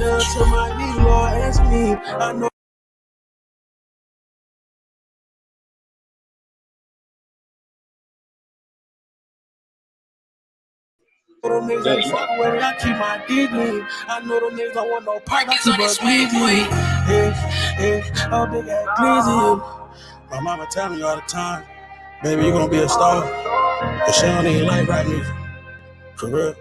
Down to my knee, Lord, answer me. I know them niggas ain't fucking with me, I keep my DD. I know them niggas don't want no part, I keep us easy. Yeah, oh big ass glizzy. My mama tell me all the time, baby, you gonna be a star. But she don't even like rap music. For real.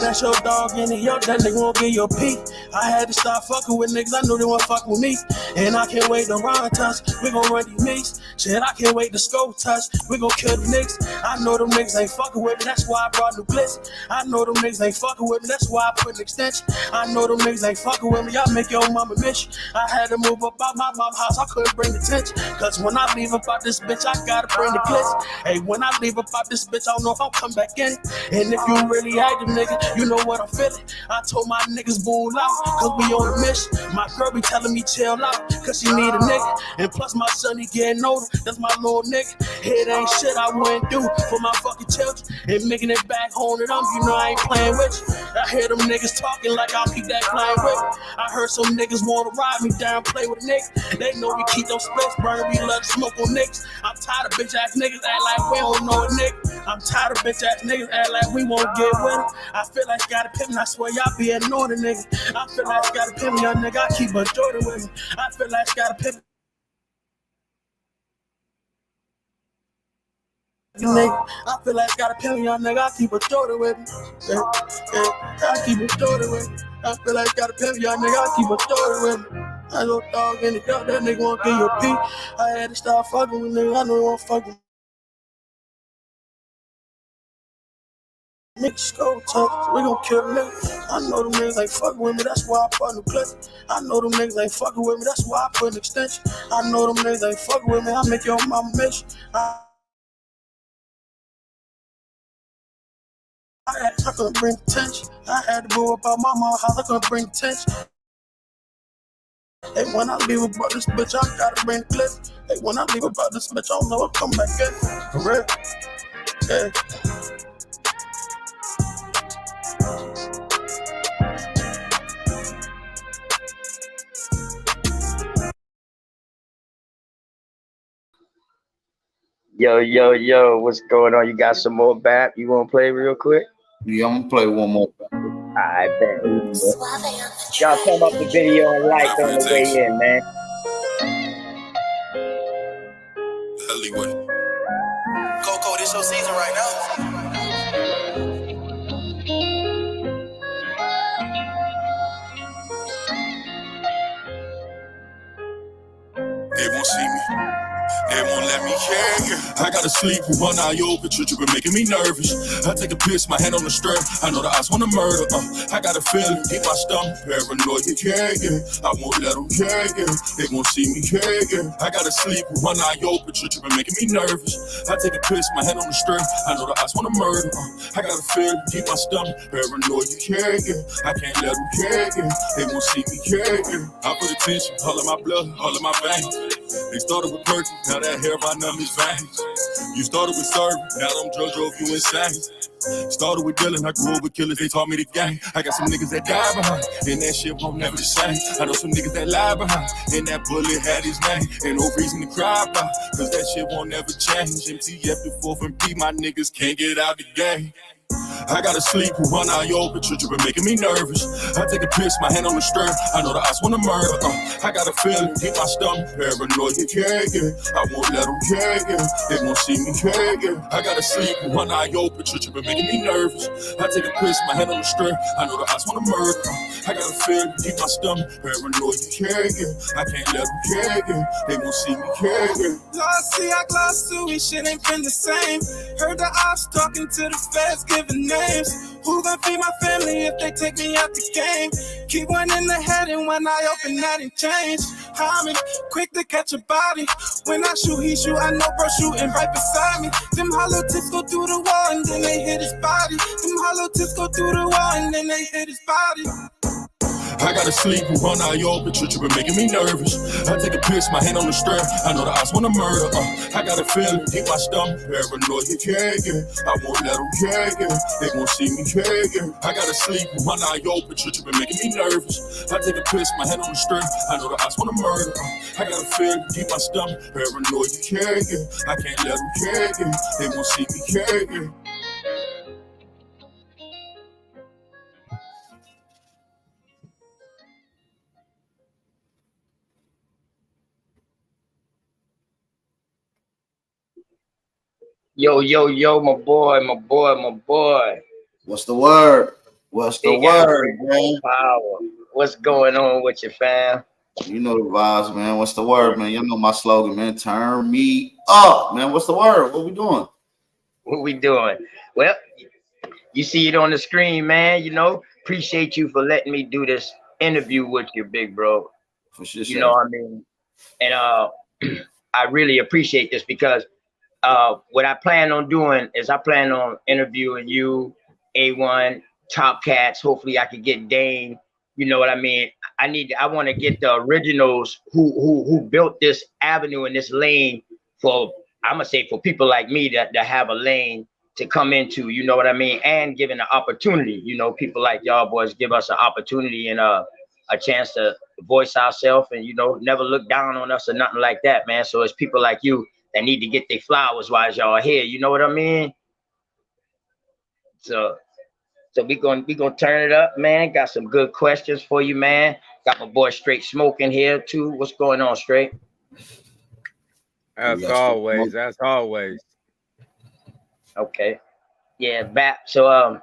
That's your dog in it, yo, that nigga won't get your pee. I had to stop fucking with niggas, I knew they won't fuck with me. And I can't wait to run touch, we gon' run these mix. Shit, I can't wait to scope touch, we gon' kill the niggas. I know them niggas ain't fucking with me, that's why I brought new blitz. I know them niggas ain't fucking with me, that's why I put an extension. I know them niggas ain't fucking with me, y'all make your mama miss you. I had to move up out my mom's house, I couldn't bring the tension. Cause when I leave about this bitch, I gotta bring the clips. Hey, when I leave about this bitch, I don't know if I'll come back in. And if you really active, nigga, you know what I'm feeling. I told my niggas bull out, cause we on a mission. My girl be telling me chill out, cause she need a nigga. And plus my son, he getting older, that's my little nigga. It ain't shit I wouldn't do for my fucking children. And making it back home to them, you know I ain't playing with you. I hear them niggas talking like I'll keep that playing with you. I heard some niggas wanna ride me down, play with a nigga. They know we keep those splits burning, we love to smoke on niggas. I'm tired of bitch ass niggas act like we don't know a nigga. I'm tired of bitch ass niggas act like we won't get with them. I feel like gotta pimp me, I swear y'all be ignoring the nigga. I feel like gotta pimp me, young nigga, I keep a Jordan with me. I feel like gotta pimp nigga. I feel like gotta pimp me, young nigga, I keep a Jordan with me. I keep a Jordan with me. I feel like gotta pimp me, young nigga, I keep a Jordan with me. I little dog in the gut, that nigga won't get your pee. I had to start fucking with niggas, I know he won't fuck with me. Niggas go tough, we gon' kill them niggas. I know them niggas ain't fucking with me, that's why I put new clip. I know them niggas ain't fucking with me, that's why I put an extension. I know them niggas ain't fucking with me, I make your mama miss you. I couldn't bring attention. I had to go about my mama house, I couldn't bring attention. Hey, when I leave about this bitch, I gotta bring the clip. Hey, when I leave about this bitch, I don't know what come back in. For real. Yeah. Yo, what's going on? You got some more BAP? You want to play real quick? Yeah, I'm gonna play one more. I bet. Y'all come up the video and like on the way in, man. Hollywood. Coco, this your season right now. They won't see me. They won't let me hear you. I gotta sleep with one eye open, you been making me nervous. I take a piss, my hand on the stirrup. I know the eyes wanna murder. I got a feeling, deep my stomach, paranoid, yeah. I won't let them, yeah. They won't see me, yeah. I gotta sleep with one eye open, you been making me nervous. I take a piss, my hand on the stirrup. I know the eyes wanna murder. I got a feeling, deep my stomach, paranoid, yeah. I can't let them, yeah. They won't see me, yeah. I put attention, all of my blood, all of my veins. They started with perky, now that hair by numbers veins. You started with serving, now them drugs drove you insane. Started with dealing, I grew up with killers, they taught me the game. I got some niggas that die behind, and that shit won't never the same. I know some niggas that lie behind, and that bullet had his name. Ain't no reason to cry about, cause that shit won't never change. MTF the 4th and P, my niggas can't get out the game. I gotta sleep with one eye open, you been making me nervous. I take a piss, my hand on the stirrup. I know the eyes wanna murder. I got a feeling, deep my stomach, paranoid, yeah. I won't let them, yeah. They won't see me, yeah. I gotta sleep with one eye open, you been making me nervous. I take a piss, my hand on the stirrup. I know the eyes wanna murder. I got a feeling, deep my stomach, paranoid, yeah. I can't let them, yeah. They won't see me, yeah. Lost, see, I glossed to it, shit ain't been the same. Heard the ops talking to the feds, giving names. Who gon' feed my family if they take me out the game? Keep one in the head and one eye open, that ain't change. I'm quick to catch a body. When I shoot, he shoot, I know bro shooting right beside me. Them hollow tips go through the wall and then they hit his body. Them hollow tips go through the wall and then they hit his body. I gotta sleep with one eye open, you been making me nervous. I take a piss, my hand on the stirrup. I know the odds wanna murder. I got a feeling in my stomach, paranoid, yeah. I won't let them, yeah. They won't see me, yeah. I gotta sleep with one eye open, you been making me nervous. I take a piss, my hand on the stirrup. I know the odds wanna murder. I got a feeling in my stomach, paranoid, yeah. I can't let them, yeah. They won't see me, yeah. Yo, my boy. What's the word? What's the Big word, man? power. What's going on with you, fam? You know the vibes, man. What's the word, man? You know my slogan, man. Turn me up, man. What's the word? What we doing? What we doing? Well, you see it on the screen, man. You know, appreciate you for letting me do this interview with you, big bro. For sure. You know what I mean? And I really appreciate this because what I plan on doing is I plan on interviewing you, A1, Top Cats. Hopefully I can get Dane. You know what I mean? I want to get the originals who built this avenue and this lane for, I'm gonna say, for people like me that have a lane to come into, you know what I mean? And giving an opportunity, you know, people like y'all boys give us an opportunity and a chance to voice ourselves and, you know, never look down on us or nothing like that, man. So it's people like you that need to get their flowers while y'all here. You know what I mean? So we gonna turn it up, man. Got some good questions for you, man. Got my boy Straight Smoking here too. What's going on, Straight? As always. Okay. Yeah, BAP. So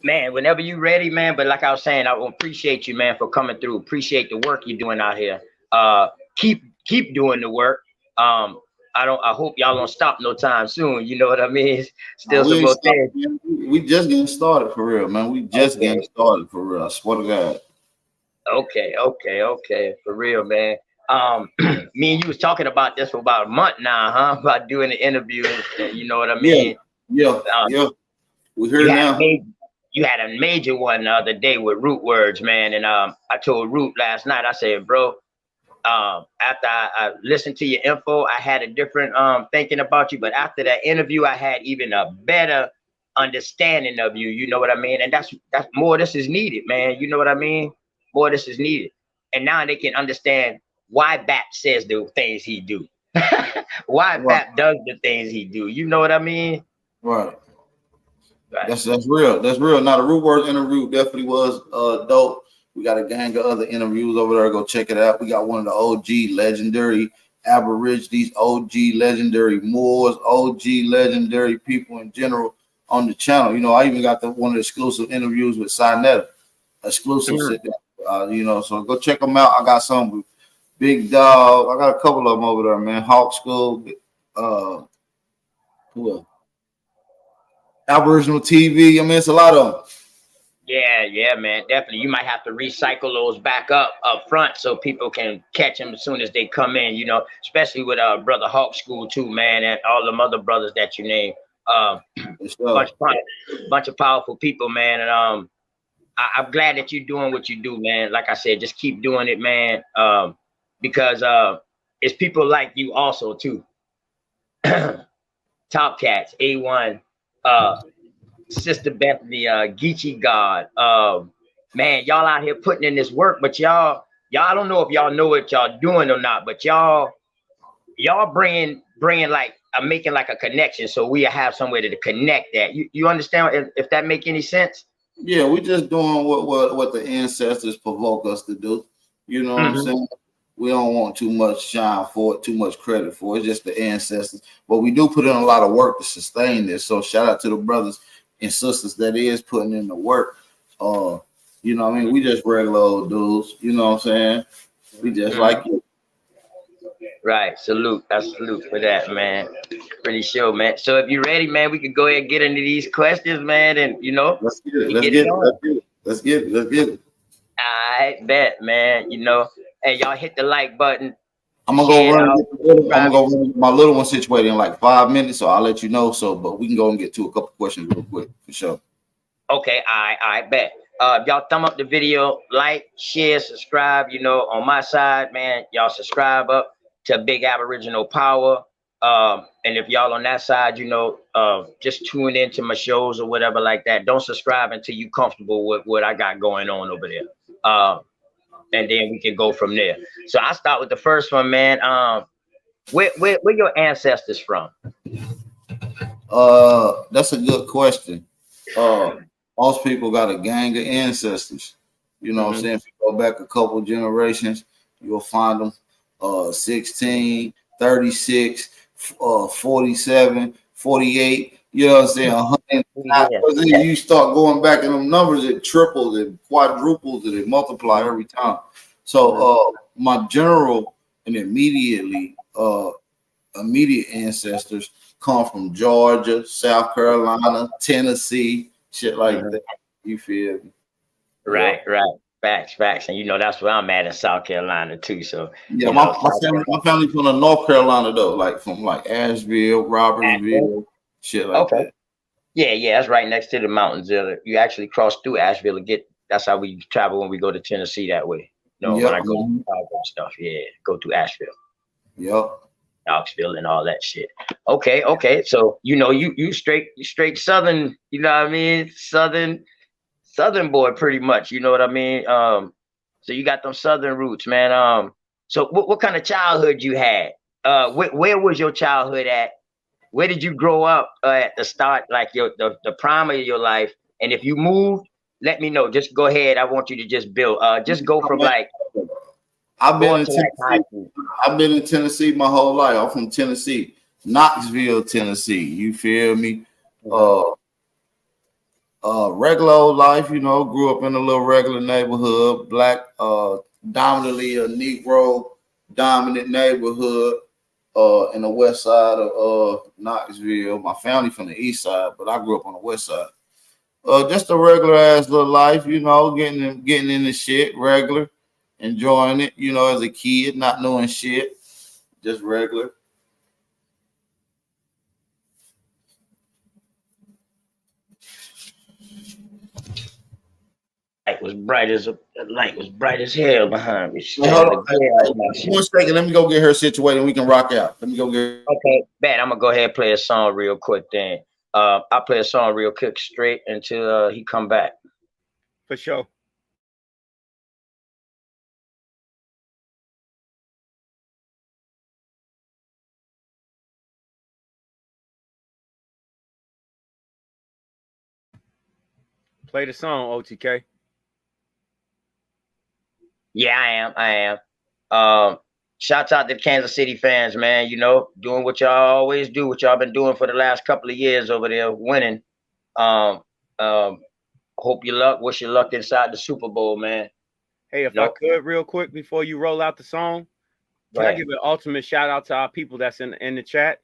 man, whenever you ready, man. But like I was saying, I appreciate you, man, for coming through. Appreciate the work you're doing out here. Keep doing the work. I hope y'all don't stop no time soon. You know what I mean? Still some more things. We just getting started for real, man. We just getting started for real. I swear to God. Okay. For real, man. Me and you was talking about this for about a month now, huh? About doing the interview. You know what I mean? Yeah. We heard now. You had a major one the other day with Root Words, man. And I told Root last night, I said, bro, after I listened to your info, I had a different thinking about you. But after that interview, I had even a better understanding of you. You know what I mean? And that's more. This is needed, man. You know what I mean? More. This is needed. And now they can understand why BAP says the things he do. Why BAP does the things he do. You know what I mean? Right. That's real. That's real. Now the Root Words interview definitely was dope. We got a gang of other interviews over there. Go check it out. We got one of the OG legendary Aborigines, OG legendary Moors, OG legendary people in general on the channel. You know, I even got one of the exclusive interviews with Sinetta. Exclusive sit down. You know, so go check them out. I got some with Big Dog. I got a couple of them over there, man. Hawk School. Who else? Aboriginal TV. I mean, it's a lot of them. Yeah, man, definitely. You might have to recycle those back up front so people can catch them as soon as they come in. You know, especially with Brother Hawk School too, man, and all them other brothers that you name. Bunch of powerful people, man, and I'm glad that you're doing what you do, man. Like I said, just keep doing it, man, because it's people like you also too. Top Cats, A1, Sister Bethany, Geechee God, man, y'all out here putting in this work, but y'all don't know if y'all know what y'all doing or not, but y'all bringing like making like a connection, so we have somewhere to connect that. You understand if that make any sense? Yeah, we just doing what the ancestors provoke us to do. You know what I'm saying? We don't want too much shine for it, too much credit for it. It's just the ancestors, but we do put in a lot of work to sustain this. So shout out to the brothers and sisters that is putting in the work. You know what I mean? We just regular old dudes, you know what I'm saying? We just like you. Right. Salute. I salute for that, man. Pretty sure, man. So if you're ready, man, we can go ahead and get into these questions, man. And you know, let's get it. Let's get it. I bet, man. You know, hey, y'all hit the like button. I'm gonna go run my little one situated in like 5 minutes, so I'll let you know. But we can go and get to a couple questions real quick for sure. Okay, I bet. Y'all thumb up the video, like, share, subscribe. You know, on my side, man, y'all subscribe up to Big Aboriginal Power. And if y'all on that side, you know, just tune into my shows or whatever like that. Don't subscribe until you comfortable with what I got going on over there. And then we can go from there. So I start with the first one, man. Where your ancestors from? That's a good question. Most people got a gang of ancestors. You know what I'm saying? If you go back a couple generations, you'll find them 16, 36, 47, 48. You know what I'm saying? 100. You start going back in them numbers, it triples, it quadruples, and it multiply every time. So my general and immediate ancestors come from Georgia, South Carolina, Tennessee, shit like that. You feel me? Right, right. Facts. And you know, that's where I'm at in South Carolina too. So yeah, my family from the North Carolina though, like from like Asheville, Robertsville, shit like that. Yeah, that's right next to the mountains. You actually cross through Asheville to get. That's how we travel when we go to Tennessee that way. You know, when I go to Chicago and stuff, go through Asheville. Yep. Knoxville and all that shit. Okay. So you know, you straight Southern. You know what I mean? Southern boy, pretty much. You know what I mean? So you got them Southern roots, man. So what kind of childhood you had? Where was your childhood at? Where did you grow up at the start, like the prime of your life? And if you moved, let me know. Just go ahead. I want you to just build. Just go from like. I've been in Tennessee my whole life. I'm from Tennessee, Knoxville, Tennessee. You feel me? Regular old life, you know, grew up in a little regular neighborhood, black, dominantly a Negro dominant neighborhood in the west side of Knoxville. My family from the east side, but I grew up on the west side. Just a regular ass little life, you know, getting into shit, regular, enjoying it, you know, as a kid, not knowing shit, just regular. Light was bright as hell behind me. Hold on. 1 second, let me go get her situated and we can rock out. Let me go get her. Okay, man, I'm gonna go ahead and play a song real quick then. I'll play a song real quick straight until he come back. For sure. Play the song, OTK. Yeah, I am. Shouts out to the Kansas City fans, man. You know, doing what y'all always do, what y'all been doing for the last couple of years over there, winning. Hope you luck. Wish you luck inside the Super Bowl, man. Hey, if I could, real quick, before you roll out the song, can I give an ultimate shout out to our people that's in the chat?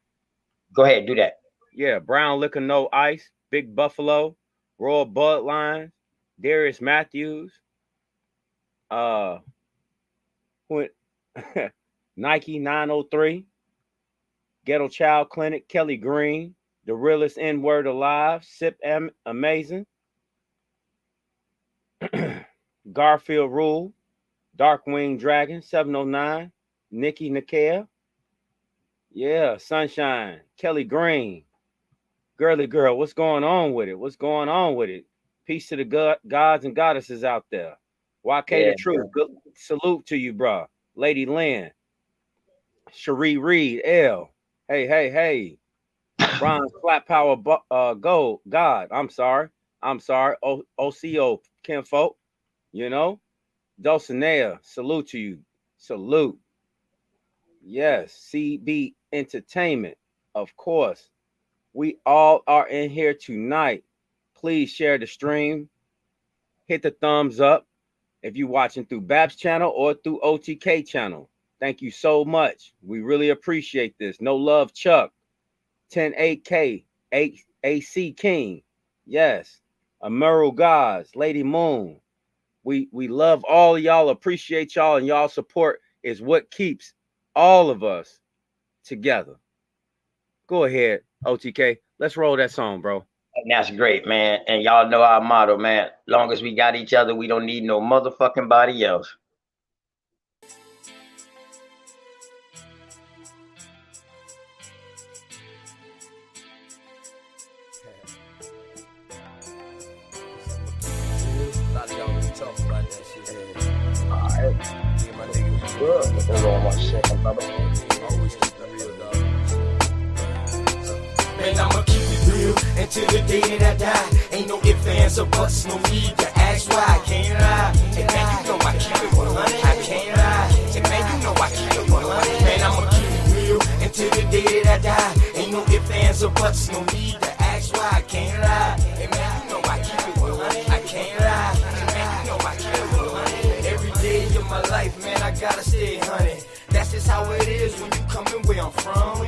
Go ahead, do that. Yeah, Brown Liquor No Ice, Big Buffalo, Royal Bloodlines, Darius Matthews, Nike 903, Ghetto Child Clinic, Kelly Green, The Realest N-Word Alive, Sip Amazing, Garfield Rule, Darkwing Dragon 709, Nikki Nikia, yeah, Sunshine, Kelly Green, Girly Girl, what's going on with it? Peace to the gods and goddesses out there. YK the Truth, good salute to you, bro. Lady Lynn, Cherie Reed, L. Hey. Bronze Flat Power Gold, God, I'm sorry. OCO Kinfolk, you know. Dulcinea, salute to you. Salute. Yes, CB Entertainment, of course. We all are in here tonight. Please share the stream. Hit the thumbs up if you're watching through BAP's channel or through OTK channel. Thank you so much. We really appreciate this. No Love Chuck, 108K, AC King. Yes. Emerald Gods, Lady Moon. We love all of y'all, appreciate y'all, and y'all support is what keeps all of us together. Go ahead, OTK. Let's roll that song, bro. And that's great, man. And y'all know our motto, man. Long as we got each other, we don't need no motherfucking body else. Man, I'ma keep it real until the day that I die. Ain't no ifs, ands, or buts, no need to ask why. I can't lie. Hey, man, you know I keep it 100. I can't lie. Hey, man, you know I keep it 100. Man, I'ma keep it real until the day that I die. Ain't no ifs, ands, or buts, no need to ask why. I can't lie. Hey, man, you know I keep it 100. I can't lie. Hey, man, you know I keep it 100. Every day of my life, man, I gotta stay 100. That's just how it is when you coming where I'm from.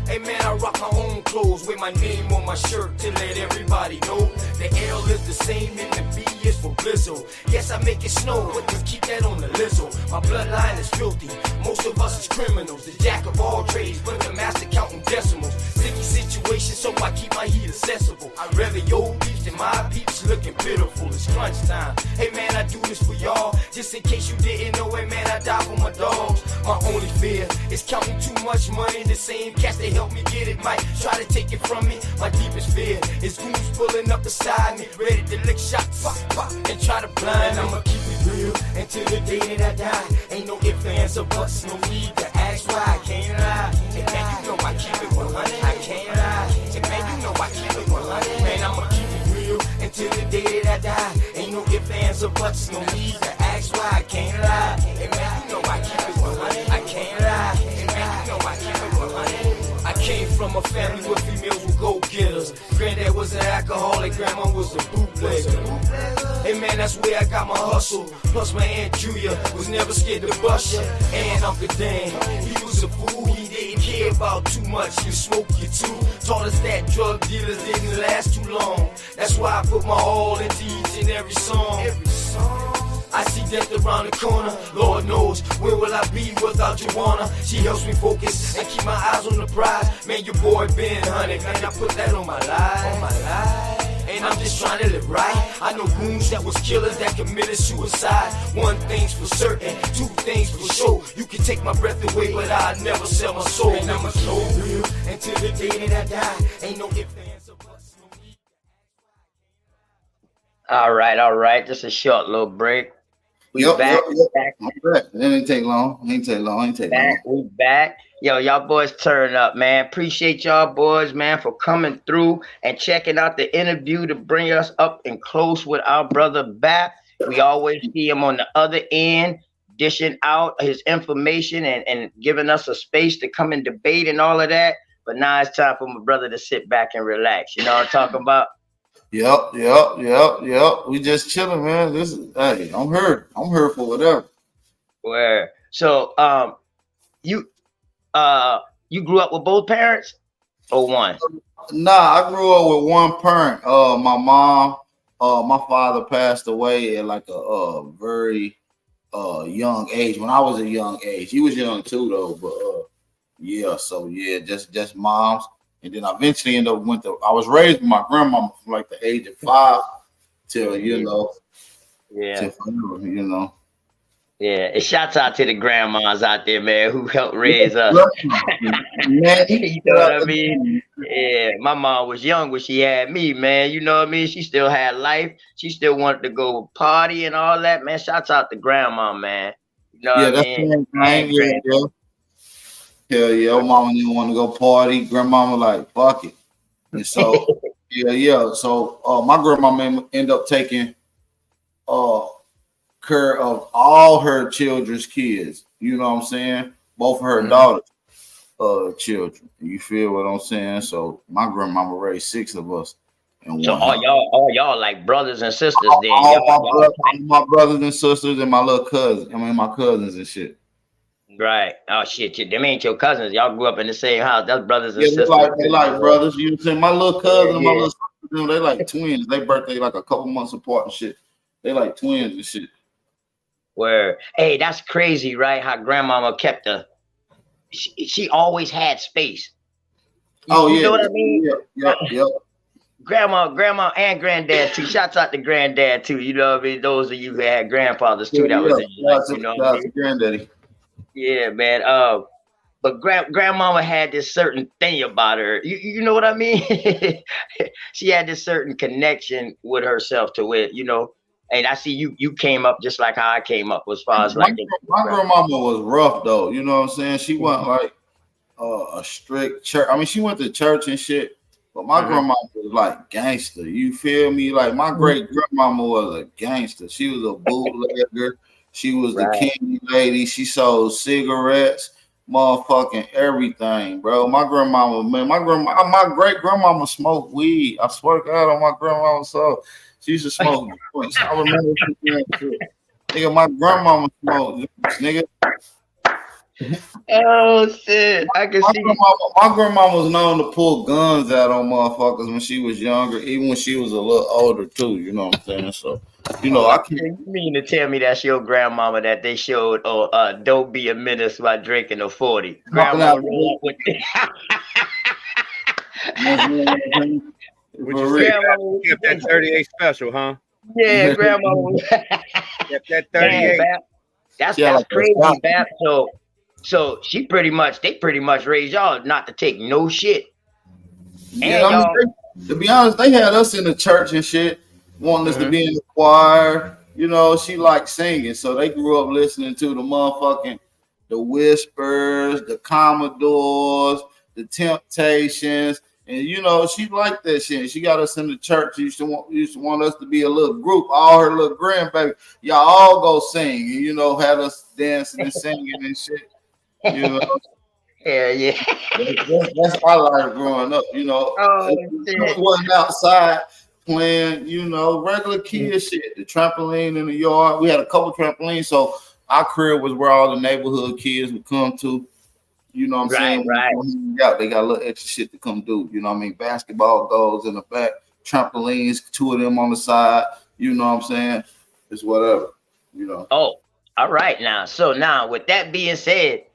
Hey man, I rock my own clothes with my name on my shirt to let everybody know the L is the same and the B is for Blizzle. Yes, I make it snow, but just keep that on the Lizzo. My bloodline is filthy, most of us is criminals. The jack of all trades, but the master counting decimals. Sticky situation, so I keep my heat accessible. I'd rather your beefs than my peeps looking pitiful. It's crunch time. Hey man, I do this for y'all. Just in case you didn't know it, man, I die for my dogs. My only fear is counting too much money. The same cats that help me get it might try to take it from me. My deepest fear is goons pulling up beside me, ready to lick shots, pop, pop, and try to blind. I'ma keep it real until the day that I die. Ain't no ifs, ands, or buts, no need to ask why. I can't lie. Hey man, you know I keep it 100. I can't lie. Hey man, you know I keep it 100. Man, I'ma keep it real until the day that I die. Ain't no ifs, ands, or buts, no need to ask why. I can't lie. Hey man, you know I keep it 100. I can't lie. Hey man, you know I keep it 100. I came from a family where females were go-getters. Granddad was an alcoholic, grandma was a bootlegger. Hey man, that's where I got my hustle. Plus my Aunt Julia was never scared to bust ya. And Uncle Dan, he was a fool. He didn't care about too much. You smoke, you too. Taught us that drug dealers didn't last too long. That's why I put my all into each and every song. I see death around the corner. Lord knows, where will I be without Joanna? She helps me focus and keep my eyes on the prize. Man, your boy been hunted. Man, I put that on my life. And I'm just trying to live right. I know goons that was killers that committed suicide. One thing's for certain, two things for sure. You can take my breath away, but I'll never sell my soul. And I'ma slow real until the day that I die. Ain't no ifs, ands, or buts, no need. All right. Just a short little break. We back. I'm back. It ain't take long. We back. Yo, y'all boys turn up, man. Appreciate y'all boys, man, for coming through and checking out the interview to bring us up and close with our brother BAP. We always see him on the other end, dishing out his information and giving us a space to come and debate and all of that. But now it's time for my brother to sit back and relax. You know what I'm talking about? Yep. We just chilling, man. Hey, I'm here for whatever. Where? So, you grew up with both parents or one? Nah, I grew up with one parent. My mom, my father passed away at like a very young age. When I was a young age, he was young too though. But just moms. And then I eventually I was raised with my grandma from like the age of 5 till, till forever, Yeah, and shouts out to the grandmas out there, man, who helped raise us. Man, you know what I mean? Yeah, my mom was young when she had me, man. You know what I mean? She still had life. She still wanted to go party and all that, man. Shouts out to grandma, man. You know what I mean? Hell yeah, mama didn't want to go party. Grandmama like, fuck it. And so, So my grandmama ended up taking care of all her children's kids. You know what I'm saying? Both of her daughters' children. You feel what I'm saying? So my grandmama raised 6 of us. So all y'all like brothers and sisters then? All my brothers and sisters and my little cousins. My cousins and shit. Right. Oh shit, them ain't your cousins. Y'all grew up in the same house. That's brothers and sisters. They like brothers. You know what I'm saying? My little cousin and my little sister, they like twins. They birthday like a couple months apart and shit. They like twins and shit. Where hey, that's crazy, right? How grandmama kept she always had space. You know what I mean? Yep. grandma, and granddad too. Shouts out to granddad too. You know what I mean? Those of you who had grandfathers too, that was in your life, you know what I mean? Granddaddy. Yeah, man. But grandmama had this certain thing about her. You know what I mean? She had this certain connection with herself to it, you know. And I see you came up just like how I came up as far as like my grandmama was rough though. You know what I'm saying? She wasn't like a strict church. I mean, she went to church and shit, but my grandma was like gangster. You feel me? Like my great grandmama was a gangster. She was a bootlegger. She was the candy lady. She sold cigarettes, motherfucking everything, bro. My grandmama, man, my great grandmama smoked weed. I swear to God on my grandmama soul. She used to smoke joints. I remember nigga, my grandmama smoked, nigga. Oh shit! I can see. My grandma was known to pull guns out on motherfuckers when she was younger, even when she was a little older too. You know what I'm saying? So, you know, I can't. You mean to tell me that's your grandmama that they showed? Don't be a menace by drinking a 40. Grandma rolled with Kept that 38 special, huh? Yeah, grandma. Kept that 38. That's crazy, Bap. So they pretty much raised y'all not to take no shit. Yeah, I mean, to be honest, they had us in the church and shit, wanting us to be in the choir. You know, she liked singing, so they grew up listening to the Whispers, the Commodores, the Temptations, and you know, she liked that shit. She got us in the church. She used to want us to be a little group. All her little grandbaby, y'all all go sing, and you know, had us dancing and singing and shit. You know, yeah. That's my life growing up. You know, wasn't outside playing. You know, regular kid shit. The trampoline in the yard. We had a couple trampolines, so our crib was where all the neighborhood kids would come to. You know what I'm saying? Right. They got a little extra shit to come do. You know what I mean? Basketball goals in the back, trampolines, 2 of them on the side. You know what I'm saying? It's whatever. You know. Oh, all right now. So now, with that being said,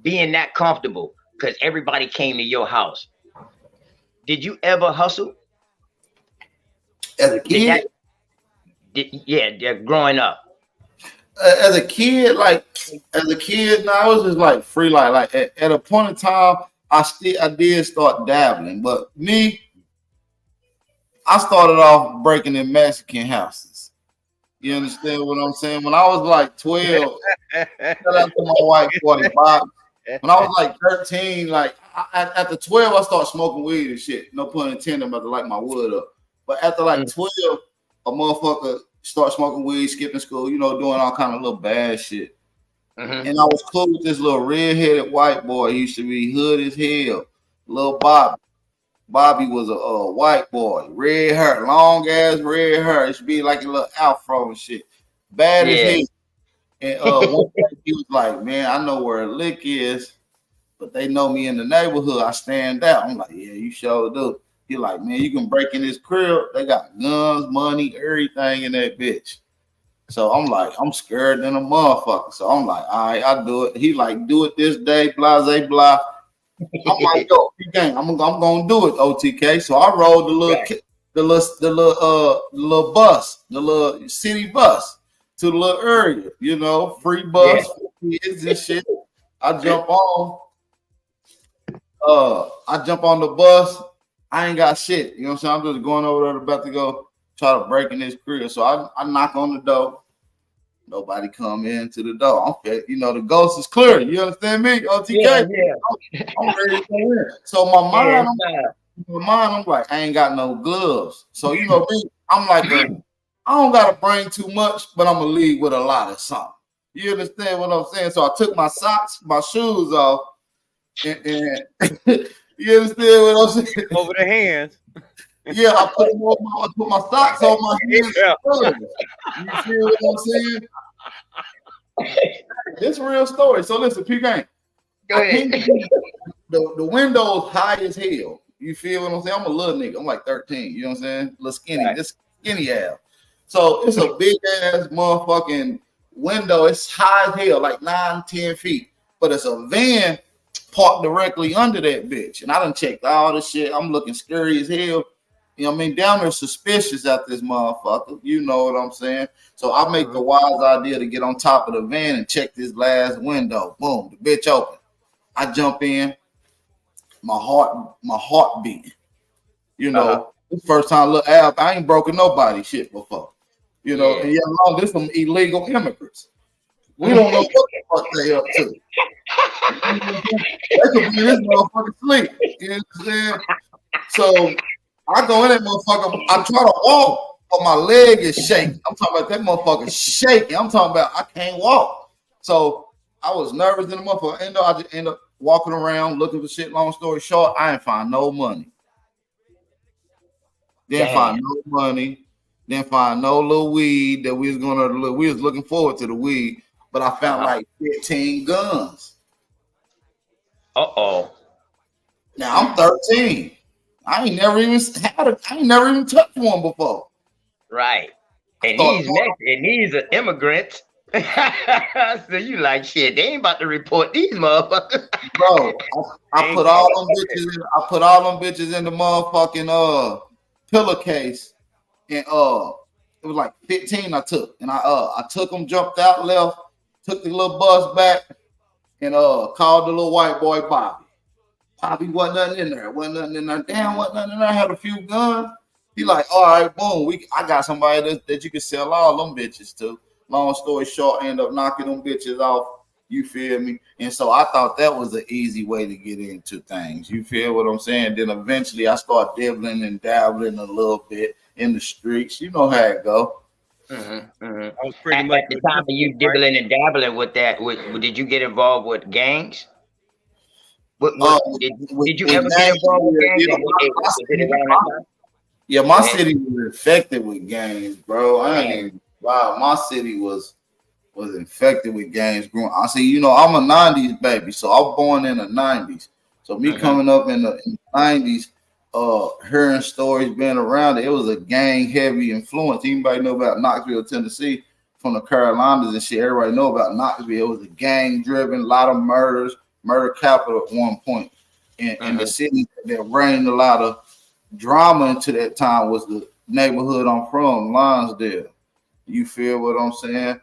being that comfortable because everybody came to your house, did you ever hustle as a kid? Growing up. As a kid, no, I was just like free, like at a point in time, I did start dabbling, but me, I started off breaking in Mexican houses. You understand what I'm saying? When I was like 12, shout out to my white boy Bob. When I was like 13, like after 12, I started smoking weed and shit. No pun intended, about to light my wood up. But after like 12, a motherfucker start smoking weed, skipping school, you know, doing all kind of little bad shit. And I was cool with this little red-headed white boy. He used to be hood as hell. Little Bobby. Bobby was a white boy, red hair, long ass red hair. It used to be like a little afro and shit. Bad as hell. And one day he was like, man, I know where a lick is, but they know me in the neighborhood. I stand out. I'm like, yeah, you sure do. He like, man, you can break in this crib. They got guns, money, everything in that bitch. So I'm like, I'm scared than a motherfucker. So I'm like, all right, I'll do it. He like, do it this day, blah, blah. I'm like, yo, gang, I'm gonna do it, OTK. So I rolled the little bus, the little city bus to the little area, you know, free bus for kids and shit. I jump on the bus. I ain't got shit. You know what I'm saying? I'm just going over there about to go try to break in this crib. So I knock on the door. Nobody come into the door. Okay, you know, the ghost is clear. You understand me? OTK. Yeah. I'm ready to go in. So my mind, I'm like, I ain't got no gloves. So you know me, I'm like, I don't gotta bring too much, but I'm gonna leave with a lot of something. You understand what I'm saying? So I took my socks, my shoes off, and you understand what I'm saying? Over the hands. Yeah, I put my socks on my hands. Yeah. You feel what I'm saying? It's a real story. So listen, P-Gang. Go ahead. The window's high as hell. You feel what I'm saying? I'm a little nigga. I'm like 13. You know what I'm saying? Little skinny. Right. This skinny ass. So it's a big ass motherfucking window. It's high as hell, like 9-10 feet. But it's a van parked directly under that bitch. And I done checked all the shit. I'm looking scary as hell. You know what I mean? Down there suspicious at this motherfucker. You know what I'm saying? So I make the wise idea to get on top of the van and check this last window. Boom, the bitch open. I jump in. My heart beating. You know, this first time look Ab, I ain't broken nobody shit before. You know, and long this some illegal immigrants. We don't know what the fuck they up to. They could be in this motherfucker sleep. You know what I'm saying? So I go in that motherfucker. I try to walk, but my leg is shaking. I'm talking about that motherfucker shaking. I'm talking about I can't walk. So I was nervous in the motherfucker. I just end up walking around looking for shit. Long story short, I ain't find no money. Didn't find no money. Didn't find no little weed that we was looking forward to the weed, but I found like 15 guns. Uh-oh. Now I'm 13. I ain't never even touched one before. Right. And these are immigrants. So you like shit. They ain't about to report these motherfuckers. Bro, I put all them bitches in the motherfucking pillowcase, and it was like 15 I took. And I took them, jumped out, left, took the little bus back, and called the little white boy Bobby. Bobby wasn't nothing in there. Wasn't nothing in there. Damn, wasn't nothing in there. I had a few guns. He like, all right, boom. I got somebody that you can sell all them bitches to. Long story short, I end up knocking them bitches off. You feel me? And so I thought that was an easy way to get into things. You feel what I'm saying? Then eventually I start dibbling and dabbling a little bit in the streets. You know how it go. I was pretty much at the time of you dibbling and dabbling with that. Did you get involved with gangs? Did you ever get involved with gangs? Yeah, my city was infected with gangs, bro. My city was infected with gangs. I see, you know, I'm a 90s baby, so I was born in the 90s. So me coming up in the 90s, hearing stories, being around it was a gang heavy influence. Anybody know about Knoxville, Tennessee, from the Carolinas and shit? Everybody know about Knoxville. It was a gang driven, a lot of murders, murder capital at one point. And the city that reigned a lot of drama into that time was the neighborhood I'm from, Lonsdale. You feel what I'm saying?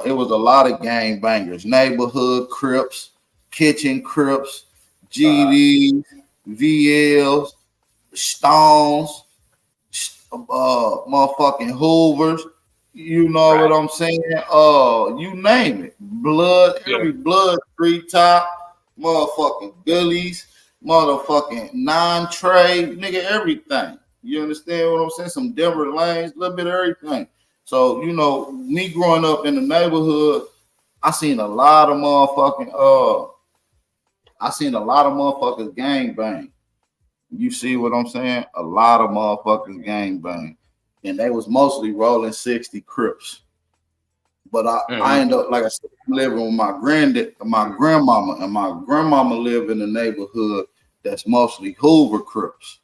It was a lot of gang bangers, neighborhood Crips, kitchen Crips, GDs, VLs, Stones, motherfucking Hoovers. You know what I'm saying? You name it. Blood, every blood, Free Top, motherfucking Billies, motherfucking non-trade, nigga, everything. You understand what I'm saying? Some Denver lanes, a little bit of everything. So, you know, me growing up in the neighborhood, I seen a lot of motherfuckers gang bang. You see what I'm saying? A lot of motherfuckers gang bang. And they was mostly rolling 60 Crips. But I ended up, like I said, living with my grandmama, and my grandmama lived in a neighborhood that's mostly Hoover Crips.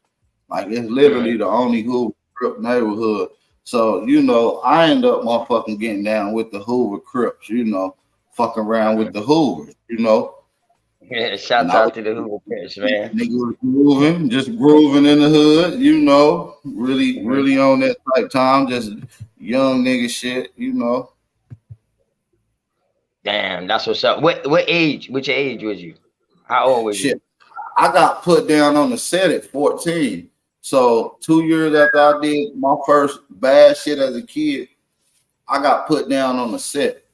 Like it's literally the only Hoover Crip neighborhood. So, you know, I end up motherfucking getting down with the Hoover Crips, you know, fucking around with the Hoovers, you know. Yeah, shout out to the Hoover Crips, man. Nigga was just grooving in the hood, you know, really on that type time, just young nigga shit, you know. Damn, that's what's up. Which age was you? How old was you? I got put down on the set at 14. So 2 years after I did my first bad shit as a kid, I got put down on the set.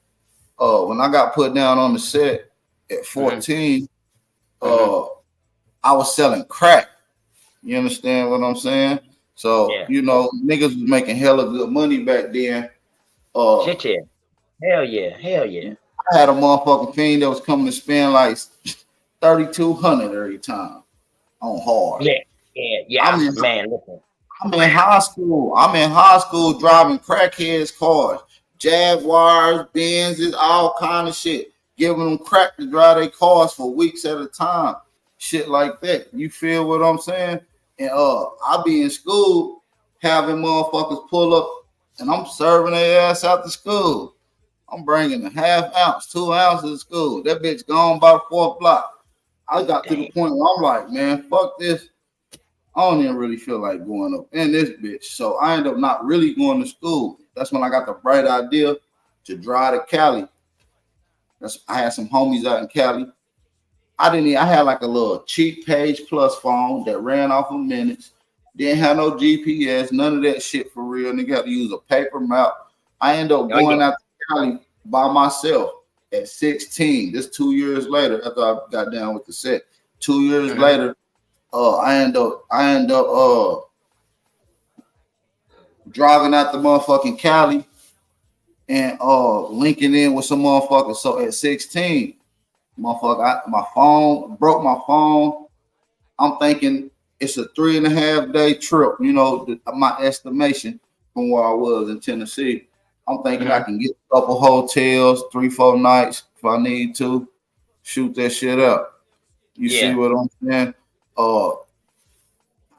When I got put down on the set at 14, I was selling crack. You understand what I'm saying? So, you know, niggas was making hella good money back then. Shit, yeah. Hell yeah. I had a motherfucking fiend that was coming to spend like $3,200 every time on hard. Yeah. Man, listen. I'm in high school driving crackheads cars, Jaguars, Benzes, all kind of shit, giving them crack to drive their cars for weeks at a time, shit like that. You feel what I'm saying? And I be in school having motherfuckers pull up, and I'm serving their ass out to school. I'm bringing a half ounce, 2 ounces to school. That bitch gone by the 4th block. I got to the point where I'm like, man, fuck this. I don't even really feel like going up in this bitch. So I end up not really going to school. That's when I got the bright idea to drive to Cali. I had some homies out in Cali. I had like a little cheap Page Plus phone that ran off of minutes. Didn't have no GPS, none of that shit for real. Nigga had to use a paper map. I ended up going out to Cali by myself at 16. This 2 years later, after I got down with the set. 2 years later, I end up driving out the motherfucking Cali and linking in with some motherfuckers. So at 16, motherfucker, my phone broke my phone. I'm thinking it's a 3.5 day trip, you know, my estimation from where I was in Tennessee. I'm thinking I can get a couple hotels, 3-4 nights if I need to, shoot that shit up. You see what I'm saying? I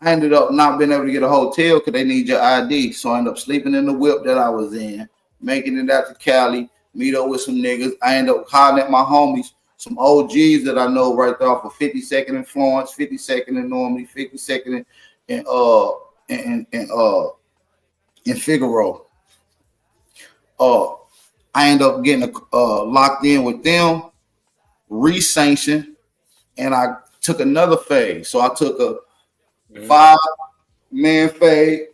ended up not being able to get a hotel because they need your ID. So I ended up sleeping in the whip that I was in, making it out to Cali, meet up with some niggas. I ended up hollering at my homies, some OGs that I know right there off of 52nd in Florence, 52nd in Normandy, 52nd in Figaro. I ended up getting locked in with them, re-sanctioned, and I took another phase. So I took a 5-man fade,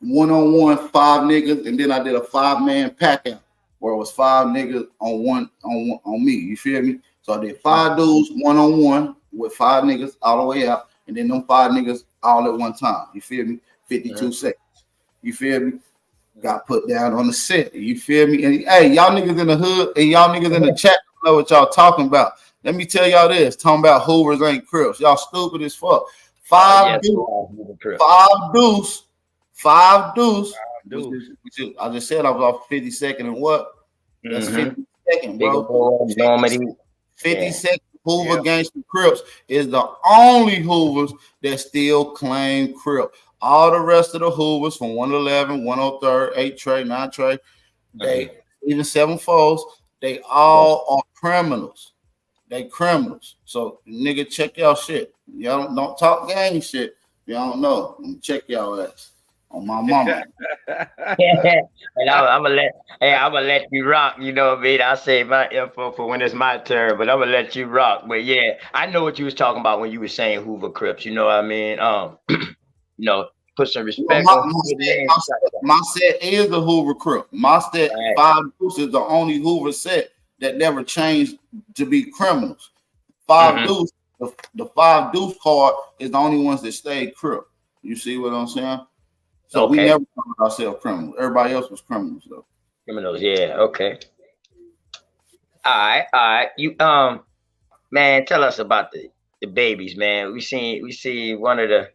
1-on-1, 5 niggas, and then I did a 5-man pack out where it was 5 niggas on me. You feel me? So I did 5 dudes 1-on-1 with 5 niggas all the way out, and then them 5 niggas all at one time. You feel me? 52 seconds. You feel me? Got put down on the set. You feel me? And hey, y'all niggas in the hood and y'all niggas in the chat know what y'all talking about. Let me tell y'all this. Talking about Hoovers ain't Crips. Y'all stupid as fuck. 5 deuce. I just said I was off 52nd and what? That's 52nd, bro. 52nd Hoover Gangster Crips is the only Hoovers that still claim Crip. All the rest of the Hoovers from 111, 103rd, 8 Trey, 9 Trey, they even 7-4s, they all are criminals. They criminals. So nigga, check y'all shit. Y'all don't talk gang shit. Y'all don't know. Check y'all ass on my mama. And I'm gonna let you rock. You know what I mean? I save my info for when it's my turn, but I'm gonna let you rock. But yeah, I know what you was talking about when you were saying Hoover Crips. You know what I mean? You know, put some respect on my set is the Hoover Crip. My set 5 Deuce is the only Hoover set that never changed to be criminals. 5 Deuce, the 5 Deuce card is the only ones that stayed Crip. You see what I'm saying? So we never called ourselves criminals. Everybody else was criminals though. Criminals, yeah, okay. All right. You man, tell us about the babies, man. We see one of the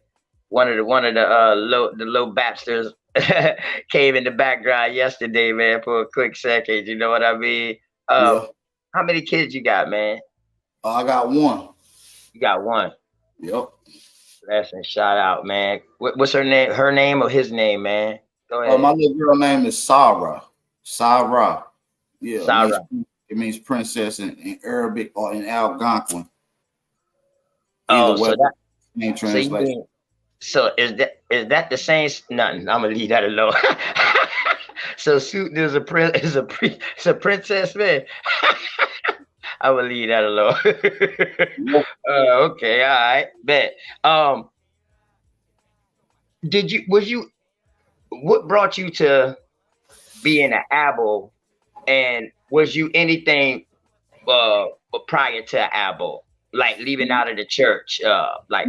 little Bapsters came in the background yesterday, man, for a quick second. You know what I mean? How many kids you got, man? I got 1. You got 1. Yep. That's a shout out, man. What's her name? Her name or his name, man? Go ahead. My little girl name is Sarah. Sarah. Yeah. Sarah. It means princess in Arabic or in Algonquin. Oh, so that name translation. So is that the same? Nothing. I'm gonna leave that alone. So Suit is a princess, man. I will leave that alone. Okay, all right, bet. What brought you to being an abo, and was you anything prior to abo, like leaving out of the church, like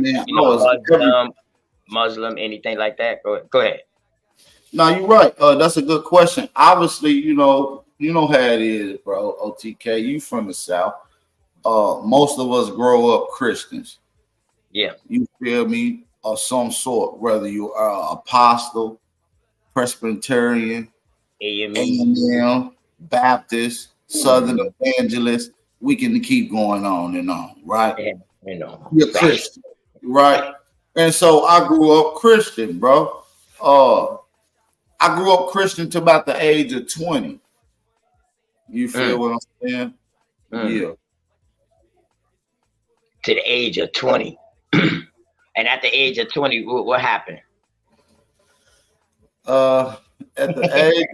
Muslim, anything like that? Go ahead. No, you're right. That's a good question. Obviously, you know how it is, bro. OTK, you from the South. Most of us grow up Christians. Yeah. You feel me? Of some sort, whether you are apostle, Presbyterian, A&M, Baptist, Southern Evangelist, we can keep going on and on, right? Yeah, you're Christian, right? And so I grew up Christian, bro. I grew up Christian to about the age of 20. You feel what I'm saying? Yeah. To the age of 20. And at the age of 20, what happened? At the age,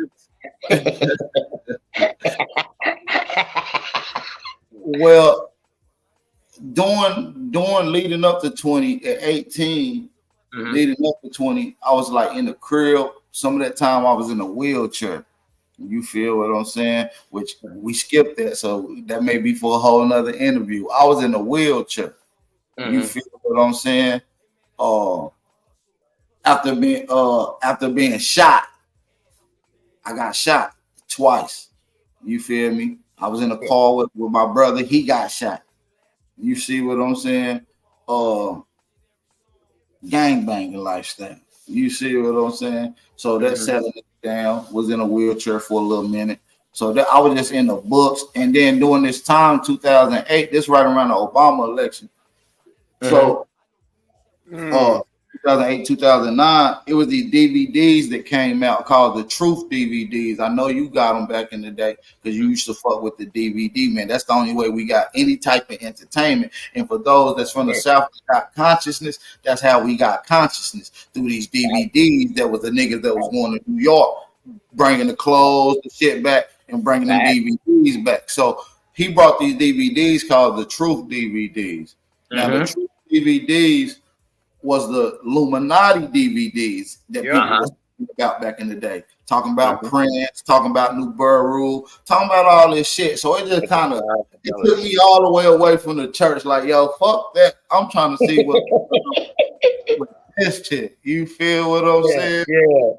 well, doing leading up to 20 at 18, leading up to 20, I was like in the crib. Some of that time I was in a wheelchair. You feel what I'm saying? Which we skipped that, so that may be for a whole nother interview. I was in a wheelchair. You feel what I'm saying? After being shot, I got shot twice. You feel me? I was in a car with my brother. He got shot. You see what I'm saying? Gangbanging lifestyle. You see what I'm saying? So that settled it down. Was in a wheelchair for a little minute. So that I was just in the books. And then during this time, 2008, this right around the Obama election. So 2008, 2009, it was these DVDs that came out called the Truth DVDs. I know you got them back in the day because you used to fuck with the DVD, man. That's the only way we got any type of entertainment. And for those that's from the South that got consciousness, that's how we got consciousness through these DVDs. That was the niggas that was going to New York, bringing the clothes, the shit back, and bringing the DVDs back. So he brought these DVDs called the Truth DVDs. Now the Truth DVDs was the Illuminati DVDs that people was talking about back in the day. Talking about Prince, talking about New Rule, talking about all this shit. So it just kind of took me all the way away from the church. Like, yo, fuck that. I'm trying to see what this shit. You feel what I'm saying? Yeah.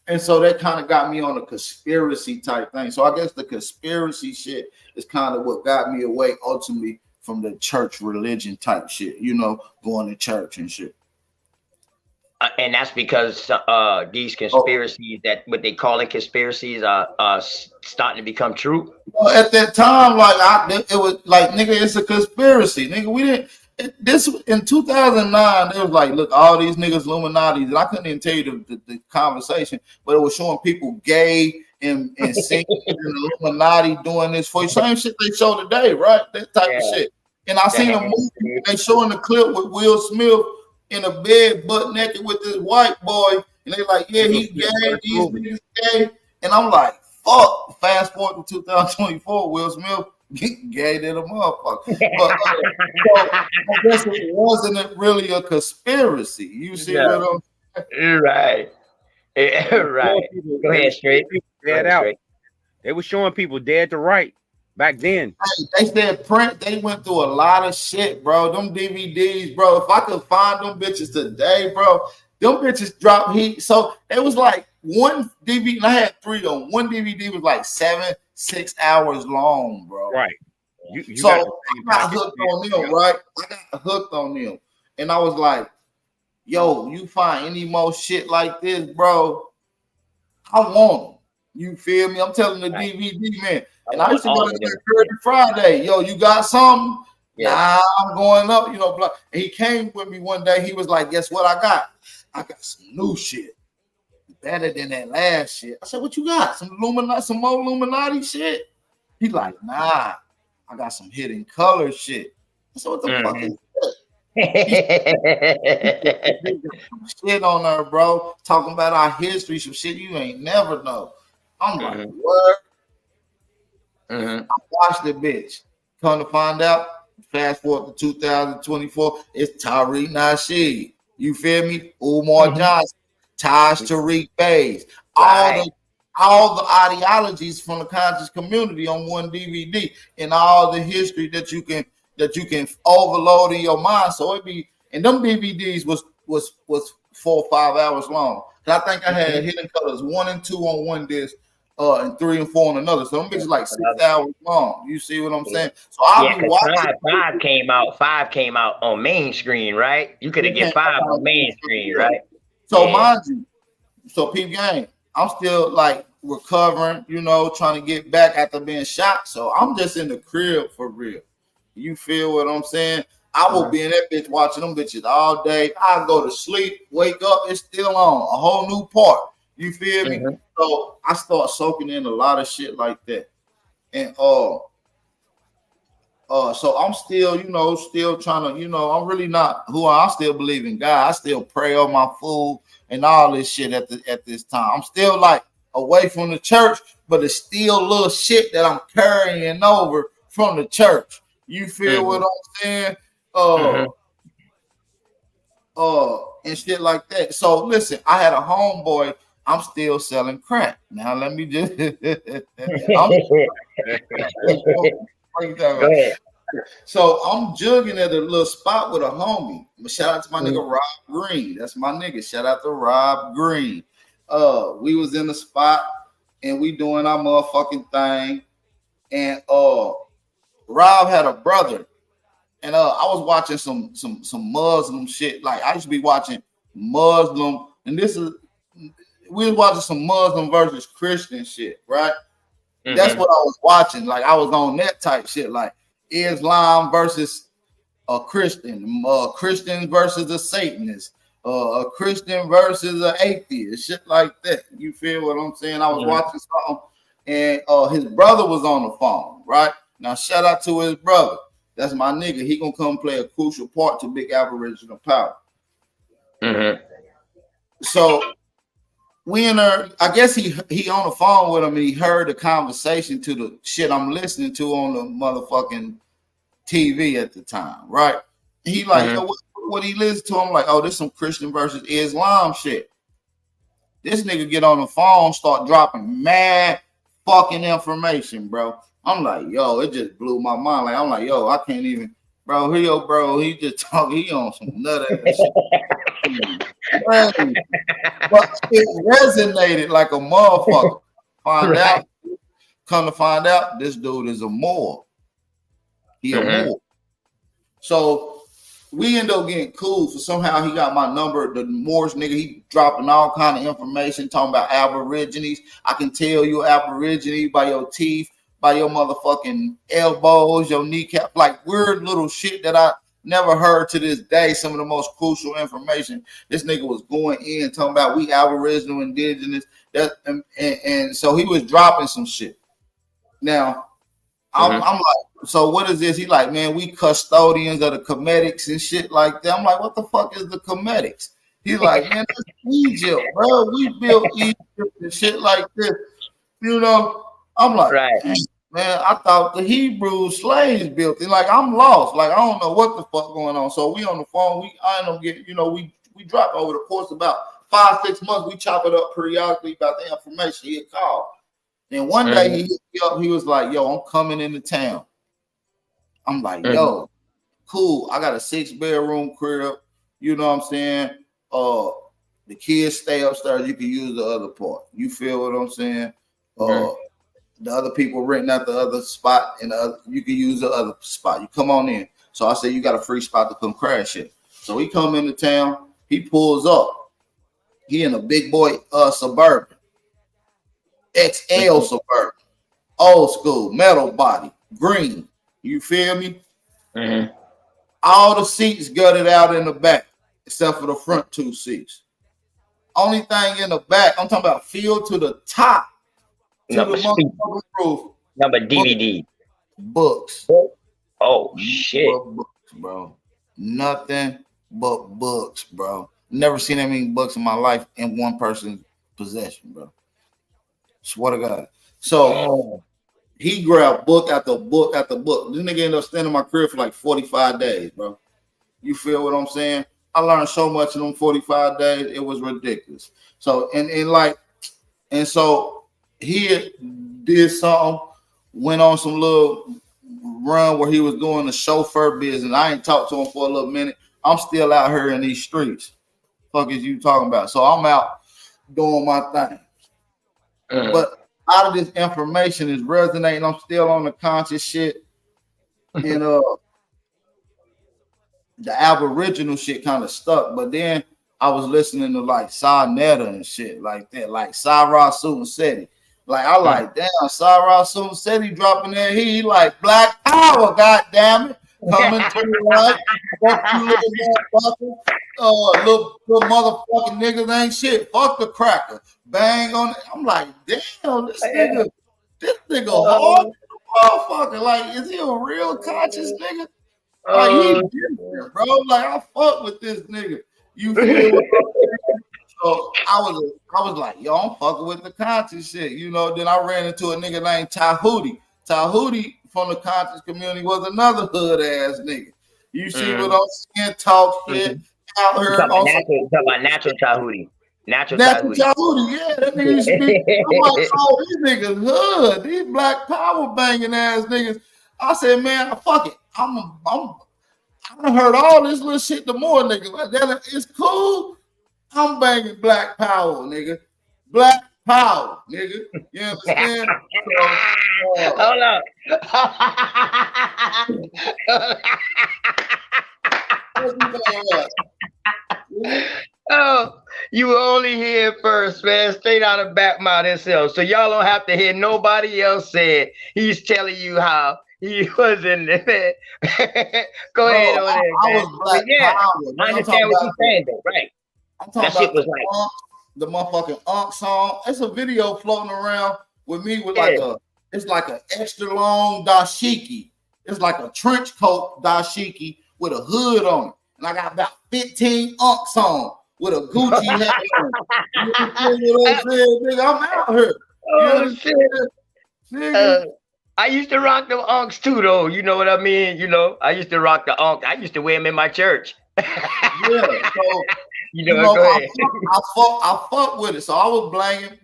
And so that kind of got me on a conspiracy type thing. So I guess the conspiracy shit is kind of what got me away ultimately from the church religion type shit, you know, going to church and shit. And that's because these conspiracies, that what they call it conspiracies, are starting to become true. Well, at that time, like it was like, nigga, it's a conspiracy, nigga. We didn't. This in 2009, they was like, look, all these niggas Illuminati. And I couldn't even tell you the conversation, but it was showing people gay and singing and Illuminati doing this for you. Same shit they show today, right? That type of shit. And I seen a movie, they showing the clip with Will Smith in a bed, butt naked with this white boy, and they like, yeah, he's gay, these niggas gay. And I'm like, fuck. Fast forward to 2024, Will Smith gay than a motherfucker. But I guess it wasn't really a conspiracy. You see what I'm saying? Right. Right. Go ahead, straight. They were showing people dead to right back then. They said print. They went through a lot of shit, bro. Them DVDs, bro. If I could find them bitches today, bro, them bitches drop heat. So it was like one DVD. And I had 3 of them. One DVD was like 6 hours long, bro. Right. So I got hooked on them, right? I got hooked on them, and I was like, "Yo, you find any more shit like this, bro? I want them." You feel me? I'm telling the DVD man. And I used to go to that Dirty Friday. Yo, you got something? Yeah. Nah, I'm going up, you know. Blah. And he came with me one day. He was like, guess what I got? I got some new shit. Better than that last shit. I said, what you got? Some more Illuminati shit? He's like, nah, I got some Hidden Color shit. I said, what the fuck is that? Shit on there, bro. Talking about our history, some shit you ain't never know. I'm like, what? I watched the bitch. Come to find out, fast forward to 2024, it's Tariq Nasheed. You feel me? Umar Johnson, Taj Tariq Bays. All the ideologies from the conscious community on one DVD, and all the history that you can overload in your mind. So it be, and them DVDs was 4 or 5 hours long. I think I had Hidden Colors 1 and 2 on one disc. And 3 and 4 on another. So them bitches like 6 hours long. You see what I'm saying? So I'll be watching. 5 came out on main screen, right? You could have get 5 on main screen, right? So mind you, so peep gang, I'm still like recovering, you know, trying to get back after being shot. So I'm just in the crib for real. You feel what I'm saying? I will be in that bitch watching them bitches all day. I go to sleep, wake up, it's still on. A whole new part. You feel me? So I start soaking in a lot of shit like that. And So I'm still, still trying to, I'm really not who I still believe in God. I still pray on my food and all this shit at this time. I'm still like away from the church, but it's still little shit that I'm carrying over from the church. You feel what I'm saying? And shit like that. So listen, I had a homeboy. I'm still selling crack. Now let me just Go ahead. So I'm jugging at a little spot with a homie. Shout out to my nigga Rob Green. That's my nigga. Shout out to Rob Green. We was in the spot and we doing our motherfucking thing. And Rob had a brother. And I was watching some Muslim shit. Like I used to be watching Muslim, and we was watching some Muslim versus Christian shit, right? That's what I was watching. Like I was on that type shit, like Islam versus a Christian, Christian versus a Satanist, a Christian versus an atheist, shit like that. You feel what I'm saying? I was watching something, and his brother was on the phone, right? Now shout out to his brother. That's my nigga. He gonna come play a crucial part to big Aboriginal power. So we in there. I guess he on the phone with him and he heard the conversation to the shit I'm listening to on the motherfucking TV at the time, right? He like, yo, what he listened to? I'm like, oh, this some Christian versus Islam shit. This nigga get on the phone, start dropping mad fucking information, bro. I'm like, yo, it just blew my mind. Like, I'm like, yo, I can't even, bro. He just talking. He on some nut ass shit. But it resonated like a motherfucker. Come to find out, this dude is a Moor. He a Moor. So we end up getting cool. So somehow he got my number. The Moors nigga, he dropping all kind of information talking about Aborigines. I can tell you Aborigine by your teeth, by your motherfucking elbows, your kneecap, like weird little shit that I never heard to this day. Some of the most crucial information. This nigga was going in talking about we Aboriginal, indigenous, and so he was dropping some shit. Now I'm like, so what is this? He like, man, we custodians of the Cometics and shit like that. I'm like, what the fuck is the Cometics? He's like, man, that's Egypt, bro. We built Egypt and shit like this. I'm like, man, I thought the Hebrew slaves built it. Like, I'm lost. Like, I don't know what the fuck going on. So we on the phone. I end up getting, we drop over the course of about 5-6 months. We chop it up periodically about the information he had called. And one day he hit me up. He was like, yo, I'm coming into town. I'm like, yo, cool. I got a 6-bedroom crib. You know what I'm saying? The kids stay upstairs. You can use the other part. You feel what I'm saying? The other people renting out the other spot, and you can use the other spot. You come on in. So I said, you got a free spot to come crash it. So he come into town. He pulls up. He in a big boy Suburban. XL Suburban. Old school, metal body, green. You feel me? All the seats gutted out in the back, except for the front 2 seats. Only thing in the back, I'm talking about filled to the top. Number DVD. Books. Oh shit. Books, bro. Nothing but books, bro. Never seen that many books in my life in one person's possession, bro. Swear to God. So he grabbed book after book after book. This nigga ended up staying in my crib for like 45 days, bro. You feel what I'm saying? I learned so much in them 45 days, it was ridiculous. So and so he did something, went on some little run where he was doing the chauffeur business. I ain't talked to him for a little minute. I'm still out here in these streets. Fuck is you talking about? So I'm out doing my thing. But out of this information is resonating. I'm still on the conscious shit. And the Aboriginal shit kind of stuck. But then I was listening to like Sa Netta and shit like that, like Sarah Sunseti. Like I like, damn, Sarah Sunseti dropping that. He like Black Power, goddamn it. Coming to the right. Fuck you little motherfucker. Little motherfucking niggas ain't shit. Fuck the cracker. Bang on it. I'm like, damn, this nigga hard motherfucker. Like, is he a real conscious nigga? Like, he Oh, different, bro. Like, I fuck with this nigga. You feel what I'm saying? So I was like, yo, I'm fucking with the conscious shit. You know, then I ran into a nigga named Tahuti. Tahuti from the conscious community was another hood ass nigga. You see what I'm saying? Talk shit out here. You talk about natural Tahuti. Natural Tahuti. Yeah, that nigga used to be. I'm like, oh, these niggas hood, these black power banging ass niggas. I said, man, fuck it. I heard all this little shit. The more niggas like that, it's cool. I'm banging black power, nigga. Black power, nigga. You understand? Hold up. Oh, you were only here first, man. Straight out of BAP mouth himself. So y'all don't have to hear nobody else say it. He's telling you how he was in there. Go ahead on there, man. But yeah, I understand what you're saying, though. Right. I'm talking that shit about was like the motherfucking Unk song. It's a video floating around with me with like it's like an extra long dashiki. It's like a trench coat dashiki with a hood on it. And I got about 15 Unks on with a Gucci hat on. You know what I'm saying, nigga? I'm out here. Oh, shit. I used to rock the Unks too, though. You know what I mean? You know, I used to rock the Unks. I used to wear them in my church. Yeah, so go ahead. I fuck with it. So I was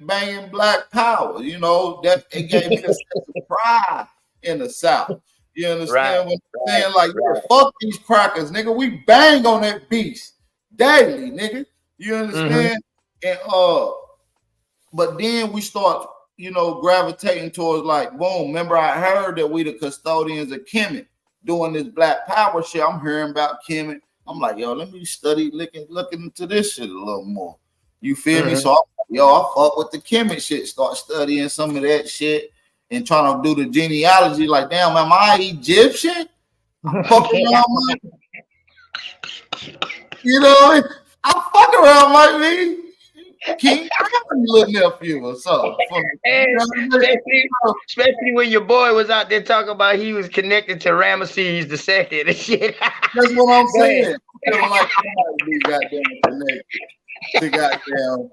banging black power. You know, that it gave me a sense of pride in the South. You understand what I'm saying? Like, fuck these crackers, nigga. We bang on that beast daily, nigga. You understand? And but then we start, you know, gravitating towards like, boom. Remember, I heard that we the custodians of Kemet doing this black power shit. I'm hearing about Kemet. I'm like, yo, let me study, looking into this shit a little more. You feel me? So, I fuck with the Kemet shit. Start studying some of that shit and trying to do the genealogy. Like, damn, am I Egyptian? I'm fucking around, you know, I fuck around, like me. King, little nephew or something. Especially when your boy was out there talking about he was connected to Ramesses II and shit. That's what I'm saying. I'm like, I be goddamn connected to goddamn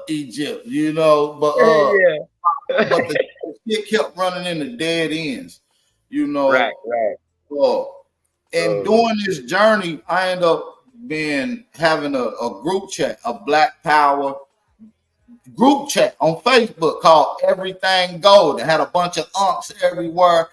Egypt, you know. But but the shit kept running into dead ends, you know. Right. And during this journey, I ended up having a group chat, a Black Power group chat on Facebook called Everything Gold. It had a bunch of unks everywhere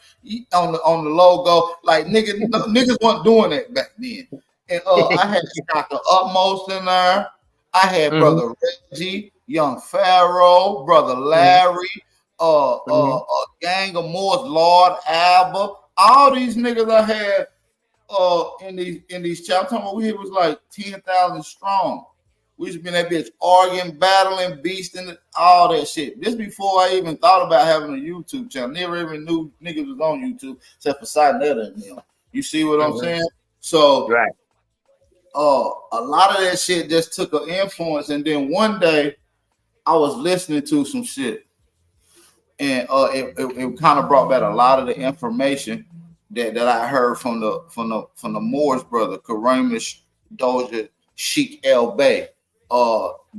on the logo. Like niggas weren't doing that back then. And I had Dr. Utmost in there. I had Brother Reggie, Young Pharaoh, Brother Larry, a gang of Moors, Lord Alba. All these niggas I had in these chapters. We was like 10,000 strong. We used to be in that bitch arguing, battling, beasting, all that shit. This before I even thought about having a YouTube channel. Never even knew niggas was on YouTube except for Sinetta and them. You see what I'm saying? So a lot of that shit just took an influence. And then one day I was listening to some shit, and it kind of brought back a lot of the information that I heard from the Moors brother, Kareem Doja Sheikh El Bay,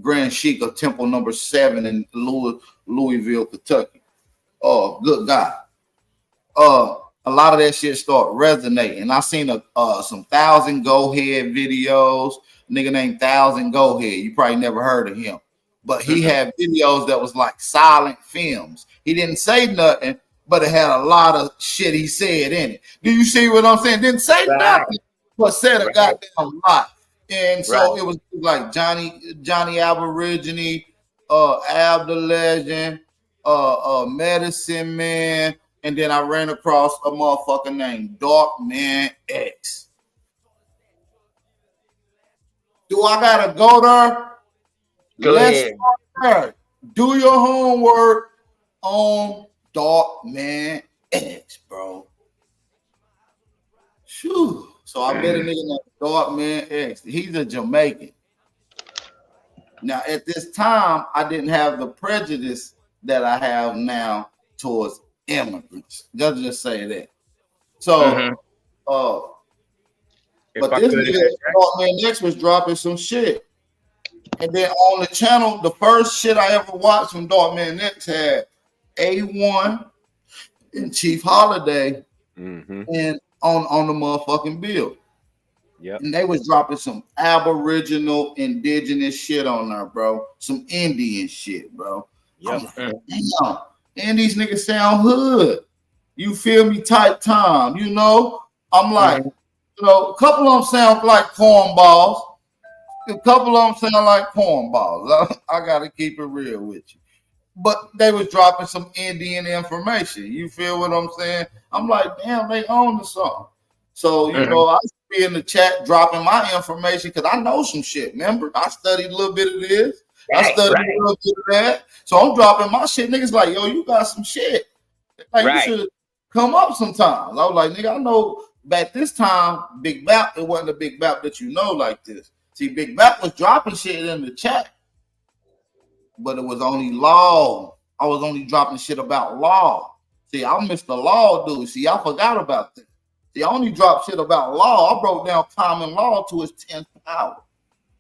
Grand Sheikh of Temple Number 7 in Louisville, Kentucky. Good guy. A lot of that shit started resonating. I seen some Thousand Go Head videos. Nigga named Thousand Go Head. You probably never heard of him, but he had videos that was like silent films. He didn't say nothing, but it had a lot of shit he said in it. Do you see what I'm saying? Didn't say nothing, but said a goddamn lot. And so it was like Johnny Aborigine, Ab the Legend, Medicine Man, and then I ran across a motherfucker named Dark Man X. Do I gotta go there? Let's start there. Do your homework on Dark Man X, bro. Phew. So I met a nigga named Dark Man X. He's a Jamaican. Now, at this time, I didn't have the prejudice that I have now towards immigrants. Just say that. So, but this nigga, man, next was dropping some shit. And then on the channel, the first shit I ever watched from Darkman X had A1 and Chief Holiday and on the motherfucking bill. Yep. And they was dropping some Aboriginal indigenous shit on there, bro. Some Indian shit, bro. Yep. Like, damn. And these niggas sound hood. You feel me? Type time, you know? I'm like, you know, a couple of them sound like cornballs. A couple of them sound like cornballs. I gotta keep it real with you. But they was dropping some Indian information. You feel what I'm saying? I'm like, damn, they own the song. So, you know, I be in the chat dropping my information because I know some shit. Remember, I studied a little bit of this. I studied a little bit of that. So I'm dropping my shit. Niggas like, yo, you got some shit. Like, you should come up sometimes. I was like, nigga, I know back this time, Big BAP, it wasn't a Big BAP that you know like this. See, Big BAP was dropping shit in the chat, but it was only law. I was only dropping shit about law. See, I missed the law, dude. See, I forgot about that. See, I only dropped shit about law. I broke down common law to its 10th power.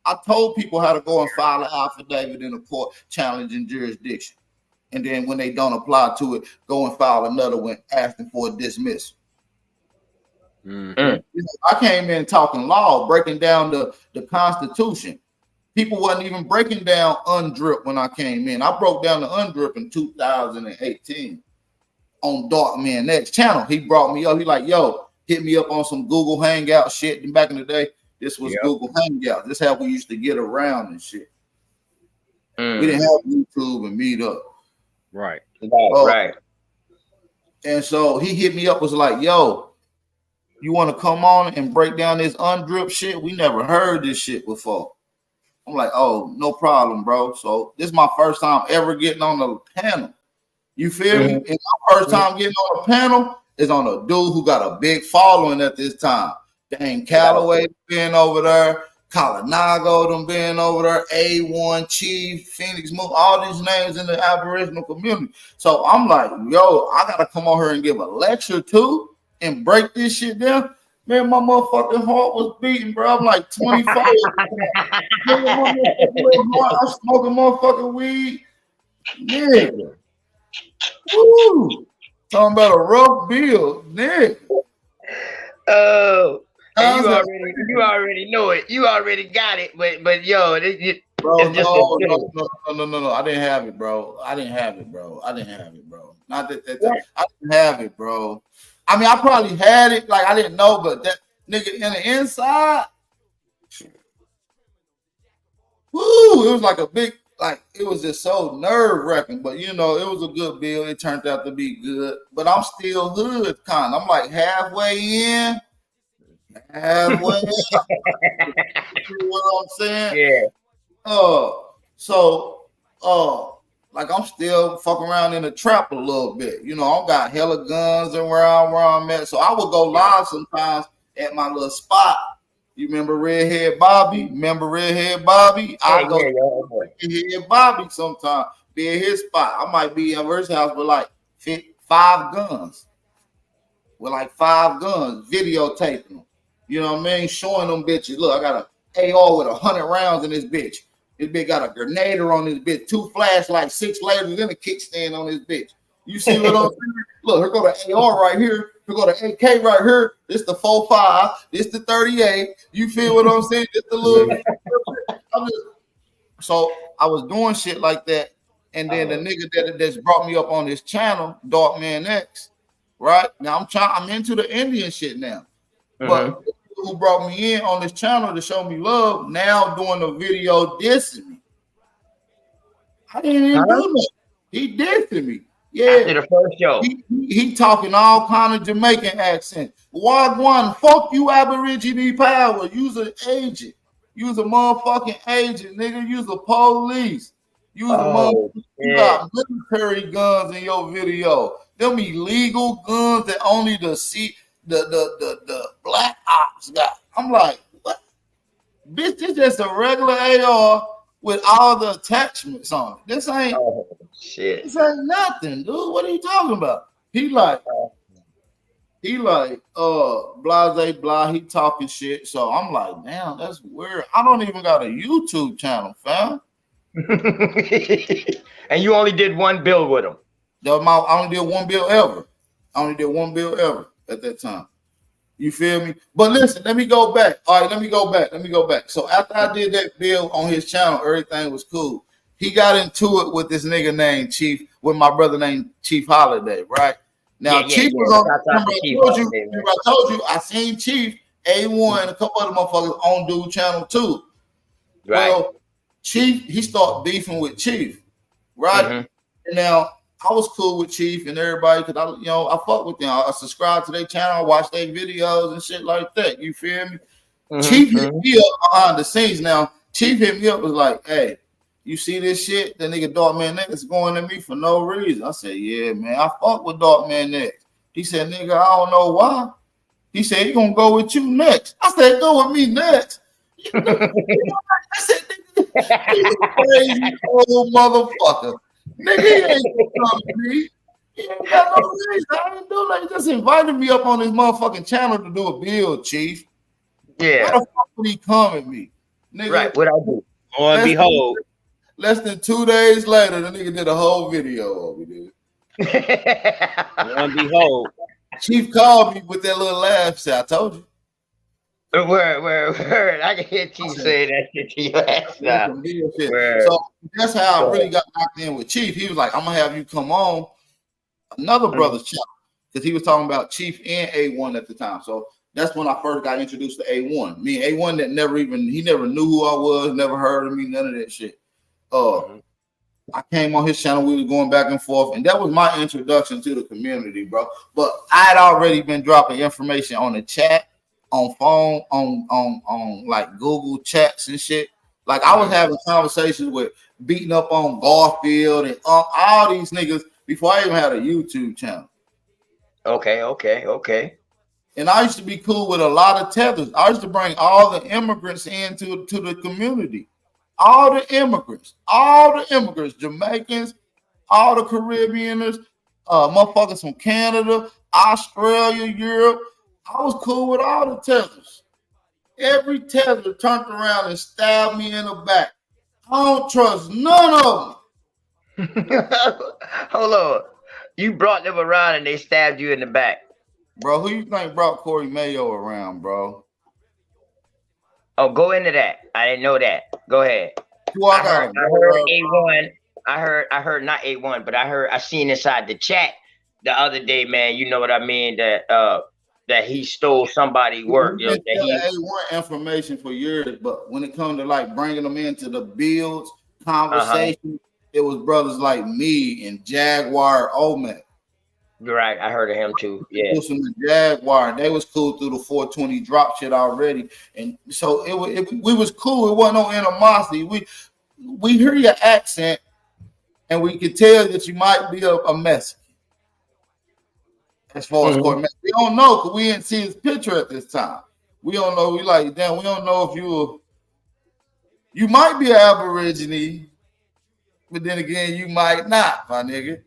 I told people how to go and file an affidavit in a court challenging jurisdiction. And then when they don't apply to it, go and file another one asking for a dismissal. You know, I came in talking law, breaking down the Constitution. People wasn't even breaking down UNDRIP when I came in. I broke down the UNDRIP in 2018 on Darkman X channel. He brought me up. He like, yo, hit me up on some Google Hangout shit. And back in the day, this was Google Hangout. This is how we used to get around and shit. We didn't have YouTube and meet up. Right. Right. And so he hit me up, was like, yo, you want to come on and break down this UNDRIP shit? We never heard this shit before. I'm like, oh, no problem, bro. So this is my first time ever getting on the panel. You feel me? And my first time getting on a panel is on a dude who got a big following at this time. Dane Calloway been over there, Kalinago them been over there, A1, Chief, Phoenix Moon, all these names in the Aboriginal community. So I'm like, yo, I gotta come on here and give a lecture too and break this shit down. Man, my motherfucking heart was beating, bro. I'm like 24. I'm smoking motherfucking weed. Nigga. Woo. Talking about a rough bill, nigga. Oh, and you already know it. You already got it. But yo, bro, it's just no. I didn't have it, bro. Not that. I didn't have it, bro. I mean, I probably had it, like I didn't know, but that nigga in the inside, woo, it was like a big, like it was just so nerve-wracking. But you know, it was a good bill. It turned out to be good. But I'm still hood kind. I'm like halfway in. You know what I'm saying? Yeah. Like I'm still fucking around in the trap a little bit. You know, I got hella guns and where I'm at. So I would go live sometimes at my little spot. You remember Redhead Bobby? I go to Redhead Bobby sometimes. Be in his spot. I might be in his house with like 5 guns. Videotaping them. You know what I mean? Showing them bitches. Look, I got an AR with 100 rounds in this bitch. This bitch got a grenader on this bitch, 2 flashlights, 6 lasers, and a kickstand on this bitch. You see what I'm saying? Look, here go the AR right here. Here go the AK right here. This the 4.5. This the 38. You feel what I'm saying? Just a little. So I was doing shit like that, and then the nigga that's brought me up on this channel, Darkman X, right now I'm into the Indian shit now, but who brought me in on this channel to show me love now doing a video dissing me. I didn't even do that. He dissing me. Yeah. After the first show. He talking all kind of Jamaican accent. Wagwan, fuck you, Aborigine power. You's an agent. You's a motherfucking agent, nigga. You's a police. You's a motherfucker. You got military guns in your video. Them illegal guns that only the black ops got. I'm like, what? Bitch, this just a regular AR with all the attachments on it. This ain't shit. This ain't nothing, dude. What are you talking about? He like, blase blah. He talking shit. So I'm like, damn, that's weird. I don't even got a YouTube channel, fam. And you only did one build with him. I only did one bill ever. At that time. You feel me? But listen, let me go back. All right, let me go back. So after I did that bill on his channel, everything was cool. He got into it with this nigga named Chief, with my brother named Chief Holiday, right? Now, Chief was on. I told you, I seen Chief, A1, and a couple other motherfuckers on dude channel too. Right. Well, Chief, he started beefing with Chief, right? Mm-hmm. And now I was cool with Chief and everybody because I fuck with them. I subscribe to their channel, I watch their videos and shit like that. You feel me? Mm-hmm. Chief hit me up behind the scenes. Now, Chief hit me up, was like, hey, you see this shit? That nigga Dark Man X going at me for no reason. I said, yeah, man, I fuck with Dark Man X. He said, nigga, I don't know why. He said, he gonna go with you next. I said, go with me next. I said, nigga, you crazy old motherfucker. Nigga, he ain't gonna come to me. He ain't got no reason. I didn't do like, he just invited me up on his motherfucking channel to do a build, Chief. Yeah. Why the fuck would he come at me? Nigga, right, what I do? Lo and behold. Less than 2 days later, the nigga did a whole video of me, dude. Lo and behold. Chief called me with that little laugh. Said, I told you. Word. I can hear Chief say that shit to your ass now. So that's how I really got locked in with Chief. He was like, I'm going to have you come on another brother's channel. Because he was talking about Chief and A1 at the time. So that's when I first got introduced to A1. Me and A1 that he never knew who I was, never heard of me, none of that shit. I came on his channel, we were going back and forth, and that was my introduction to the community, bro. But I'd already been dropping information on the chat, on phone, on like Google chats and shit. Like I was having conversations with beating up on Garfield and all these niggas before I even had a YouTube channel. Okay. And I used to be cool with a lot of tethers. I used to bring all the immigrants into the community. All the immigrants, Jamaicans, all the Caribbeaners, motherfuckers from Canada, Australia, Europe. I was cool with all the tethers. Every tether turned around and stabbed me in the back. I don't trust none of them. Hold on. You brought them around and they stabbed you in the back. Bro, who you think brought Corey Mayo around, bro? Oh, go into that. I didn't know that. Go ahead. I heard A1. I heard not A1, but I seen inside the chat the other day, man. You know what I mean? That he stole somebody's work. That A1 information for years, but when it comes to like bringing them into the builds, conversation, it was brothers like me and Jaguar Omet. Right, I heard of him too. Yeah, from the Jaguar, and they was cool through the 420 drop shit already, and so we was cool. It wasn't no animosity. We hear your accent, and we could tell that you might be a Mexican. As far as Corey, we don't know because we didn't see his picture at this time. We don't know. We like, damn. We don't know if you might be an Aborigine, but then again, you might not, my nigga.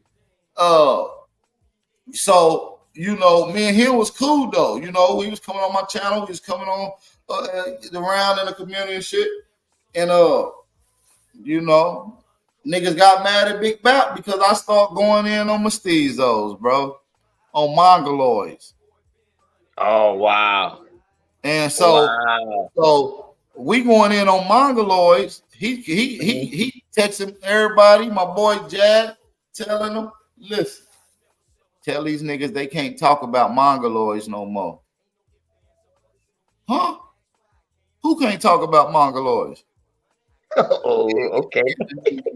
So, you know, me and him was cool though. You know, he was coming on my channel, he was coming on around in the community and shit. And you know, niggas got mad at Big BAP because I start going in on mestizos, bro. On mongoloids. Oh wow. And so we going in on mongoloids. He texting everybody, my boy Jad, telling them, listen. Tell these niggas they can't talk about mongoloids no more. Huh? Who can't talk about mongoloids? Oh, okay.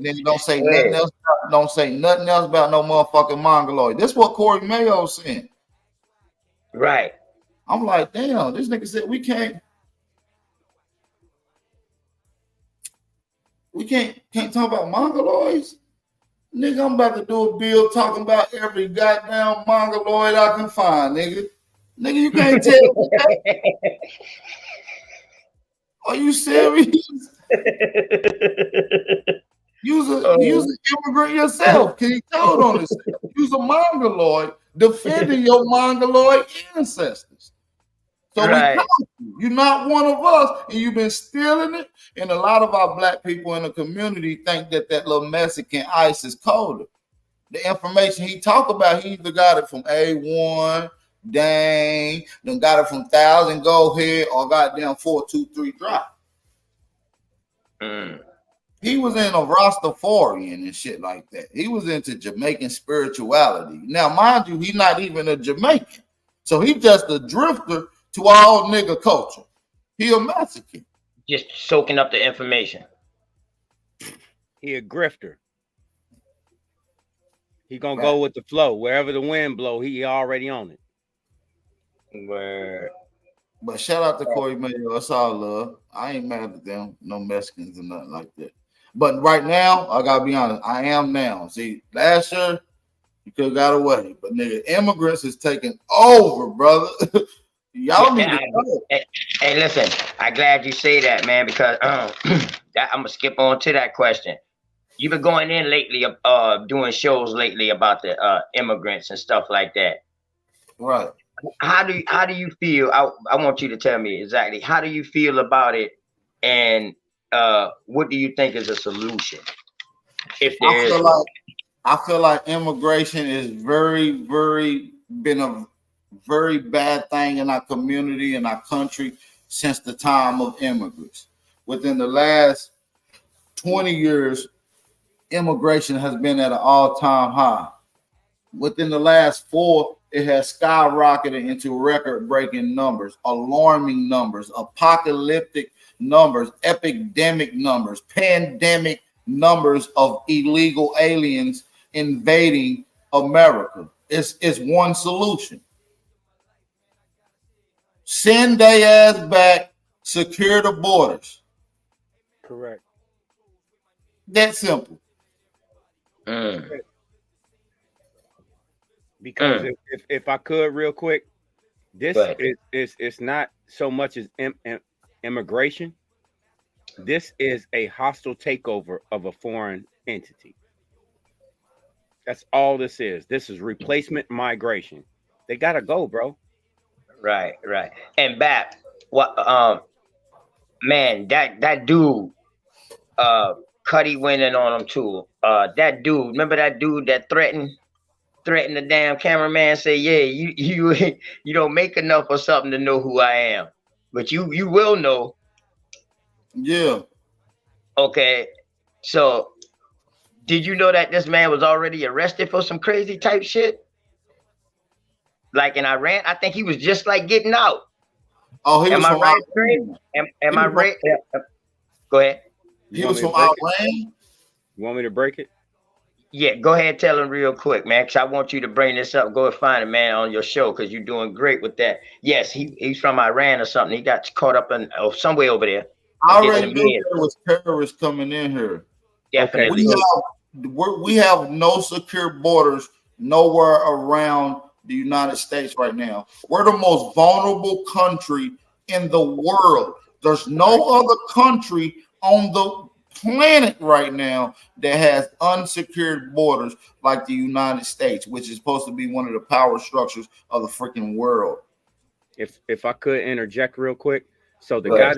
Then don't say nothing else. Don't say nothing else about no motherfucking mongoloid. This is what Corey Mayo saying. Right. I'm like, damn, this nigga said we can't talk about mongoloids. Nigga, I'm about to do a bill talking about every goddamn mongoloid I can find, nigga. Nigga, you can't tell me that. Are you serious? You're an immigrant yourself. Can you tell on this? You's a mongoloid defending your mongoloid ancestors. So we caught you. You're not one of us, and you've been stealing it. And a lot of our black people in the community think that little Mexican ice is colder. The information he talk about, he either got it from A1, Dang, then got it from 1,000 Go Ahead, or goddamn 423 Drop. He was in a Rastafarian and shit like that. He was into Jamaican spirituality. Now, mind you, he's not even a Jamaican. So he's just a drifter to all nigga culture. He a Mexican. Just soaking up the information. He a grifter. He gonna go with the flow. Wherever the wind blow, he already on it. Word. But shout out to Corey Mayo. That's all love. I ain't mad at them. No Mexicans or nothing like that. But right now, I gotta be honest, I am now. See, last year, you could have got away. But nigga, immigrants is taking over, brother. Y'all need to know. Hey, listen, I'm glad you say that, man, because I'm gonna skip on to that question. You've been going in lately, doing shows lately about the immigrants and stuff like that. Right. How do you feel? I want you to tell me exactly how do you feel about it, and what do you think is a solution? If there is, I feel like immigration is been a very bad thing in our community and our country since the time of immigrants. Within the last 20 years, immigration has been at an all-time high. Within the last 4, it has skyrocketed into record-breaking numbers, alarming numbers, apocalyptic numbers, epidemic numbers, pandemic numbers of illegal aliens invading America. It's one solution. Send their ass back, secure the borders. Correct. That simple. Because if I could real quick, this is it's not so much as immigration. This is a hostile takeover of a foreign entity. That's all this is. This is replacement migration. They gotta go, bro. Right. And BAP, what man, that dude, Cuddy went in on him too. That dude, remember that dude that threatened the damn cameraman, say, yeah, you don't make enough or something to know who I am. But you will know. Yeah. Okay. So did you know that this man was already arrested for some crazy type shit? Like in Iran, I think he was just like getting out. Oh, he was from right? Iran. Am I right? Go ahead. He was from Iran. You want me to break it? Yeah, go ahead, tell him real quick, man, because I want you to bring this up. Go and find a man on your show because you're doing great with that. Yes, he's from Iran or something. He got caught up in somewhere over there. I already knew there was terrorists coming in here. Definitely. We have no secure borders nowhere around the United States right now. We're the most vulnerable country in the world. There's no other country on the planet right now that has unsecured borders like the United States, which is supposed to be one of the power structures of the freaking world. If I could interject real quick, so the guy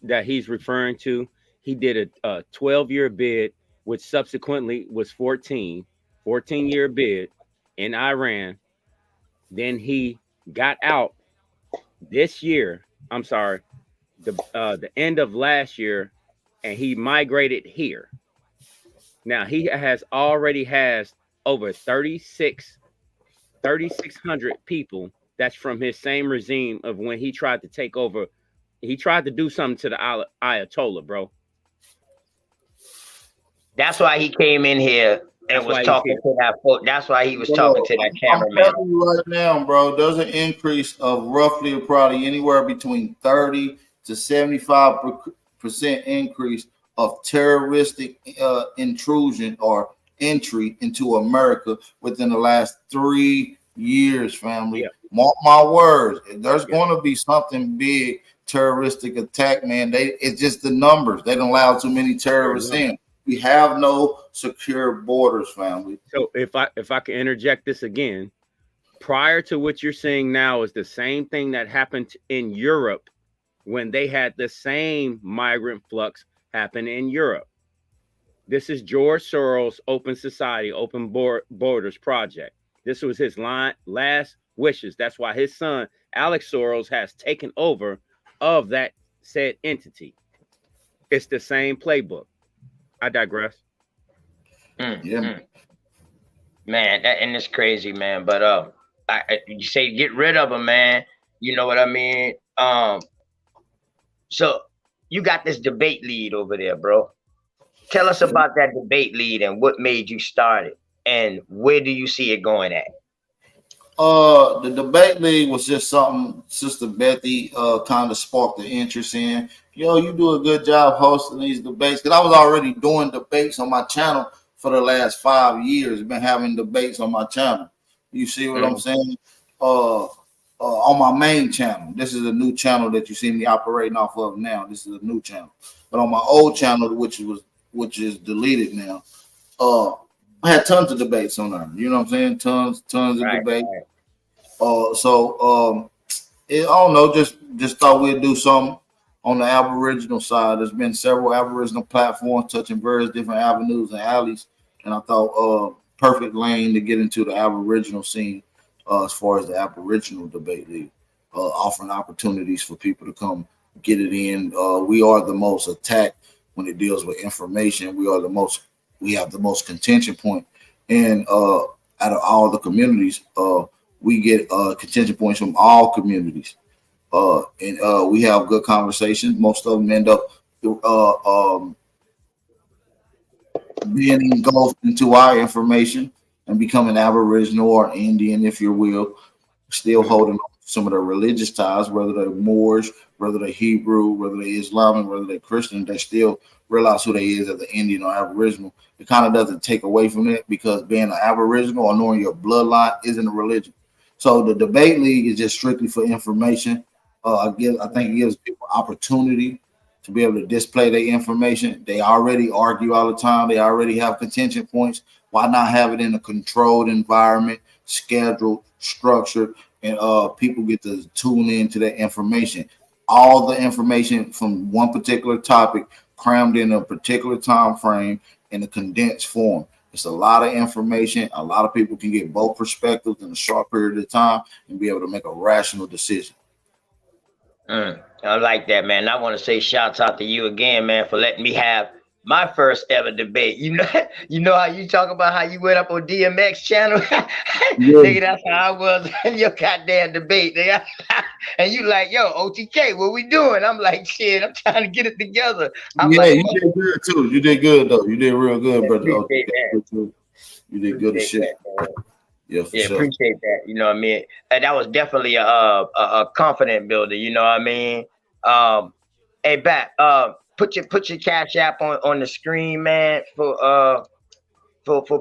that he's referring to, he did a 12-year bid, which subsequently was 14-year bid in Iran. Then he got out this year. I'm sorry, the end of last year. And he migrated here. Now he already has over 3,600 people that's from his same regime of when he tried to take over. He tried to do something to the Ayatollah, bro. That's why he came in here and was talking to that. That's why he was talking to that cameraman. I'm telling you right now, bro, there's an increase of roughly probably anywhere between 30 to 75% increase of terroristic intrusion or entry into America within the last 3 years, family. Yeah. Mark my words, there's going to be something big terroristic attack, man. It's just the numbers. They don't allow too many terrorists in. We have no secure borders, family. So if I can interject this again, prior to what you're seeing now is the same thing that happened in Europe when they had the same migrant flux happen in Europe. This is George Soros' Open Society, Open Borders project. This was his last wishes. That's why his son, Alex Soros, has taken over of that said entity. It's the same playbook. I digress. Yeah. Man, and it's crazy, man. But you say get rid of them, man. You know what I mean? So you got this debate lead over there, bro. Tell us about that debate lead and what made you start it, and where do you see it going at? The debate league was just something Sister Bethy kind of sparked the interest in. Yo, you do a good job hosting these debates, because I was already doing debates on my channel for the last 5 years. Been having debates on my channel. You see what I'm saying? On my main channel. This is a new channel that you see me operating off of now. This is a new channel. But on my old channel, which is deleted now, I had tons of debates on there. You know what I'm saying? Tons of debates. I don't know, just thought we'd do something on the Aboriginal side. There's been several Aboriginal platforms touching various different avenues and alleys, and I thought perfect lane to get into the Aboriginal scene as far as the Aboriginal debate league, offering opportunities for people to come get it in. We are the most attacked when it deals with information. We have the most contention point, and out of all the communities, we get contention points from all communities, and we have good conversations. Most of them end up being engulfed into our information and becoming Aboriginal or Indian, if you will, still holding on to some of their religious ties, whether they're Moors, whether they're Hebrew, whether they're Islamic, whether they're Christian. They still realize who they is as an Indian or Aboriginal. It kind of doesn't take away from it, because being an Aboriginal or knowing your bloodline isn't a religion. So the debate league is just strictly for information. I think it gives people opportunity to be able to display their information. They already argue all the time. They already have contention points. Why not have it in a controlled environment, scheduled, structured, and people get to tune into that information. All the information from one particular topic crammed in a particular time frame in a condensed form. It's a lot of information. A lot of people can get both perspectives in a short period of time and be able to make a rational decision. I like that, man. I want to say shouts out to you again, man, for letting me have my first ever debate. You know how you talk about how you went up on DMX channel? Nigga, that's how I was in your goddamn debate, nigga. And you like, yo, OTK, what we doing? I'm like, shit, I'm trying to get it together. You did good too. You did good though. You did real good, brother. You did good as shit. Yeah, sure. Appreciate that. You know what I mean? And that was definitely a confident builder. You know what I mean? Hey, BAP, put your Cash App on the screen, man, for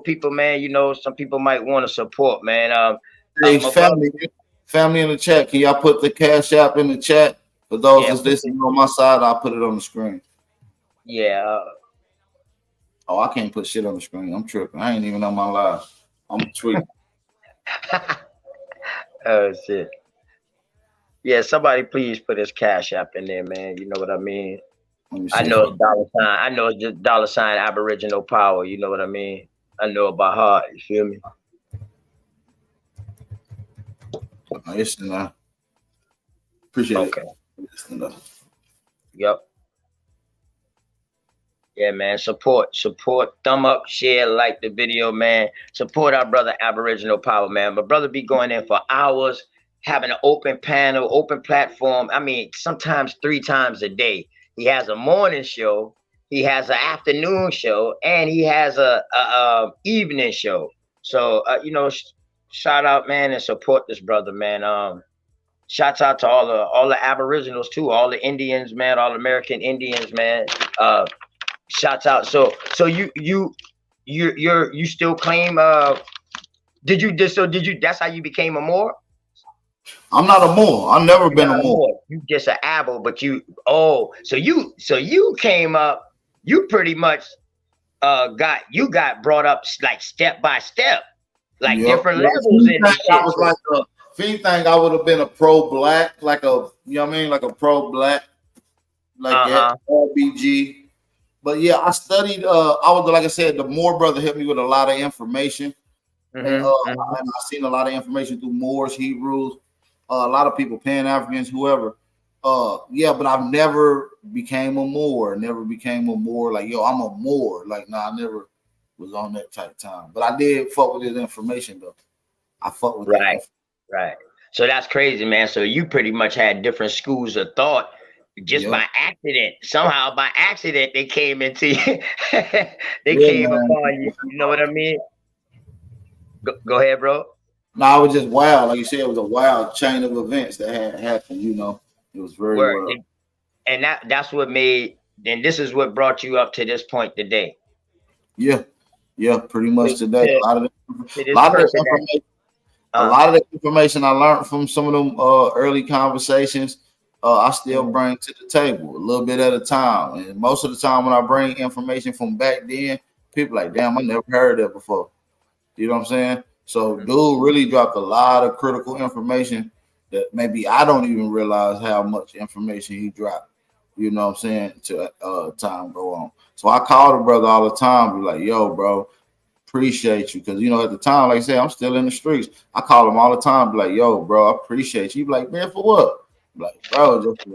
people, man. You know, some people might want to support, man. Hey, family in the chat. Can y'all put the Cash App in the chat? For those that's listening on my side, I'll put it on the screen. Yeah. Oh, I can't put shit on the screen. I'm tripping. I ain't even on my live. I'm tweeting. Oh shit. Yeah, somebody please put his Cash App in there, man. You know what I mean? I know it's $. I know it's just $ Aboriginal power. You know what I mean? I know it by heart. You feel me? Yes, and appreciate it. Yep. Yeah, man. Support. Thumb up, share, like the video, man. Support our brother Aboriginal Power, man. My brother be going in for hours, having an open panel, open platform. I mean, sometimes 3 times a day. He has a morning show, he has an afternoon show, and he has a evening show. So you know, shout out, man, and support this brother, man. Shouts out to all the Aboriginals too, all the Indians, man, all American Indians, man. Shouts out. So you still claim did you that's how you became a Moor? I'm not a Moor. I've never been a Moor. You just an Abo, but so you came up, you pretty much got brought up like step by step, like Yep. different levels in this I shit. was like, if anything, I would have been a pro-black, like a, you know what I mean, like a pro-black, like that, RBG. But yeah, I studied. I was, like I said, the Moore brother helped me with a lot of information, and I seen a lot of information through Moors, Hebrews, a lot of people, Pan Africans, whoever. Yeah, but I've never became a Moor. Never became a Moor. Like, yo, I'm a Moor. Like, nah, I never was on that type of time. But I did fuck with his information though. I fuck with that. Right. So that's crazy, man. So you pretty much had different schools of thought just by accident. Somehow by accident they came into you. They came upon you. You know what I mean? Go ahead, bro. No, I was just wild. Like you said, it was a wild chain of events that had happened, you know. It was very wild. And that's what made, and this is what brought you up to this point today. Yeah, pretty much today. A lot of the information I learned from some of them early conversations, I still bring to the table a little bit at a time. And most of the time when I bring information from back then, people like, damn, I never heard that before. You know what I'm saying? So dude really dropped a lot of critical information that maybe I don't even realize how much information he dropped. You know what I'm saying? To time go on. So I call the brother all the time, be like, yo, bro, appreciate you. Because, you know, at the time, like I said, I'm still in the streets. I call him all the time, be like, yo, bro, I appreciate you. He be like, man, for what? I'm like, bro, just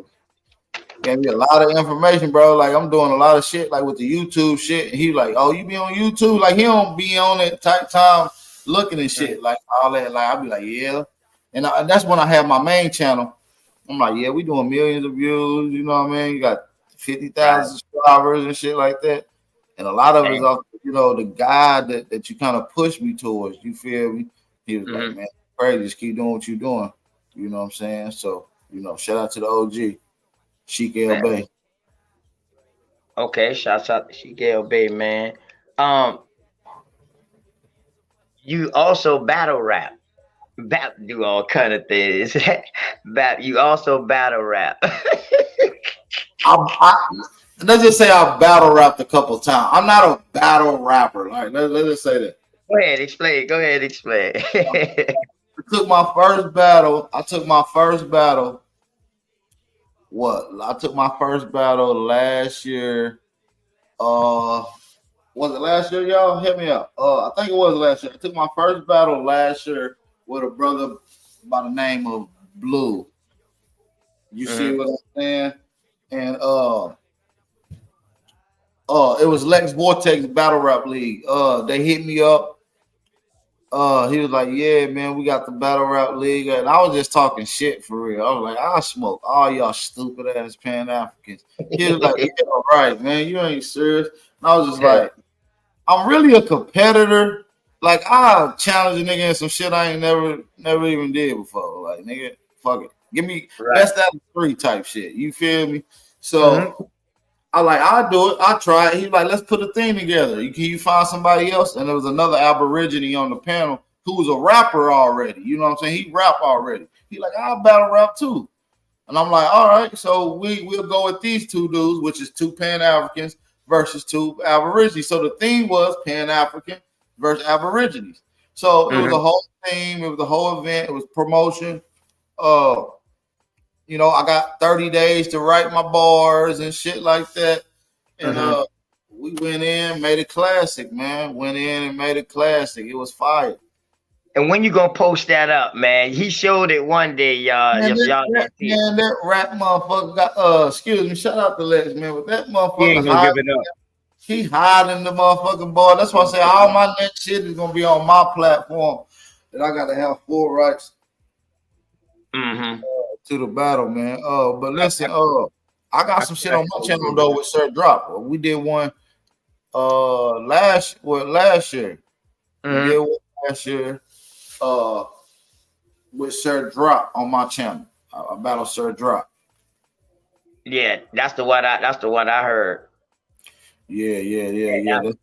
gave me a lot of information, bro. Like, I'm doing a lot of shit, like with the YouTube shit. And he like, oh, you be on YouTube? Like, he don't be on it type time looking and shit, like all that. Like, I'll be like, yeah. And that's when I have my main channel. I'm like, yeah, we doing millions of views. You know what I mean? You got 50,000 subscribers and shit like that. And a lot of it is, you know, the guy that you kind of push me towards. You feel me? He was like, man, crazy. Just keep doing what you're doing. You know what I'm saying? So, you know, shout out to the OG, Sheik El Bay. Okay, shouts out to Sheik El Bay, man. You also battle rap. Do all kind of things. You also battle rap. Let's just say I battle rapped a couple times. I'm not a battle rapper. Like, let's just say that. Go ahead, explain. I took my first battle. I took my first battle last year. Was it last year, y'all? Hit me up. I think it was last year. I took my first battle last year with a brother by the name of Blue. You see what I'm saying? And it was Lex Vortex Battle Rap League. They hit me up. He was like, yeah, man, we got the Battle Rap League. And I was just talking shit for real. I was like, I'll smoke all y'all stupid ass Pan Africans. He was like, yeah, all right, man, you ain't serious. And I was just like, I'm really a competitor. Like, I challenge a nigga in some shit I ain't never even did before. Like, nigga, fuck it. Give me best out of 3 type shit. You feel me? So I like, I'll do it. I'll try it. He's like, let's put a thing together. Can you find somebody else? And there was another Aborigine on the panel who was a rapper already. You know what I'm saying? He rap already. He like, I'll battle rap too. And I'm like, all right. So we'll go with these 2 dudes, which is 2 Pan-Africans versus 2 Aborigines. So the theme was Pan-African versus Aborigines. So it was a whole theme. It was a whole event. It was promotion. You know, I got 30 days to write my bars and shit like that. And we went in, made it classic, man. Went in and made it classic. It was fire. And when you gonna post that up, man? He showed it one day, y'all. Man, that rap motherfucker got excuse me, shout out to Lex, man. But that motherfucker, he ain't gonna give it up. He hiding the motherfucking ball. That's why I say all my next shit is gonna be on my platform. That I gotta have full rights. To the battle, man. But listen, I got some shit on my channel though with Sir Drop. We did one last year. We did one last year with Sir Drop on my channel. I battle Sir Drop. Yeah, that's the one I heard. Yeah. That's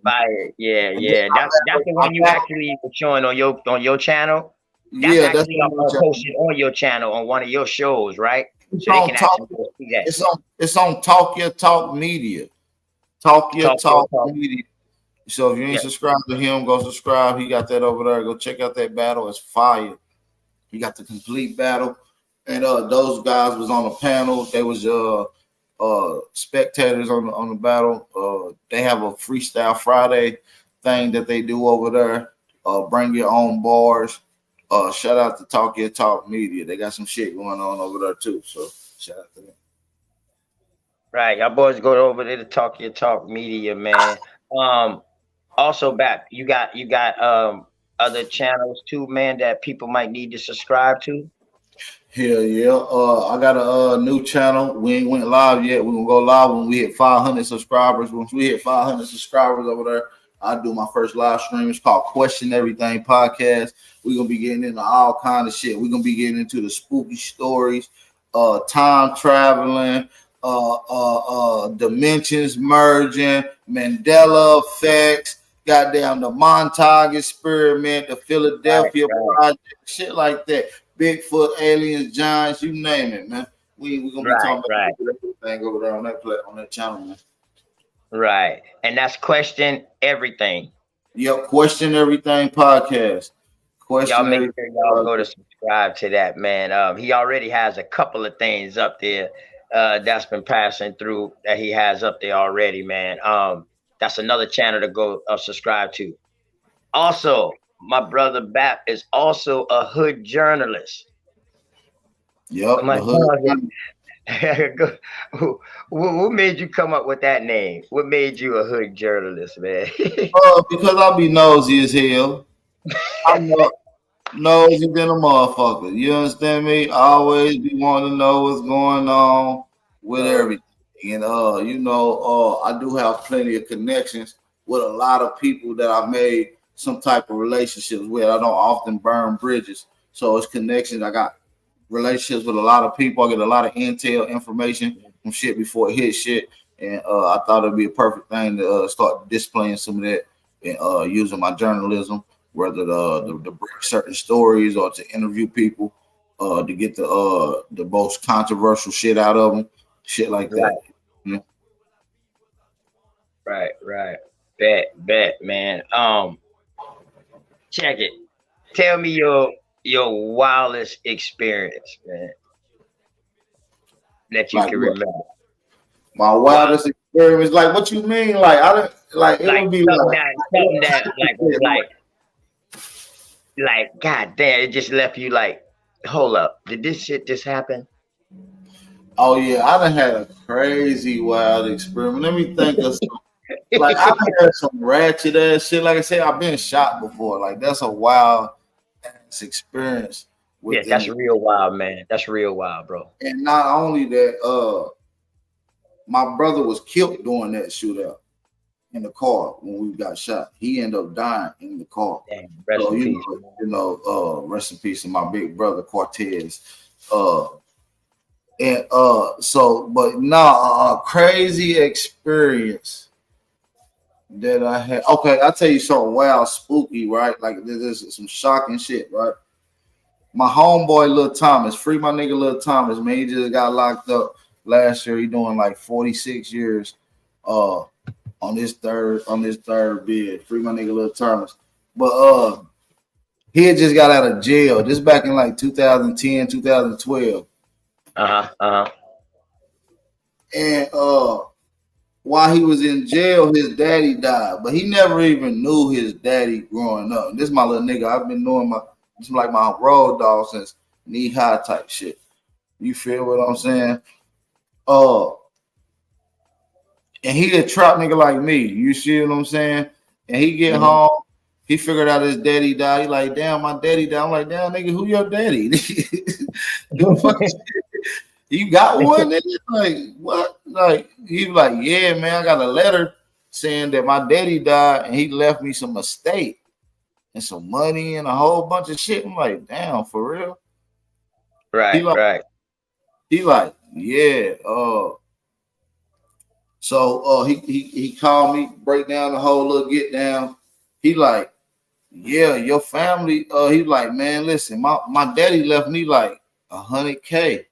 fire. Yeah. That's the one you actually were showing on your channel. That's actually posted on your channel on one of your shows, right? So they can actually see that. It's on Talk Your Talk Media. Talk Your Talk Talk. Media. So if you ain't Yeah. subscribed to him, go subscribe. He got that over there. Go check out that battle. It's fire. He got the complete battle. And those guys was on the panel. They was spectators on the battle. They have a Freestyle Friday thing that they do over there. Bring your own bars. Shout out to Talk Your Talk Media. They got some shit going on over there too. So shout out to them. Right, y'all boys go over there to Talk Your Talk Media, man. Also, BAP, you got other channels too, man, that people might need to subscribe to. Hell yeah. I got a new channel. We ain't went live yet. We're gonna go live when we hit 500 subscribers. Once we hit 500 subscribers over there, I'll do my first live stream. It's called Question Everything Podcast. We're gonna be getting into all kind of shit. We're gonna be getting into the spooky stories, time traveling, dimensions merging, Mandela effects, goddamn the Montauk experiment, the Philadelphia Project, shit like that. Bigfoot, aliens, giants, you name it, man. We gonna be talking about everything over there on that channel, man. Right, and that's Question Everything. Yep, Question Everything Podcast. Y'all make sure y'all go to subscribe to that, man. He already has a couple of things up there that's been passing through that he has up there already, man. That's another channel to go subscribe to. Also, my brother BAP is also a hood journalist. Yep. What made you come up with that name? What made you a hood journalist, man? Because I'll be nosy as hell. I'm nosy than a motherfucker. You understand me? I always be wanting to know what's going on with everything. And I do have plenty of connections with a lot of people that I've made some type of relationships with. I don't often burn bridges. So it's connections. I got relationships with a lot of people. I get a lot of intel information from shit before it hits shit. And I thought it'd be a perfect thing to start displaying some of that and using my journalism, whether to break certain stories or to interview people to get the most controversial shit out of them, shit like that. Yeah. Right. Bet, man. Check it. Tell me your wildest experience, man, that you can remember. My wildest experience, like what you mean? Like I don't like it would be something that like God damn, it just left you like, hold up, did this shit just happen? Oh yeah, I done had a crazy wild experience. Let me think of some. Like I done had some ratchet ass shit. Like I said, I've been shot before. Like that's a wild ass experience. Yeah, that's real wild, man. That's real wild, bro. And not only that, my brother was killed during that shootout in the car when we got shot. He ended up dying in the car. Damn, rest in peace. Rest in peace to my big brother Cortez. A crazy experience that I had. Okay, I'll tell you something wild, spooky, right? Like this is some shocking shit, right? My homeboy Lil Thomas, free my nigga Lil Thomas, man. He just got locked up last year. He doing like 46 years on this third bid. Free my nigga Lil Thomas. But he had just got out of jail. This back in like 2010, 2012. And while he was in jail, his daddy died. But he never even knew his daddy growing up. This is my little nigga. I've been knowing it's like my road dog since knee high type shit. You feel what I'm saying? And he a trap nigga like me. You see what I'm saying? And he get home, he figured out his daddy died. He like, damn, my daddy died. I'm like, damn, nigga, who your daddy? You got one, nigga? Like, what? Like, he was like, yeah, man, I got a letter saying that my daddy died and he left me some estate and some money and a whole bunch of shit. I'm like, damn, for real? Right. He like, yeah. So he called me, break down the whole little get down. He like, yeah, your family. He like, man, listen, my daddy left me like $100K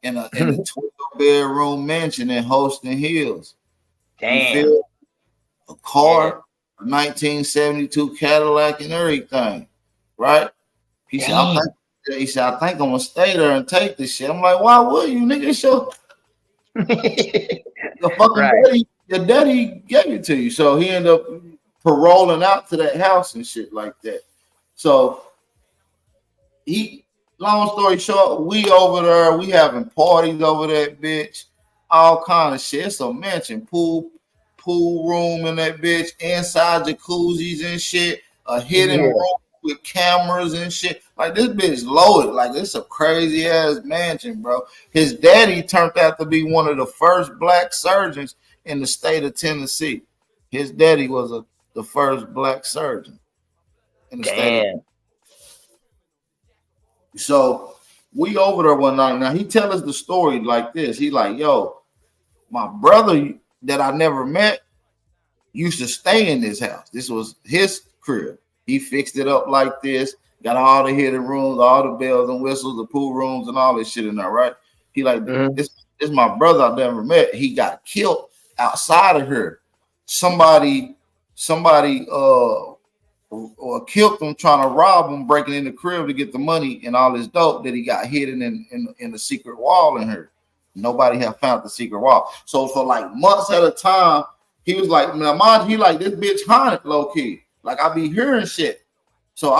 in a 12-bedroom mansion in Holston Hills. Damn. You feel a car, a 1972 Cadillac and everything, right? He said, I think I'm gonna stay there and take this shit. I'm like, why would you, nigga? Show your fucking daddy, your daddy gave it to you. So he ended up paroling out to that house and shit like that. So long story short, we over there, we having parties over that bitch, all kind of shit. It's a mansion, pool room in that bitch, inside jacuzzis and shit, a hidden room with cameras and shit. Like, this bitch loaded. Like, it's a crazy ass mansion, bro. His daddy turned out to be one of the first black surgeons in the state of Tennessee. His daddy was the first black surgeon in the state of So we over there one night. Now he tell us the story like this. He like, yo, my brother that I never met used to stay in this house. This was his crib. He fixed it up like this, got all the hidden rooms, all the bells and whistles, the pool rooms, and all this shit in there, right? He like, this is my brother I never met. He got killed outside of here. Somebody or killed him trying to rob him, breaking in the crib to get the money and all his dope that he got hidden in the secret wall in here. Nobody had found the secret wall. So for like months at a time, he was like, now mind he like, this bitch haunted low key. Like, I be hearing shit. So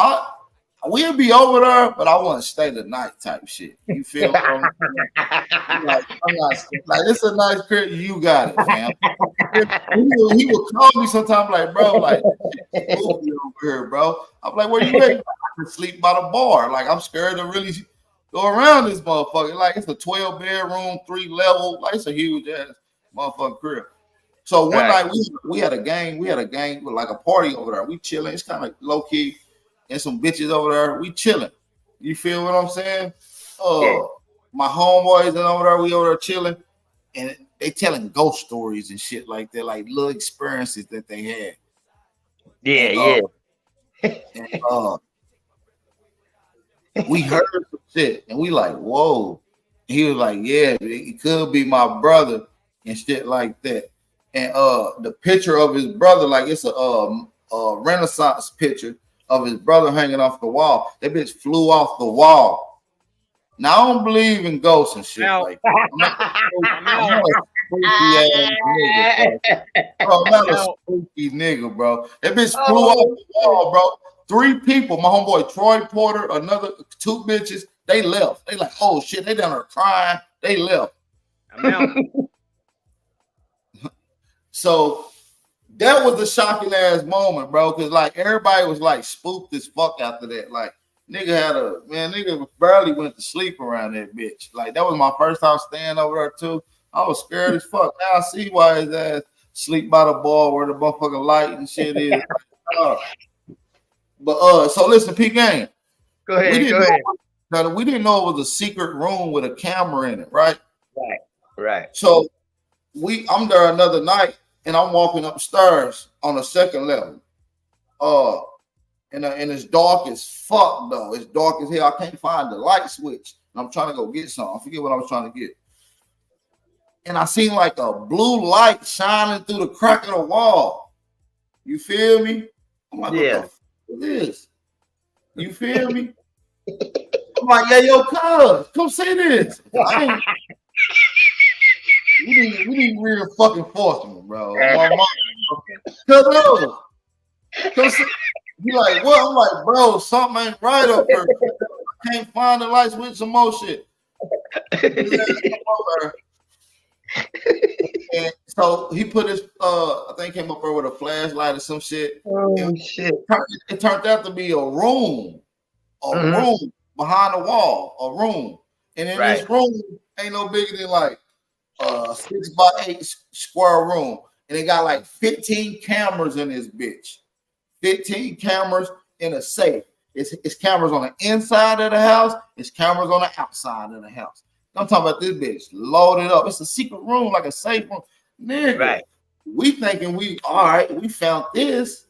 we'll be over there, but I wouldn't stay the night type shit. You feel me? I'm not like, it's a nice crib. You got it, fam. He would call me sometimes like, bro, like, over here, bro. I'm like, where you at? I can sleep by the bar. Like, I'm scared to really go around this motherfucker. Like, it's a 12-bedroom, 3-level, like, it's a huge ass motherfucking crib. So one night we had a gang with like a party over there. We chilling. It's kind of low key, and some bitches over there. We chilling. You feel what I'm saying? My homeboys and over there, we over there chilling, and they telling ghost stories and shit like that, like little experiences that they had. We heard some shit, and we like, whoa. He was like, yeah, it could be my brother and shit like that. And the picture of his brother, like, it's a Renaissance picture of his brother hanging off the wall. That bitch flew off the wall. Now, I don't believe in ghosts and shit. Like, I'm not a spooky nigga, bro. That bitch flew off the wall, bro. 3 people, my homeboy Troy Porter, another 2 bitches, they left. They like, oh shit, they down there crying. They left. So that was a shocking ass moment, bro. Cause like everybody was like spooked as fuck after that. Like, nigga barely went to sleep around that bitch. Like, that was my first time staying over there too. I was scared as fuck. Now I see why his ass sleep by the bar where the motherfucking light and shit is. So listen, P Gang. Go ahead. We didn't know it was a secret room with a camera in it, right? Right. So I'm there another night, and I'm walking upstairs on the 2nd level. And it's dark as fuck though. It's dark as hell. I can't find the light switch. And I'm trying to go get some. I forget what I was trying to get. And I seen like a blue light shining through the crack of the wall. You feel me? I'm like, what the fuck is this? You feel me? I'm like, yeah, yo, cuz, come see this. We didn't real fucking enforcement, bro. Come see. He like, what? I'm like, bro, something ain't right up here. I can't find the light switch, some more shit. And so he put his I think came up there with a flashlight or some shit. Shit. It turned out to be a room behind the wall, a room. And in this room ain't no bigger than like 6x8 square room. And it got like 15 cameras in this bitch. 15 cameras in a safe. It's cameras on the inside of the house. It's cameras on the outside of the house. I'm talking about this bitch loaded up. It's a secret room, like a safe room. Nigga, right. We thinking we found this.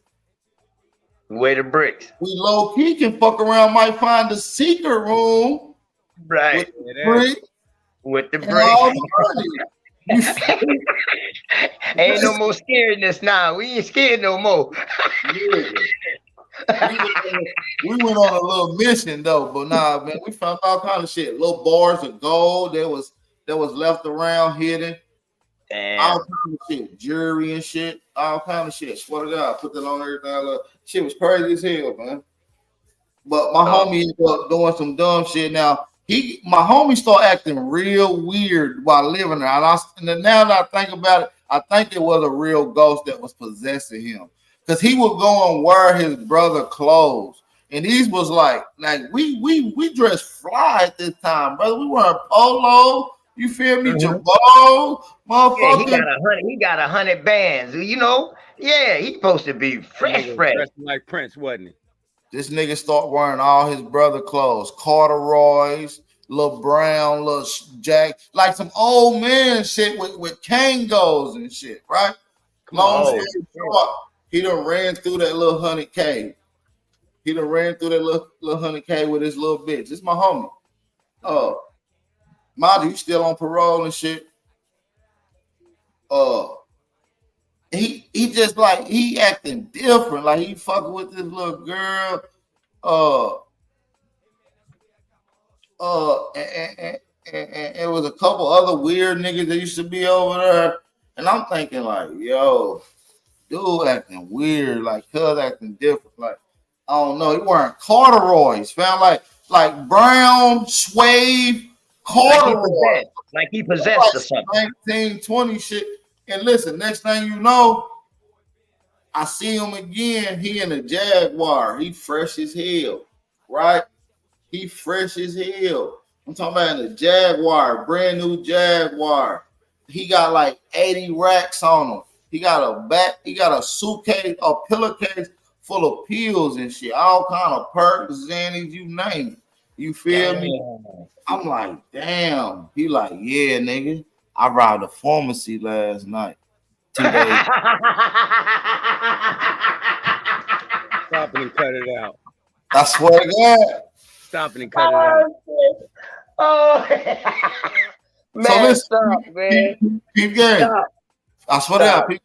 Way the bricks. We low key can fuck around, might find the secret room. Right. With the brick. Ain't no more scaredness now. We ain't scared no more. We went on a little mission though, but nah, man, we found all kind of shit. Little bars of gold that was left around hidden. Damn. All kind of shit, jewelry and shit, all kind of shit. Swear to God, put that on everything. Shit was crazy as hell, man. But my homie ended up doing some dumb shit. Now my homie started acting real weird while living there. And now that I think about it, I think it was a real ghost that was possessing him. Because he would go and wear his brother clothes. And these was like we dressed fly at this time, brother. We wearing polo. You feel me? Jabot, motherfucker. Yeah, he got 100 bands. You know? Yeah, he supposed to be fresh. Dressed like Prince, wasn't he? This nigga start wearing all his brother clothes, corduroys, little brown, little jack, like some old man shit with Kangos and shit, right? Long story short, he done ran through that little 100K. He done ran through that little 100K with his little bitch. It's my homie. Mind you, still on parole and shit. He just like he acting different, like he fucking with this little girl. And it was a couple other weird niggas that used to be over there, and I'm thinking like, yo, dude acting weird, like cuz acting different, like I don't know. He wearing corduroys, found like brown suede corduroys, like he possessed or something. 1920 shit. And listen, next thing you know, I see him again. He in a Jaguar. He fresh as hell, right? He fresh as hell. I'm talking about in a Jaguar, brand new Jaguar. He got like 80 racks on him. He got a suitcase, a pillowcase full of pills and shit, all kind of perks, Xannies, you name it. You feel me? I'm like, damn. He like, yeah, nigga. I robbed a pharmacy last night. 2 days. Stop it and cut it out. I swear to God. Stop it and cut it out. Oh, man, so listen, stop, man. Keep game. I swear to God,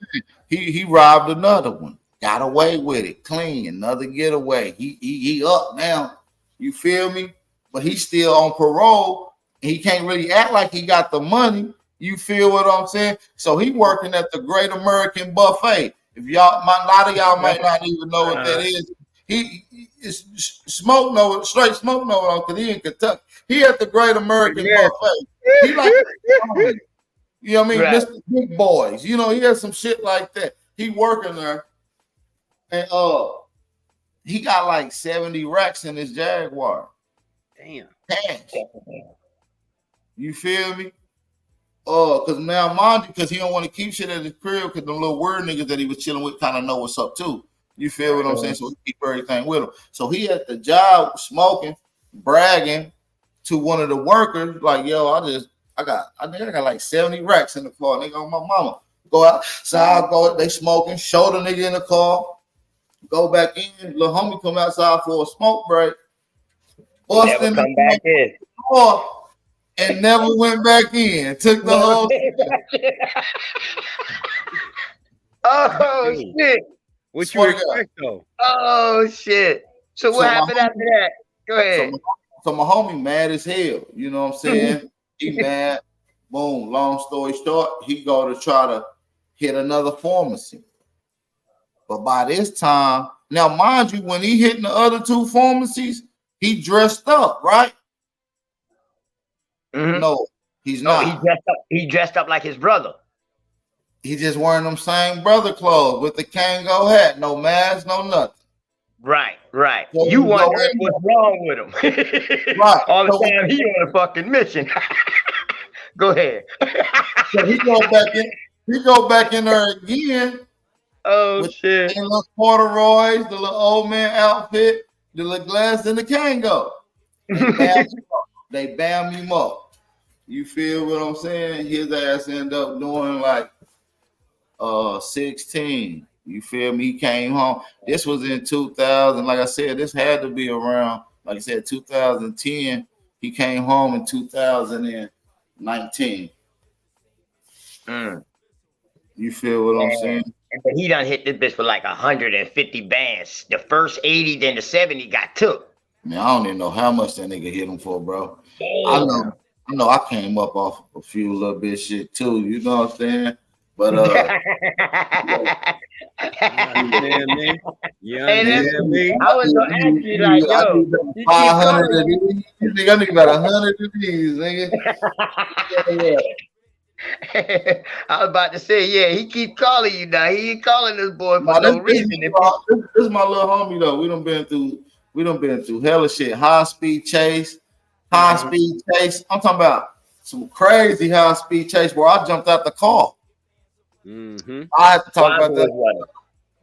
he robbed another one. Got away with it. Clean. Another getaway. He up now. You feel me? But he's still on parole. He can't really act like he got the money. You feel what I'm saying? So he working at the Great American Buffet. If y'all, a lot of y'all might not even know what that is. He is smoke know straight smoke know because he in Kentucky. He at the Great American Buffet. He like, you know what I mean? Right. Mr. Big Boys. You know, he has some shit like that. He working there, and he got like 70 racks in his Jaguar. Damn. Cash. You feel me? Because now, mind you, because he don't want to keep shit at his crib, because the little weird niggas that he was chilling with kind of know what's up too. You feel what I'm saying? So he keep everything with him. So he at the job smoking, bragging to one of the workers, like, yo, I got like 70 racks in the car. Nigga, on my mama. Go outside, they smoking, show the nigga in the car, go back in. Little homie come outside for a smoke break. Bust in come back in. Door, and never went back in. Took the whole. Oh shit! What you expect though? Oh shit! So what happened after that? Go ahead. So my homie mad as hell. You know what I'm saying? He mad. Boom. Long story short, he go to try to hit another pharmacy. But by this time, now mind you, when he hitting the other two pharmacies, he dressed up, right? Mm-hmm. No, he's not. He dressed up like his brother. He just wearing them same brother clothes with the Kango hat, no mask, no nothing. Right. So you wondering what's wrong with him. Right. All the time he on a fucking mission. Go ahead. So he go back in there again. Oh shit. The little corduroys, the little old man outfit, the little glass, and the Kango. They bam him up. You feel what I'm saying? His ass ended up doing like 16. You feel me? He came home. This was in 2000. Like I said, this had to be around, like I said, 2010. He came home in 2019. You feel what I'm saying? But he done hit this bitch for like 150 bands. The first 80, then the 70 got took. Man, I don't even know how much that nigga hit him for, bro. Damn. I know I came up off a few little bit shit too, you know what I'm saying? But You understand me? You understand me? I was gonna ask you like, yo, 500 of these. Nigga, I need about 100 of these, nigga. I was about to say, yeah, he keep calling you now. He ain't calling this boy for no reason. This is my little homie though. We done been through hella shit. High speed chase. I'm talking about some crazy high speed chase where I jumped out the car. I had to talk about that.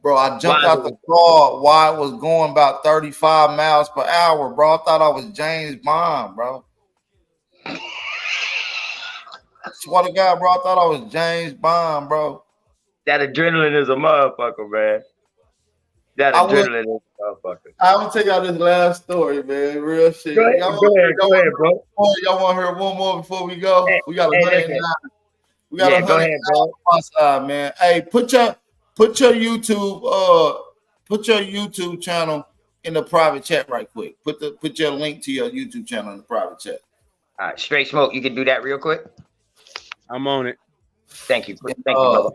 Bro, I jumped out the car while it was going about 35 miles per hour, bro. I thought I was James Bond, bro. Swear to God, bro, I thought I was James Bond, bro. That adrenaline is a motherfucker, man. I'm gonna tell y'all this last story, man. Real shit. Go ahead, bro. Y'all want to hear one more before we go? We got 109. We got 109 go ahead, bro. on my side, man. Hey, put your YouTube channel in the private chat right quick. Put your link to your YouTube channel in the private chat. All right, Straight Smoke, you can do that real quick. I'm on it. Thank you. Thank you, brother.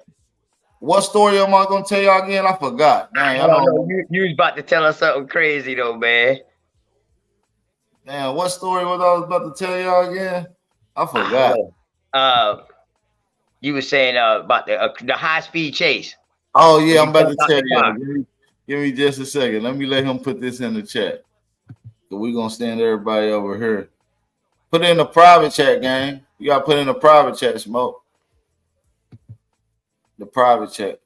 What story am I gonna tell y'all again? I forgot. Dang, I don't know. You was about to tell us something crazy though, man. Damn, what story was I was about to tell y'all again? I forgot. You were saying about the high speed chase. Oh yeah, I'm about to tell you. Give me just a second. Let me let him put this in the chat. So we're gonna stand everybody over here. Put it in the private chat, gang. You gotta put in the private chat, Smoke. The private chat.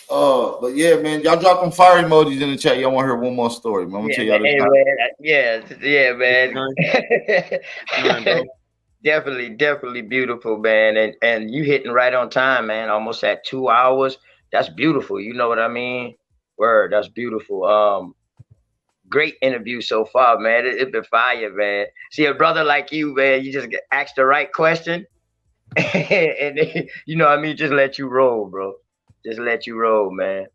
But yeah, man, y'all drop them fire emojis in the chat. Y'all want to hear one more story, man? I'm gonna tell y'all this. Yeah, man. Definitely beautiful, man. And you hitting right on time, man. Almost at 2 hours. That's beautiful. You know what I mean? Word, that's beautiful. Great interview so far, man. It's been fire, man. See, a brother like you, man, you just ask the right question, and then, you know what I mean, just let you roll, bro. Just let you roll, man.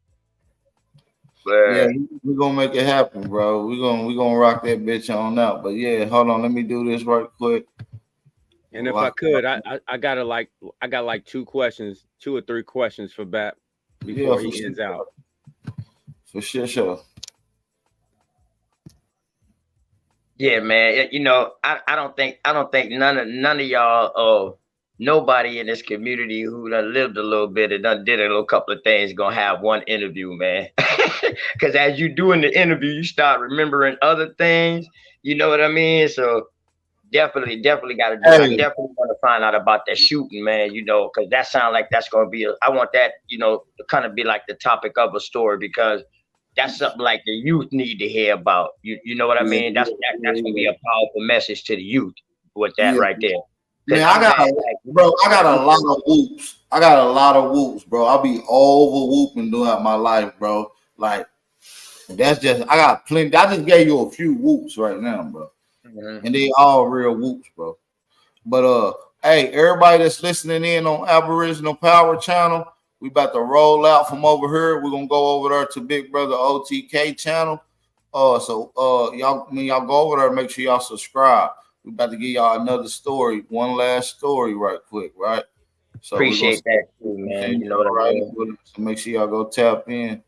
Yeah, we're gonna make it happen, bro. We're gonna rock that bitch on out. But yeah, hold on, let me do this right quick. And if I could, I got like 2 or 3 questions for BAP before he ends out. For sure. Yeah, man. You know, I don't think none of y'all nobody in this community who done lived a little bit and done did a little couple of things gonna have one interview, man. Because as you doing the interview, you start remembering other things. You know what I mean? So definitely got to do. I definitely want to find out about that shooting, man. You know, because that sounds like that's gonna be. I want that, you know, to kind of be like the topic of a story, because that's something like the youth need to hear about. You know what I mean? That's gonna be a powerful message to the youth with that right there. Man, I got a lot of whoops. I got a lot of whoops, bro. I'll be over whooping throughout my life, bro. Like, that's just, I got plenty. I just gave you a few whoops right now, bro. And they all real whoops, bro. But hey, everybody that's listening in on Aboriginal Power Channel, we about to roll out from over here. We're gonna go over there to Big Brother OTK channel. So y'all go over there and make sure y'all subscribe. We about to give y'all another story, one last story right quick, right? So appreciate that too, man. You know what I mean? So make sure y'all go tap in.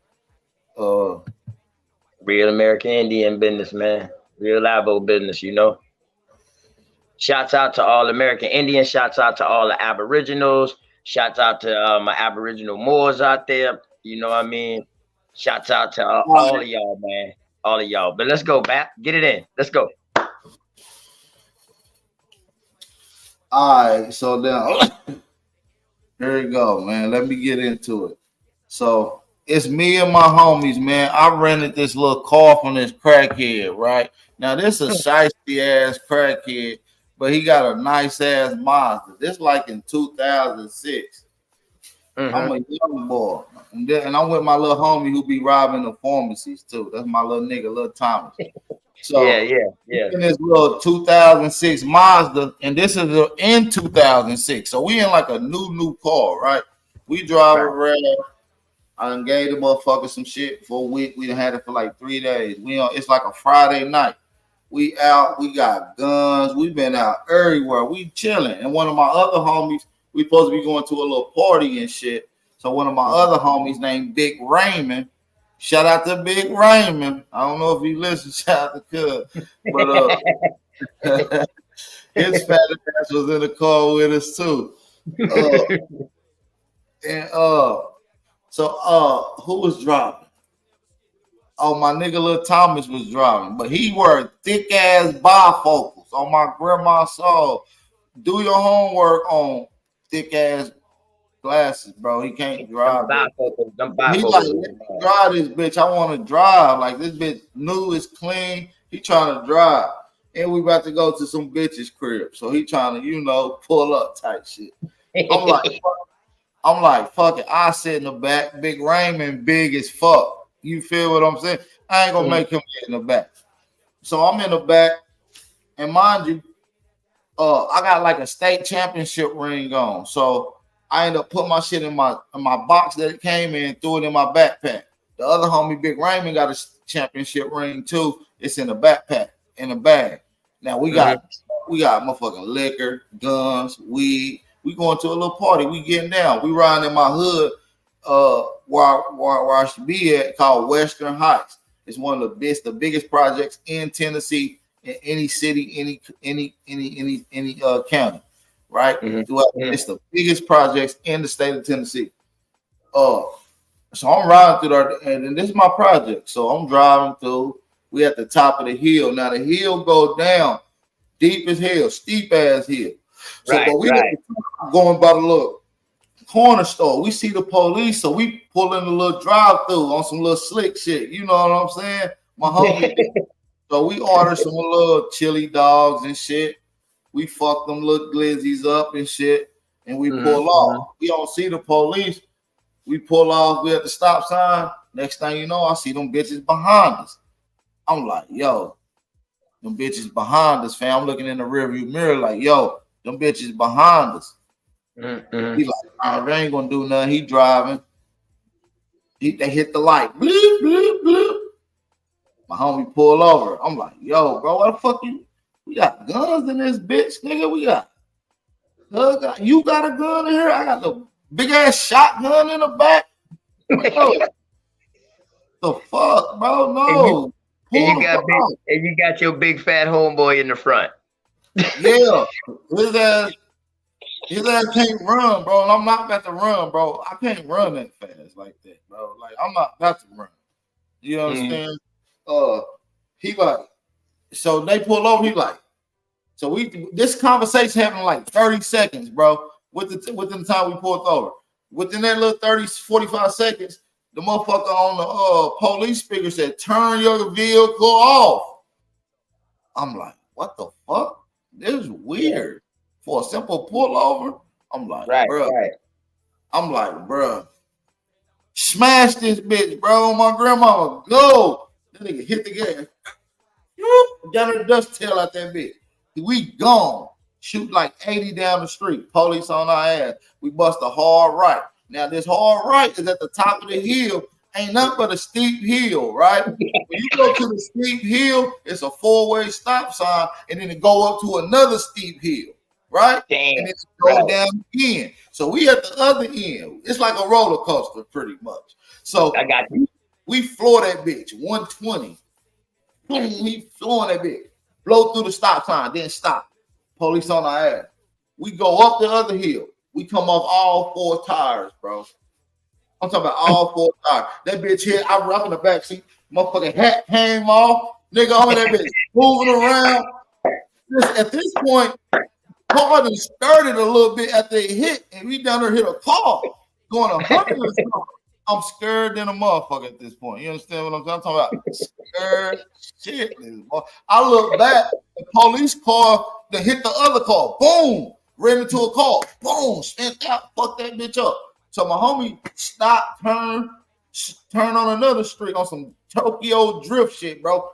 Real American Indian business, man. Real Abo business, you know. Shouts out to all American Indians. Shouts out to all the Aboriginals. Shouts out to my Aboriginal Moors out there. You know what I mean? Shouts out to all of y'all, man. All of y'all. But let's go back. Get it in. Let's go. All right. So now, here we go, man. Let me get into it. So it's me and my homies, man. I rented this little car from this crackhead, right? Now, this is a shiesty ass crackhead, but he got a nice ass Mazda. This like in 2006. I'm a young boy. And I'm with my little homie who be robbing the pharmacies too. That's my little nigga, little Thomas. So yeah. in this little 2006 Mazda, and this is in 2006. So we in like a new car, right? We drive around. I done gave the motherfucker some shit for a week. We done had it for like 3 days. It's like a Friday night. We out, we got guns, we been out everywhere. We chilling. And one of my other homies, we supposed to be going to a little party and shit. So one of my other homies named Big Raymond. Shout out to Big Raymond. I don't know if he listens, shout out to Cub. But his fat ass was in the car with us too. So who was driving? Oh, my nigga Lil Thomas was driving, but he wore thick ass bifocals on my grandma's soul. Do your homework on thick ass glasses, bro. He can't drive. He like, let me drive this bitch. I want to drive. Like, this bitch new, is clean. He trying to drive. And we about to go to some bitch's crib. So he trying to, pull up type shit. I'm like, fuck it. I sit in the back. Big Raymond, big as fuck. You feel what I'm saying? I ain't gonna make him get in the back. So I'm in the back, and mind you, I got like a state championship ring on. So I ended up putting my shit in my box that it came in, threw it in my backpack. The other homie, Big Raymond, got a championship ring too. It's in the backpack, in the bag. Now we got motherfucking liquor, guns, weed. We going to a little party. We getting down. We riding in my hood. Where I should be at, called Western Heights. It's one of the biggest projects in Tennessee, in any city, any county, right? It's the biggest projects in the state of Tennessee. So I'm riding through there, and this is my project. So I'm driving through. We at the top of the hill. Now the hill go down deep as hell, steep ass hill. So but we going by the little corner store. We see the police, so we pull in a little drive-through on some little slick shit. You know what I'm saying? My homie. So we order some little chili dogs and shit. We fuck them little glizzies up and shit, and we pull off. We don't see the police. We pull off. We at the stop sign. Next thing you know, I see them bitches behind us. I'm like, yo, them bitches behind us, fam. I'm looking in the rearview mirror like, yo, them bitches behind us. He like, they ain't gonna do nothing. He driving. They hit the light. Bloop, bloop, bloop. My homie pull over. I'm like, yo, bro, what the fuck you? We got guns in this bitch, nigga. You got a gun in here? I got the big ass shotgun in the back. Like, yo, the fuck, bro? No. And you got your big fat homeboy in the front. Yeah. His ass can't run, bro, and I'm not about to run, bro. I can't run that fast like that, bro. Like, I'm not about to run. You understand? He like, so they pull over. He like, so this conversation happened in like 30 seconds, bro. Within the time we pulled over, within that little 30, 45 seconds, the motherfucker on the police speaker said, "Turn your vehicle off." I'm like, what the fuck? This is weird. For a simple pullover, I'm like, bro. I'm like, bro, smash this bitch, bro. My grandma go. That nigga hit the gas. Down the dust tail out that bitch. We gone. Shoot like 80 down the street. Police on our ass. We bust a hard right. Now this hard right is at the top of the hill. Ain't nothing but a steep hill, right? When you go to the steep hill, it's a 4-way stop sign, and then it go up to another steep hill. Right? Damn. And it's go down again. So we at the other end. It's like a roller coaster, pretty much. So I got you. We floor that bitch 120. We flooring that bitch. Blow through the stop sign, then stop. Police on our ass. We go up the other hill. We come off all 4 tires, bro. I'm talking about all 4 tires. That bitch hit. I rock in the back seat. Motherfucking hat came off. Nigga on that bitch moving around. At this point, car done started a little bit after they hit, and we down there hit a car going 100. I'm scared than a motherfucker at this point. You understand what I'm talking about? Scared shit. I look back, the police car that hit the other car. Boom. Ran into a car. Boom. Spent out. Fucked that bitch up. So my homie stopped, turn on another street on some Tokyo drift shit, bro.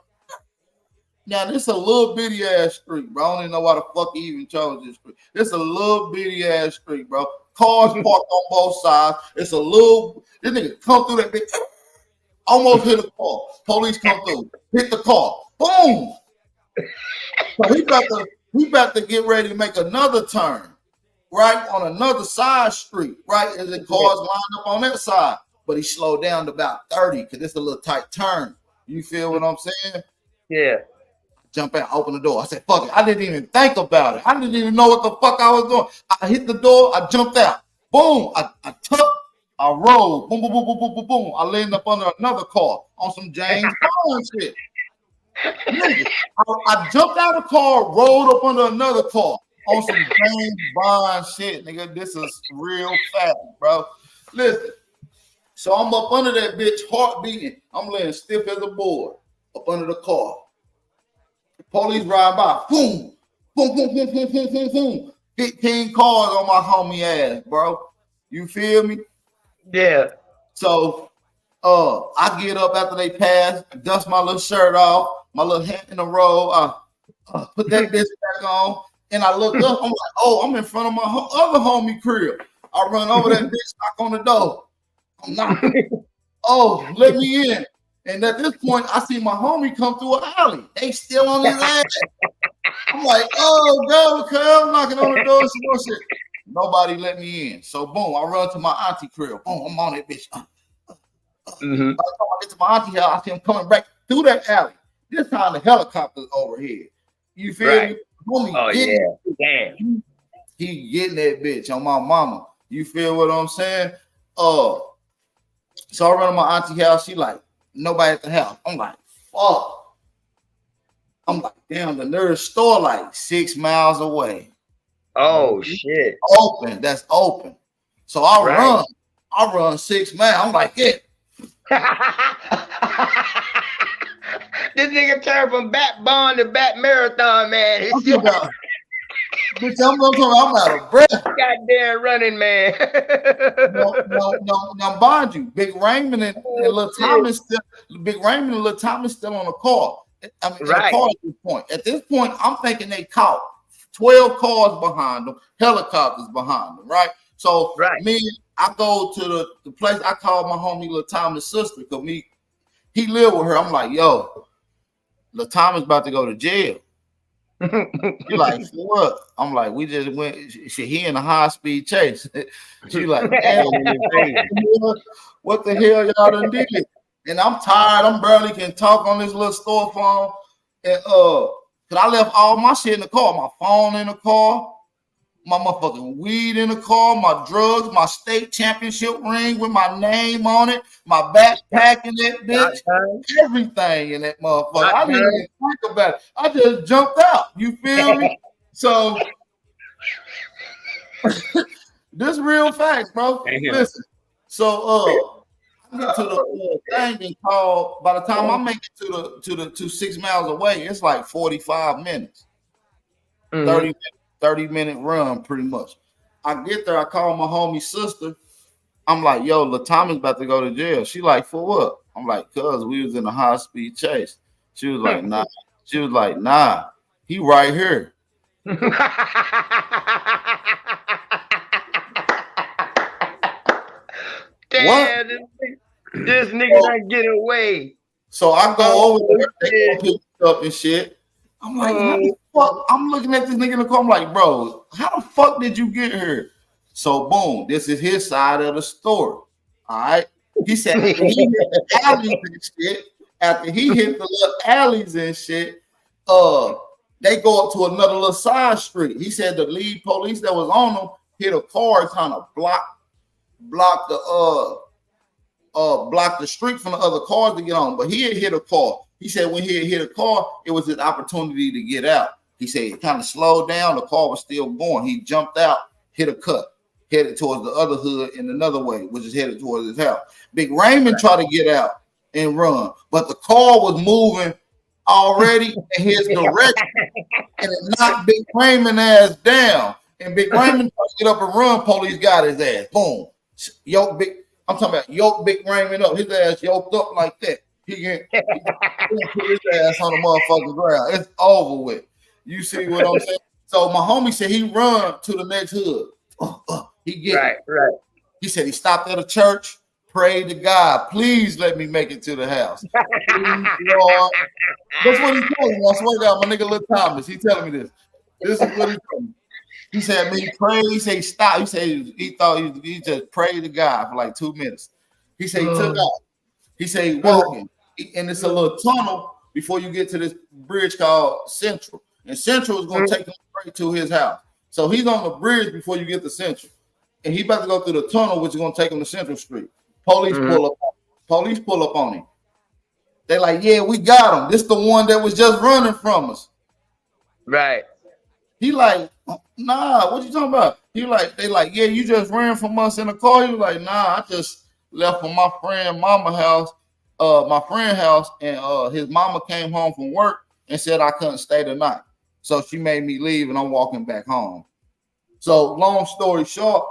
Now this a little bitty ass street, bro. I don't even know why the fuck he even chose this street. This a little bitty ass street, bro. Cars parked on both sides. This nigga come through that bitch, almost hit a car. Police come through, hit the car, boom. So he about to get ready to make another turn, right, on another side street, right, as the cars lined up on that side. But he slowed down to about 30 because it's a little tight turn. You feel what I'm saying? Yeah. Jump out, open the door. I said, fuck it. I didn't even think about it. I didn't even know what the fuck I was doing. I hit the door. I jumped out. Boom. I took. I rolled. Boom, boom, boom, boom, boom, boom, boom. I landed up under another car on some James Bond shit. Nigga, I jumped out of the car, rolled up under another car on some James Bond shit, nigga. This is real fat, bro. Listen. So I'm up under that bitch, heart beating. I'm laying stiff as a board up under the car. Police ride by, boom, boom, boom, boom, boom, boom, boom, boom. 15 cars on my homie ass, bro. You feel me? Yeah. So, I get up after they pass, dust my little shirt off, my little hat in a row, put that bitch back on, and I look up. I'm like, oh, I'm in front of my other homie crib. I run over that bitch, knock on the door. I'm knocking. Oh, let me in. And at this point, I see my homie come through an alley. They still on his ass. I'm like, oh, God, okay, I'm knocking on the door. Some more shit. Nobody let me in. So, boom, I run to my auntie crib. Boom, I'm on that bitch. By the time I get to my auntie house, I see him coming back through that alley. This time, the helicopter's overhead. You feel me? Homie, oh, yeah. Damn. He getting that bitch on my mama. You feel what I'm saying? So I run to my auntie house. She like, nobody at the house. I'm like, fuck. I'm like, damn, the nearest store like 6 miles away. Oh shit. Open. That's open. So I run 6 miles. I'm like, yeah. This nigga turned from bat bond to bat marathon, man. Bitch, I'm out of breath. Goddamn running, man. Now, mind you, Big Raymond and Lil Thomas still on the car. I mean, in the car at this point. At this point, I'm thinking they caught 12 cars behind them, helicopters behind them, right? So I go to the place. I call my homie Lil Thomas' sister because he lived with her. I'm like, yo, Lil Thomas about to go to jail. She like, for what? I'm like, we just went. He in a high speed chase. She like, damn, what the hell y'all done did? And I'm tired. I'm barely can talk on this little store phone. And cause I left all my shit in the car. My phone in the car, my motherfucking weed in the car, my drugs, my state championship ring with my name on it, my backpack in that bitch, everything in that motherfucker. I didn't even think about it. I just jumped out. You feel me? So this real facts, bro. Listen. So I get to the thing and call. By the time I make it to 6 miles away, it's like 45 minutes. 30-minute run, pretty much. I get there, I call my homie sister. I'm like, yo, Lil Thomas about to go to jail. She like, for what? I'm like, cuz we was in a high-speed chase. She was like, nah. She was like, nah, he right here. Damn, this nigga not get away. So I go over there, they pick up and shit. I'm like, how the fuck? I'm looking at this nigga in the car. I'm like, bro, how the fuck did you get here? So boom, this is his side of the story. All right. He said after he hit the alleys and shit, after he hit the little alleys and shit, they go up to another little side street. He said the lead police that was on them hit a car trying to block the street from the other cars to get on. But he had hit a car. He said when he had hit a car, it was his opportunity to get out. He said it kind of slowed down. The car was still going. He jumped out, hit a cut, headed towards the other hood in another way, which is headed towards his house. Big Raymond tried to get out and run, but the car was moving already in his direction, and it knocked Big Raymond ass down. And Big Raymond tried to get up and run. Police got his ass. Boom. Yoke big. I'm talking about yoke big Raymond up. His ass yoked up like that. He can put his ass on the motherfucking ground. It's over with. You see what I'm saying? So my homie said he run to the next hood. He get right. He said he stopped at a church, prayed to God, please let me make it to the house. Please, Lord. That's what he told me. I swear to God, my nigga Lil Thomas, he telling me this. This is what he told me. He said, man, he prayed. He said he stopped. He said he thought he just prayed to God for like 2 minutes. He said he took off. He said he walking. And it's a little tunnel before you get to this bridge called Central. And Central is going to take him straight to his house. So he's on the bridge before you get to Central. And he about to go through the tunnel, which is going to take him to Central Street. Police pull up. Police pull up on him. They're like, yeah, we got him. This the one that was just running from us. Right. He like, nah, what you talking about? He like, they like, yeah, you just ran from us in a car. He was like, nah, I just left from my friend mama house, my friend house, and his mama came home from work and said I couldn't stay the night. So she made me leave and I'm walking back home. So long story short,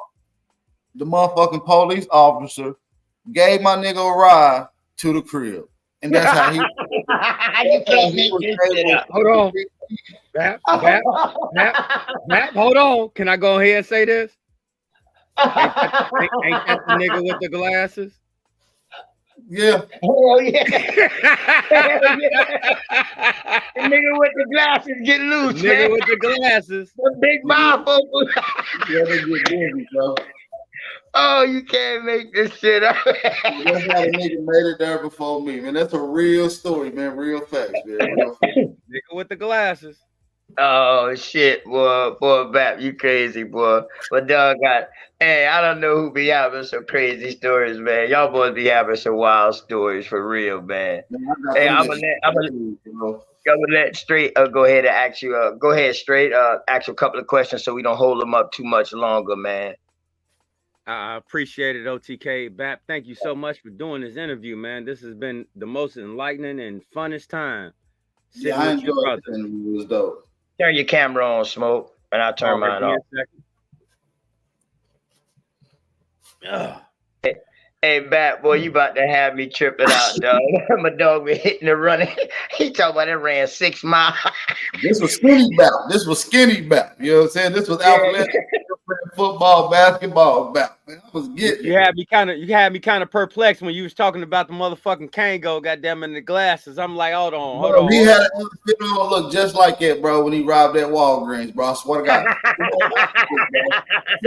the motherfucking police officer gave my nigga a ride to the crib. And that's how he you can't make this shit up. Hold on. Bap, hold on. Can I go ahead and say this? Ain't that the nigga with the glasses? Yeah. Hell yeah. Hell yeah. The nigga with the glasses get loose, Nigga man. with the glasses. The big bifocal. Yeah, they get busy, bro. Oh, you can't make this shit up. That's how the nigga made it there before me, man. That's a real story, man. Real facts, man. Real facts. Nigga with the glasses. Oh shit, boy, Bap, you crazy, boy. But dog got, hey, I don't know who be having some crazy stories, man. Y'all boys be having some wild stories for real, man. Hey, I'm gonna let Straight go ahead and ask you. Go ahead, Straight. Ask you a couple of questions so we don't hold them up too much longer, man. I appreciate it, OTK. BAP, thank you so much for doing this interview, man. This has been the most enlightening and funnest time. Yeah, I enjoyed this interview. It was dope. Turn your camera on, Smoke, and I'll turn mine off. Hey, Bat Boy, you about to have me tripping out, dog. My dog been hitting and running. He talking about it ran 6 miles. This was skinny Bat. This was skinny Bat. You know what I'm saying? This was athletic football, basketball Bat. Man, I was getting. You had me kind of perplexed when you was talking about the motherfucking Kango, goddamn, in the glasses. I'm like, hold on. He had an outfit on, look just like it, bro. When he robbed that Walgreens, bro. I swear to God.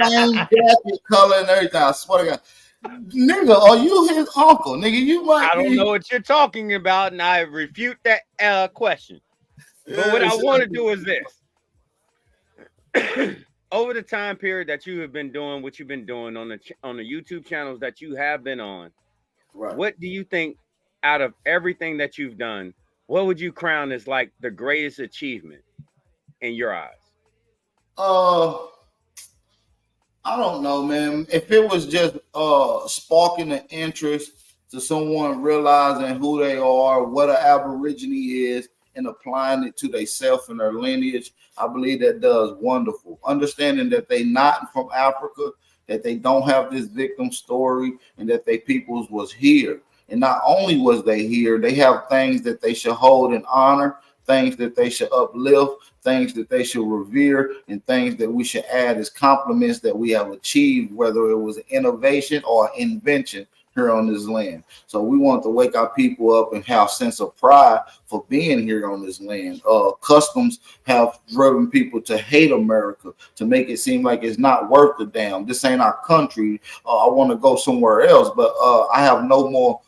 Same jacket, color, and everything. I swear to God. Nigga, are you his uncle? Nigga, you might. I don't know what you're talking about, and I refute that question. But what I want to do is this. Over the time period that you have been doing what you've been doing on the YouTube channels that you have been on, right, what do you think out of everything that you've done, what would you crown as like the greatest achievement in your eyes? I don't know, man. If it was just sparking an interest to someone realizing who they are, what an Aborigine is, and applying it to themselves and their lineage, I believe that does wonderful. Understanding that they not from Africa, that they don't have this victim story, and that they peoples was here. And not only was they here, they have things that they should hold in honor, things that they should uplift, things that they should revere, and things that we should add as compliments that we have achieved, whether it was an innovation or invention here on this land. So we want to wake our people up and have a sense of pride for being here on this land. Customs have driven people to hate America, to make it seem like it's not worth a damn. This ain't our country. I want to go somewhere else, but I have no more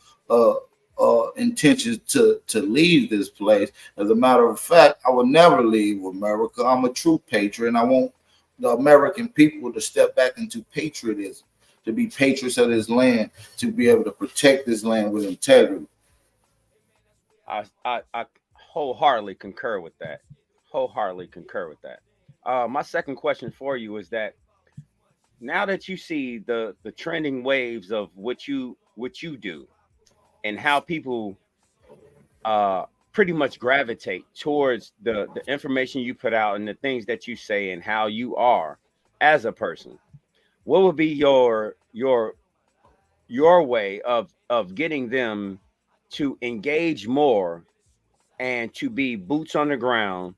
intentions to leave this place. As a matter of fact, I will never leave America. I'm a true patriot, and I want the American people to step back into patriotism, to be patriots of this land, to be able to protect this land with integrity. I wholeheartedly concur with that. My second question for you is that now that you see the trending waves of what you do, and how people pretty much gravitate towards the information you put out and the things that you say and how you are as a person, what would be your your way of getting them to engage more and to be boots on the ground,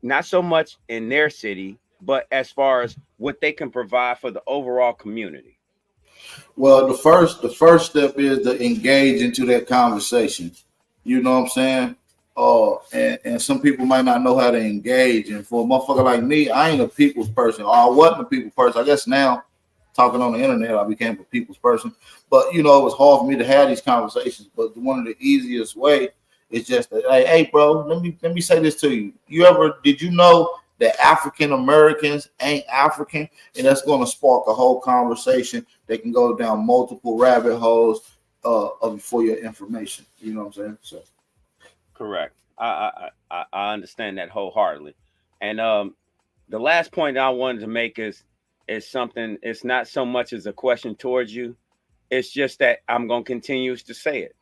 not so much in their city, but as far as what they can provide for the overall community? Well, the first step is to engage into that conversation. You know what I'm saying? And some people might not know how to engage. And for a motherfucker like me, I ain't a people's person. Or I wasn't a people's person. I guess now, talking on the internet, I became a people's person. But you know, it was hard for me to have these conversations. But one of the easiest way is just that, like, hey, bro, let me say this to you. Did you know that African Americans ain't African? And that's going to spark a whole conversation. They can go down multiple rabbit holes for your information. You know what I'm saying? So. Correct. I understand that wholeheartedly. And the last point I wanted to make is something. It's not so much as a question towards you. It's just that I'm going to continue to say it.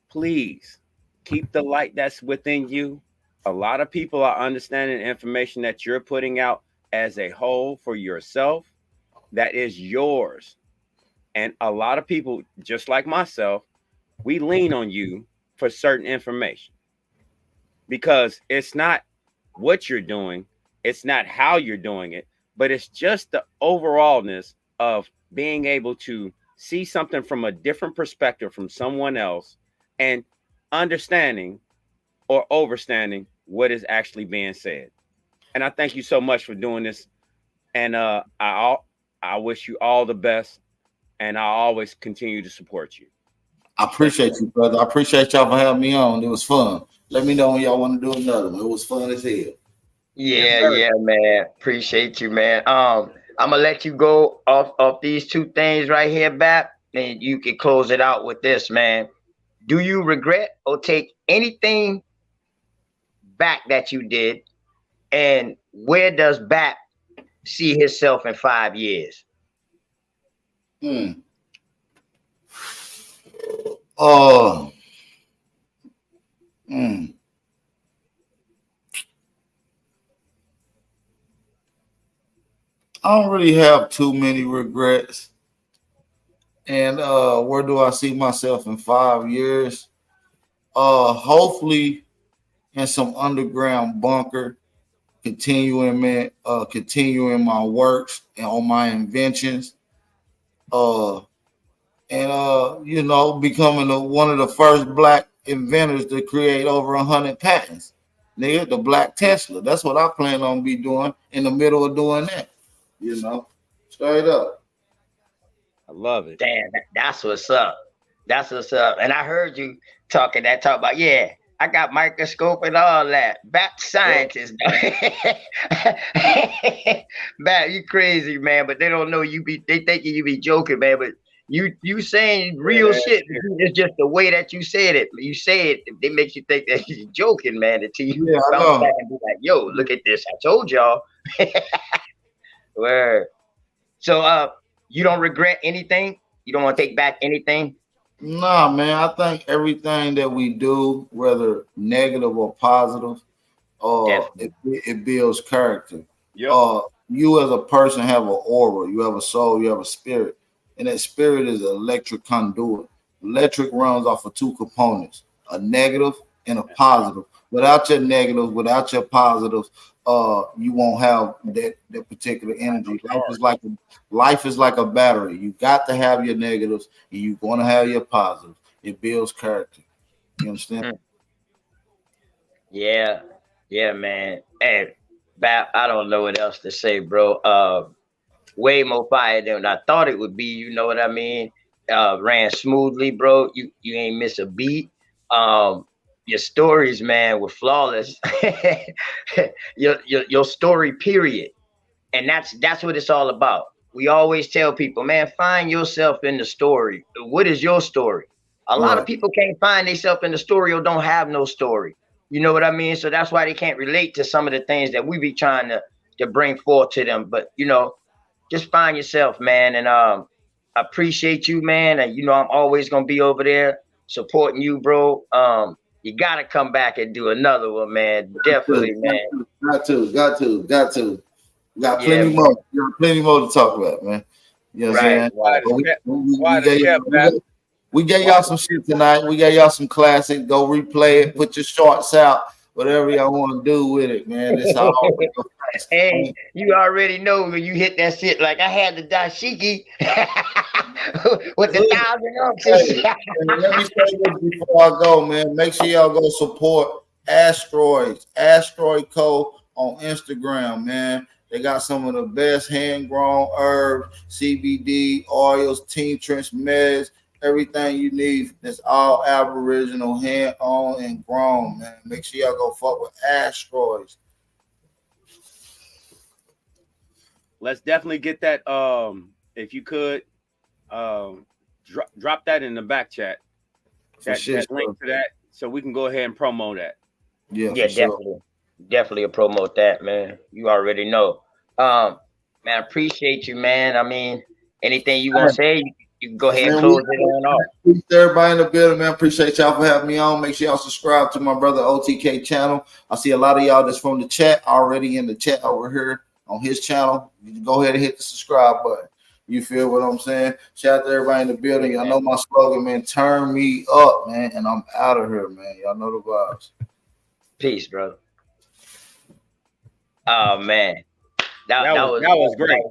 Please keep the light that's within you. A lot of people are understanding the information that you're putting out as a whole for yourself. That is yours. And a lot of people, just like myself, we lean on you for certain information, because it's not what you're doing, it's not how you're doing it, but it's just the overallness of being able to see something from a different perspective from someone else and understanding or overstanding what is actually being said. And I thank you so much for doing this. And I wish you all the best, and I'll always continue to support you. I appreciate you, brother. I appreciate y'all for having me on. It was fun. Let me know when y'all want to do another one. It was fun as hell. Yeah, man. Appreciate you, man. I'm gonna let you go off these two things right here, BAP, and you can close it out with this, man. Do you regret or take anything back that you did? And where does BAP see himself in 5 years? I don't really have too many regrets. And where do I see myself in 5 years? Hopefully in some underground bunker, continuing my works and on my inventions. Becoming one of the first black inventors to create over 100 patents. Nigga, the Black Tesla. That's what I plan on be doing in the middle of doing that. You know, straight up. I love it. Damn, that's what's up. That's what's up. And I heard you talk about, yeah, I got microscope and all that. BAP scientist. BAP, you crazy, man. But they don't know they thinking you be joking, man. But you saying real shit. It's just the way that you said it. You say it, it makes you think that you're joking, man. Until you bounce back and be like, yo, look at this. I told y'all. Word. So you don't regret anything? You don't want to take back anything? Nah, man. I think everything that we do, whether negative or positive, it builds character. Yep. You as a person have an aura, you have a soul, you have a spirit, and that spirit is an electric conduit. Electric runs off of two components, a negative and a positive. Without your negatives, without your positives, you won't have that particular energy. Life is like a battery. You got to have your negatives, and you're going to have your positives. It builds character. You understand? Yeah, man. Hey, BAP, I don't know what else to say, bro. Way more fire than I thought it would be. You know what I mean? Ran smoothly, bro. You ain't miss a beat. Your stories, man, were flawless. your story, period. And that's what it's all about. We always tell people, man, find yourself in the story. What is your story? A lot of people can't find themselves in the story or don't have no story. You know what I mean? So that's why they can't relate to some of the things that we be trying to bring forth to them. But, you know, just find yourself, man. And I appreciate you, man. And, you know, I'm always going to be over there supporting you, bro. You got to come back and do another one, man. Definitely, man. Got to. Got plenty more. Got plenty more to talk about, man. You know what I'm Right. saying? We gave y'all some shit tonight. We gave y'all some classic. Go replay it. Put your shorts out. Whatever y'all want to do with it, man. It's all real. Hey, you already know when you hit that shit. Like I had the dashiki with the 1,000 ounces. Hey, let me say this before I go, man. Make sure y'all go support Asteroids, Asteroid Co. on Instagram, man. They got some of the best hand-grown herbs, CBD, oils, tinctures, meds, everything you need. It's all Aboriginal, hand-on and grown, man. Make sure y'all go fuck with Asteroids. Let's definitely get that. If you could, drop that in the back chat. That link to that, so we can go ahead and promo that. Yeah, definitely promote that, man. You already know. Man, appreciate you, man. I mean, anything you want to say, you can go ahead and close it on off. Peace to everybody in the building, man. Appreciate y'all for having me on. Make sure y'all subscribe to my brother OTK channel. I see a lot of y'all that's from the chat already in the chat over here on his channel. You can go ahead and hit the subscribe button. You feel what I'm saying? Shout out to everybody in the building. Y'all know my slogan, man. Turn me up, man. And I'm out of here, man. Y'all know the vibes. Peace, brother. Oh man, that was great.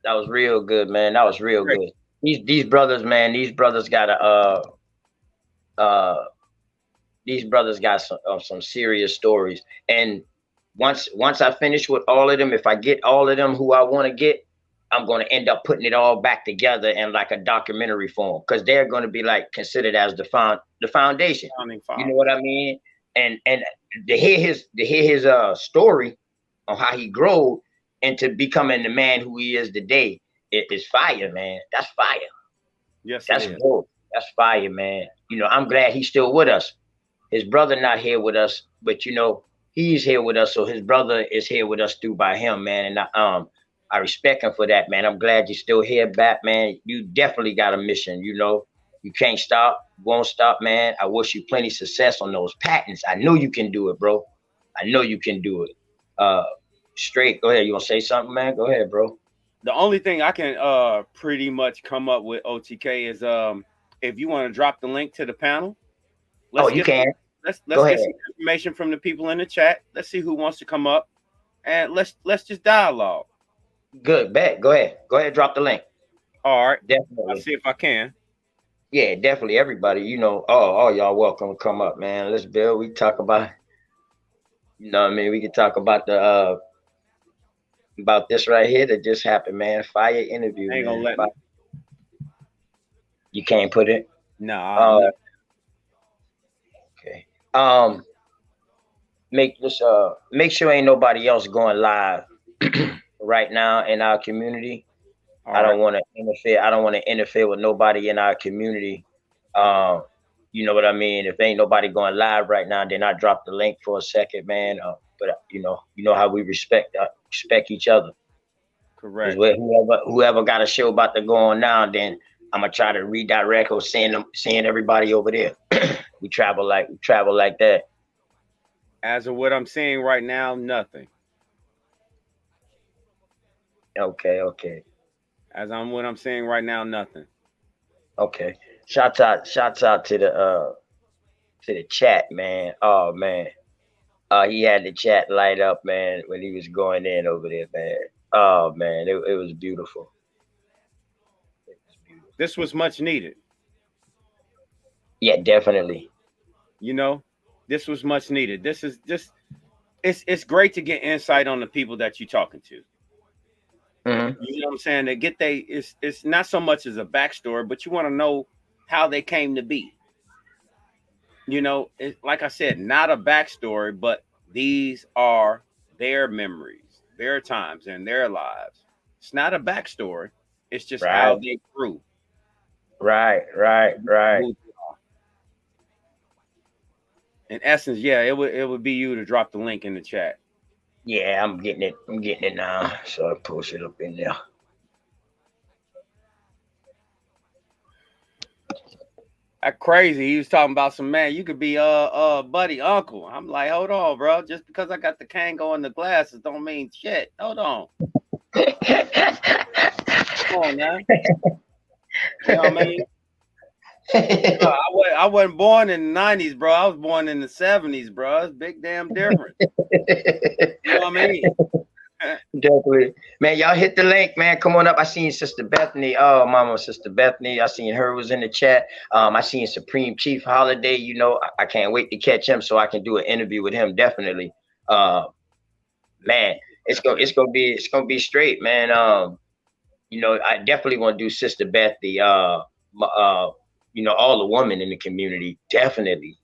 That was real good, man. That was real good. These brothers, man. These brothers got some serious stories. And once I finish with all of them, if I get all of them who I want to get, I'm going to end up putting it all back together in like a documentary form, because they're going to be like considered as the foundation. You know what I mean? And to hear his story on how he grew into becoming the man who he is today, it is fire, man. That's fire. Yes, that's dope. That's fire, man. You know, I'm glad he's still with us. His brother not here with us, but you know, he's here with us. So his brother is here with us through by him, man. And I respect him for that, man. I'm glad you're still here, BAP, man. You definitely got a mission, you know. You can't stop, won't stop, man. I wish you plenty of success on those patents. I know you can do it, bro. I know you can do it. Straight, go ahead. You want to say something, man? Go ahead, bro. The only thing I can pretty much come up with, OTK, is if you want to drop the link to the panel. Let's get some information from the people in the chat. Let's see who wants to come up, and let's just dialogue. Good, bet. Go ahead, drop the link. All right, definitely. I'll see if I can. Yeah, definitely. Everybody, you know, all y'all welcome to come up, man. Let's build. We talk about, you know what I mean? We can talk about the about this right here that just happened, man. Fire interview. I ain't gonna let me. You can't put it? No. Okay. Make sure ain't nobody else going live right now in our community. I don't want to interfere. I don't want to interfere with nobody in our community. You know what I mean? If ain't nobody going live right now, then I drop the link for a second, man. But you know how we respect each other. Correct. Whoever got a show about to go on now, then I'm gonna try to redirect or send everybody over there. we travel like that. As of what I'm seeing right now, nothing. Okay. What I'm saying right now, nothing. Okay. Shouts out to the chat, man. Oh man. He had the chat light up, man, when he was going in over there, man. Oh man, it was beautiful. This was much needed. Yeah, definitely. You know, this was much needed. This is just it's great to get insight on the people that you're talking to. Mm-hmm. You know what I'm saying? They get it's not so much as a backstory, but you want to know how they came to be. You know, like I said, not a backstory, but these are their memories, their times, and their lives. It's not a backstory. It's just how they grew. Right. In essence, yeah, it would be you to drop the link in the chat. Yeah, I'm getting it now. So I post it up in there. That's crazy. He was talking about some man. You could be buddy uncle. I'm like, hold on, bro. Just because I got the Kango and the glasses don't mean shit. Hold on. Come on now. You know what I mean? I wasn't born in the 90s, bro. I was born in the 70s, bro. It's a big damn difference. You know what I mean? Definitely. Man, y'all hit the link, man. Come on up. I seen Sister Bethany. Oh, Mama, Sister Bethany. I seen her was in the chat. I seen Supreme Chief Holiday. You know, I can't wait to catch him so I can do an interview with him. Definitely. Man, it's gonna be straight, man. You know, I definitely want to do Sister Bethany. You know, all the women in the community. Definitely,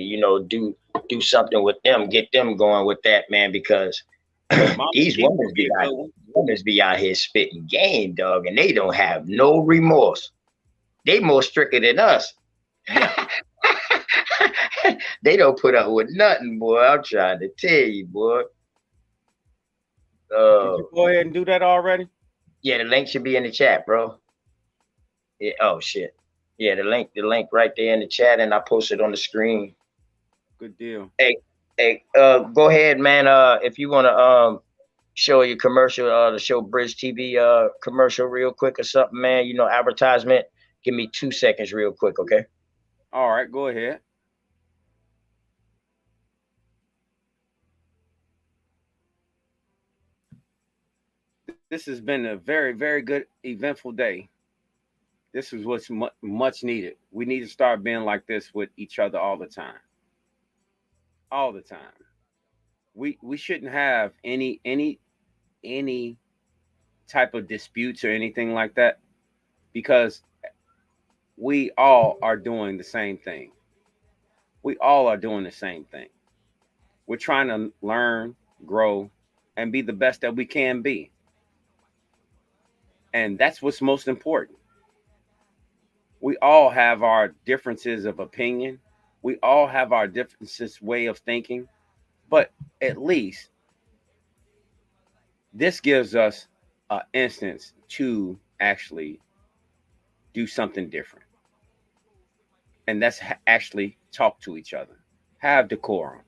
you know, do something with them, get them going with that, man, because these women be out here spitting game, dog, and they don't have no remorse. They more stricter than us. They don't put up with nothing, boy. I'm trying to tell you, boy. Did you go ahead and do that already? Yeah, the link should be in the chat, bro. Yeah, oh shit. Yeah, the link right there in the chat, and I posted on the screen. Good deal. Hey, go ahead, man. If you want to show your commercial, the show Bridge TV commercial real quick or something, man. You know, advertisement. Give me 2 seconds real quick, okay? All right, go ahead. This has been a very, very good, eventful day. This is what's much needed. We need to start being like this with each other all the time. All the time. We shouldn't have any type of disputes or anything like that, because we all are doing the same thing. We all are doing the same thing. We're trying to learn, grow, and be the best that we can be. And that's what's most important. We all have our differences of opinion. We all have our differences way of thinking. But at least this gives us an instance to actually do something different. And that's actually talk to each other. Have decorum.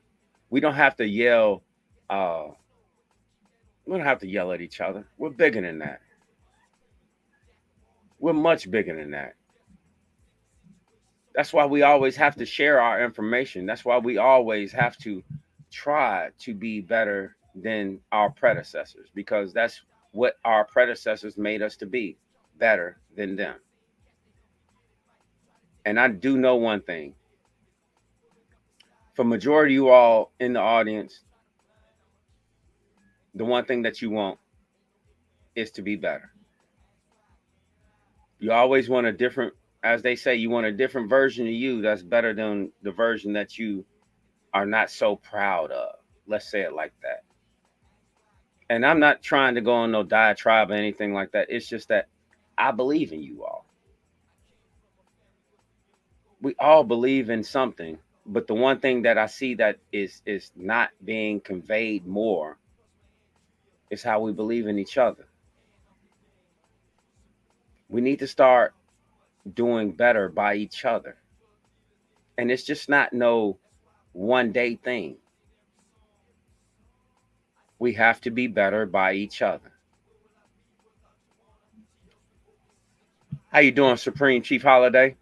We don't have to yell. We don't have to yell at each other. We're bigger than that. We're much bigger than that. That's why we always have to share our information. That's why we always have to try to be better than our predecessors, because that's what our predecessors made us to be, better than them. And I do know one thing. For majority of you all in the audience, the one thing that you want is to be better. You always want a different, as they say, you want a different version of you that's better than the version that you are not so proud of. Let's say it like that. And I'm not trying to go on no diatribe or anything like that. It's just that I believe in you all. We all believe in something, but the one thing that I see that is not being conveyed more is how we believe in each other. We need to start doing better by each other. And it's just not no one day thing. We have to be better by each other. How you doing, Supreme Chief Holiday?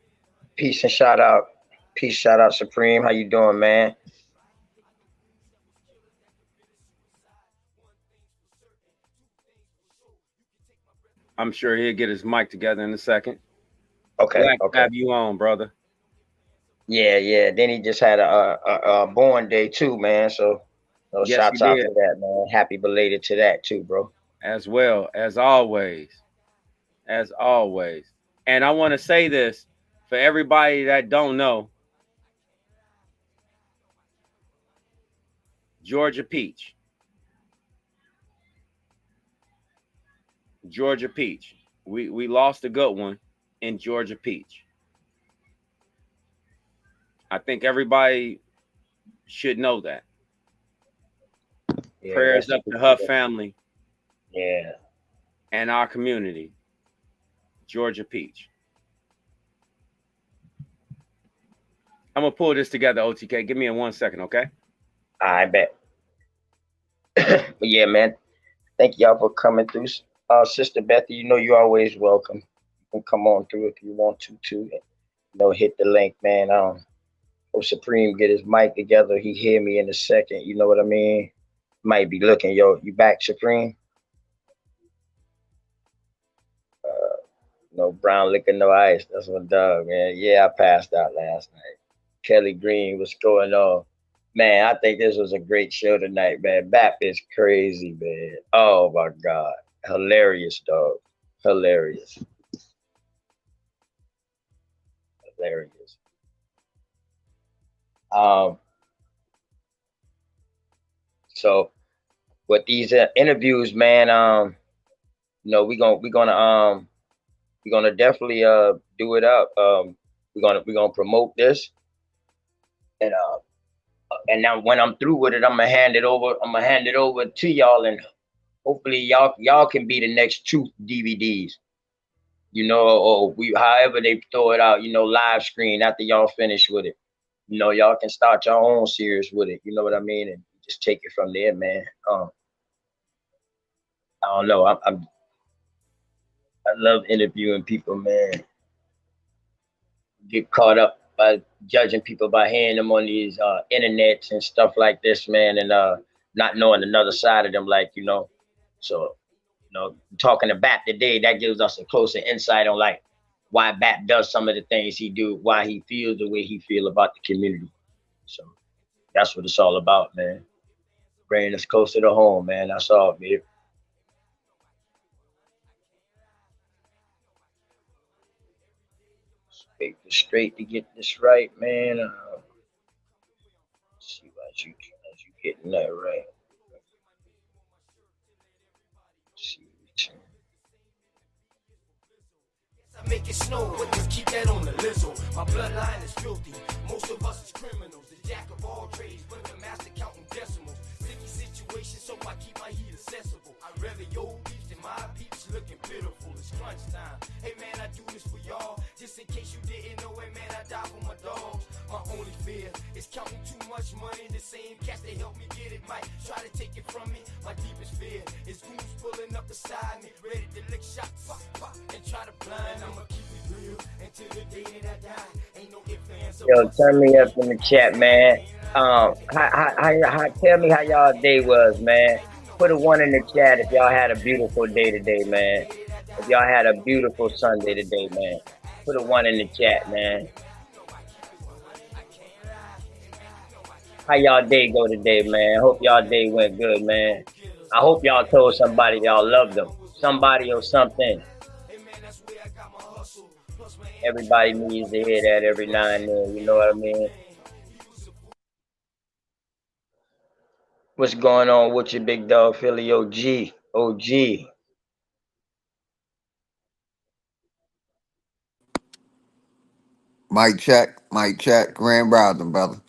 Peace and shout out. Peace, shout out, Supreme. How you doing, man? I'm sure he'll get his mic together in a second. Okay. Glad to have you on, brother. Yeah. Then he just had a born day too, man. So Yes, shouts out to that, man. Happy belated to that too, bro. As well, as always. As always. And I want to say this for everybody that don't know. Georgia Peach. Georgia Peach. We lost a good one in Georgia Peach. I think everybody should know that. Yeah, prayers up to her family. Yeah. And our community. Georgia Peach. I'm going to pull this together, OTK. Give me in 1 second, okay? I bet. But yeah, man. Thank y'all for coming through. Sister Bethy, you know you're always welcome. You can come on through if you want to too. You know, hit the link, man. Hope Supreme get his mic together. He hear me in a second. You know what I mean? Might be looking, yo. You back, Supreme? No brown liquor, no ice. That's my dog, man. Yeah, I passed out last night. Kelly Green, what's going on? Man, I think this was a great show tonight, man. BAP is crazy, man. Oh my God. Hilarious, dog. Hilarious. Hilarious. So with these interviews, man, you know, we're gonna definitely do it up. We're gonna promote this, and now when I'm through with it, I'm gonna hand it over. I'm gonna hand it over to y'all, and hopefully y'all can be the next Truth DVDs. You know, or we however they throw it out. You know, live screen after y'all finish with it. You know, y'all can start your own series with it. You know what I mean, and just take it from there, man. I don't know. I love interviewing people, man. Get caught up by judging people by hearing them on these internets and stuff like this, man, and not knowing another side of them, like, you know. So, you know, talking to BAP today, that gives us a closer insight on like why BAP does some of the things he do, why he feels the way he feel about the community. So that's what it's all about, man. Bringing us closer to home, man. That's all, man. Straight to get this right, man. See as you getting that right. See. I make it snow, but just keep that on the lizzo. My bloodline is filthy. Most of us is criminals. The jack of all trades, but the master counting decimals. Sticky situation, so I keep my heat accessible. I'd rather your beefs than my peeps looking pitiful. It's crunch time. Hey man, I do this for y'all. Just in case you didn't know it, man, I die for my dogs. My only fear is counting too much money. The same cash they help me get it might try to take it from me. My deepest fear is goons pulling up beside me, ready to lick shots, pop, pop, and try to blind. I'ma keep it real until the day that I die. Ain't no ifs, ands, Yo, turn me up in the chat, man. Tell me how y'all day was, man. Put a 1 in the chat if y'all had a beautiful day today, man. If y'all had a beautiful Sunday today, man. Put a 1 in the chat, man. How y'all day go today, man? Hope y'all day went good, man. I hope y'all told somebody y'all loved them. Somebody or something. Everybody needs to hear that every now and then, you know what I mean? What's going on with your big dog, Philly OG? OG. Mic check, Grand Rising, brother.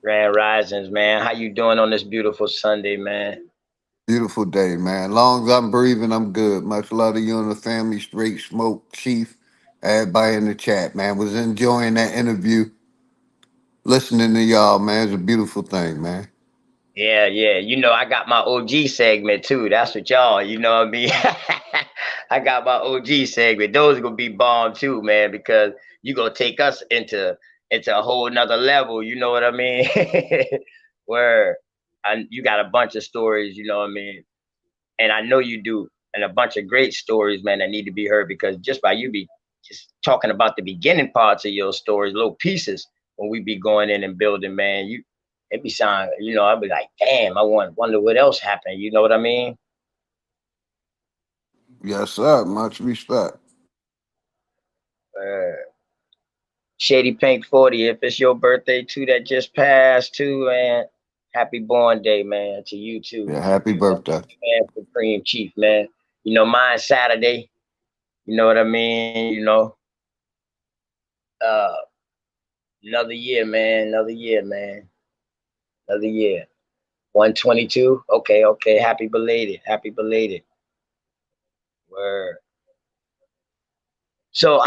Grand Risings, man. How you doing on this beautiful Sunday, man? Beautiful day, man. Long as I'm breathing, I'm good. Much love to you and the family. Straight smoke, Chief. Everybody in the chat, man. Was enjoying that interview. Listening to y'all, man. It's a beautiful thing, man. Yeah. You know, I got my OG segment too. That's what y'all, you know what I mean? I got my OG segment. Those are gonna be bomb too, man, because you gonna take us into a whole nother level, you know what I mean? Where you got a bunch of stories, you know what I mean? And I know you do, and a bunch of great stories, man, that need to be heard, because just by you be just talking about the beginning parts of your stories, little pieces, when we be going in and building, man, it be sound, you know, I'd be like, damn, I wonder what else happened. You know what I mean? Yes, sir. Much respect. Shady Pink 40, if it's your birthday too that just passed too, man, happy born day, man, to you too. Yeah, happy birthday. Man, Supreme Chief, man. You know, mine's Saturday. You know what I mean? You know, another year, man. Another year, man. Another year. 122. Okay. Happy belated. Happy belated. Word. So,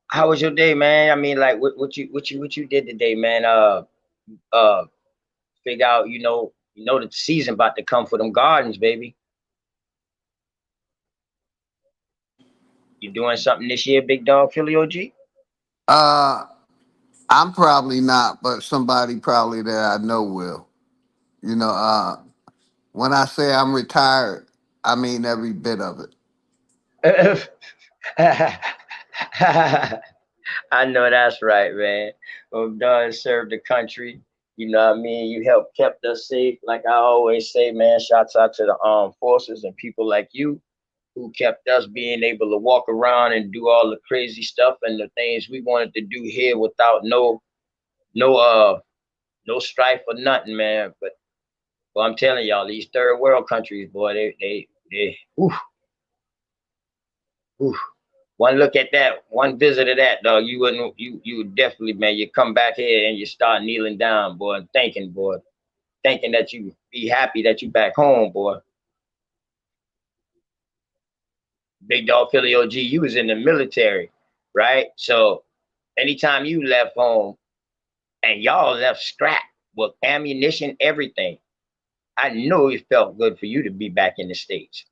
how was your day, man? I mean, like, what you did today, man? Figure out, you know the season about to come for them gardens, baby. You doing something this year, big dog Philly OG? I'm probably not, but somebody probably that I know will. You know, when I say I'm retired, I mean every bit of it. I know that's right, man. Done served the country. You know what I mean? You helped kept us safe. Like I always say, man, shouts out to the armed forces and people like you who kept us being able to walk around and do all the crazy stuff and the things we wanted to do here without no no strife or nothing, man. But well, I'm telling y'all, these third world countries, boy, they oof, oof. One look at that, one visit of that, dog, you would definitely, man, you come back here and you start kneeling down, boy, and thinking that you be happy that you back home, boy. Big dog Philly OG, you was in the military, right? So anytime you left home and y'all left scrap with ammunition, everything, I know it felt good for you to be back in the States.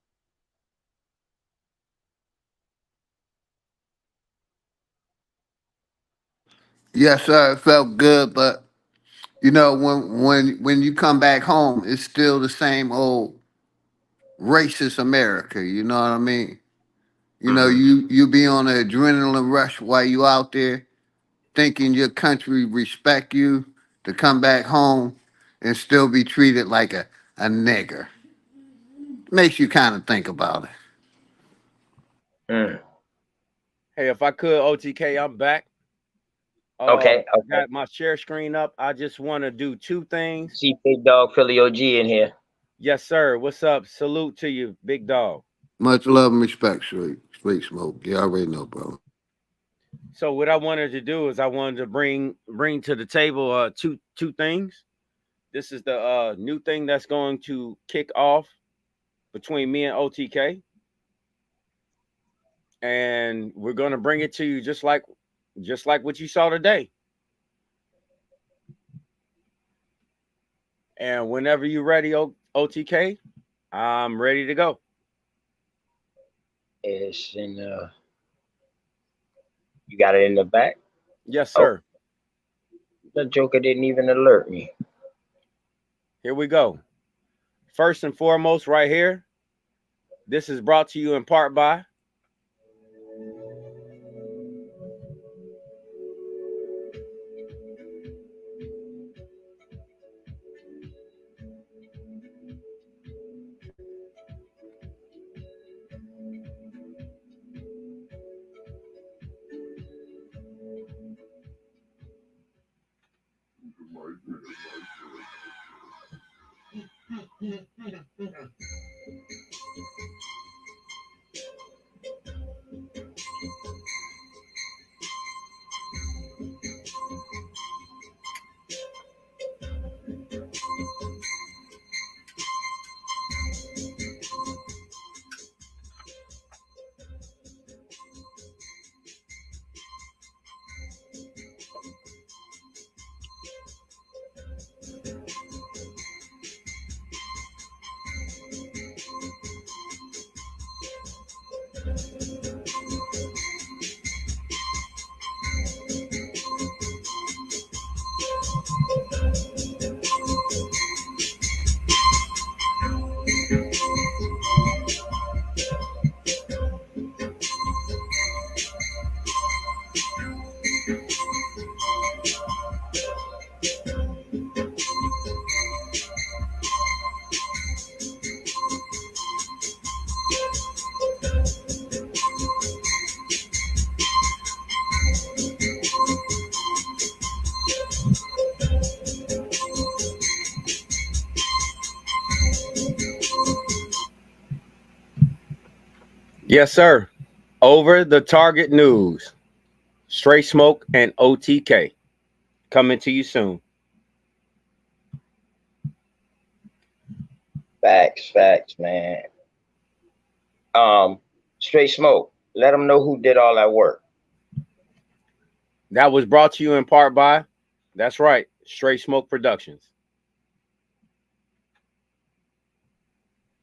Yes, sir. It felt good, but you know, when you come back home, it's still the same old racist America. You know what I mean? You know, Mm-hmm. you be on an adrenaline rush while you out there, thinking your country respect you to come back home and still be treated like a nigger. Makes you kind of think about it. Mm. Hey, if I could, OTK, I'm back. Okay, I okay. got my share screen up. I just want to do two things. See Big Dog Philly OG in here. Yes, sir. What's up? Salute to you, big dog. Much love and respect, Straight Smoke. You already know, bro. So what I wanted to do is I wanted to bring to the table two things. This is the new thing that's going to kick off between me and OTK, and we're going to bring it to you just like what you saw today. And whenever you're ready, OTK, I'm ready to go. It's in you got it in the back. Yes, Oh, sir. the Joker didn't even alert me. Here we go. First and foremost, right here, this is brought to you in part by yes, sir. Over the Target News, Straight Smoke and OTK coming to you soon. Facts, man. Straight Smoke. Let them know who did all that work. That was brought to you in part by, that's right, Straight Smoke Productions.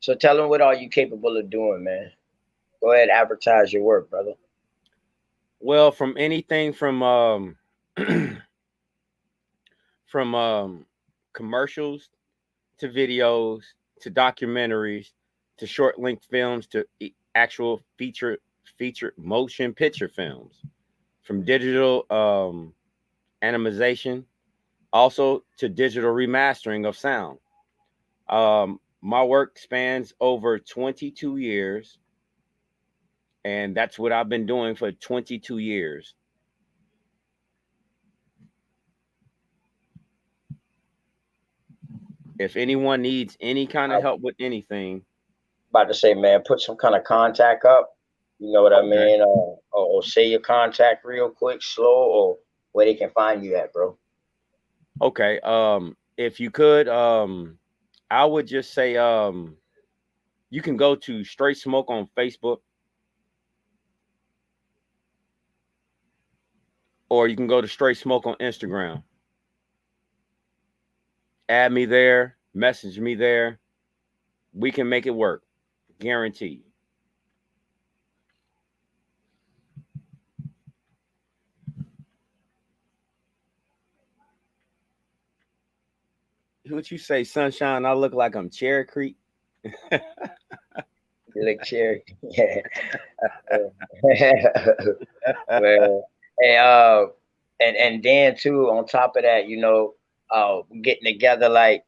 So tell them what are you capable of doing, man. Go ahead, advertise your work, brother. Well, from anything from from commercials to videos to documentaries to short length films to actual feature motion picture films, from digital animation also to digital remastering of sound. My work spans over 22 years, and that's what I've been doing for 22 years. If anyone needs any kind of help with anything, About to say, man, put some kind of contact up. You know what I mean? Or say your contact real quick, slow, or where they can find you at, bro. okay. If you could, I would just say, you can go to Straight Smoke on Facebook, or you can go to Straight Smoke on Instagram. Add me there, message me there. We can make it work, guaranteed. What you say, Sunshine? I look like I'm Cherry Creek. You look cherry. Yeah. Well, hey, and then too, on top of that, you know, getting together like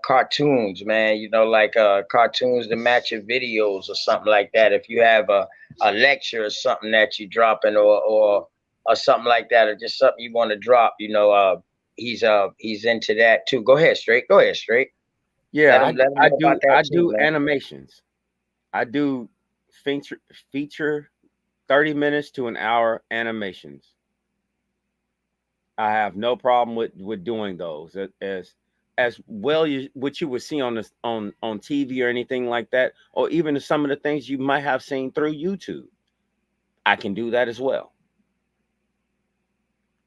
cartoons, man, you know, like cartoons to match your videos or something like that. If you have a lecture or something that you dropping or something like that, or just something you want to drop, you know, he's into that too. Go ahead, straight. Go ahead, straight. Yeah, Let him know about that I too, do man. animations. I do feature 30 minutes to an hour animations. I have no problem with doing those as well. What you would see on this on TV or anything like that, or even some of the things you might have seen through YouTube. I can do that as well.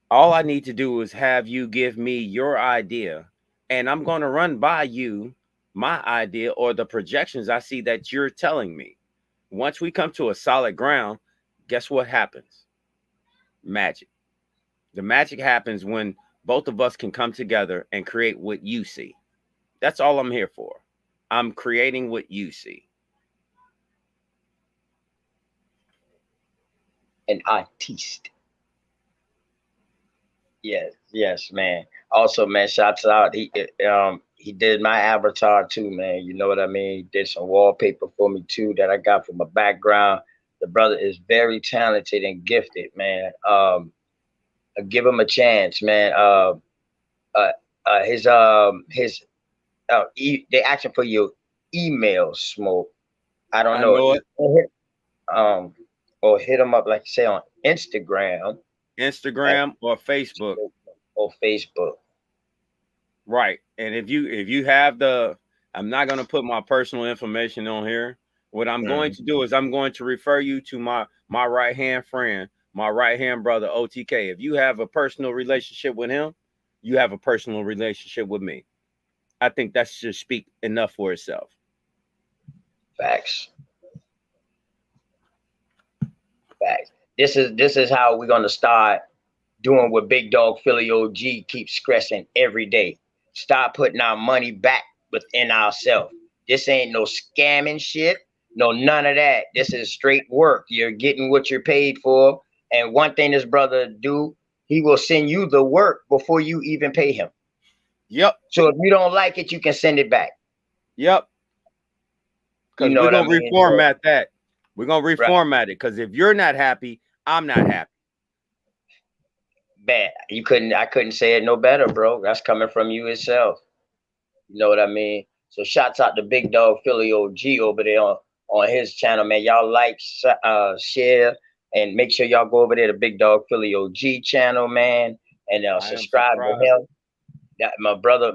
All I need to do is have you give me your idea, and I'm going to run by you my idea or the projections I see that you're telling me. Once we come to a solid ground, guess what happens? Magic. The magic happens when both of us can come together and create what you see. That's all I'm here for. I'm creating what you see. An artiste. Yes, man. Also, man, shouts out. He did my avatar too, man. You know what I mean? He did some wallpaper for me too that I got from a background. The brother is very talented and gifted, man. Give him a chance, man. Uh, his they asking for your email, Smoke. I don't I know. know it. Um, or hit him up, like you say, on Instagram Instagram or Facebook. or Facebook. Right. And if you have the, I'm not going to put my personal information on here. What I'm going to do is I'm going to refer you to my right hand friend, my right hand brother OTK. If you have a personal relationship with him, you have a personal relationship with me. I think that should speak enough for itself. Facts. This is how we're gonna start doing what Big Dog Philly OG keeps stressing every day. Start putting our money back within ourselves. This ain't no scamming shit, no none of that. This is straight work. You're getting what you're paid for. And one thing this brother do, he will send you the work before you even pay him. Yep. So if you don't like it, you can send it back. Yep. Because You know we're what I gonna mean? reformat that. We're gonna Right. reformat it. Because if you're not happy, I'm not happy. Bad. I couldn't say it no better, bro. That's coming from you itself. You know what I mean? So shouts out to Big Dog Philly OG over there on his channel, man. Y'all like, share, and make sure y'all go over there to Big Dog Philly OG channel, man, and subscribe to him. That my brother,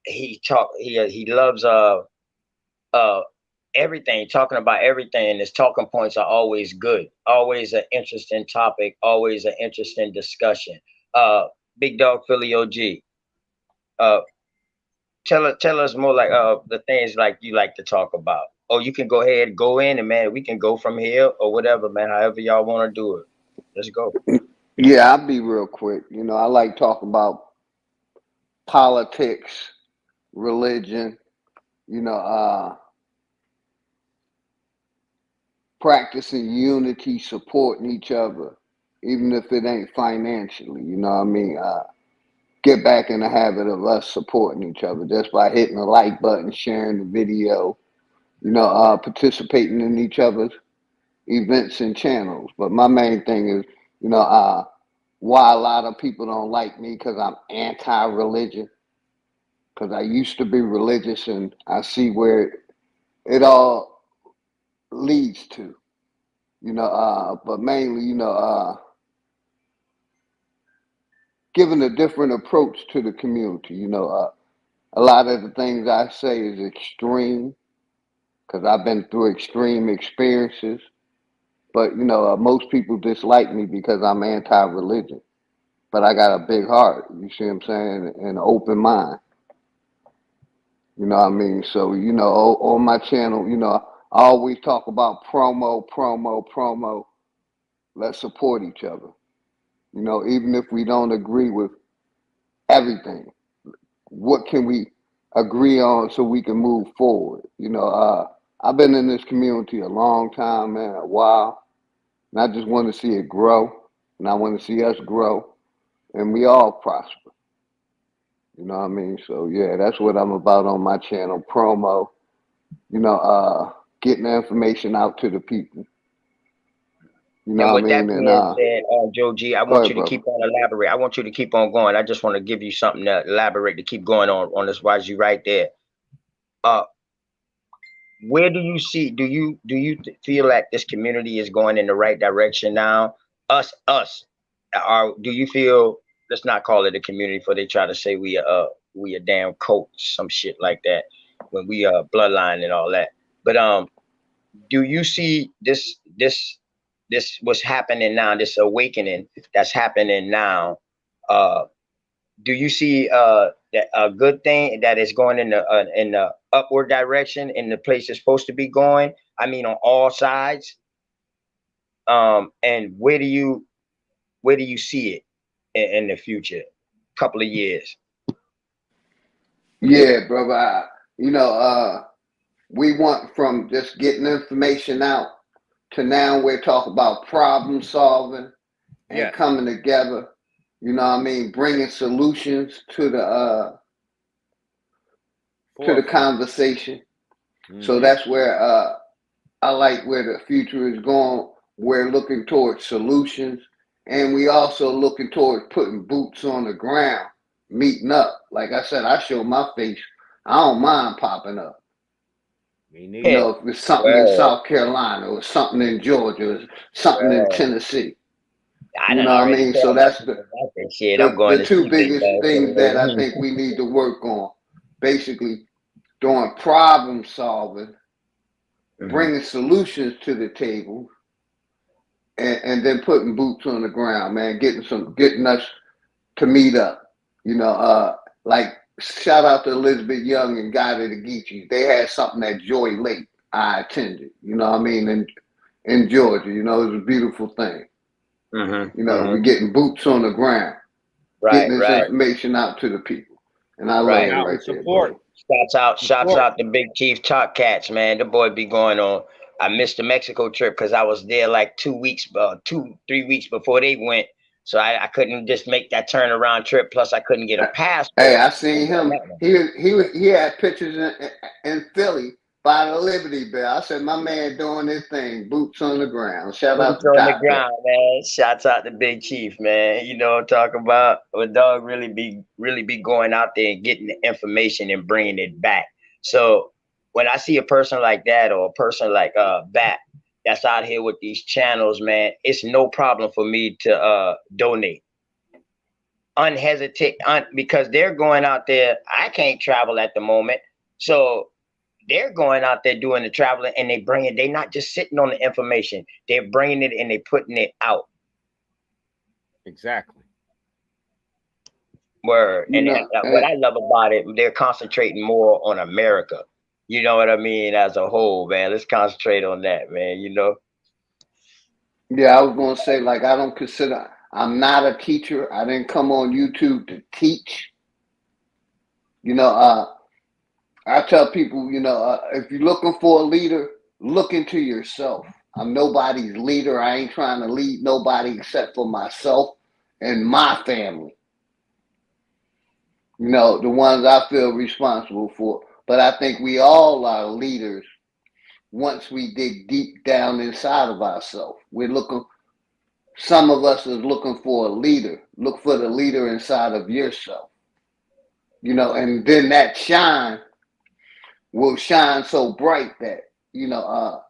he loves everything, talking about everything, and his talking points are always good, always an interesting topic, always an interesting discussion. Big Dog Philly OG. tell us more like the things like you like to talk about. Oh, you can go ahead, go in, and man, we can go from here or whatever, man. However y'all want to do it. Let's go. Yeah, I'll be real quick. You know, I like talking about politics, religion, you know, practicing unity, supporting each other, even if it ain't financially, you know what I mean? Get back in the habit of us supporting each other just by hitting the like button, sharing the video, you know, participating in each other's events and channels. But my main thing is, you know, why a lot of people don't like me because I'm anti-religion, because I used to be religious and I see where it all leads to, you know, but mainly, you know, giving a different approach to the community. You know, a lot of the things I say is extreme because I've been through extreme experiences. But, you know, most people dislike me because I'm anti-religion. But I got a big heart, you see what I'm saying, and an open mind. You know what I mean? So, you know, on my channel, you know, I always talk about promo, promo, promo. Let's support each other. You know, even if we don't agree with everything, what can we agree on so we can move forward? You know, I've been in this community a long time, man, a while, and I just want to see it grow, and I want to see us grow, and we all prosper. You know what I mean? So yeah, that's what I'm about on my channel, promo. You know, getting the information out to the people. You know And what I with that mean? And being said, Joe G, I go want ahead, you to brother. keep on elaborate. I want you to keep on going. I just want to give you something to elaborate to keep going on this while you right there. Where do you see? Do you feel like this community is going in the right direction now? Us, or do you feel? Let's not call it a community, for they try to say we a damn cult, some shit like that, when we bloodline and all that. But do you see this what's happening now, this awakening that's happening now? Uh, do you see that a good thing that is going in the upward direction in the place it's supposed to be going? I mean, on all sides. And where do you see it in the future, couple of years? Yeah, brother. You know, we want from just getting information out to now we're talking about problem solving and Yes. coming together. You know what I mean? Bringing solutions to the Forefront. conversation. So Mm-hmm. that's where I like where the future is going. We're looking towards solutions, and we also looking towards putting boots on the ground, meeting up. Like I said, I show my face. I don't mind popping up. Me You Yeah. neither. know, if it's something in Well, South Carolina or something in Georgia or something in well, Tennessee. I You done know what I already mean? So told my that's people about that shit. I'm going the to two see big biggest dog. things that I think we need to work on. Basically, doing problem solving, Mhm. bringing solutions to the table, and then putting boots on the ground, man, getting us to meet up. You know, like shout out to Elizabeth Young and Guy to the Geechee. They had something at Joy Lake I attended, you know what I mean, in Georgia. You know, it was a beautiful thing. Mhm. You know, we're Mhm. getting boots on the ground, getting Right. this Right. information out to the people. And I Coming Right. land out right and there, support. brother. Shouts Support. out to Big Chief Talk Cats, man. The boy be going on. I missed the Mexico trip because I was there like 2 weeks, 3 weeks before they went. So I couldn't just make that turnaround trip. Plus, I couldn't get a Hey, passport. I seen him. He had pictures in Philly by the Liberty Bell. I said, my man doing his thing, boots on the ground. Shout out Boots to on the Doc Cat. ground, man. Shouts out to Big Chief, man. You know what I'm talking about? A dog really be going out there and getting the information and bringing it back. So when I see a person like that or a person like BAP that's out here with these channels, man, it's no problem for me to donate. Unhesitate, because they're going out there. I can't travel at the moment, so they're going out there doing the traveling, and they're not just sitting on the information. They're bringing it and they're putting it out. Exactly. Word. You And know, what I love about it, they're concentrating more on America. You know what I mean? As a whole, man. Let's concentrate on that, man. You know? yeah, I was gonna say, like, I don't consider, I'm not a teacher. I didn't come on YouTube to teach. You know, I tell people, you know, if you're looking for a leader, look into yourself. I'm nobody's leader. I ain't trying to lead nobody except for myself and my family. You know, the ones I feel responsible for. But I think we all are leaders once we dig deep down inside of ourselves. We're looking, some of us is looking for a leader. Look for the leader inside of yourself. You know, and then that shine will shine so bright that, you know,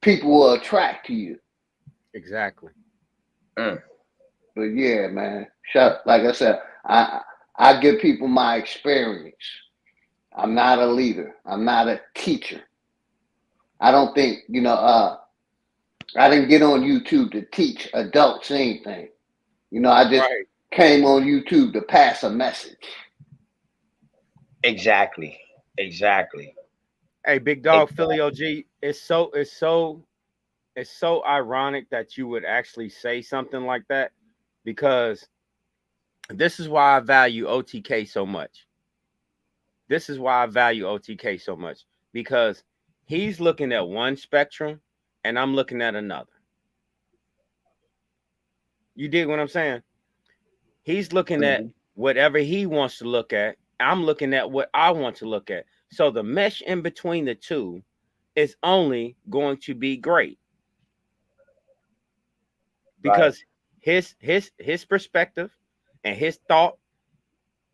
people will attract to you. Exactly. Mm. But yeah, man, like I said, I give people my experience. I'm not a leader. I'm not a teacher. I don't think, you know, I didn't get on YouTube to teach adults anything. You know, I just came on YouTube to pass a message. Exactly. Exactly. Hey, big dog, Philly OG. It's so ironic that you would actually say something like that, because this is why I value OTK so much. This is why I value OTK so much, because he's looking at one spectrum and I'm looking at another. You dig what I'm saying? He's looking at whatever he wants to look at. I'm looking at what I want to look at. So the mesh in between the two is only going to be great, because his perspective and his thought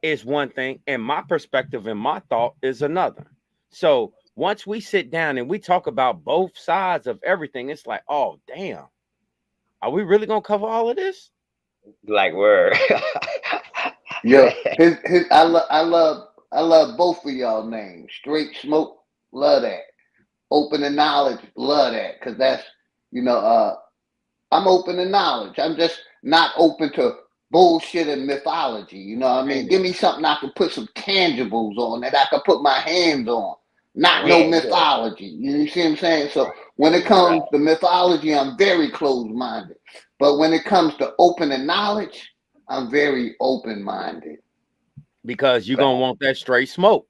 is one thing, and my perspective and my thought is another. So once we sit down and we talk about both sides of everything, it's like, oh damn, are we really gonna cover all of this? Like, word. Yeah, I love both of y'all names. Straight Smoke, love that. Open to knowledge, love that, because that's, you know, I'm open to knowledge. I'm just not open to bullshit and mythology. You know what I mean? Give me something I can put some tangibles on, that I can put my hands on. Not no mythology. You see what I'm saying? So when it comes to mythology, I'm very closed-minded. But when it comes to open to knowledge, I'm very open-minded. Because you're gonna want that straight smoke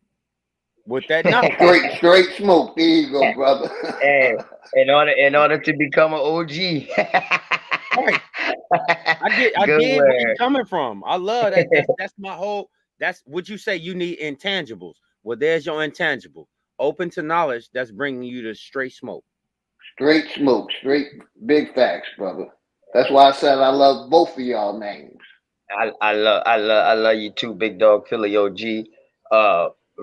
with that knowledge. straight smoke. There you go, brother. Hey, in order to become an OG. Right. I get where you're coming from. I love that. That's my whole. That's what you say. You need intangibles. Well, there's your intangible. Open to knowledge. That's bringing you to straight smoke. Straight smoke. Straight big facts, brother. That's why I said I love both of y'all names. I love you too, big dog, Philly OG.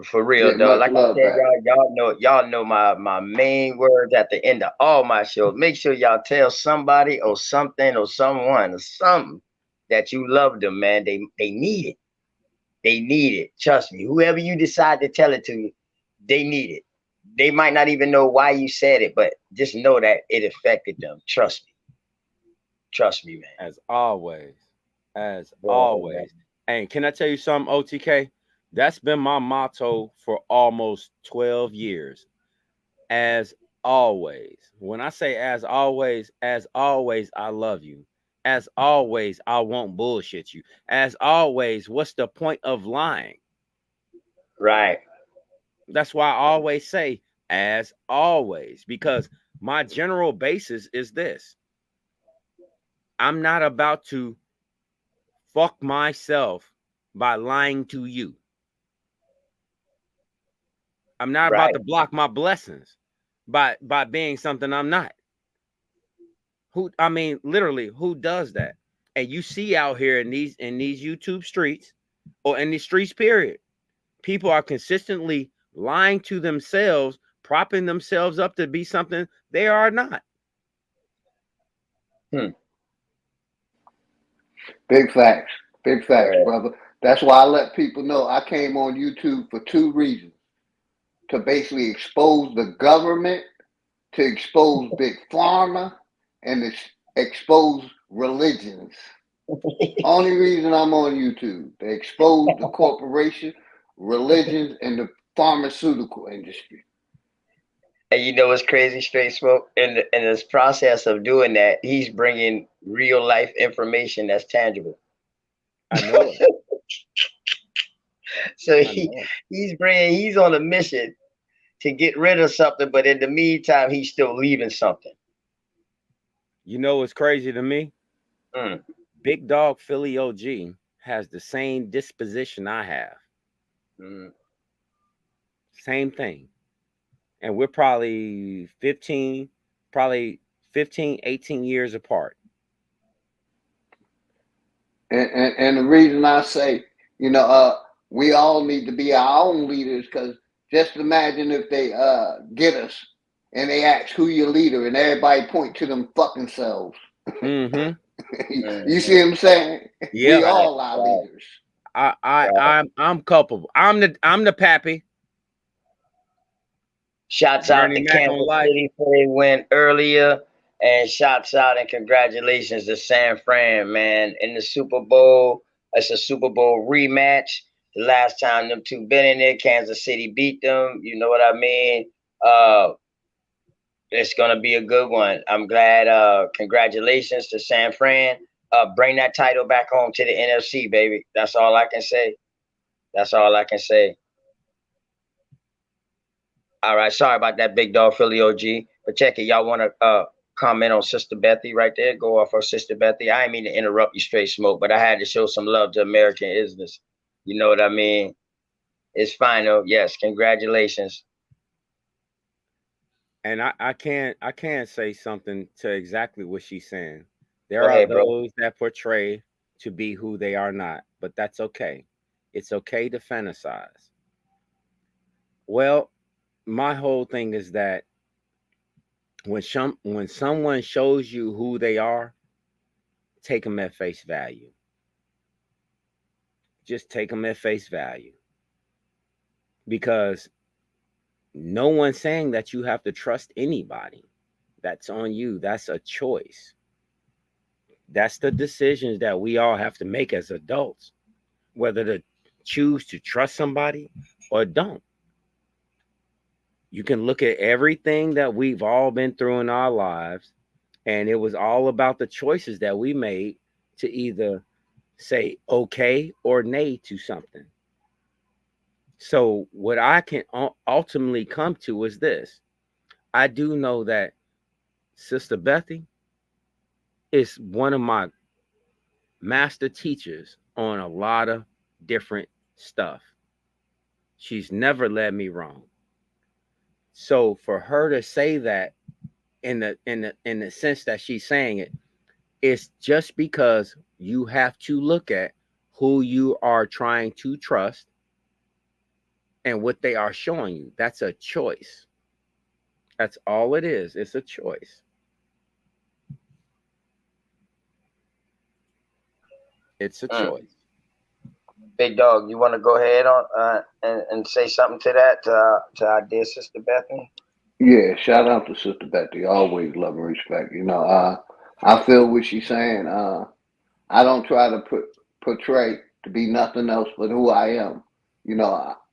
For real, Yeah, though. much Like I love, said, back. y'all know my main words at the end of all my shows. Make sure y'all tell somebody or something or someone or something that you love them, man. They need it. They need it. Trust me. Whoever you decide to tell it to, they need it. They might not even know why you said it, but just know that it affected them. Trust me. Trust me, man. As always. Always. And can I tell you something, OTK? That's been my motto for almost 12 years. As always. When I say as always, I love you. As always, I won't bullshit you. As always, what's the point of lying? Right. That's why I always say as always, because my general basis is this. I'm not about to fuck myself by lying to you. I'm not about to block my blessings by being something I'm not. Literally, who does that? And you see out here in these YouTube streets, or in the streets, period, people are consistently lying to themselves, propping themselves up to be something they are not. Big facts, brother. That's why I let people know I came on YouTube for two reasons: to basically expose the government, to expose big pharma, and to expose religions. Only reason I'm on YouTube, they expose the corporation, religions, and the pharmaceutical industry. And you know what's crazy, Straight Smoke? In this process of doing that, he's bringing real life information that's tangible. I know it. So I know it. he's on a mission to get rid of something, but in the meantime, he's still leaving something. You know what's crazy to me? Mm. Big Dog Philly OG has the same disposition I have. Mm. Same thing. And we're probably 15, 18 years apart. And the reason I say, we all need to be our own leaders, because just imagine if they get us and they ask who your leader and everybody point to them fucking selves. Mm-hmm. You see what I'm saying? Yeah. We all our leaders. I'm culpable. I'm the pappy. Shouts out to Kansas City for they went earlier, and shouts out and congratulations to San Fran, man, in the Super Bowl. It's a Super Bowl rematch. The last time them two been in there, Kansas City beat them. You know what I mean? It's gonna be a good one. I'm glad. Congratulations to San Fran. Bring that title back home to the NFC, baby. That's all I can say. That's all I can say. All right, sorry about that, Big Dog Philly OG. But check it, y'all want to comment on Sister Bethy right there? Go off of Sister Bethy. I didn't mean to interrupt you, Straight Smoke, but I had to show some love to American Isness. You know what I mean? It's fine though. Yes, congratulations. And I can't say something to exactly what she's saying. There are those that portray to be who they are not, but that's okay. It's okay to fantasize. Well, my whole thing is that when someone shows you who they are, take them at face value. Just take them at face value. Because no one's saying that you have to trust anybody. That's on you. That's a choice. That's the decisions that we all have to make as adults, whether to choose to trust somebody or don't. You can look at everything that we've all been through in our lives, and it was all about the choices that we made to either say okay or nay to something. So what I can ultimately come to is this. I do know that Sister Bethy is one of my master teachers on a lot of different stuff. She's never led me wrong. So for her to say that in the sense that she's saying it, it's just because you have to look at who you are trying to trust and what they are showing you. That's a choice. That's all it is. It's a choice. It's a choice. Big Dog, you want to go ahead on and say something to that to our dear Sister Bethany? Yeah, shout out to Sister Betty. Always love and respect. I feel what she's saying. I don't try to portray to be nothing else but who I am.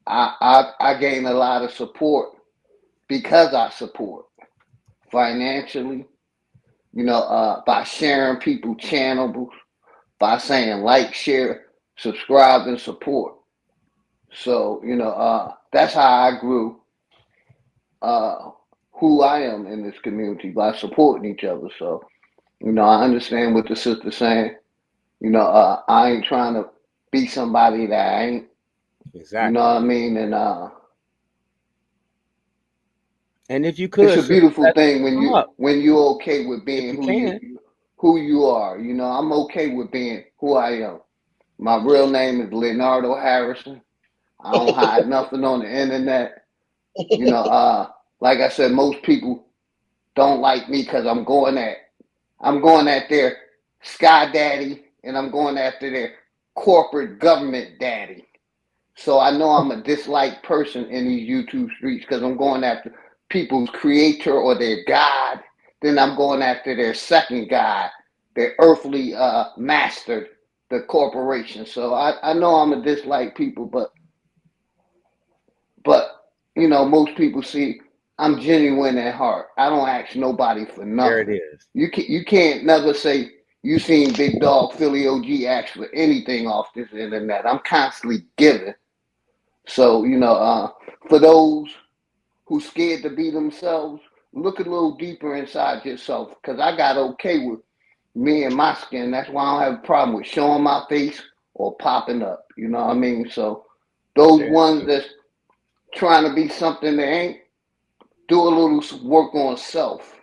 I gain a lot of support because I support financially. By sharing people's channels, by saying like, share, subscribe, and support. So that's how I grew. Who I am in this community by supporting each other. So, I understand what the sister's saying. I ain't trying to be somebody that I ain't. Exactly. You know what I mean? And if you could, it's a beautiful thing when you're okay with being who you are. I'm okay with being who I am. My real name is Leonardo Harrison. I don't hide nothing on the internet. Like I said, most people don't like me because I'm going at their sky daddy, and I'm going after their corporate government daddy. So I know I'm a disliked person in these YouTube streets because I'm going after people's creator or their God. Then I'm going after their second God, earthly mastered the corporation. So I know I'm a dislike people, but you know, most people see I'm genuine at heart. I don't ask nobody for There it nothing. is. You can't never say you seen Big Dog Philly OG ask for anything off this internet. I'm constantly giving. So, you know, for those who scared to be themselves, look a little deeper inside yourself. Because I got okay with me and my skin. That's why I don't have a problem with showing my face or popping up. You know what I mean? So those There ones that's trying to be something they ain't, do a little work on self.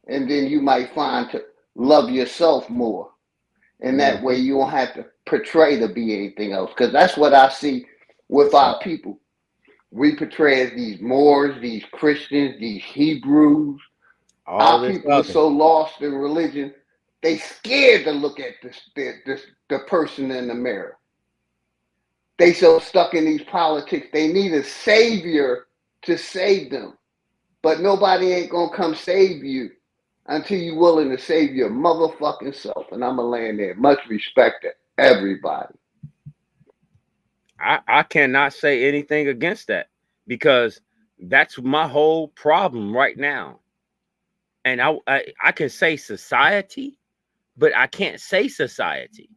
And then you might find to love yourself more. And that way you don't have to portray to be anything else. Because that's what I see with our people. We portray as these Moors, these Christians, these Hebrews. all Our this people are other. so lost in religion, they scared to look at the person in the mirror. They so stuck in these politics, they need a savior to save them. But nobody ain't gonna come save you until you're willing to save your motherfucking self. And I'm gonna land there. Much respect to everybody. I cannot say anything against that, because that's my whole problem right now. And I can say society, but I can't say society,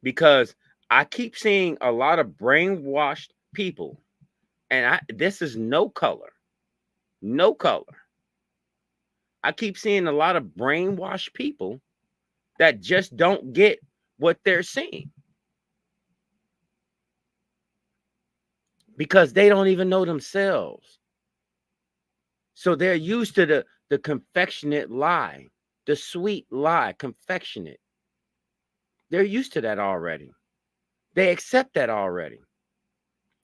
because I keep seeing a lot of brainwashed people, and this is no color. No color. I keep seeing a lot of brainwashed people that just don't get what they're seeing, because they don't even know themselves. So they're used to the confectionate lie, the sweet lie, confectionate. They're used to that already. They accept that already.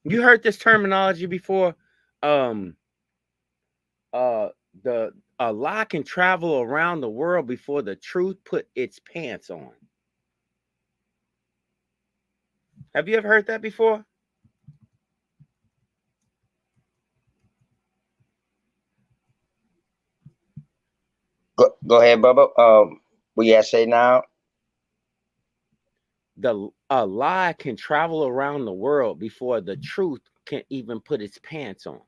You heard this terminology before? Um, the a lie can travel around the world before the truth put its pants on. Have you ever heard that before? Go ahead, Bubba. What you say now? A lie can travel around the world before the truth can even put its pants on.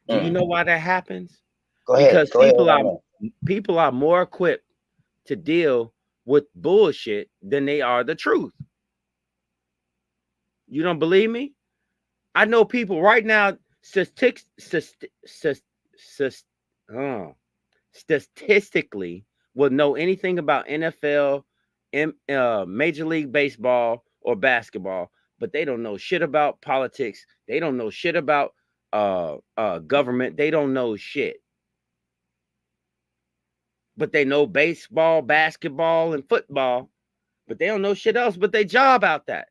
Do you know why that happens? Go ahead. Because Go ahead. people are more equipped to deal with bullshit than they are the truth. You don't believe me? I know people right now statistically will know anything about NFL, Major League Baseball, or basketball, but they don't know shit about politics. They don't know shit about government. They don't know shit. But they know baseball, basketball, and football, but they don't know shit else but they job out that.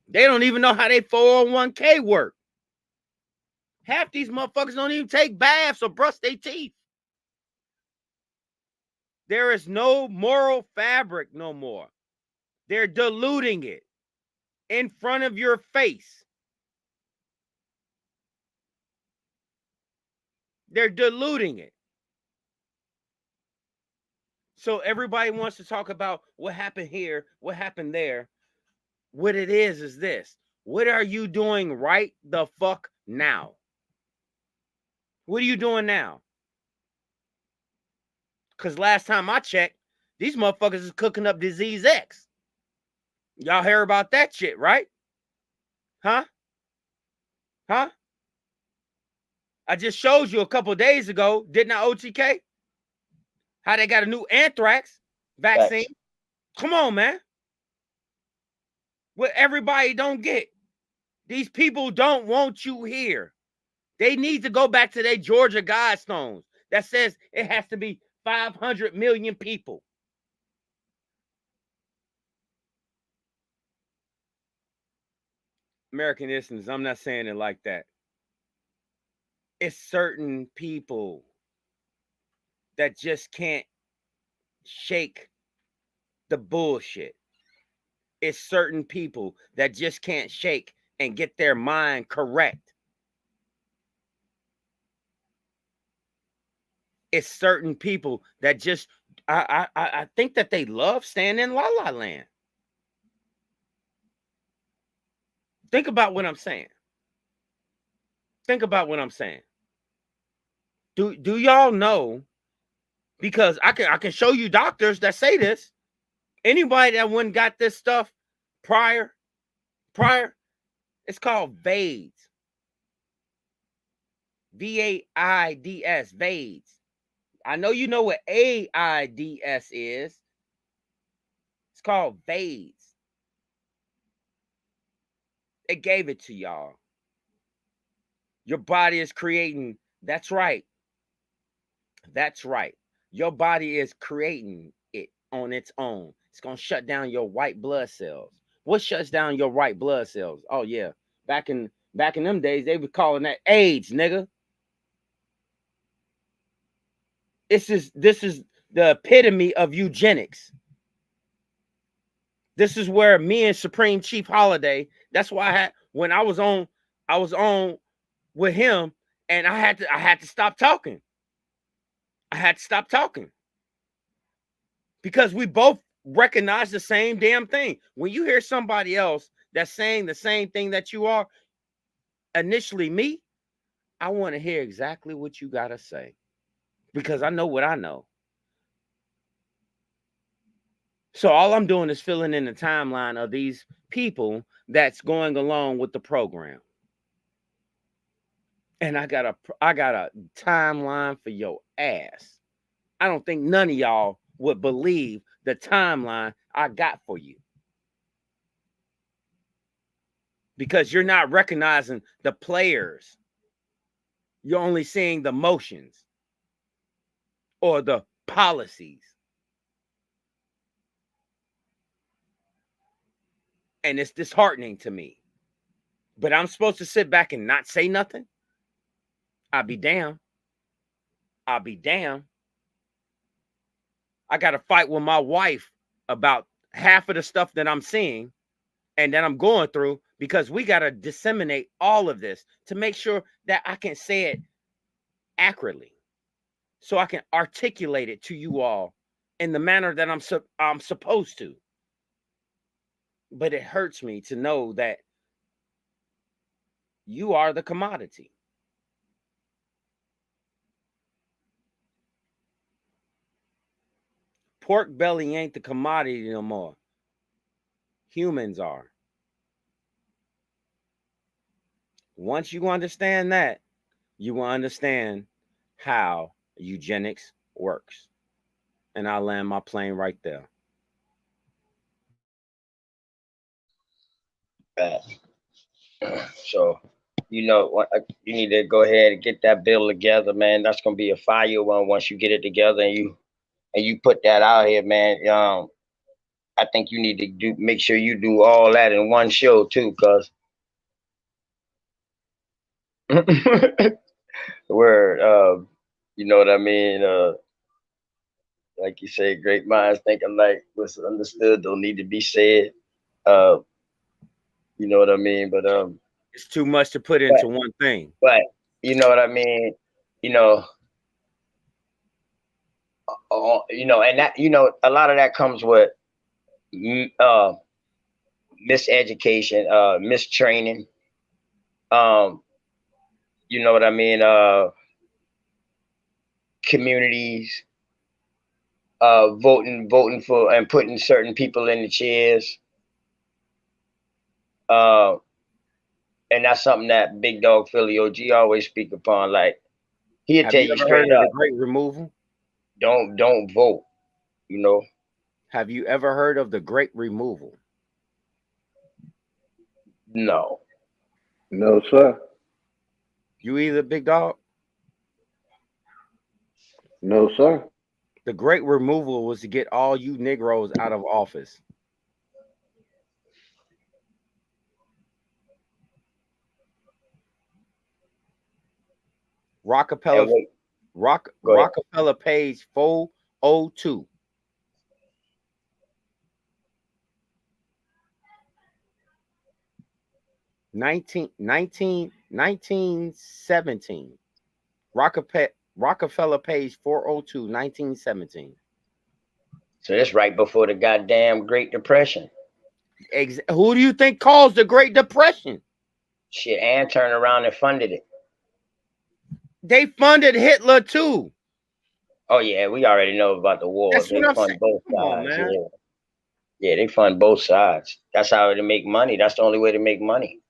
They don't even know how they 401k work. Half these motherfuckers don't even take baths or brush their teeth. There is no moral fabric no more. They're diluting it in front of your face. They're diluting it. So everybody wants to talk about what happened here, what happened there. What it is this. What are you doing right the fuck now? What are you doing now? Because last time I checked, these motherfuckers is cooking up disease X. Y'all hear about that shit, right? Huh? Huh? I just showed you a couple of days ago, didn't I, OTK? How they got a new anthrax vaccine. Facts. Come on, man. What everybody don't get. These people don't want you here. They need to go back to their Georgia Guidestones that says it has to be 500 million people. American Indians, I'm not saying it like that. It's certain people that just can't shake the bullshit. It's certain people that just can't shake and get their mind correct. It's certain people that just I think that they love staying in La La Land. Think about what I'm saying. Think about what I'm saying. Do y'all know? Because I can show you doctors that say this. Anybody that wouldn't got this stuff prior, it's called VAIDS. VAIDS, VAIDS. I know you know what AIDS is. It's called VAIDS. It gave it to y'all. Your body is creating. That's right. That's right. Your body is creating it on its own. It's going to shut down your white blood cells. What shuts down your white blood cells? Oh, yeah. Back in them days, they were calling that AIDS, nigga. This is the epitome of eugenics. This is where me and Supreme Chief Holiday, that's why when I was on with him, and I had to stop talking. I had to stop talking. Because we both recognize the same damn thing. When you hear somebody else that's saying the same thing that you are, initially me, I want to hear exactly what you got to say. Because I know what I know. So all I'm doing is filling in the timeline of these people that's going along with the program. And I got a timeline for your ass. I don't think none of y'all would believe the timeline I got for you. Because you're not recognizing the players. You're only seeing the motions or the policies. And it's disheartening to me. But I'm supposed to sit back and not say nothing? I'll be damned. I'll be damned. I got to fight with my wife about half of the stuff that I'm seeing and that I'm going through, because we got to disseminate all of this to make sure that I can say it accurately, so I can articulate it to you all in the manner that I'm supposed to. But it hurts me to know that you are the commodity. Pork belly ain't the commodity no more. Humans are. Once you understand that, you will understand how eugenics works. And I'll land my plane right there. So, you need to go ahead and get that bill together, man. That's gonna be a fire one once you get it together and you put that out here, man. I think you need to make sure you do all that in one show too, cause where you know what I mean. Like you say, great minds think alike. What's understood don't need to be said. You know what I mean. But it's too much to put into one thing. But you know what I mean. You know, and that a lot of that comes with miseducation, mistraining. You know what I mean. Communities voting for and putting certain people in the chairs. And that's something that Big Dog Philly OG always speak upon. Like he'll tell you straight up, the Great Removal? Don't vote. You know. Have you ever heard of the Great Removal? No. No, sir. You either, Big Dog? No, sir. The Great Removal was to get all you Negroes out of office. Rockefeller page 402. 1917. Rockefeller, page 402, 1917. So that's right before the goddamn Great Depression. Who do you think caused the Great Depression? Shit, and turned around and funded it. They funded Hitler too. Oh yeah, we already know about the war. That's They what I'm fund saying. both Come on, sides. man. Yeah. Yeah, they fund both sides. That's how they make money. That's the only way to make money.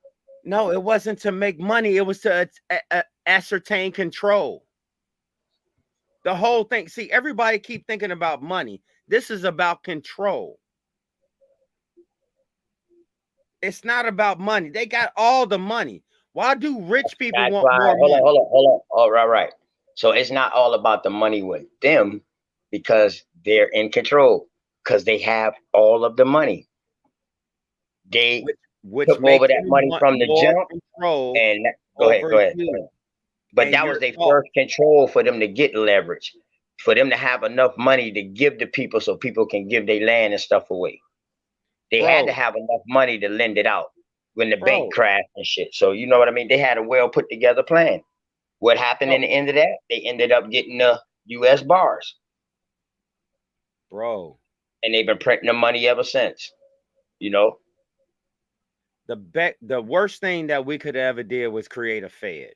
No, it wasn't to make money. It was to ascertain control. The whole thing. See, everybody keep thinking about money. This is about control. It's not about money. They got all the money. Why do rich people That's want why. more money? Hold on. All right. So it's not all about the money with them because they're in control because they have all of the money. They which took makes over that you money want from the more jump. control And go over ahead. you But and that your was their thoughts. first control for them to get leverage, for them to have enough money to give to people so people can give their land and stuff away. They had to have enough money to lend it out when the bank crashed and shit. So you know what I mean? They had a well put together plan. What happened in the end of that? They ended up getting the US bars. Bro. And they've been printing the money ever since. You know? The worst thing that we could ever did was create a Fed.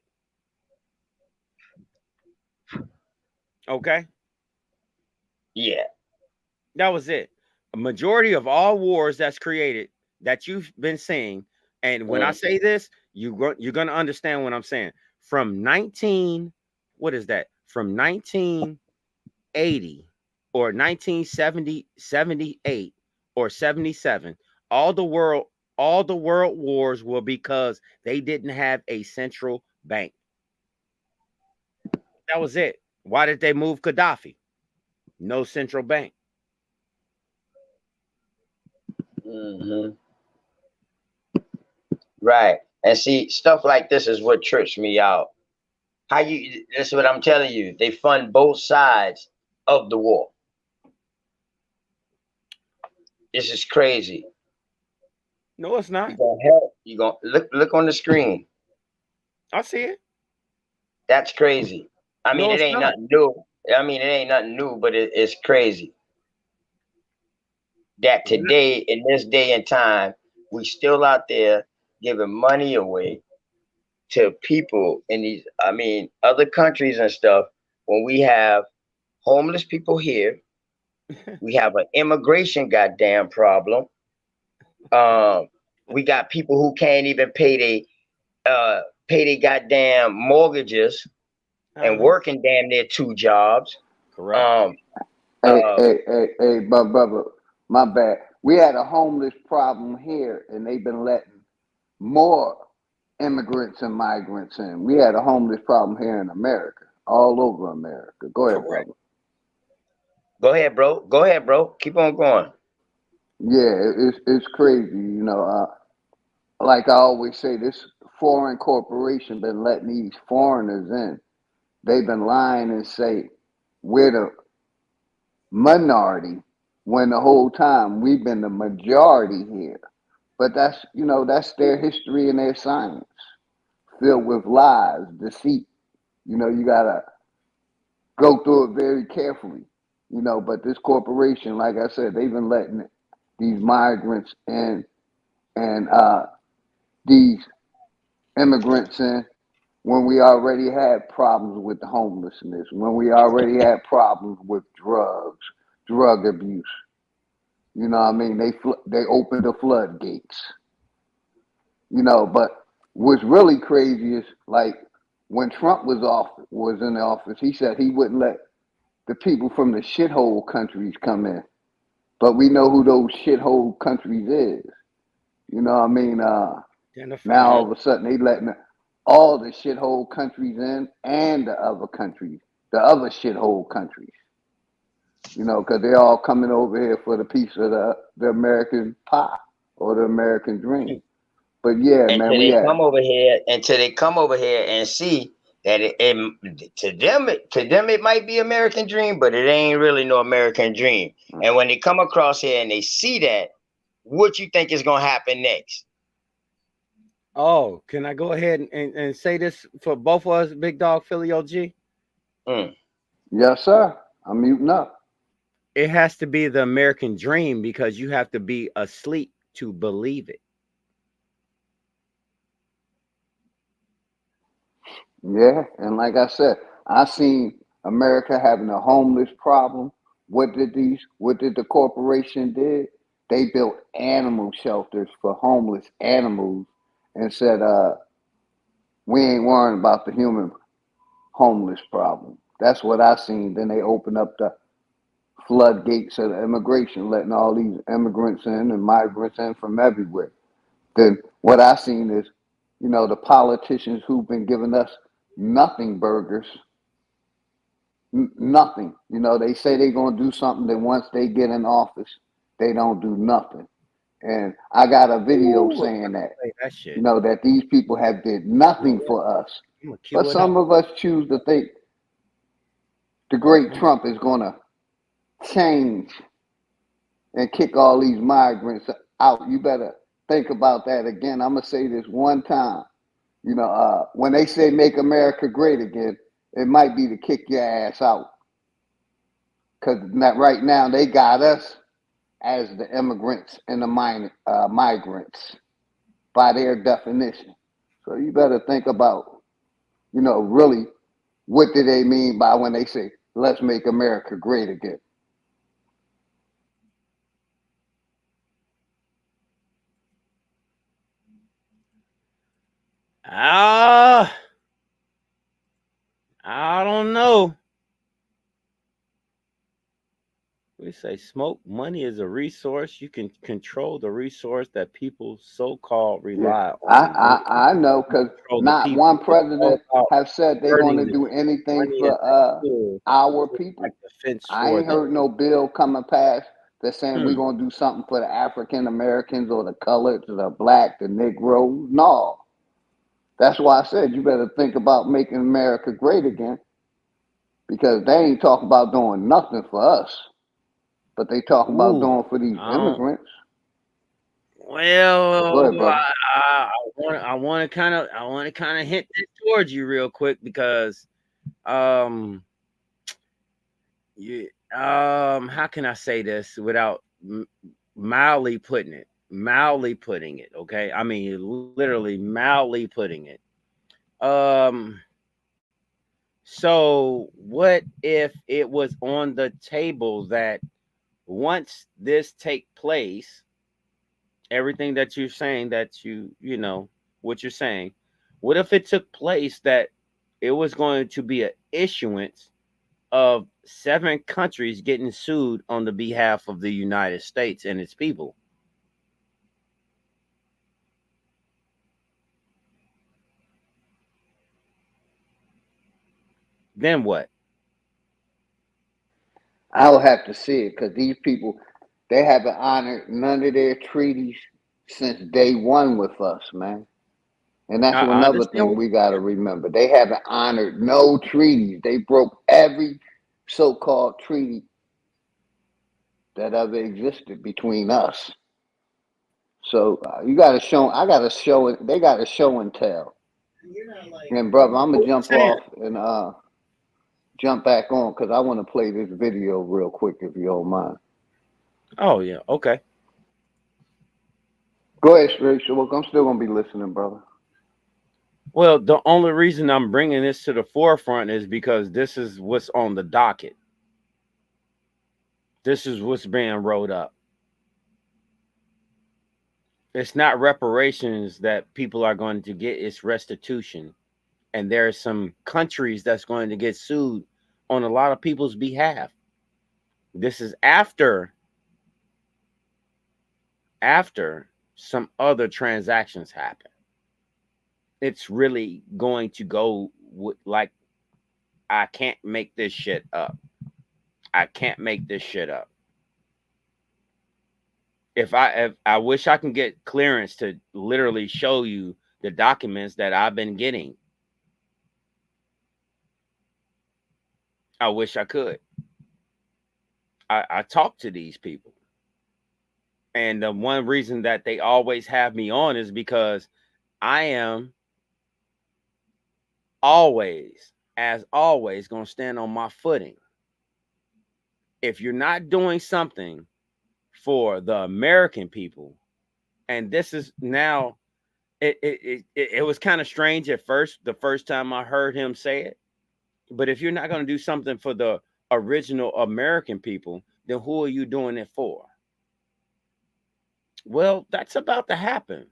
Okay? Yeah. That was it. A majority of all wars that's created that you've been seeing, and when I say this, you're going to understand what I'm saying. From 1980 or 1970, 78 or 77, all the world wars were because they didn't have a central bank. That was it. Why did they move Gaddafi? No central bank. Right. And see, stuff like this is what trips me out. This is what I'm telling you. They fund both sides of the war. This is crazy. No, it's not. You're gonna help. You gonna look on the screen. I see it. That's crazy. I mean, No, it ain't nothing new. I mean, it ain't nothing new, but it's crazy that today, in this day and time, we still out there giving money away to people in these, I mean, other countries and stuff. When we have homeless people here, we have an immigration goddamn problem. We got people who can't even pay their goddamn mortgages and working damn near 2 jobs. Correct. Hey, brother, my bad. We had a homeless problem here, and they've been letting more immigrants and migrants in. We had a homeless problem here in America, all over America. Go ahead, brother. Go ahead, bro. Keep on going. Yeah, it's crazy. You know, like I always say, this foreign corporation been letting these foreigners in. They've been lying and say we're the minority when the whole time we've been the majority here. But that's their history and their science, filled with lies, deceit. You know, you gotta go through it very carefully. You know, but this corporation, like I said, they've been letting these migrants in and these immigrants in when we already had problems with the homelessness, when we already had problems with drugs, drug abuse. You know what I mean? They opened the floodgates. You know, but what's really crazy is like when Trump was in the office, he said he wouldn't let the people from the shithole countries come in. But we know who those shithole countries is. You know what I mean? Now all of a sudden they letting all the shithole countries in and the other countries, the other shithole countries. You know, because they're all coming over here for the piece of the American pie or the American dream. But yeah, man, Until they come over here and see that to them it might be American dream, but it ain't really no American dream. And when they come across here and they see that, what you think is gonna happen next? Oh, can I go ahead and say this for both of us, Big Dog, Philly OG? Yes, sir. I'm muting up. It has to be the American dream because you have to be asleep to believe it. Yeah, and like I said, I seen America having a homeless problem. What did the corporation did? They built animal shelters for homeless animals and said, we ain't worrying about the human homeless problem. That's what I seen. Then they opened up the floodgates of the immigration, letting all these immigrants in and migrants in from everywhere. Then what I seen is, the politicians who've been giving us nothing burgers, nothing. They say they're gonna do something, then once they get in office, they don't do nothing. And I got a video Ooh, saying that, that shit. that these people have did nothing for us. I'm gonna But cue it some up. of us choose to think the great Trump is gonna change and kick all these migrants out. You better think about that again. I'm gonna say this one time. When they say make America great again, it might be to kick your ass out. Because right now they got us as the immigrants and the migrants by their definition. So you better think about, really what do they mean by when they say, let's make America great again? I don't know. We say smoke money is a resource. You can control the resource that people so-called Yeah, rely on. I know because Control the not people. one It's all president about have said they're going burning to the do anything money and for the tool our to like people. defense I for ain't them. heard no bill coming past that's saying we're Hmm. going to do something for the African Americans or the colored, the black, the Negroes. No. That's why I said you better think about making America great again because they ain't talking about doing nothing for us, but they talking about Ooh, doing for these I don't. immigrants. Well, Go ahead, brother. I want to kind of hint this towards you real quick because um you how can I say this without mildly putting it? Mildly putting it, okay? I mean, literally mildly putting it. So what if it was on the table that once this take place, everything that you're saying that what you're saying, what if it took place that it was going to be an issuance of 7 countries getting sued on the behalf of the United States and its people? Then what? I'll have to see it because these people, they haven't honored none of their treaties since day one with us, man. And that's I another understand thing what we got to remember. They haven't honored no treaties. They broke every so-called treaty that ever existed between us. So you got to show. I got to show it. They got to show and tell. And brother, I'm gonna you're jump saying. off and jump back on because I want to play this video real quick if you don't mind. Oh yeah, okay. Go ahead, straight. So look, I'm still gonna be listening, brother. Well, the only reason I'm bringing this to the forefront is because this is what's on the docket. This is what's being wrote up. It's not reparations that people are going to get, it's restitution. And there are some countries that's going to get sued on a lot of people's behalf. This is after some other transactions happen. It's really going to go like, I can't make this shit up. I can't make this shit up. If I wish I can get clearance to literally show you the documents that I've been getting. I wish I could. I talk to these people. And the one reason that they always have me on is because I am always as always, going to stand on my footing. If you're not doing something for the American people, and this is now, it was kind of strange at first, the first time I heard him say it. But if you're not going to do something for the original American people, then who are you doing it for? Well, that's about to happen.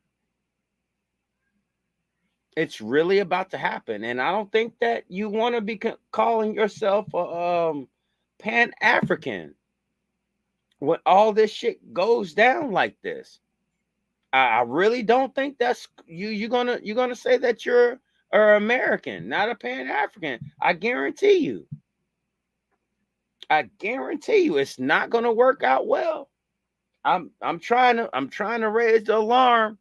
It's really about to happen. And I don't think that you want to be calling yourself a Pan-African when all this shit goes down like this. I really don't think that's you're gonna say that you're an American, not a Pan-African. I guarantee you. I guarantee you it's not gonna work out well. I'm trying to raise the alarm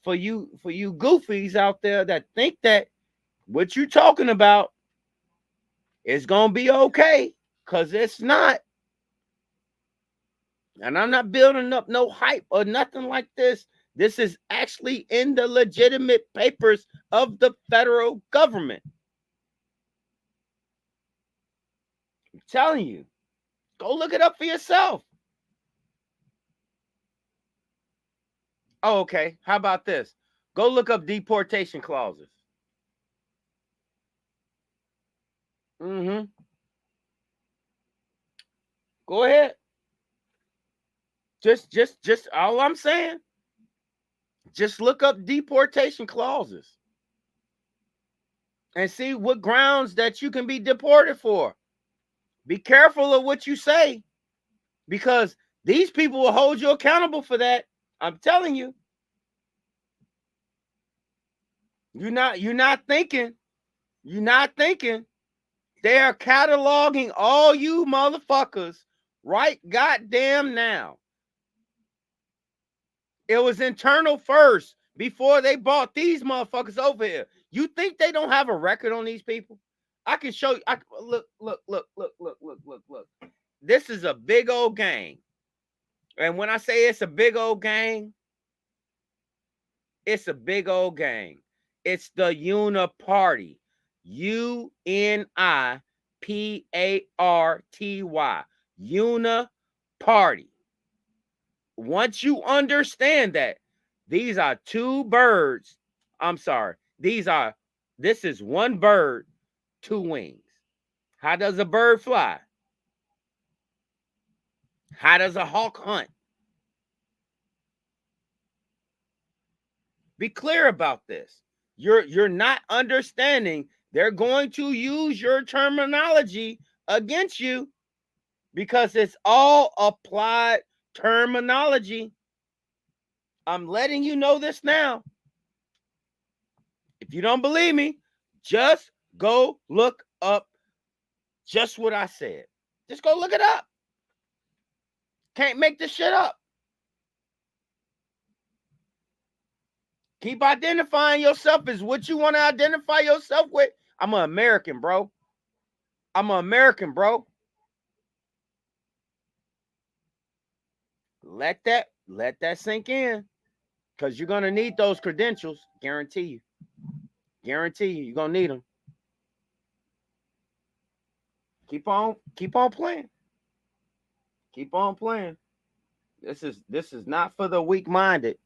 for you goofies out there that think that what you're talking about is gonna be okay, because it's not. And I'm not building up no hype or nothing like this. This is actually in the legitimate papers of the federal government. I'm telling you, go look it up for yourself. Oh, okay. How about this? Go look up deportation clauses. Go ahead. Just all I'm saying, just look up deportation clauses and see what grounds that you can be deported for. Be careful of what you say, because these people will hold you accountable for that. I'm telling you. You're not thinking. They are cataloging all you motherfuckers right goddamn now. It was internal first before they brought these motherfuckers over here. You think they don't have a record on these people? I can show you. Look. This is a big old gang. And when I say it's a big old gang, it's a big old gang. It's the Uniparty. UNIPARTY. Uniparty. Once you understand that these are two birds, I'm sorry, this is one bird, two wings. How does a bird fly? How does a hawk hunt? Be clear about this. You're not understanding. They're going to use your terminology against you because it's all applied terminology. I'm letting you know this now. If you don't believe me, just go look up just what I said. Just go look it up. Can't make this shit up. Keep identifying yourself as what you want to identify yourself with. I'm an American, bro. Let that sink in, because you're gonna need those credentials. Guarantee you. You're gonna need them. Keep on playing. Keep on playing. This is not for the weak-minded,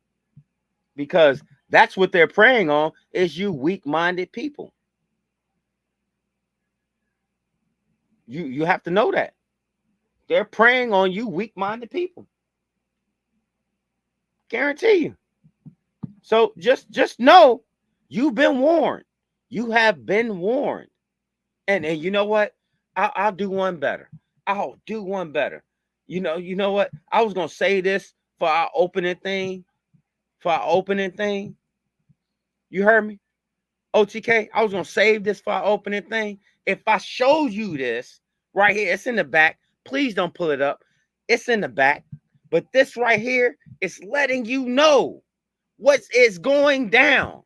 because that's what they're preying on, is you weak-minded people. You have to know that. They're preying on you weak-minded people. Guarantee you. So just know you've been warned. You have been warned. And you know what? I'll do one better. You know what? I was gonna say this for our opening thing. You heard me? OTK, I was gonna save this for our opening thing. If I showed you this right here, it's in the back. Please don't pull it up. It's in the back. But this right here is letting you know what is going down.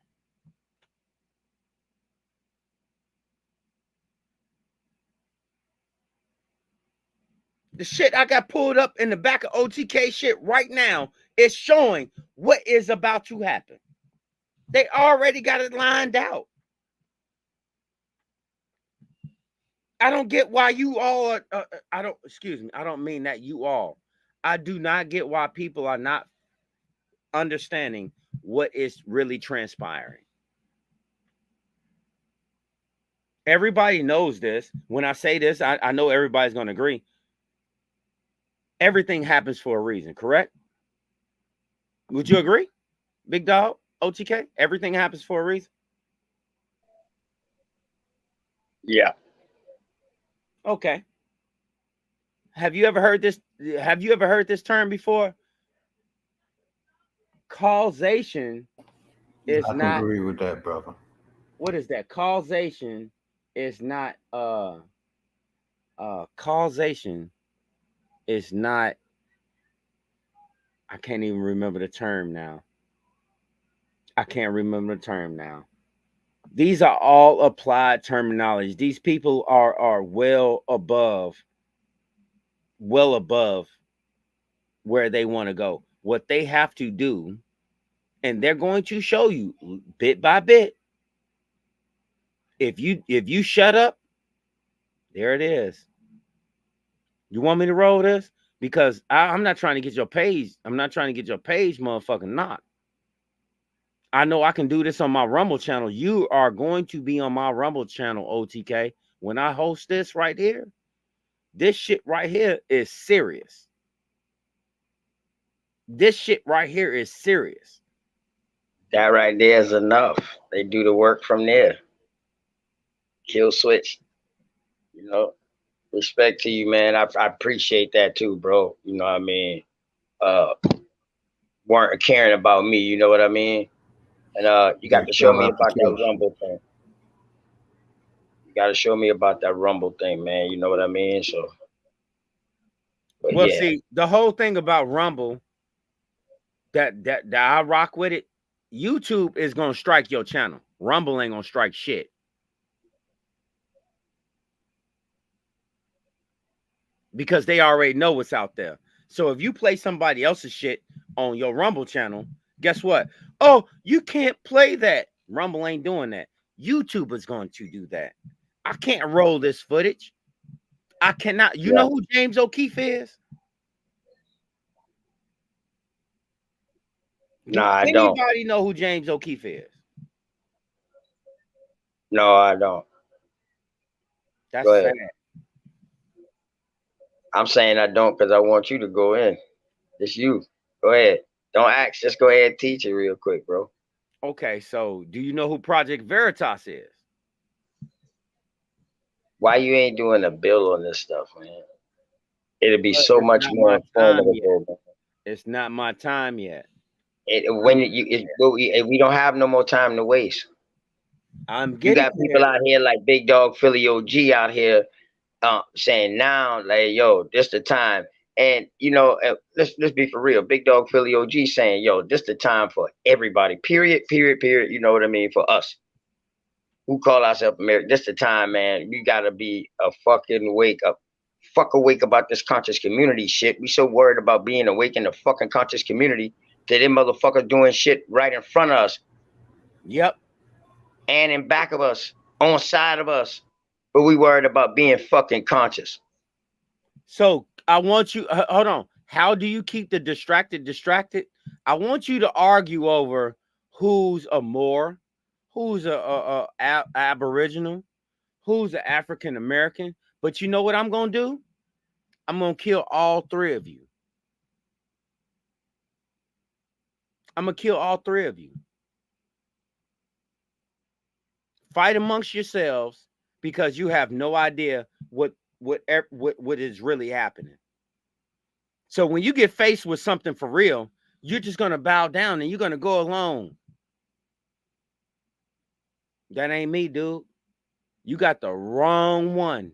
The shit I got pulled up in the back of OTK shit right now is showing what is about to happen. They already got it lined out. I don't get why you all are, I don't, excuse me, I don't mean that you all. I do not get why people are not understanding what is really transpiring. Everybody knows this. When I say this, I know everybody's going to agree. Everything happens for a reason, correct? Would you agree? Big Dog, OTK, everything happens for a reason? Yeah. Okay. Have you ever heard this? Have you ever heard this term before? Causation is I can not. agree with that, brother. What is that? Causation is not. Causation is not. I can't even remember the term now. I can't remember the term now. These are all applied terminology. These people are well above where they want to go. What they have to do, and they're going to show you bit by bit. If you shut up, there it is. You want me to roll this? Because I'm not trying to get your page. I'm not trying to get your page motherfucking knocked. I know I can do this on my Rumble channel. You are going to be on my Rumble channel, OTK. When I host this right here, this shit right here is serious. This shit right here is serious. That right there is enough. They do the work from there. Kill switch. You know, respect to you, man. I appreciate that too, bro. You know what I mean? Weren't caring about me, you know what I mean? And you got to show me about that Rumble thing. You got to show me about that Rumble thing, man. You know what I mean? So, well, yeah. see, the whole thing about Rumble that I rock with it, YouTube is gonna strike your channel. Rumble ain't gonna strike shit. Because they already know what's out there. So if you play somebody else's shit on your Rumble channel, guess what? Oh, you can't play that. Rumble ain't doing that. YouTube is going to do that. I can't roll this footage. I cannot. You know who James O'Keefe is? No, I don't. Anybody know who James O'Keefe is? No, I don't. That's sad. I'm saying I don't because I want you to go in. It's you. Go ahead. Don't ask. Just go ahead and teach it real quick, bro. Okay, so do you know who Project Veritas is? Why you ain't doing a bill on this stuff, man? It'll be so much more informative. It's not my time yet. We don't have no more time to waste. You got people out here like Big Dog Philly OG out here saying now, like, yo, this the time. And you know, let's be for real. Big Dog Philly OG saying, yo, this the time for everybody. Period. You know what I mean? For us who call ourselves American, this the time, man. You gotta be a fucking awake about this conscious community shit. We so worried about being awake in the fucking conscious community that them motherfuckers doing shit right in front of us. Yep. And in back of us, on side of us, but we worried about being fucking conscious. So I want you, hold on. How do you keep the distracted? I want you to argue over who's a Moor, who's a Aboriginal, who's an African American. But you know what I'm gonna do? I'm gonna kill all three of you. I'm gonna kill all three of you. Fight amongst yourselves because you have no idea what is really happening. So when you get faced with something for real, you're just gonna bow down and you're gonna go alone. That ain't me, dude. You got the wrong one.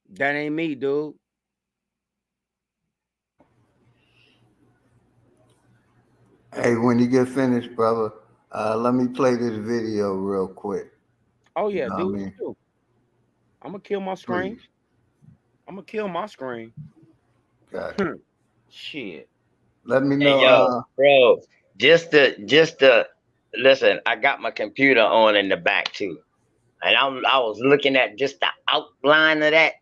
That ain't me, dude. Hey, when you get finished, brother, let me play this video real quick. Oh yeah, dude. I'm gonna kill my screen. Please. I'm gonna kill my screen. Got it. Shit. Let me know. Hey, yo, bro, just to listen, I got my computer on in the back too. And I was looking at just the outline of that,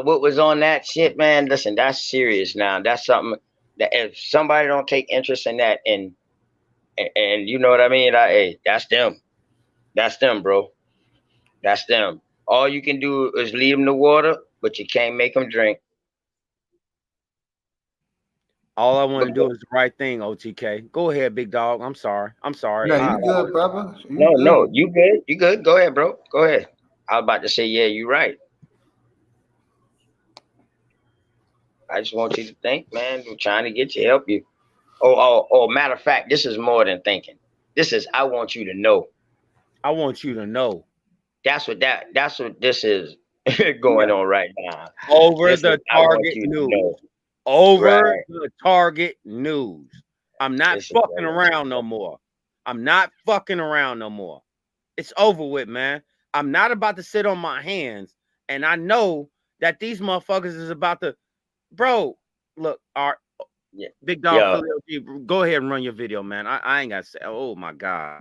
what was on that shit, man. Listen, that's serious now. That's something that if somebody don't take interest in that, and you know what I mean, like, hey, that's them. That's them, bro. That's them. All you can do is lead them to water, but you can't make them drink. All I want to do is the right thing, OTK. Go ahead, big dog. I'm sorry. I'm sorry. Yeah, you good, brother. No, you good. You good. Go ahead, bro. Go ahead. I was about to say, yeah, you're right. I just want you to think, man. I'm trying to get you, help you. Oh, matter of fact, this is more than thinking. This is, I want you to know. I want you to know. That's what this is going on right now. Over the target news. Over the target news. I'm not fucking around no more. I'm not fucking around no more. It's over with, man. I'm not about to sit on my hands. And I know that these motherfuckers is about to, bro, look, big dog, go ahead and run your video, man. I ain't got to say, oh my God.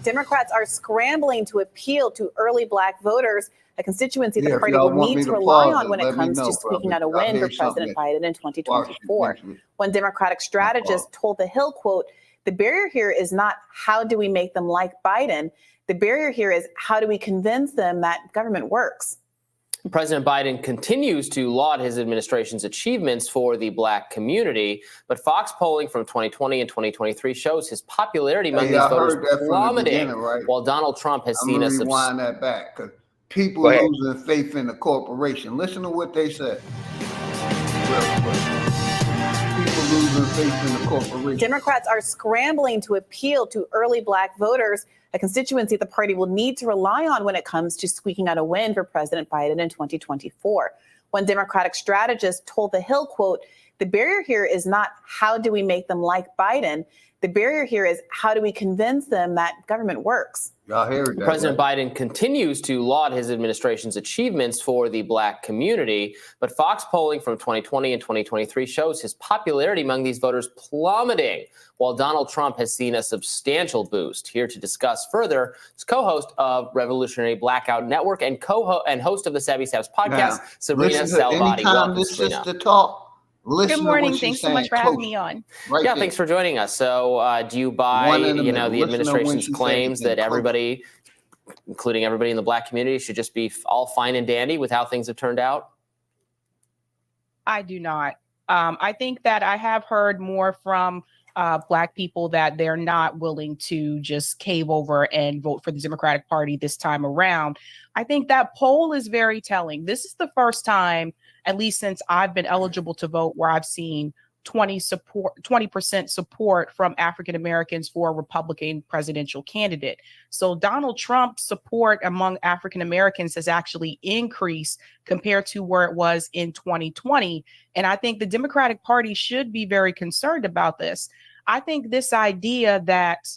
Democrats are scrambling to appeal to early Black voters, a constituency the party will need to rely on when it comes to squeaking out a win for President Biden in 2024. One Democratic strategist told The Hill, quote, "The barrier here is not how do we make them like Biden. The barrier here is how do we convince them that government works." President Biden continues to laud his administration's achievements for the Black community, but Fox polling from 2020 and 2023 shows his popularity among these voters plummeting, while Donald Trump has seen us rewind that back because people losing faith in the corporation. Listen to what they said. People losing faith in the corporation. Democrats are scrambling to appeal to early Black voters, a constituency the party will need to rely on when it comes to squeaking out a win for President Biden in 2024. One Democratic strategist told The Hill, quote, "The barrier here is not how do we make them like Biden. The barrier here is how do we convince them that government works." President Biden continues to laud his administration's achievements for the Black community, but Fox polling from 2020 and 2023 shows his popularity among these voters plummeting, while Donald Trump has seen a substantial boost. Here to discuss further is co-host of Revolutionary Blackout Network and host of the Savvy Saps podcast, Sabrina Salvati. Welcome, Sabrina. Good morning. Thanks so much for having me on. Thanks for joining us. So do you buy, the administration's claims that everybody, including everybody in the Black community, should just be all fine and dandy with how things have turned out? I do not. I think that I have heard more from Black people that they're not willing to just cave over and vote for the Democratic Party this time around. I think that poll is very telling. This is the first time, at least since I've been eligible to vote, where I've seen 20% support from African Americans for a Republican presidential candidate. So Donald Trump's support among African Americans has actually increased compared to where it was in 2020. And I think the Democratic Party should be very concerned about this. I think this idea that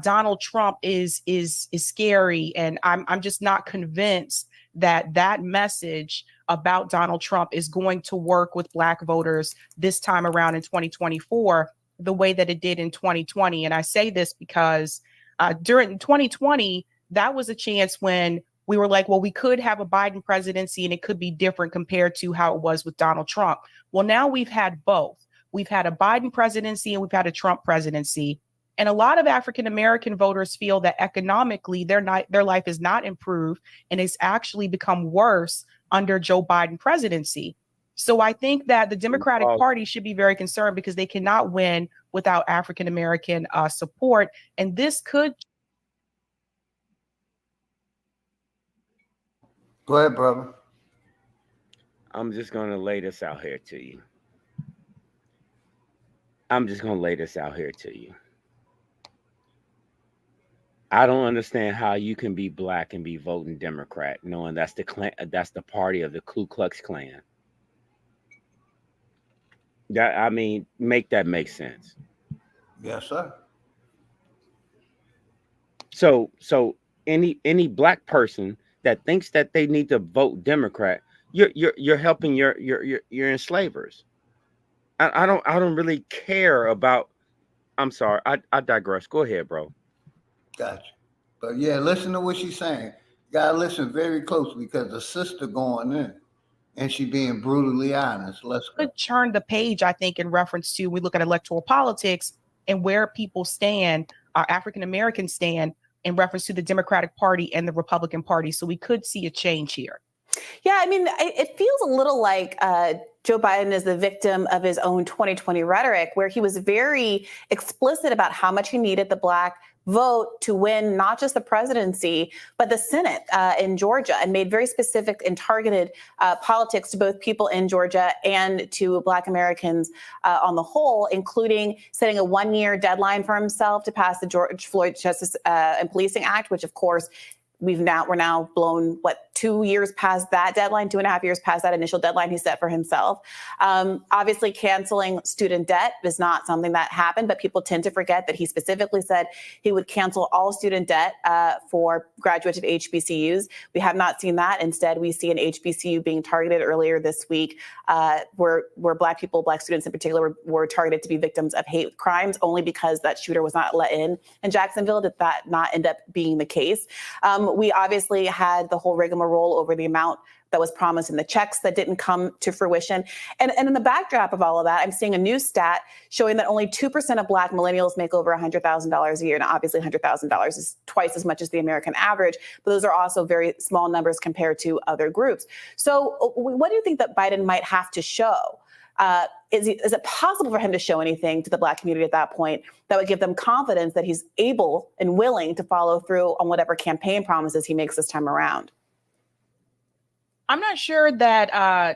Donald Trump is scary, and I'm just not convinced that message about Donald Trump is going to work with Black voters this time around in 2024 the way that it did in 2020. And I say this because during 2020, that was a chance when we were like, well, we could have a Biden presidency and it could be different compared to how it was with Donald Trump. Well, now we've had both. We've had a Biden presidency and we've had a Trump presidency. And a lot of African American voters feel that economically their life is not improved and it's actually become worse under Joe Biden presidency. So I think that the Democratic Party should be very concerned because they cannot win without African American support. And this could. Go ahead, brother. I'm just going to lay this out here to you. I don't understand how you can be Black and be voting Democrat, knowing that's the party of the Ku Klux Klan. Make that make sense. Yes, sir. So any Black person that thinks that they need to vote Democrat, you're helping your enslavers. I don't really care about I'm sorry. I digress. Go ahead, bro. Gotcha. But yeah, listen to what she's saying. You gotta listen very closely because the sister going in and she being brutally honest. Let's go. Turn the page, I think, in reference to we look at electoral politics and where people stand, African Americans stand in reference to the Democratic Party and the Republican Party. So we could see a change here. Yeah, I mean, it feels a little like Joe Biden is the victim of his own 2020 rhetoric, where he was very explicit about how much he needed the Black vote to win not just the presidency, but the Senate in Georgia, and made very specific and targeted politics to both people in Georgia and to Black Americans on the whole, including setting a one-year deadline for himself to pass the George Floyd Justice and Policing Act, which, of course, we're now blown, 2 years past that deadline, 2.5 years past that initial deadline he set for himself. Obviously, canceling student debt is not something that happened, but people tend to forget that he specifically said he would cancel all student debt for graduates of HBCUs. We have not seen that. Instead, we see an HBCU being targeted earlier this week, where Black people, Black students in particular, were targeted to be victims of hate crimes only because that shooter was not let in Jacksonville. Did that not end up being the case? We obviously had the whole rigmarole over the amount that was promised in the checks that didn't come to fruition. And in the backdrop of all of that, I'm seeing a new stat showing that only 2% of Black millennials make over $100,000 a year. Now, obviously, $100,000 is twice as much as the American average, but those are also very small numbers compared to other groups. So what do you think that Biden might have to show? Is it possible for him to show anything to the Black community at that point that would give them confidence that he's able and willing to follow through on whatever campaign promises he makes this time around? I'm not sure that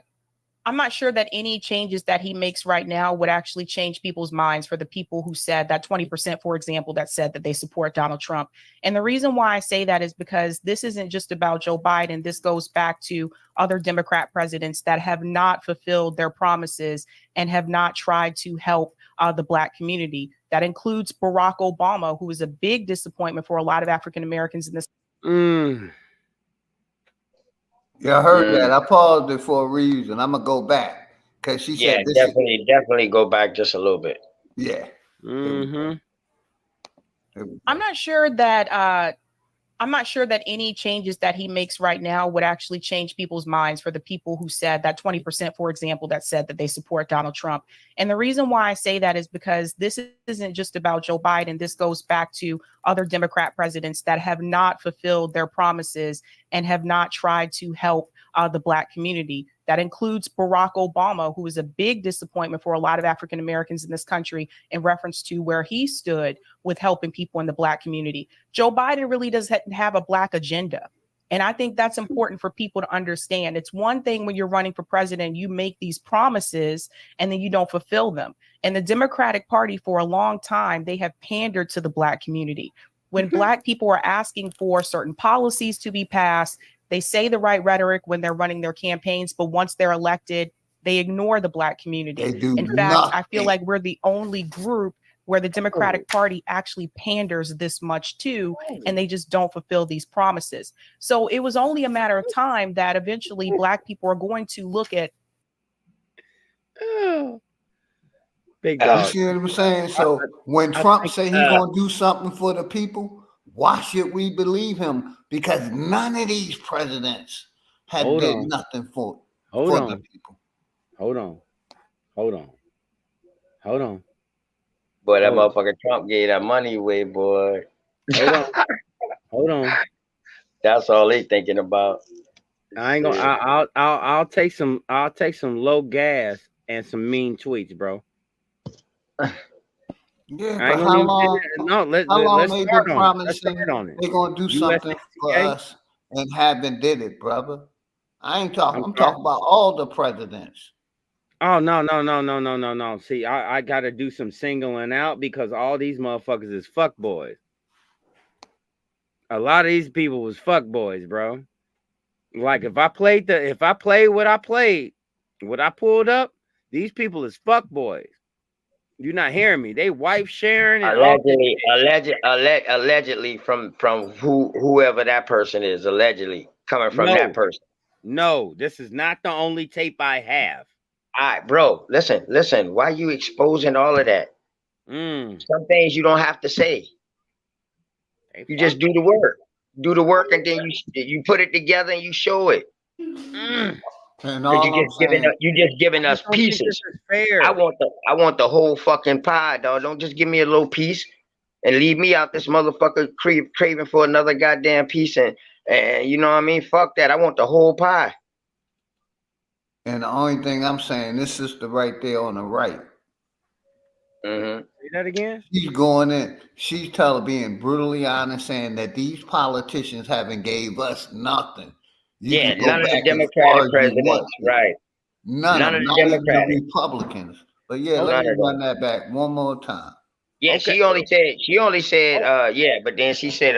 any changes that he makes right now would actually change people's minds, for the people who said that 20%, for example, that said that they support Donald Trump. And the reason why I say that is because this isn't just about Joe Biden. This goes back to other Democrat presidents that have not fulfilled their promises and have not tried to help the Black community. That includes Barack Obama, who is a big disappointment for a lot of African Americans in this. Yeah, I heard that. I paused it for a reason. I'm gonna go back because she said this definitely go back just a little bit. Yeah. I'm not sure that any changes that he makes right now would actually change people's minds, for the people who said that 20%, for example, that said that they support Donald Trump. And the reason why I say that is because this isn't just about Joe Biden. This goes back to other Democrat presidents that have not fulfilled their promises and have not tried to help the Black community. That includes Barack Obama, who is a big disappointment for a lot of African Americans in this country in reference to where he stood with helping people in the Black community. Joe Biden really doesn't have a Black agenda. And I think that's important for people to understand. It's one thing when you're running for president, you make these promises and then you don't fulfill them. And the Democratic Party, for a long time, they have pandered to the Black community. When Black people are asking for certain policies to be passed, they say the right rhetoric when they're running their campaigns, but once they're elected, they ignore the Black community. In fact, I feel like we're the only group where the Democratic Party actually panders this much to, and they just don't fulfill these promises. So it was only a matter of time that eventually Black people are going to look at. Big dog. You see what I'm saying? So when Trump say he's going to do something for the people, why should we believe him? Because none of these presidents have did nothing for the people. Hold on. Boy, that motherfucker Trump gave that money away, boy. Hold on. That's all they thinking about. I ain't gonna. I'll take some low gas and some mean tweets, bro. Yeah, but how long? Let's start on it. They're gonna do something for us and haven't did it, brother. I ain't talking. I'm talking about all the presidents. Oh no. See, I gotta do some singling out because all these motherfuckers is fuck boys. A lot of these people was fuck boys, bro. Like if I played what I pulled up, these people is fuck boys. You're not hearing me. They wife sharing and allegedly from whoever that person is, allegedly coming from that person. No, this is not the only tape I have. All right, bro. Listen. Why are you exposing all of that? Some things you don't have to say. You just do the work. Do the work, and then you put it together and you show it. And all You just giving us pieces. Fair. I want the whole fucking pie, dog. Don't just give me a little piece and leave me out this motherfucker craving for another goddamn piece. And you know what I mean? Fuck that. I want the whole pie. And the only thing I'm saying, this sister right there on the right. Say that again. She's going in. She's being brutally honest, saying that these politicians haven't gave us nothing. None of the Democratic presidents, right? None of the Democratic Republicans. But yeah, let me run that back one more time. Yeah, okay. She only said but then she said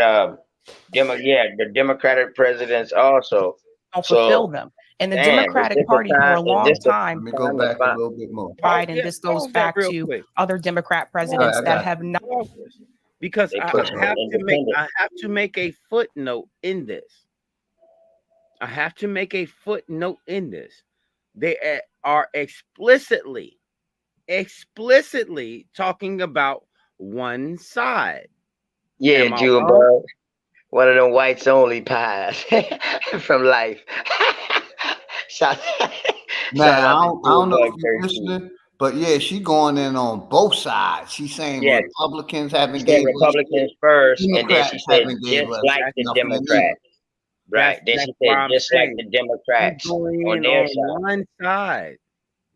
the Democratic presidents also fulfill them. And the Democratic Party for a long time. Let me go back a little bit more. Biden, this goes back to other Democrat presidents that have not. Because I have to make a footnote in this. They are explicitly talking about one side. Yeah, Jewel, one of them whites only pies from life. Now, I don't know if you're listening, but yeah, she going in on both sides. She's saying Republicans haven't gave Republicans first, and then she said just like the Democrats. Right. Then she said just like the Democrats on their side. One side.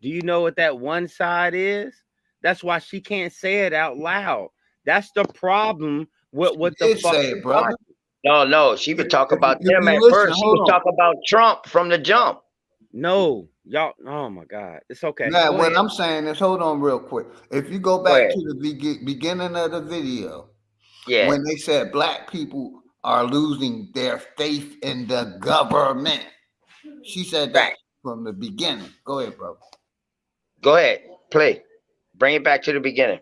Do you know what that one side is? That's why she can't say it out loud. That's the problem with the fucking brother. No, she would talk about them at first. She would talk about Trump from the jump. No, y'all. Oh my God, it's okay. Now, what I'm saying is, hold on real quick. If you go back to the beginning of the video, when they said black people are losing their faith in the government, she said that from the beginning. Go ahead, bro. Go ahead, play. Bring it back to the beginning.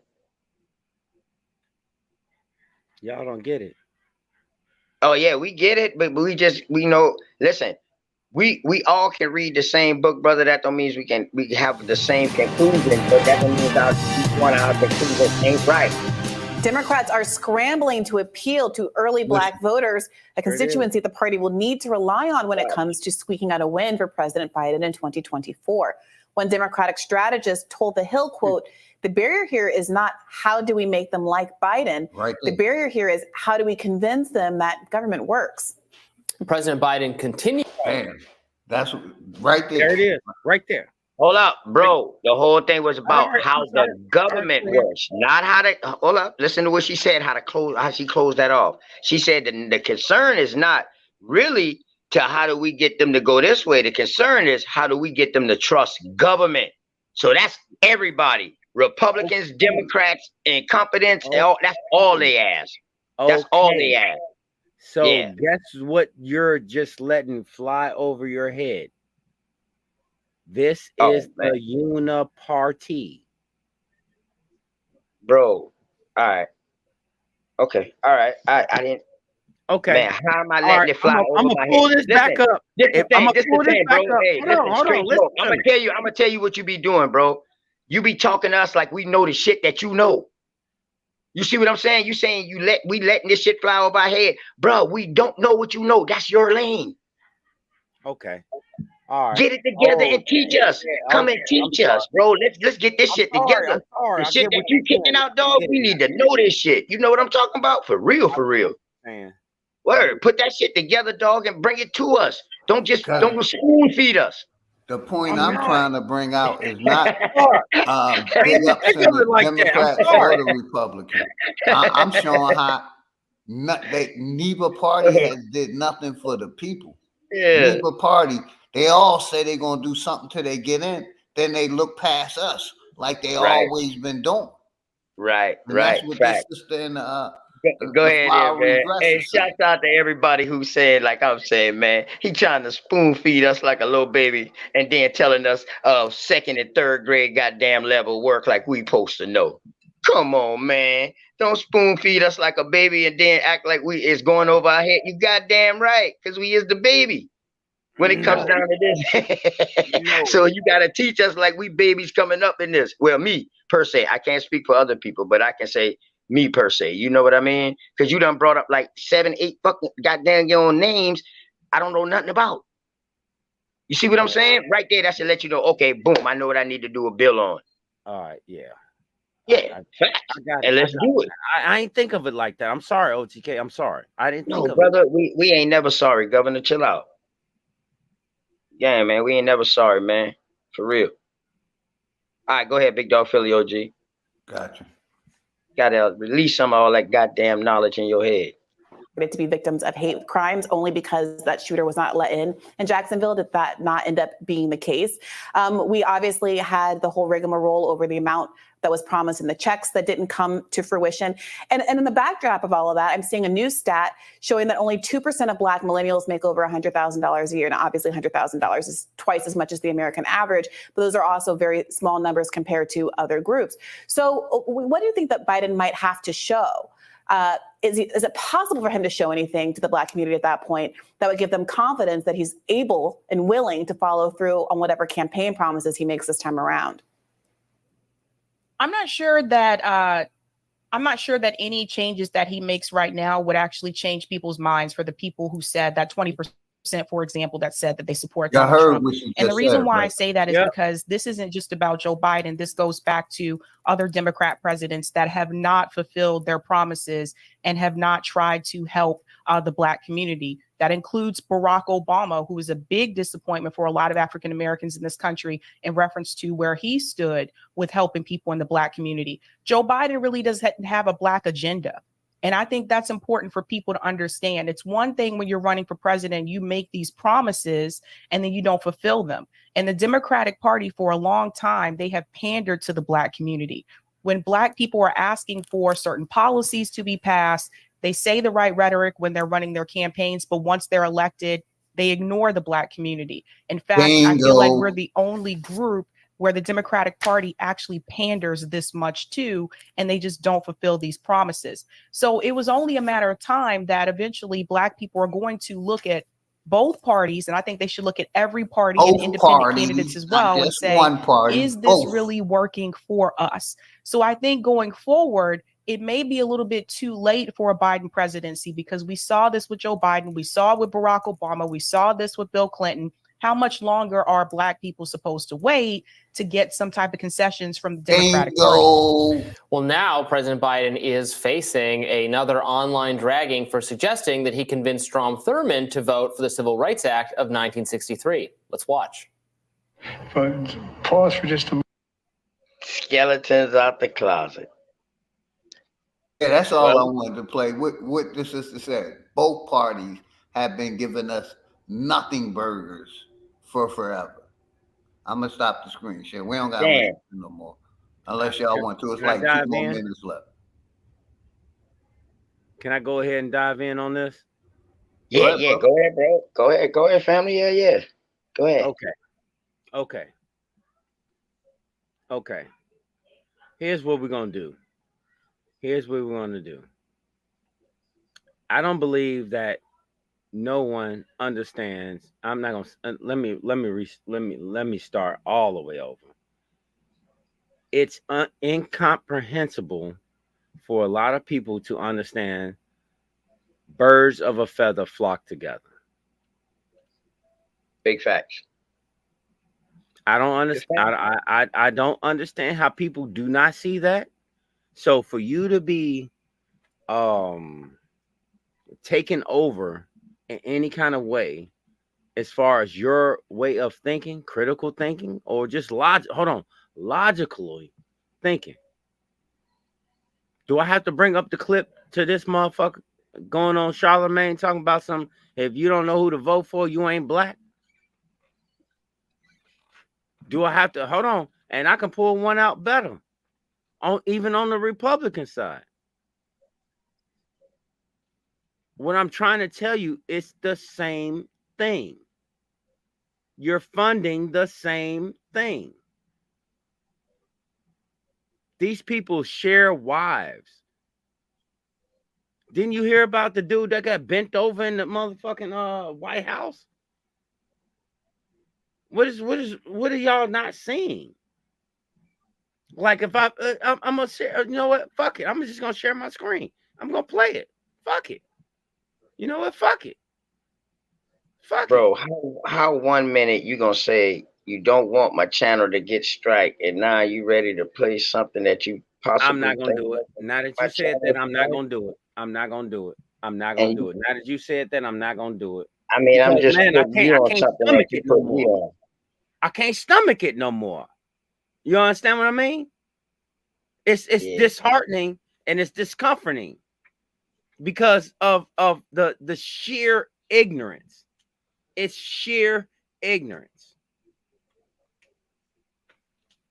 Y'all don't get it. Oh yeah, we get it, but we know. Listen. We all can read the same book, brother. That don't mean we have the same conclusion, but that don't mean each one of our conclusions ain't right. Democrats are scrambling to appeal to early black voters, a constituency the party will need to rely on when it comes to squeaking out a win for President Biden in 2024. One Democratic strategist told The Hill, quote, "The barrier here is not how do we make them like Biden. The barrier here is how do we convince them that government works." President Biden continued. That's right there. There it is, right there. Hold up, bro. The whole thing was about how the government works, not how to. Hold up. Listen to what she said. How she closed that off. She said the concern is not really to how do we get them to go this way. The concern is how do we get them to trust government. So that's everybody. Republicans, Democrats, incompetents. That's all they ask. That's all they ask. So guess what you're just letting fly over your head? This is the uniparty. Bro. All right. Okay. All right. I didn't. Okay. Man, how am I letting it fly over my head? I'm gonna pull this back up. This is the thing, bro. Hey, listen. I'm gonna tell you what you be doing, bro. You be talking to us like we know the shit that you know. You see what I'm saying? You saying we letting this shit fly over our head, bro. We don't know what you know. That's your lane. Okay. All right. Get it together and teach us. Come and teach us, bro. Let's get this shit together. The shit that you kicking out, dog. We need to know this shit. You know what I'm talking about? For real, for real. Man. Word. Put that shit together, dog, and bring it to us. Don't spoon feed us. The point I'm trying to bring out is not big ups in the Democrats or the Republicans. I'm showing how neither party has did nothing for the people. Yeah. Neither party, they all say they're gonna do something till they get in, then they look past us like they always been doing. Right, and right. That's what this sister in Go ahead, man. Hey, shout out to everybody who said, like I'm saying, man, he trying to spoon feed us like a little baby and then telling us second and third grade goddamn level work like we supposed to know. Come on, man. Don't spoon feed us like a baby and then act like it's going over our head. You goddamn right, because we is the baby. when it comes down to this. So you got to teach us like we babies coming up in this. Well, me per se, I can't speak for other people, but I can say me per se. You know what I mean? Because you done brought up like 7, 8 fucking goddamn your own names I don't know nothing about. You see what I'm saying? Right there, that should let you know, okay, boom, I know what I need to do a bill on. All right, yeah. Yeah, I got it. And let's do it. I ain't think of it like that. I'm sorry, OTK. I'm sorry. I didn't think of brother, it. We ain't never sorry, Governor. Chill out. Yeah, man, we ain't never sorry, man. For real. All right, go ahead, Big Dog Philly OG. Gotcha. Gotta release some of all that goddamn knowledge in your head. To be victims of hate crimes only because that shooter was not let in Jacksonville. Did that not end up being the case? We obviously had the whole rigmarole over the amount that was promised in the checks that didn't come to fruition. And in the backdrop of all of that, I'm seeing a new stat showing that only 2% of Black millennials make over $100,000 a year. Now, obviously, $100,000 is twice as much as the American average, but those are also very small numbers compared to other groups. So what do you think that Biden might have to show? Is it possible for him to show anything to the Black community at that point that would give them confidence that he's able and willing to follow through on whatever campaign promises he makes this time around? I'm not sure that any changes that he makes right now would actually change people's minds for the people who said that 20%, for example, that said that they support Donald Trump. And the reason why I say that is because this isn't just about Joe Biden. This goes back to other Democrat presidents that have not fulfilled their promises and have not tried to help the Black community. That includes Barack Obama, who is a big disappointment for a lot of African Americans in this country in reference to where he stood with helping people in the Black community. Joe Biden really doesn't have a Black agenda. And I think that's important for people to understand. It's one thing when you're running for president, you make these promises and then you don't fulfill them. And the Democratic Party, for a long time, they have pandered to the Black community. When Black people are asking for certain policies to be passed, they say the right rhetoric when they're running their campaigns, but once they're elected, they ignore the Black community. In fact, I feel like we're the only group where the Democratic Party actually panders this much to, and they just don't fulfill these promises. So it was only a matter of time that eventually Black people are going to look at both parties, and I think they should look at every party and independent candidates as well and say, is this really working for us? So I think going forward, it may be a little bit too late for a Biden presidency because we saw this with Joe Biden, we saw it with Barack Obama, we saw this with Bill Clinton. How much longer are Black people supposed to wait to get some type of concessions from the Democratic Party? Well, now President Biden is facing another online dragging for suggesting that he convinced Strom Thurmond to vote for the Civil Rights Act of 1963. Let's watch. But pause for just a moment. Skeletons out the closet. Yeah, that's all I wanted to play. What the sister said. Both parties have been giving us nothing burgers for forever. I'm gonna stop the screen share. We don't got no more, unless y'all want to. It's like 2 more minutes left. Can I go ahead and dive in on this? Yeah, go ahead, bro. Go ahead, family. Yeah. Go ahead. Okay. Here's what we're gonna do. I don't believe that no one understands. I'm not gonna let me start all the way over. It's incomprehensible for a lot of people to understand birds of a feather flock together. Big facts. I don't understand. I don't understand how people do not see that. So for you to be taken over in any kind of way, as far as your way of thinking, critical thinking, or just logically thinking. Do I have to bring up the clip to this motherfucker going on Charlemagne talking about some, if you don't know who to vote for, you ain't Black? Do I have to, hold on, and I can pull one out better, even on the Republican side. What I'm trying to tell you, it's the same thing. You're funding the same thing. These people share wives. Didn't you hear about the dude that got bent over in the motherfucking White House? What are y'all not seeing? Like if I'm gonna share, you know what? Fuck it. I'm just gonna share my screen. I'm gonna play it. Fuck it. You know what? Fuck it. Fuck Bro, it. how 1 minute you gonna say you don't want my channel to get strike, and now you ready to play something that you I'm possibly not gonna think do it. Now that my you said channel that, I'm not strike? gonna do it. I'm not gonna do it. I'm not gonna And do it. Now that you said that, I'm not gonna do it. I mean, I'm Because just man, putting you I on can't something that stomach you it no put me more. on. I can't stomach it no more. You understand what I mean? It's disheartening and it's discomforting because of the sheer ignorance. It's sheer ignorance.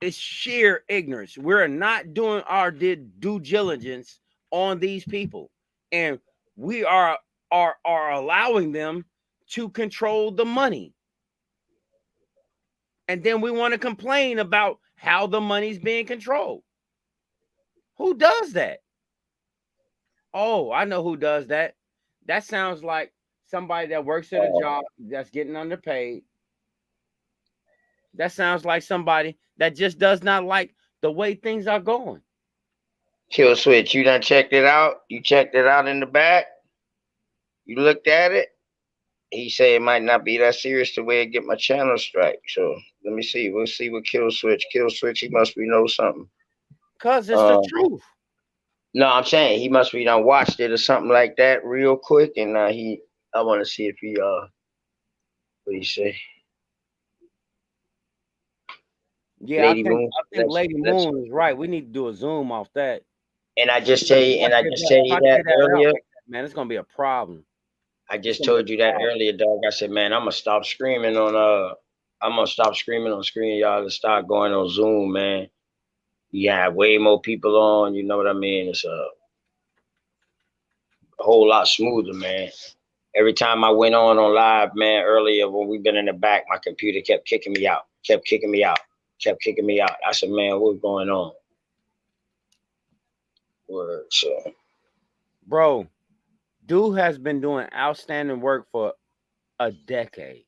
It's sheer ignorance. We're not doing our due diligence on these people, and we are allowing them to control the money. And then we want to complain about how the money's being controlled. Who does that? Oh, I know who does that. That sounds like somebody that works at a job that's getting underpaid. That sounds like somebody that just does not like the way things are going. Kill switch, you done checked it out? You checked it out in the back? You looked at it? He said it might not be that serious the way I get my channel strike. So let me see. We'll see what Kill Switch. Kill Switch, he must be know something. Cause it's the truth. No, I'm saying he must be done watched it or something like that real quick. And I want to see if he what he say. Yeah, Lady I think Moon. Lady Moon is right. We need to do a zoom off that. And I just tell you, that earlier, man, it's gonna be a problem. I just told you that earlier, dog. I said, man, I'm gonna stop screaming on screen, y'all, and start going on Zoom, man. You have way more people on, you know what I mean? It's a whole lot smoother, man. Every time I went on live, man, earlier when we've been in the back, my computer kept kicking me out. I said, man, what's going on? Word, so. Bro, dude has been doing outstanding work for a decade.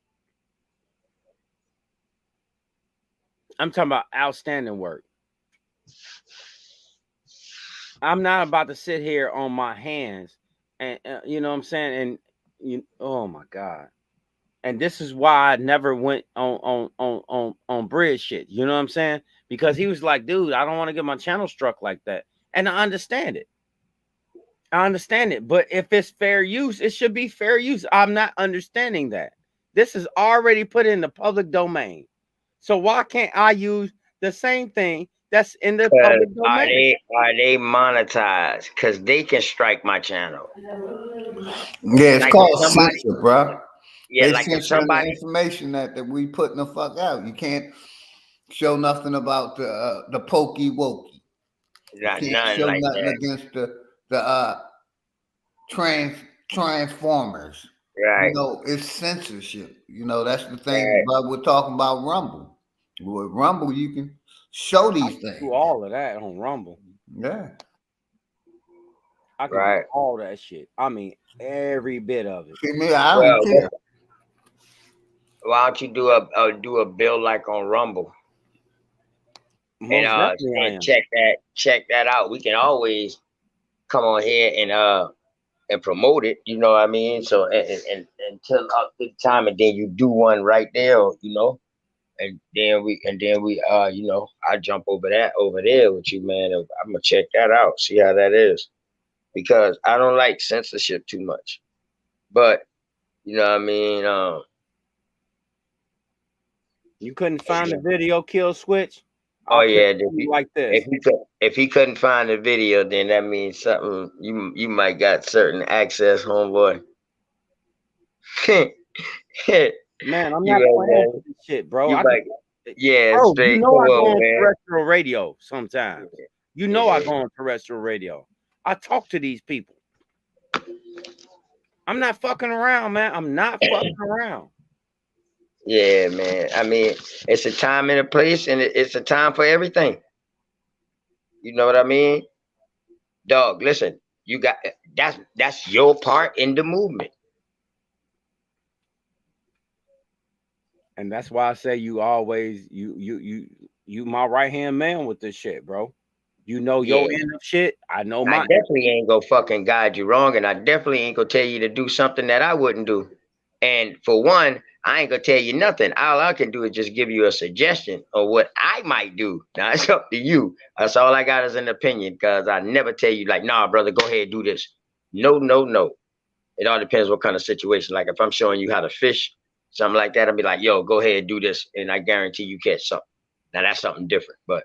I'm talking about outstanding work. I'm not about to sit here on my hands and you know what I'm saying? And oh my God. And this is why I never went on bridge shit. You know what I'm saying? Because he was like, dude, I don't want to get my channel struck like that. And I understand it. But if it's fair use, it should be fair use. I'm not understanding that. This is already put in the public domain. So why can't I use the same thing that's in the public domain? Are they monetized? Because they can strike my channel. Yeah, it's called censor, bro. Yeah, they like if somebody the information that we putting the fuck out. You can't show nothing about the pokey wokey. You can't show like nothing that. against the transformers. Right. You know, it's censorship. You know, that's the thing. Right. But we're talking about Rumble. With Rumble, you can show these things. Do all of that on Rumble. Yeah. I can do all that shit. I mean, every bit of it. See me, I don't care. Why don't you do a bill like on Rumble? And check that out. We can always come on here and promote it. You know what I mean? So and until up to the time, and then you do one right there. You know. And then we you know, I jump over there with you, man. I'm gonna check that out, see how that is, because I don't like censorship too much. But you know what I mean. You couldn't find the video, Kill Switch. Oh yeah, like this. If he couldn't find the video, then that means something. You might got certain access, homeboy. Man, I'm not playing this shit, bro. Yeah, bro, straight. You know I go on terrestrial radio sometimes. You know I go on terrestrial radio. I talk to these people. I'm not fucking around, man. I'm not fucking around. Yeah, man. I mean, it's a time and a place, and it's a time for everything. You know what I mean? Dog, listen, you got that's your part in the movement. And that's why I say you always you my right hand man with this shit, bro. You know your end of shit. I know I mine. definitely ain't gonna fucking guide you wrong, and I definitely ain't gonna tell you to do something that I wouldn't do. And for one, I ain't gonna tell you nothing. All I can do is just give you a suggestion of what I might do. Now it's up to you. That's all I got is an opinion, because I never tell you like, nah, brother, go ahead, do this. No, no, no. It all depends what kind of situation. Like if I'm showing you how to fish, something like that, I'll be like, yo, go ahead, do this, and I guarantee you catch something. Now that's something different. But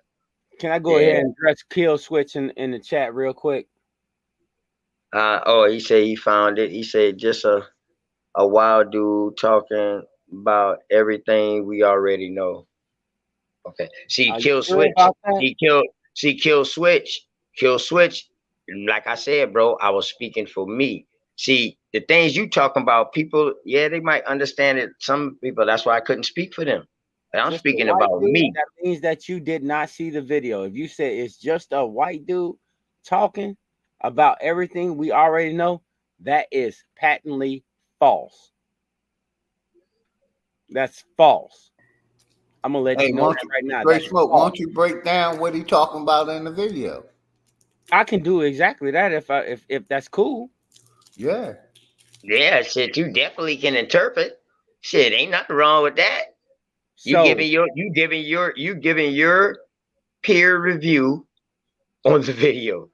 can I go ahead and address kill switch in the chat real quick? Oh, he said he found it. He said just a wild dude talking about everything we already know. Okay. See, kill switch. Kill switch. Kill switch. Like I said, bro, I was speaking for me. See, the things you talking about, people, yeah, they might understand it. Some people, that's why I couldn't speak for them. But I'm speaking about me. That means that you did not see the video. If you said it's just a white dude talking about everything we already know, that is patently false. That's false. I'm gonna let you know that right now. Great Smoke, why don't you break down what he talking about in the video? I can do exactly that if that's cool. Yeah. Yeah, shit, you definitely can interpret. Shit, ain't nothing wrong with that. You giving your peer review on the video.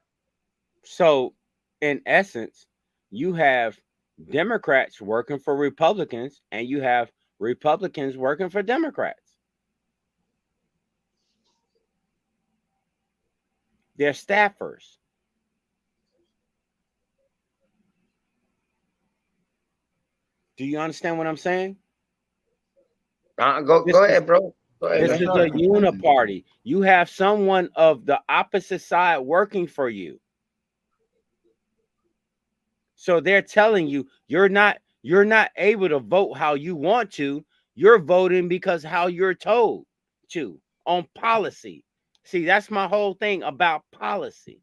So, in essence, you have Democrats working for Republicans, and you have Republicans working for Democrats. They're staffers. Do you understand what I'm saying? Go ahead, bro. Go ahead, this is a uniparty. You have someone of the opposite side working for you. So they're telling you you're not able to vote how you want to. You're voting because how you're told to on policy. See, that's my whole thing about policy.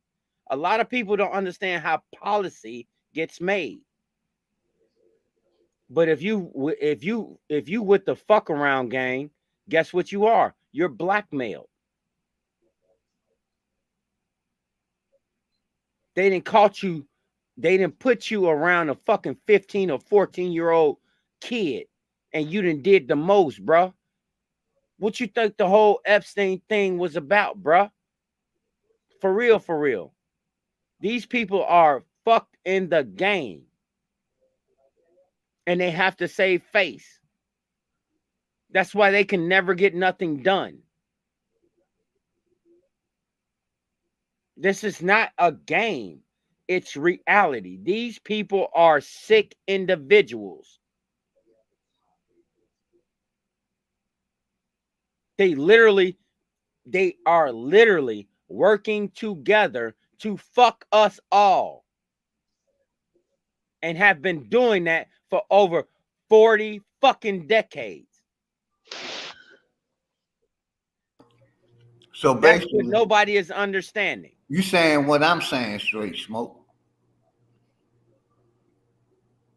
A lot of people don't understand how policy gets made. But if you with the fuck around gang, guess what you are? You're blackmailed. They didn't caught you. They didn't put you around a fucking 15 or 14-year-old kid, and you done did the most, bruh. What you think the whole Epstein thing was about, bruh? For real, for real. These people are fucked in the game, and they have to save face. That's why they can never get nothing done. This is not a game. It's reality. These people are sick individuals. They are literally working together to fuck us all. And have been doing that for over 40 fucking decades. So basically, that's what nobody is understanding. You saying what I'm saying, Straight Smoke.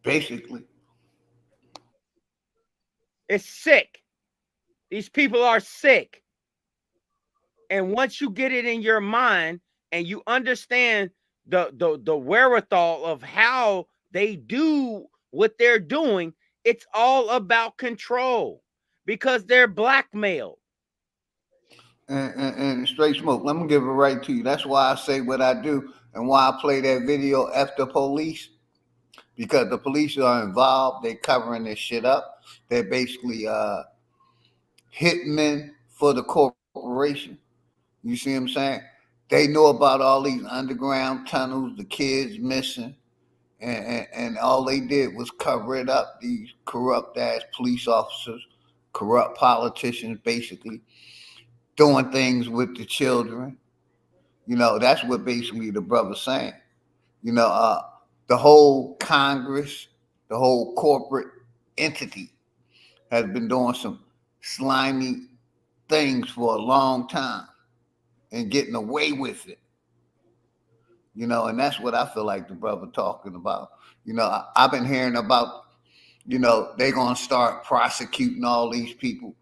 Basically. It's sick. These people are sick. And once you get it in your mind and you understand the wherewithal of how they do what they're doing, it's all about control because they're blackmailed. And Straight Smoke, let me give it right to you. That's why I say what I do and why I play that video after police, because the police are involved. They're covering this shit up. They're basically hitmen for the corporation. You see what I'm saying? They know about all these underground tunnels, the kids missing, and all they did was cover it up. These corrupt ass police officers, corrupt politicians, basically doing things with the children. You know, that's what basically the brother's saying. You know, the whole Congress, the whole corporate entity has been doing some slimy things for a long time and getting away with it. You know, and that's what I feel like the brother talking about. You know, I've been hearing about you know, they're going to start prosecuting all these people.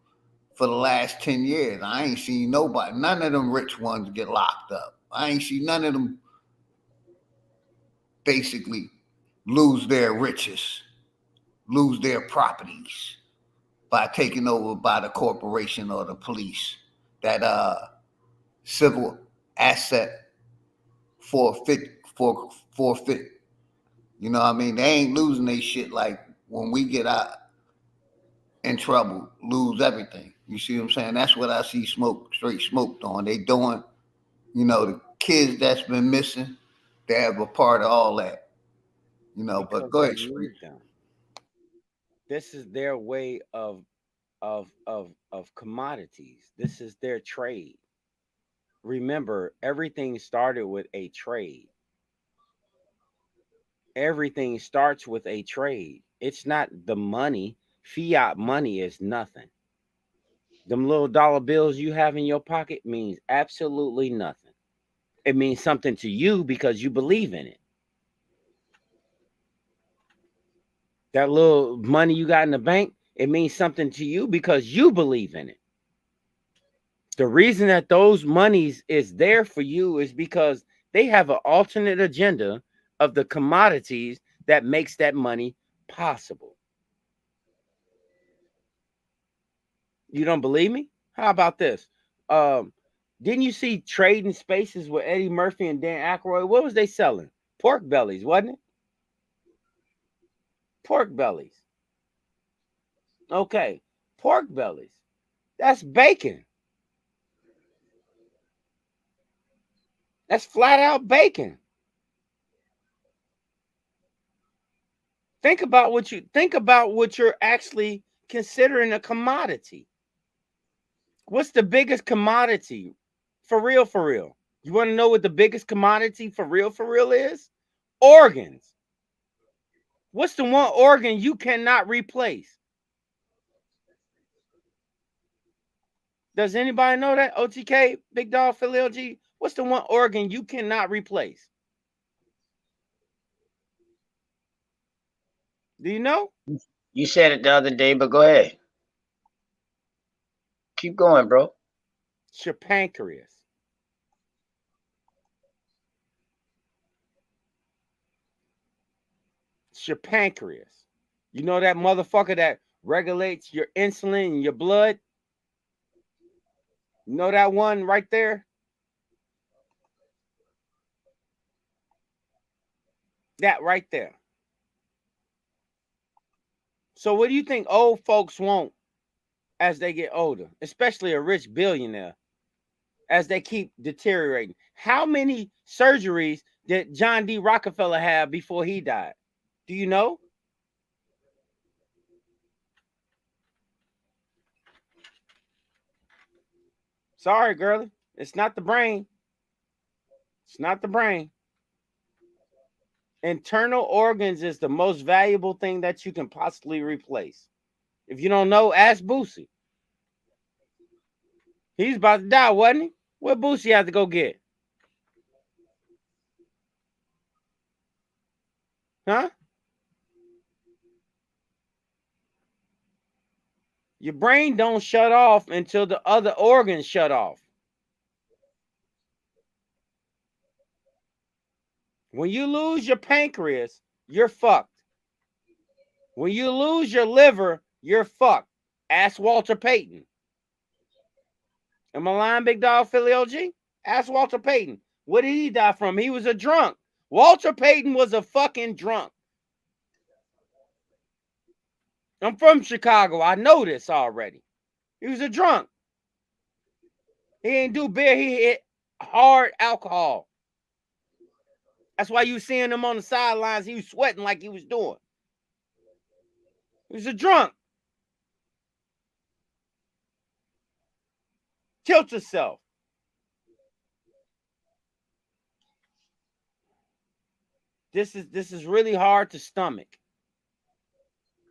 For the last 10 years, I ain't seen nobody, none of them rich ones get locked up. I ain't seen none of them basically lose their riches, lose their properties by taking over by the corporation or the police. That civil asset forfeit. You know what I mean? They ain't losing their shit like when we get out in trouble, lose everything. You see what I'm saying? That's what I see straight smoke on. They doing, you know, the kids that's been missing, they have a part of all that. You know, because but go ahead, Street. This is their way of commodities. This is their trade. Remember, everything started with a trade. Everything starts with a trade. It's not the money. Fiat money is nothing. Them little dollar bills you have in your pocket means absolutely nothing. It means something to you because you believe in it. That little money you got in the bank, it means something to you because you believe in it. The reason that those monies is there for you is because they have an alternate agenda of the commodities that makes that money possible. You don't believe me? How about this? Didn't you see Trading Spaces with Eddie Murphy and Dan Aykroyd? What was they selling? Pork bellies, wasn't it? Pork bellies. Okay, pork bellies. That's bacon. That's flat out bacon. Think about what you're actually considering a commodity. What's the biggest commodity? For real, for real. You want to know what the biggest commodity for real is? Organs. What's the one organ you cannot replace? Does anybody know that? OTK, Big Dog, Philly LG. What's the one organ you cannot replace? Do you know? You said it the other day, but go ahead. Keep going, bro. It's your pancreas. It's your pancreas. You know that motherfucker that regulates your insulin in your blood? You know that one right there? That right there. So what do you think old folks want as they get older, especially a rich billionaire, as they keep deteriorating? How many surgeries did John D. Rockefeller have before he died? Do you know? Sorry, girlie. It's not the brain. It's not the brain. Internal organs is the most valuable thing that you can possibly replace. If you don't know, ask Boosie. He's about to die, wasn't he? What Boosie had to go get? Huh? Your brain don't shut off until the other organs shut off. When you lose your pancreas, you're fucked. When you lose your liver, you're fucked. Ask Walter Payton. Am I lying, Big Dog, Philly OG? Ask Walter Payton. What did he die from? He was a drunk. Walter Payton was a fucking drunk. I'm from Chicago. I know this already. He was a drunk. He ain't do beer. He hit hard alcohol. That's why you seeing him on the sidelines. He was sweating like he was doing. He was a drunk. Tilt yourself. This is really hard to stomach.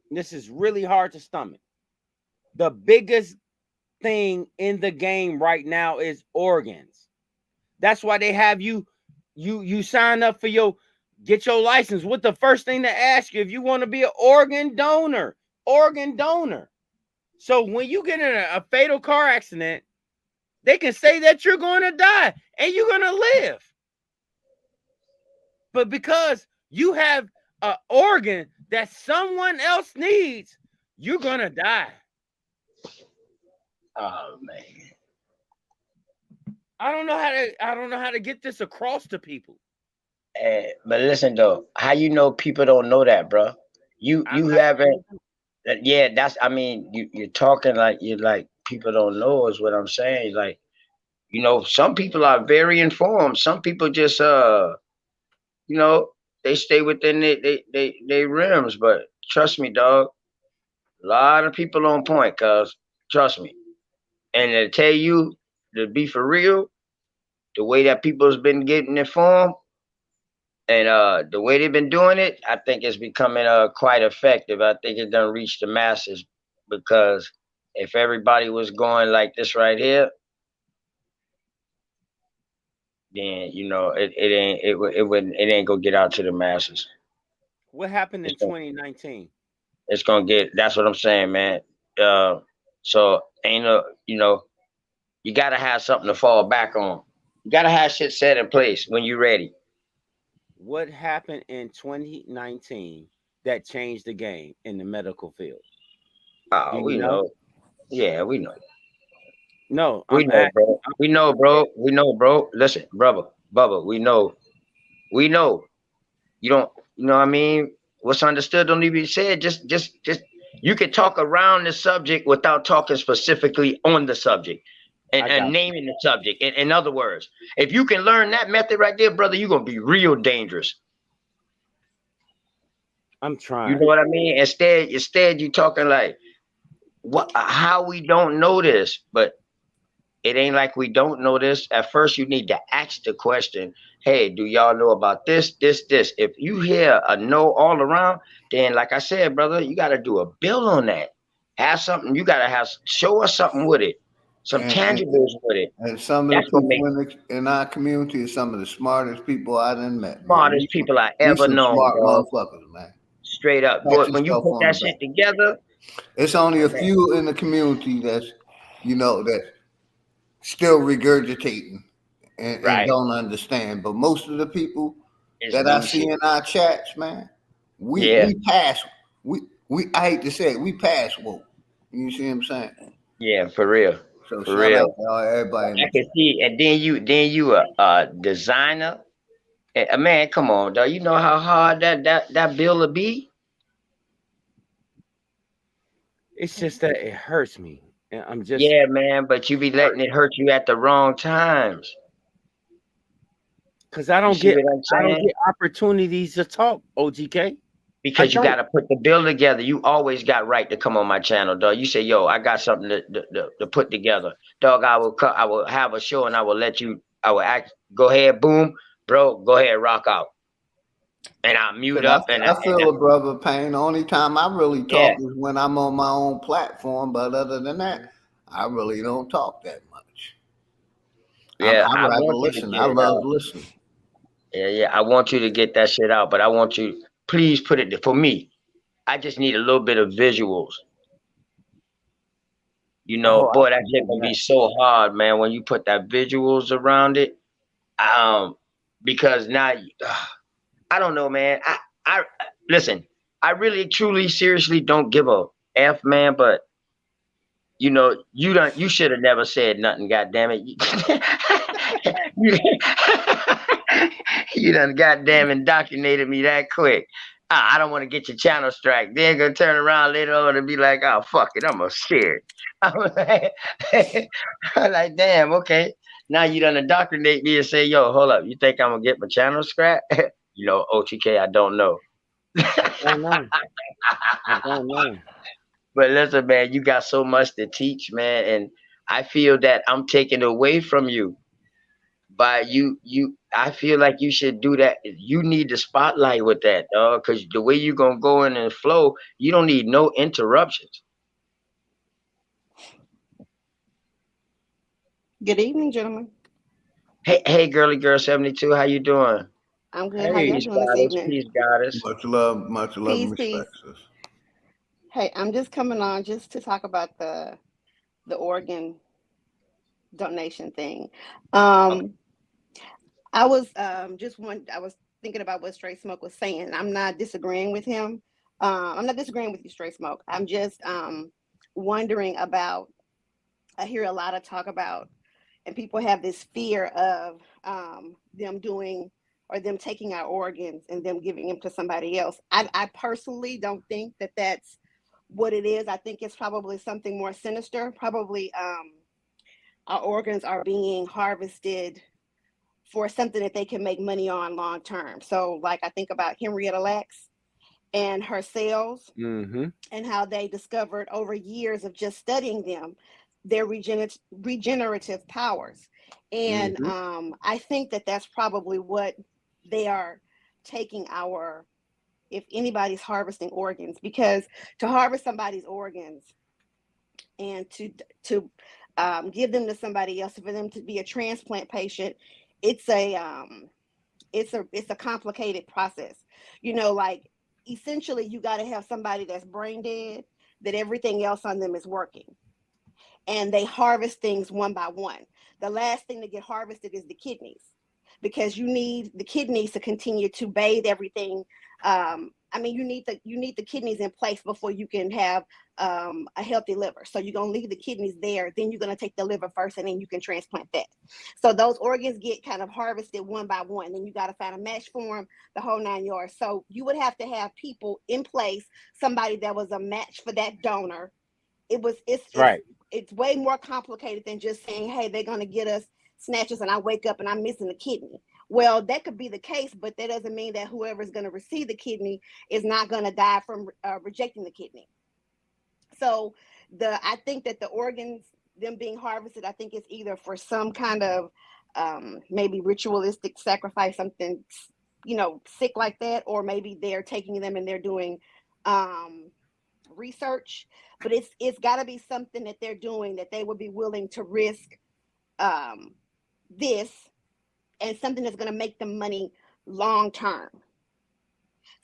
This is really hard to stomach. The biggest thing in the game right now is organs. That's why they have you sign up for your get your license. What the first thing to ask you if you want to be an organ donor? Organ donor. So when you get in a fatal car accident, they can say that you're going to die and you're going to live. But because you have an organ that someone else needs, you're going to die. Oh man. I don't know how to get this across to people. But listen though, how you know people don't know that, bro? You haven't. Yeah, that's. I mean, you're talking like you're like people don't know is what I'm saying. Like, you know, some people are very informed. Some people just you know, they stay within they rims. But trust me, dog, a lot of people on point. Cause trust me, and to tell you to be for real, the way that people's been getting informed. And the way they've been doing it, I think it's becoming quite effective. I think it done reached the masses because if everybody was going like this right here, then you know it ain't gonna get out to the masses. What happened in It's gonna, 2019? it's gonna get. That's what I'm saying, man. So ain't no, you know, you gotta have something to fall back on. You gotta have shit set in place when you're ready. What happened in 2019 that changed the game in the medical field? Do We you know? know. Yeah, we know. No, We know, bro. We know, bro. We know, bro. Listen, brother, Bubba, we know. We know. You don't, you know what I mean? What's understood don't need to be said. Just you can talk around the subject without talking specifically on the subject and naming the subject. In other words, if you can learn that method right there, brother, you're gonna be real dangerous. I'm trying. You know what I mean? Instead, you talking like what how we don't know this, but it ain't like we don't know this. At first, you need to ask the question, hey, do y'all know about this, this, this? If you hear a no all around, then like I said, brother, you got to do a bill on that. Have something, you got to show us something with it, some tangibles with it. And some of That's the what makes people in our community are some of the smartest people I done met, man. smartest people I ever some known, smart dog. motherfuckers, man. Straight up. But when you put that shit together, it's only a few in the community that's, you know, that still regurgitating and don't understand. But most of the people that I see in our chats, man, we pass. I hate to say it, we pass woke. You see what I'm saying? Yeah, for real. So for shout real. out to everybody. I can see, and then you a designer. Man, come on, dog. You know how hard that bill will be? It's just that it hurts me. And I'm just Yeah, man, but you be letting it hurt you at the wrong times. Cause I don't get opportunities to talk, OTK. Because you gotta put the bill together. You always got right to come on my channel, dog. You say, yo, I got something to put together. Dog, I will have a show and I will let you, go ahead, boom, bro, go ahead, rock out. And I mute up. I feel a brother pain. Only time I really talk is when I'm on my own platform. But other than that, I really don't talk that much. Yeah, I rather listen. I love listening. Yeah. I want you to get that shit out, but I want you, please put it for me. I just need a little bit of visuals. You know, boy, that shit gonna be so hard, man, when you put that visuals around it. Because now I don't know, man. I listen, I really truly seriously don't give a F, man, but you know, you should have never said nothing, goddamn it. You done goddamn indoctrinated me that quick. I don't want to get your channel strike. Then gonna turn around later on and be like, oh fuck it, I'm gonna share it. I'm like, damn, okay. Now you done indoctrinate me and say, yo, hold up, you think I'm gonna get my channel scrapped? You know, OTK, I don't know. I don't know. But listen, man, you got so much to teach, man, and I feel that I'm taking away from you. By I feel like you should do that. You need the spotlight with that, dog, because the way you're gonna go in and flow, you don't need no interruptions. Good evening, gentlemen. Hey, girly girl 72, how you doing? I'm good. How y'all Peace, doing this goddess. evening? Peace, goddess. Much love and Peace. respect, sis. Hey, I'm just coming on just to talk about the organ donation thing. Okay. I was I was thinking about what Straight Smoke was saying. I'm not disagreeing with him. I'm not disagreeing with you, Straight Smoke. I'm just wondering about. I hear a lot of talk about, and people have this fear of them doing or them taking our organs and them giving them to somebody else. I personally don't think that that's what it is. I think it's probably something more sinister. Probably our organs are being harvested for something that they can make money on long term. So, like, I think about Henrietta Lacks and her cells and how they discovered over years of just studying them their regenerative powers. And I think that that's probably what they are taking our, if anybody's harvesting organs, because to harvest somebody's organs and to give them to somebody else, for them to be a transplant patient, it's a complicated process. You know, like, essentially you got to have somebody that's brain dead, that everything else on them is working, and they harvest things one by one. The last thing to get harvested is the kidneys, because you need the kidneys to continue to bathe everything. I mean, you need the kidneys in place before you can have a healthy liver. So you're gonna leave the kidneys there, then you're gonna take the liver first, and then you can transplant that. So those organs get kind of harvested one by one. Then you got to find a match for them, the whole 9 yards. So you would have to have people in place, somebody that was a match for that donor. It's way more complicated than just saying, hey, they're gonna get us snatches, and I wake up and I'm missing a kidney. Well, that could be the case, but that doesn't mean that whoever is going to receive the kidney is not going to die from rejecting the kidney. So I think that the organs, them being harvested, I think it's either for some kind of maybe ritualistic sacrifice, something, sick like that, or maybe they're taking them and they're doing research. But it's got to be something that they're doing that they would be willing to risk this, and something that's going to make them money long term.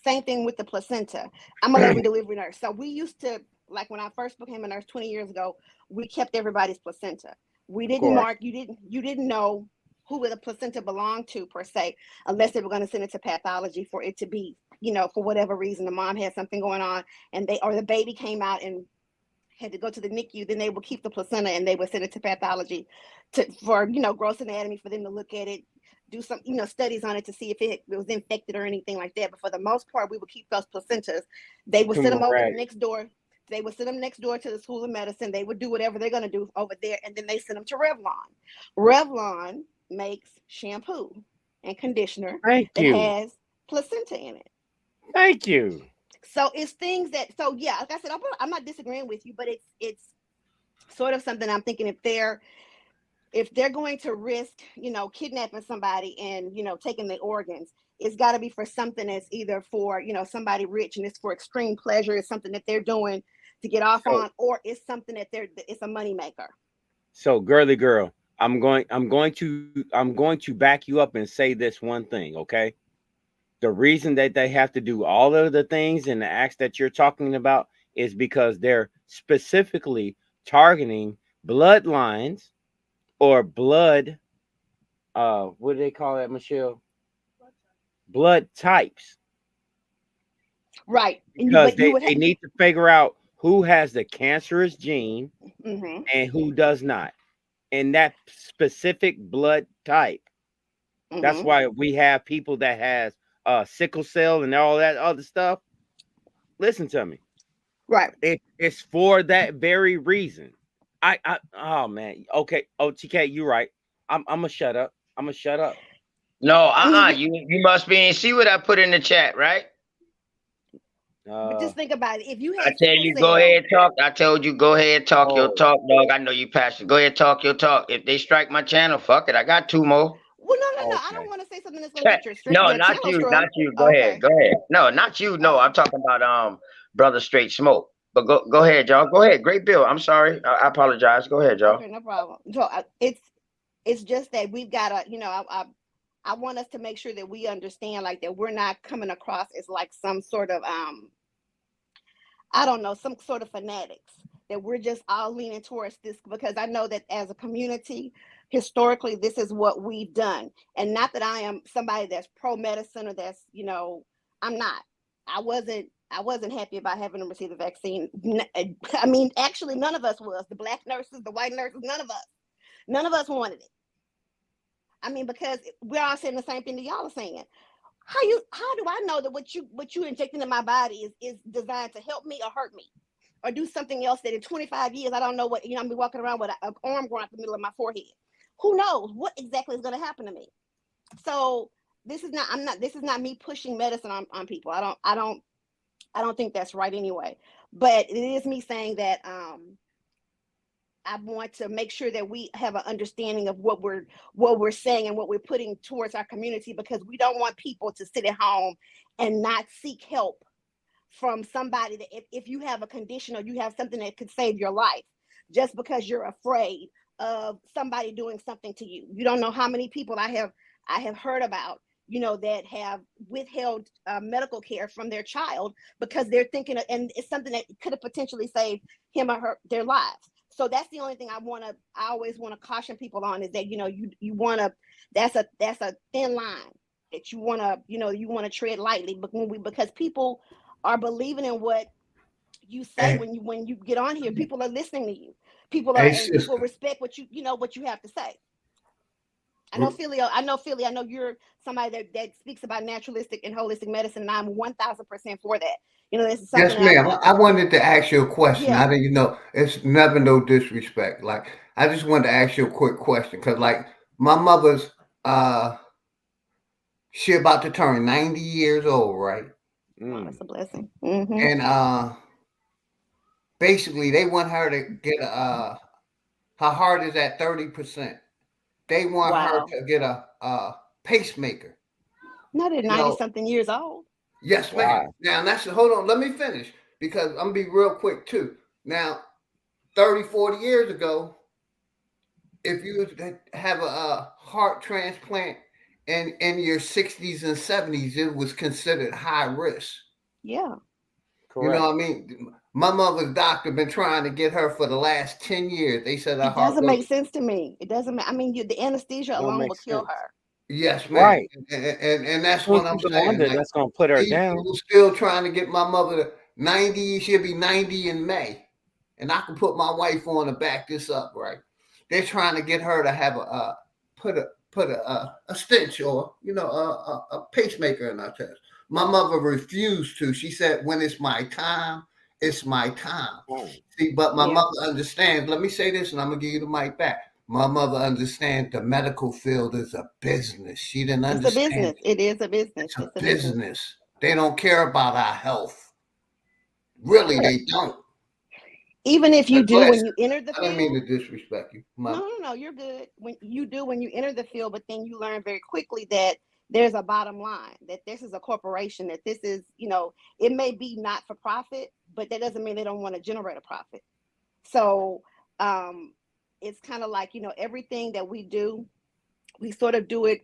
Same thing with the placenta. I'm a labor and delivery nurse. So we used to, like, when I first became a nurse 20 years ago, we kept everybody's placenta. We didn't mark, you didn't know who the placenta belonged to per se, unless they were going to send it to pathology for it to be, for whatever reason, the mom had something going on, and the baby came out and had to go to the NICU. Then they would keep the placenta and they would send it to pathology for gross anatomy, for them to look at it, do some studies on it to see if it was infected or anything like that. But for the most part, we would keep those placentas. They would send them over next door. They would send them next door to the School of Medicine. They would do whatever they're going to do over there, and then they send them to Revlon. Revlon makes shampoo and conditioner that has placenta in it. Thank you. So it's things that, yeah, like I said, I'm not disagreeing with you, but it's sort of something I'm thinking, if they're going to risk, kidnapping somebody and, taking their organs, it's got to be for something that's either for, somebody rich and it's for extreme pleasure. It's something that they're doing to get off on, or it's something that it's a money maker. So, girly girl, I'm going to back you up and say this one thing, okay? The reason that they have to do all of the things and the acts that you're talking about is because they're specifically targeting bloodlines or blood, what do they call that, Michelle? Blood types. Right. Because they need to figure out who has the cancerous gene and who does not. And that specific blood type. That's why we have people that has sickle cell and all that other stuff. Listen to me. Right. It's for that very reason. Oh man. Okay. OTK, you're right. I'm gonna shut up. No, you must be see what I put in the chat, right? But just think about it. If you had, I tell you, go ahead talk. I told you, go ahead talk your talk, dog. I know you passionate. Go ahead talk your talk. If they strike my channel, fuck it. I got 2 more. Well, no. I don't want to say something that's gonna get your No, not you, not you. Go ahead. No, not you. No, I'm talking about brother Straight Smoke. But go ahead, y'all. Go ahead. Great bill. I'm sorry. I apologize. Go ahead, y'all. Okay, no problem. So it's just that we've got to, I want us to make sure that we understand, like, that we're not coming across as like some sort of I don't know, some sort of fanatics, that we're just all leaning towards this, because I know that as a community, historically, this is what we've done. And not that I am somebody that's pro-medicine or that's, you know, I'm not. I wasn't happy about having to receive the vaccine. I mean, actually, none of us was. The Black nurses, the white nurses, none of us wanted it. I mean, because we're all saying the same thing that y'all are saying. How do I know that what you injecting in my body is designed to help me or hurt me, or do something else that in 25 years I don't know what, you know, I'm be walking around with an arm growing out the middle of my forehead. Who knows what exactly is going to happen to me? So this is not me pushing medicine on people. I don't think that's right anyway. But it is me saying that I want to make sure that we have an understanding of what we're saying and what we're putting towards our community, because we don't want people to sit at home and not seek help from somebody that if you have a condition or you have something that could save your life, just because you're afraid of somebody doing something to you. You don't know how many people I have heard about, you know, that have withheld medical care from their child because they're thinking, and it's something that could have potentially saved him or her, their lives. So that's the only thing I always want to caution people on, is that, you know, you want to, that's a thin line that you want to tread lightly, because people are believing in what you say. When you get on here, people are listening to you. People respect what you have to say. I know Philly, I know you're somebody that speaks about naturalistic and holistic medicine, and I'm 1000% for that. You know, this is something. Yes, ma'am. I wanted to ask you a question. Yeah. I didn't, it's never no disrespect. Like, I just wanted to ask you a quick question, because, like, my mother's, she about to turn 90 years old, right? Oh, that's a blessing. Mm-hmm. And basically, they want her to get her heart is at 30%. They want her to get a pacemaker. Not at 90-something years old. Yes, ma'am. Now, hold on, let me finish, because I'm going to be real quick, too. Now, 30, 40 years ago, if you have a heart transplant in your 60s and 70s, it was considered high risk. Yeah. Correct. You know what I mean? My mother's doctor been trying to get her for the last 10 years. They said her heart doesn't make sense to me. It doesn't. I mean, the anesthesia alone will kill her. Yes, ma'am. Right. And that's what I'm saying. Like, that's going to put her down. People still trying to get my mother to 90. She'll be 90 in May. And I can put my wife on to back this up, right? They're trying to get her to have put a stitch or, a pacemaker in her chest. My mother refused to. She said, when it's my time, it's my time. See, but my mother understands. Let me say this, and I'm going to give you the mic back. My mother understands the medical field is a business. She didn't understand. It's a business. It is a business. It's a business. They don't care about our health. Really, they don't. Even if you do, when you enter the field. I didn't mean to disrespect you. No, you're good. When you enter the field, but then you learn very quickly that there's a bottom line, that this is a corporation, that this is, it may be not for profit, but that doesn't mean they don't want to generate a profit. So it's kind of like, everything that we do, we sort of do it.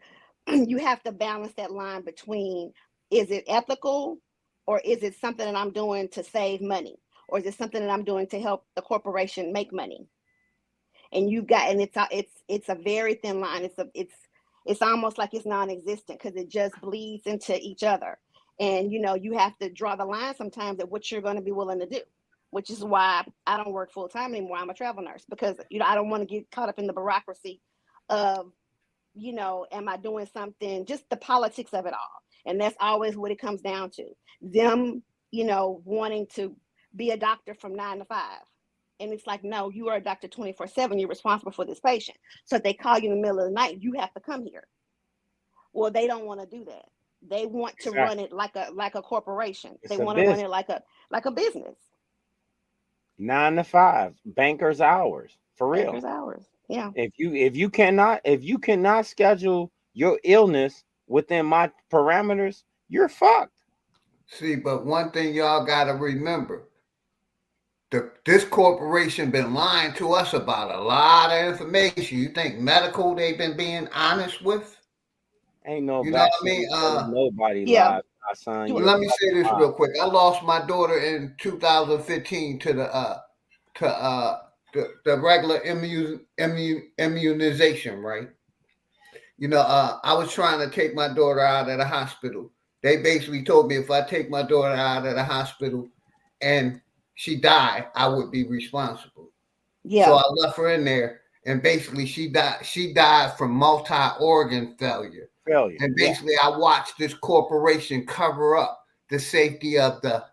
You have to balance that line between, is it ethical, or is it something that I'm doing to save money? Or is it something that I'm doing to help the corporation make money? And it's a very thin line. It's almost like it's non-existent, because it just bleeds into each other. And you have to draw the line sometimes at what you're going to be willing to do, which is why I don't work full time anymore. I'm a travel nurse, because I don't want to get caught up in the bureaucracy of am I doing something, just the politics of it all. And that's always what it comes down to. Them, wanting to be a doctor from 9 to 5. And it's like, no, you are a doctor 24/7. You're responsible for this patient. So if they call you in the middle of the night, you have to come here. Well, they don't want to do that. They want to run it like a corporation. They want to run it like a business. 9 to 5, banker's hours, for real. Banker's hours. Yeah. If you cannot schedule your illness within my parameters, you're fucked. See, but one thing y'all got to remember, this corporation been lying to us about a lot of information. You think medical they've been being honest with? Ain't no You know what I vaccine mean? nobody Yeah. lives. My son, Do- you're Let me say this alive. real quick. I lost my daughter in 2015 to the regular immunization, right? You know, I was trying to take my daughter out of the hospital. They basically told me if I take my daughter out of the hospital and she died, I would be responsible. Yeah. So I left her in there, and basically she died. She died from multi-organ failure. And basically, I watched this corporation cover up the safety of the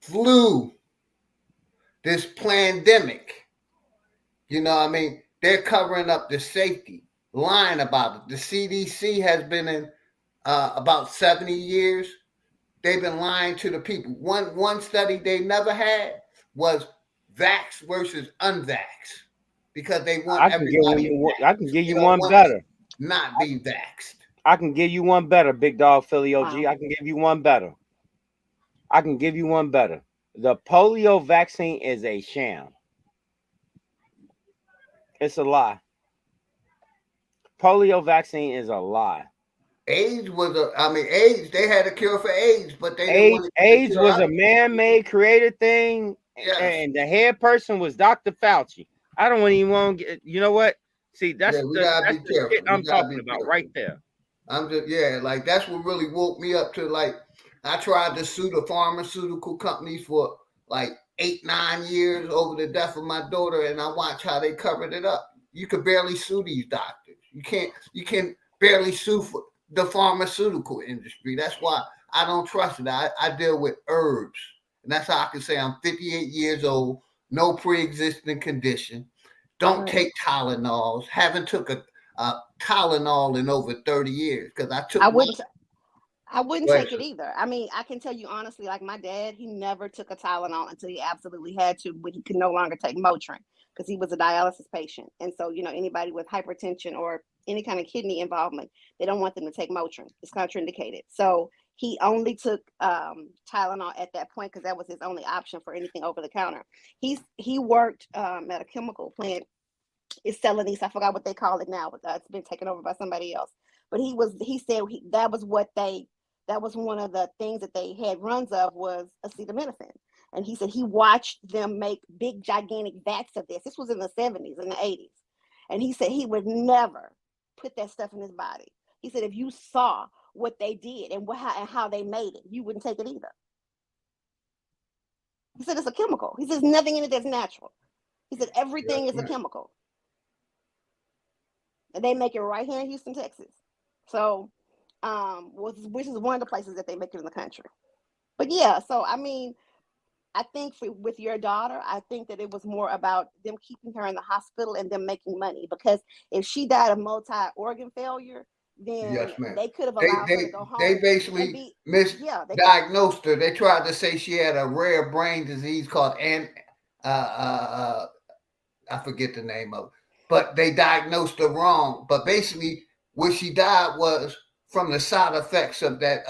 flu, this pandemic. You know what I mean? They're covering up the safety, lying about it. The CDC has been in about 70 years. They've been lying to the people. One study they never had was vax versus unvax, because they want I can give you one better. Not be vaxxed. I can give you one better, Big Dog Philly OG. Wow. I can give you one better. The polio vaccine is a sham. It's a lie. Polio vaccine is a lie. AIDS, they had a cure for AIDS, but they didn't want to. AIDS was a man-made created thing, and the head person was Dr. Fauci. I don't even want to get, you know what? See, that's the shit I'm talking about right there. I'm just, like that's what really woke me up to, like, I tried to sue the pharmaceutical companies for like 8-9 years over the death of my daughter, and I watched how they covered it up. You could barely sue these doctors. You can barely sue for the pharmaceutical industry. That's why I don't trust it. I deal with herbs, and that's how I can say I'm 58 years old, no pre-existing condition, don't take Tylenols, haven't took a Tylenol in over 30 years, because I took. I wouldn't take it either. I mean, I can tell you honestly, like my dad, he never took a Tylenol until he absolutely had to, but he could no longer take Motrin because he was a dialysis patient. And so, you know, anybody with hypertension or any kind of kidney involvement, they don't want them to take Motrin. It's contraindicated. So he only took Tylenol at that point because that was his only option for anything over the counter. He worked at a chemical plant. Is selling these. I forgot what they call it now, but it's been taken over by somebody else. But he said that was one of the things that they had runs of was acetaminophen. And he said he watched them make big gigantic vats of this. This was in the 70s and the 80s. And he said he would never put that stuff in his body. He said if you saw what they did and how they made it, you wouldn't take it either. He said it's a chemical. He says nothing in it that's natural. He said everything is a chemical. And they make it right here in Houston, Texas. So, which is one of the places that they make it in the country. But yeah, so I mean, I think with your daughter, I think that it was more about them keeping her in the hospital and them making money. Because if she died of multi-organ failure, then they could have allowed her to go home. They basically misdiagnosed her. They tried to say she had a rare brain disease called I forget the name of it. But they diagnosed her wrong. But basically, what she died was from the side effects of that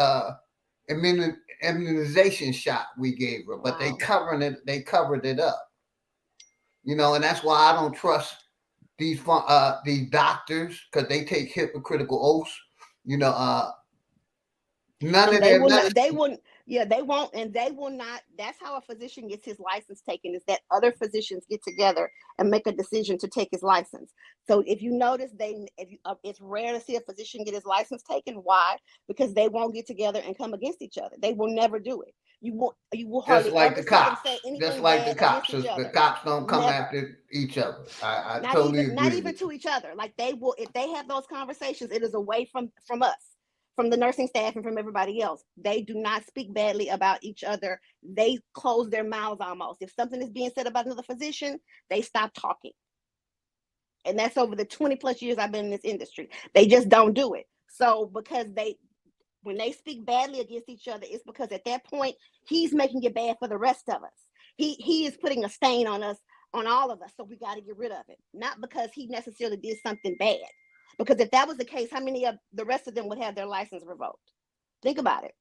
immunization shot we gave her. But they covered it up. You know, and that's why I don't trust these doctors, because they take hypocritical oaths. You know, none of their medicine. They won't, and they will not. That's how a physician gets his license taken, is that other physicians get together and make a decision to take his license. So if you notice, it's rare to see a physician get his license taken. Why? Because they won't get together and come against each other. They will never do it. You will hardly ever see them say anything just like the cops. against each other. The cops don't come after each other. I totally agree. Not even to each other. Like they will, if they have those conversations, it is away from us, from the nursing staff and from everybody else. They do not speak badly about each other. They close their mouths almost. If something is being said about another physician, they stop talking. And that's over the 20 plus years I've been in this industry. They just don't do it. So because when they speak badly against each other, it's because at that point, he's making it bad for the rest of us. He is putting a stain on us, on all of us. So we got to get rid of it. Not because he necessarily did something bad. Because if that was the case, how many of the rest of them would have their license revoked? Think about it.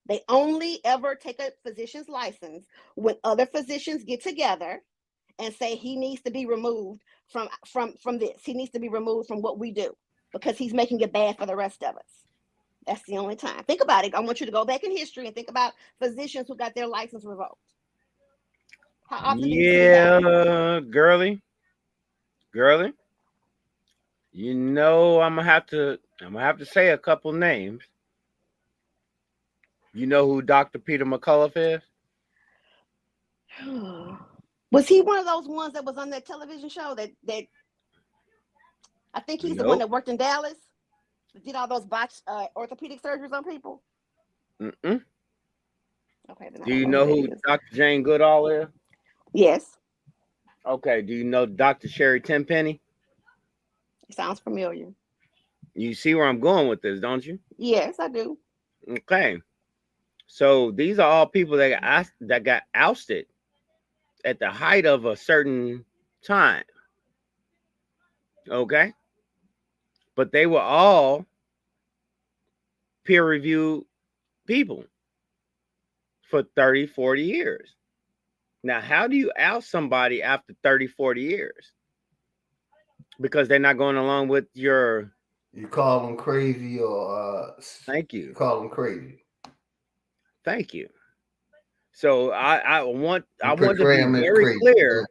They only ever take a physician's license when other physicians get together and say he needs to be removed from this. He needs to be removed from what we do. because he's making it bad for the rest of us. That's the only time. Think about it. I want you to go back in history and think about physicians who got their license revoked. How often do you see it happen? Girly. You know, I'm gonna have to say a couple names. You know who Dr. Peter McCullough is? Was he one of those ones that was on that television show that I think he's the one that worked in Dallas, that did all those botched orthopedic surgeries on people? Mm-mm. Okay. Then do you know who Dr. Jane Goodall is? Yes. Okay. Do you know Dr. Sherry Tenpenny? It sounds familiar. You see where I'm going with this, don't you? Yes, I do. Okay. So these are all people that got ousted at the height of a certain time. Okay. But they were all peer-reviewed people for 30, 40 years. Now, how do you oust somebody after 30, 40 years? Because they're not going along with your... You call them crazy or... Thank you. You call them crazy. Thank you. So I want to be very clear.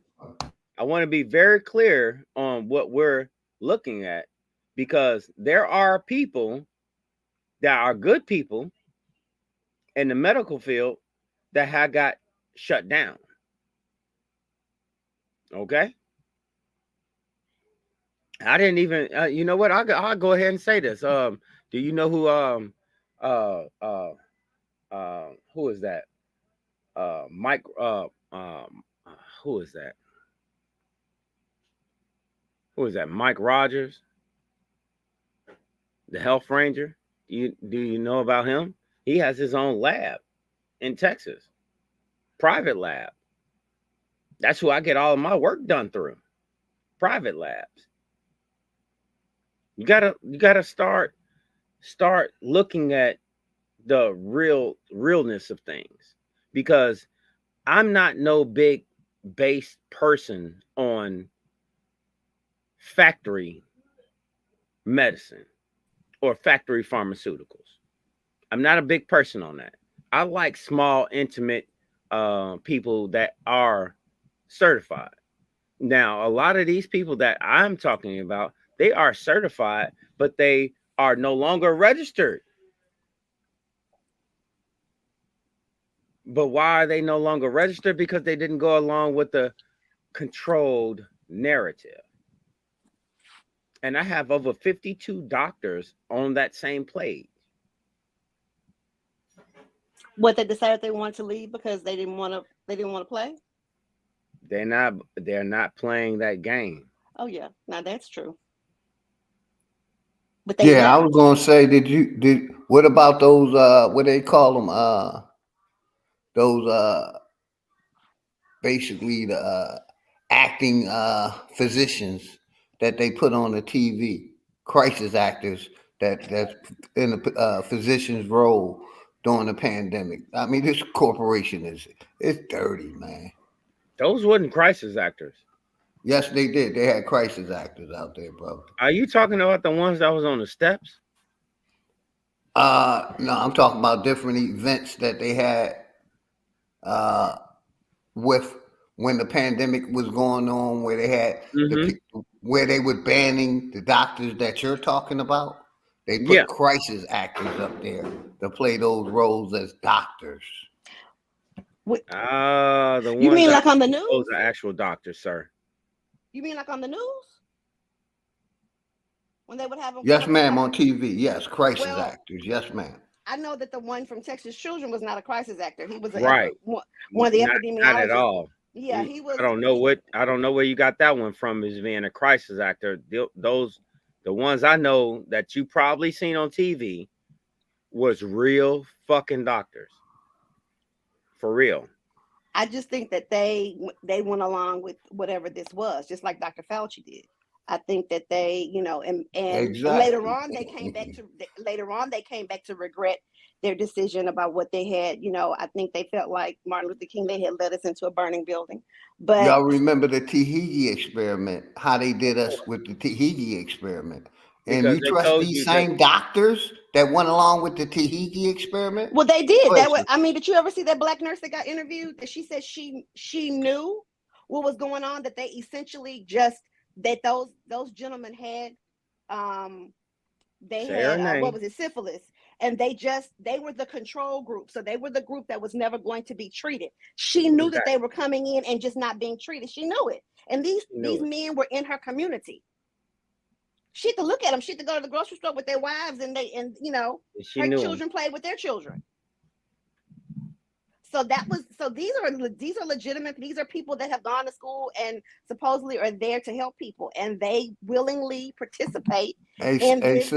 I want to be very clear on what we're looking at, because there are people that are good people in the medical field that have got shut down. Okay. I didn't even, you know what? I'll go ahead and say this. Do you know who who is that? Mike, who is that? Who is that? Mike Rogers, the health ranger. Do you know about him? He has his own lab in Texas, private lab. That's who I get all of my work done through, private labs. You gotta start looking at the realness of things, because I'm not no big based person on factory medicine or factory pharmaceuticals. I'm not a big person on that. I like small, intimate people that are certified. Now, a lot of these people that I'm talking about, they are certified, but they are no longer registered. But why are they no longer registered? Because they didn't go along with the controlled narrative. And I have over 52 doctors on that same page. What, they decided they wanted to leave because they didn't want to play? They're not playing that game. Oh yeah, now that's true. But I was gonna say, what about those what they call them, those basically the acting physicians that they put on the TV, crisis actors that's in the physician's role during the pandemic. I mean, this corporation it's dirty, man. Those wasn't crisis actors. Yes, they did. They had crisis actors out there, bro. Are you talking about the ones that was on the steps? No, I'm talking about different events that they had with when the pandemic was going on, where they had where they were banning the doctors that you're talking about. They put crisis actors up there to play those roles as doctors. The ones you mean like on the news? Those are actual doctors, sir. You mean like on the news? When they would have them? Yes, ma'am, on TV. Yes, crisis actors. Yes, ma'am. I know that the one from Texas Children was not a crisis actor. He was one of the epidemiologists. Not at all. Yeah, he was. I don't know where you got that one from, as being a crisis actor. The ones I know that you probably seen on TV was real fucking doctors. For real. I just think that they went along with whatever this was, just like Dr. Fauci did. I think that they, and exactly. later on they came back to regret their decision about what they had. I think they felt like Martin Luther King, they had led us into a burning building. But y'all remember the Tahiti experiment, how they did us with the Tahiti experiment. And you trust these same doctors that went along with the Tahiti experiment? Well, they did. That was, I mean, did you ever see that black nurse that got interviewed? That she said she knew what was going on. That they essentially that those gentlemen had what was it, syphilis, and they were the control group. So they were the group that was never going to be treated. She knew that they were coming in and just not being treated. She knew it. And these men were in her community. She had to look at them. She had to go to the grocery store with their wives, and her children played with their children. So these are legitimate. These are people that have gone to school and supposedly are there to help people, and they willingly participate in this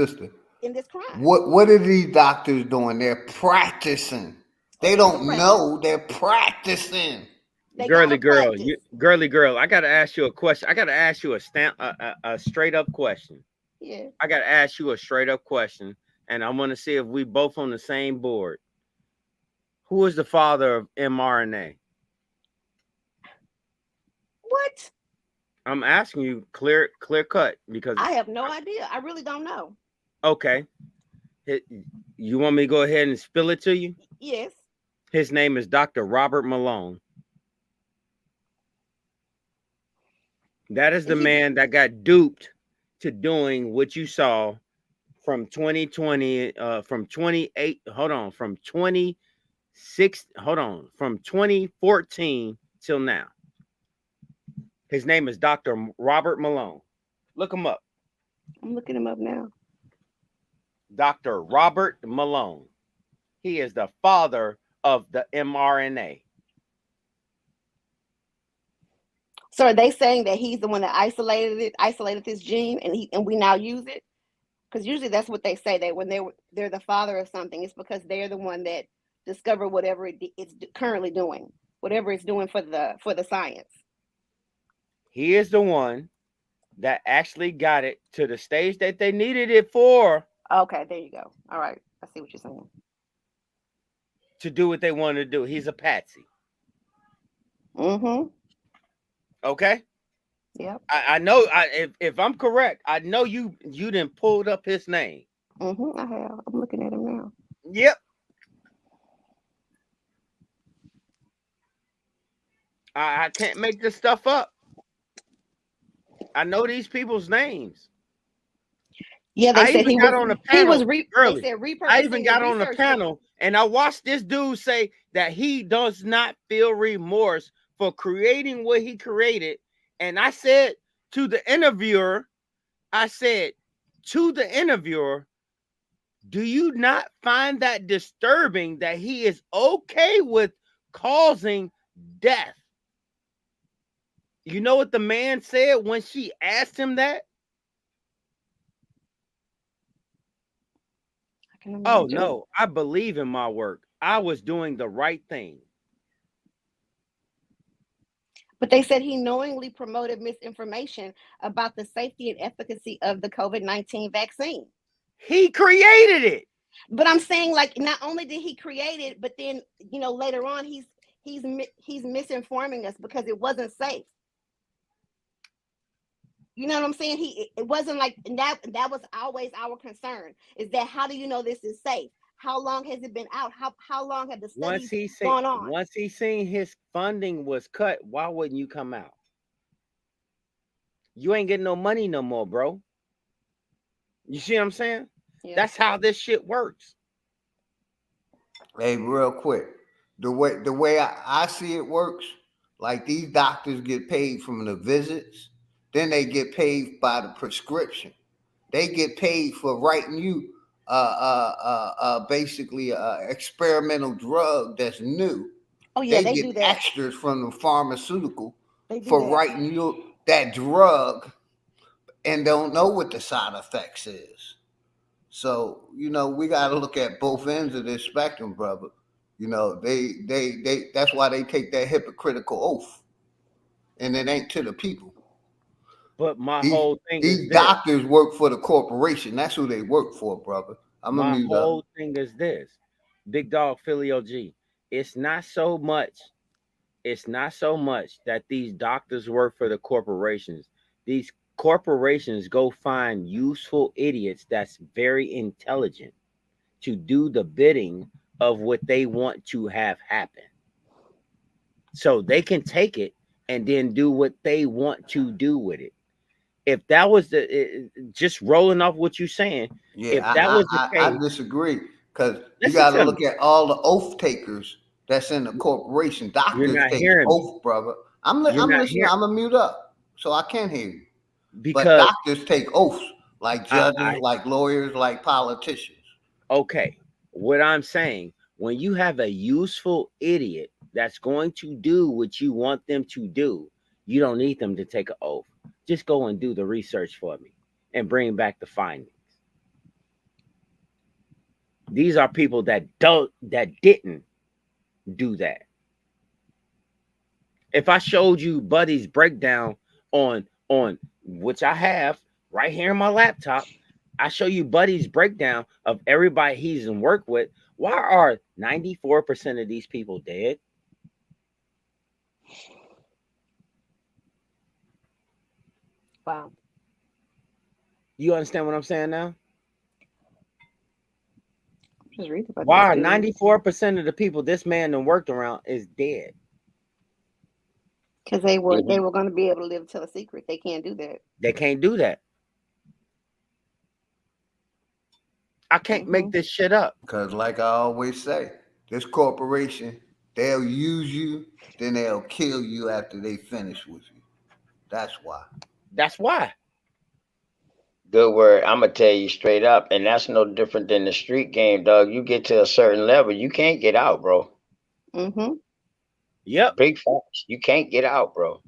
crime. What are these doctors doing? They're practicing. They don't know. They're practicing. Girly girl, I gotta ask you a question. I gotta ask you a straight up question. Yeah. I gotta ask you a straight up question, and I want to see if we both on the same board. Who is the father of mRNA? What? I'm asking you clear cut because I have no idea. I really don't know. Okay. You want me to go ahead and spill it to you? Yes. His name is Dr. Robert Malone. That is the man that got duped to doing what you saw from 2020, from 2014 till now. His name is Dr. Robert Malone. Look him up. I'm looking him up now. Dr. Robert Malone. He is the father of the mRNA. So are they saying that he's the one that isolated this gene, and we now use it? Because usually that's what they say, that when they're the father of something, it's because they're the one that discovered whatever it's currently doing, whatever it's doing for the science. He is the one that actually got it to the stage that they needed it for. Okay, there you go. All right, I see what you're saying. To do what they wanted to do. He's a patsy. Mm-hmm. Okay. Yep. I know. If I'm correct, I know you didn't pulled up his name. Mm-hmm. I have. I'm looking at him now. Yep. I can't make this stuff up. I know these people's names. Yeah, they said he was on the panel. I even got on the panel and I watched this dude say that he does not feel remorse for creating what he created. And I said to the interviewer, do you not find that disturbing that he is okay with causing death? You know what the man said when she asked him that? Oh, no, I believe in my work. I was doing the right thing. But they said he knowingly promoted misinformation about the safety and efficacy of the COVID-19 vaccine. He created it. But I'm saying, like, not only did he create it, but then, later on, he's misinforming us because it wasn't safe. You know what I'm saying? It wasn't like that was always our concern, is that how do you know this is safe? How long has it been out? How long have the studies gone on? Once he seen his funding was cut, why wouldn't you come out? You ain't getting no money no more, bro. You see what I'm saying? Yeah. That's how this shit works. Hey, real quick, the way I see it works, like these doctors get paid from the visits. Then they get paid by the prescription. They get paid for writing you basically experimental drug that's new. Oh yeah, they get do that. Extras from the pharmaceutical for writing you that drug and don't know what the side effects is. So, we got to look at both ends of this spectrum, brother. They that's why they take that hypocritical oath. And it ain't to the people. But whole thing is these doctors work for the corporation. That's who they work for, brother. My whole thing is this. Big Dog Philly OG. It's not so much that these doctors work for the corporations. These corporations go find useful idiots that's very intelligent to do the bidding of what they want to have happen. So they can take it and then do what they want to do with it. If that was just rolling off what you're saying, if that was the case, I disagree, because you got to look at all the oath takers that's in the corporation. Doctors take oath, brother. I'm listening. I'm gonna mute up so I can hear you. But doctors take oaths, like judges, like lawyers, like politicians. Okay, what I'm saying, when you have a useful idiot that's going to do what you want them to do, you don't need them to take an oath. Just go and do the research for me and bring back the findings. These are people that didn't do that. If I showed you Buddy's breakdown on which I have right here in my laptop, I show you Buddy's breakdown of everybody he's in work with. Why are 94% of these people dead? Wow. You understand what I'm saying now? Just read about why are 94% of the people this man done worked around is dead? Because they were going to be able to live till a secret. They can't do that. They can't do that. I can't make this shit up. Because like I always say, this corporation, they'll use you, then they'll kill you after they finish with you. That's why. That's why. Good word. I'm going to tell you straight up, and that's no different than the street game, dog. You get to a certain level, you can't get out, bro. Mm-hmm. Yep. Big facts. You can't get out, bro.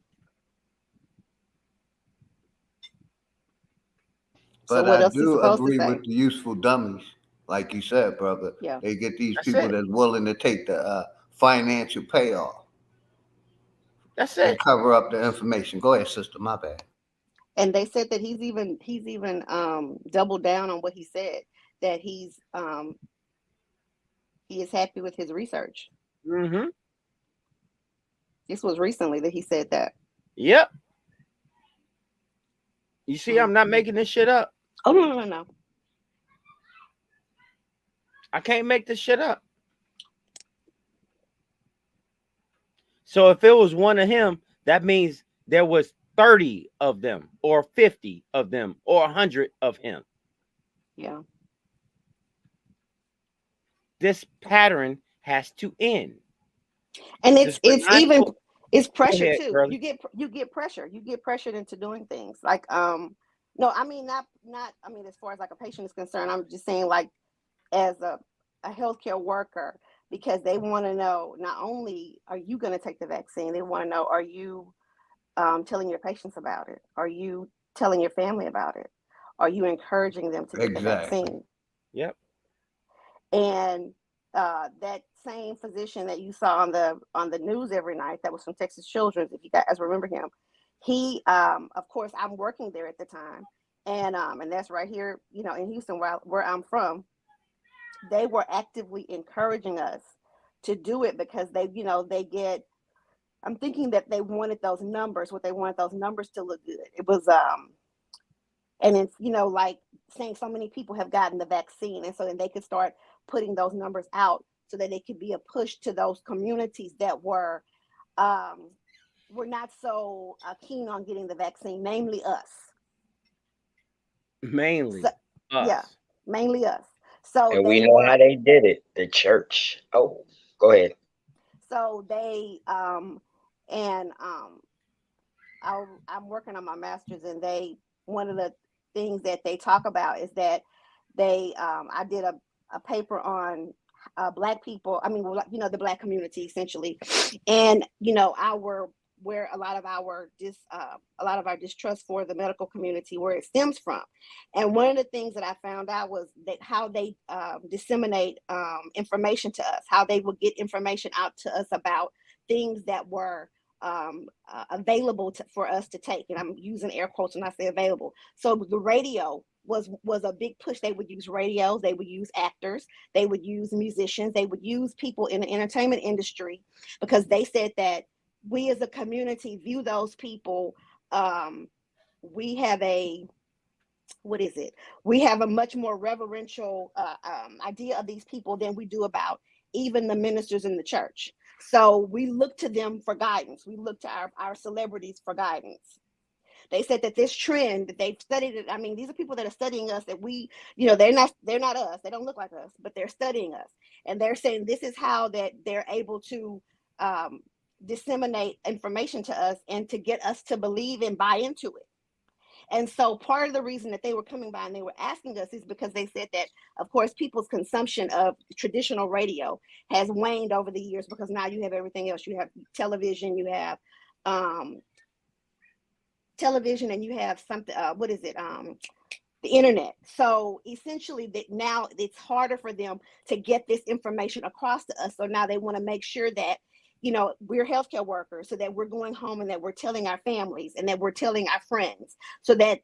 But so I do agree with the useful dummies, like you said, brother. Yeah. They get these people that's willing to take the financial payoff. That's it. And cover up the information. Go ahead, sister. My bad. And they said that he's even doubled down on what he said, that he is happy with his research. Mm-hmm. This was recently that he said that. Yep. You see, I'm not making this shit up. Oh, no. I can't make this shit up. So if it was one of him, that means there was 30 of them or 50 of them or 100 of him. Yeah. This pattern has to end. And it's pressure ahead, too. Girl. You get pressure. You get pressured into doing things like no, I mean not I mean as far as like a patient is concerned, I'm just saying like as a healthcare worker, because they want to know not only are you going to take the vaccine, they want to know, are you telling your patients about it? Are you telling your family about it? Are you encouraging them to get the vaccine? Yep. And that same physician that you saw on the news every night, that was from Texas Children's, if you guys remember him, he of course I'm working there at the time, and that's right here, in Houston where I'm from. They were actively encouraging us to do it because they get, I'm thinking that they wanted those numbers, to look good. It was and it's like saying so many people have gotten the vaccine, and so then they could start putting those numbers out so that it could be a push to those communities that were not so keen on getting the vaccine, namely us. Mainly us. Yeah, mainly us. So and we know how they did it, the church. Oh, go ahead. So they I'm working on my master's, and one of the things that they talk about is that I did a paper on Black people. I mean, the Black community essentially, and where a lot of our distrust for the medical community, where it stems from. And one of the things that I found out was that how they disseminate information to us, how they would get information out to us about things that were available for us to take. And I'm using air quotes when I say available. So the radio was a big push. They would use radios, they would use actors, they would use musicians, they would use people in the entertainment industry, because they said that we as a community view those people we have a, what is it? We have a much more reverential idea of these people than we do about even the ministers in the church. So we look to them for guidance. We look to our celebrities for guidance. They said that this trend that they've studied it. I mean, these are people that are studying us that we, they're not us. They don't look like us, but they're studying us. And they're saying this is how that they're able to disseminate information to us and to get us to believe and buy into it. And so part of the reason that they were coming by and they were asking us is because they said that, of course, people's consumption of traditional radio has waned over the years because now you have everything else. You have television, you have television, and you have something, the internet. So essentially that now it's harder for them to get this information across to us. So now they want to make sure that, we're healthcare workers, so that we're going home and that we're telling our families and that we're telling our friends, so that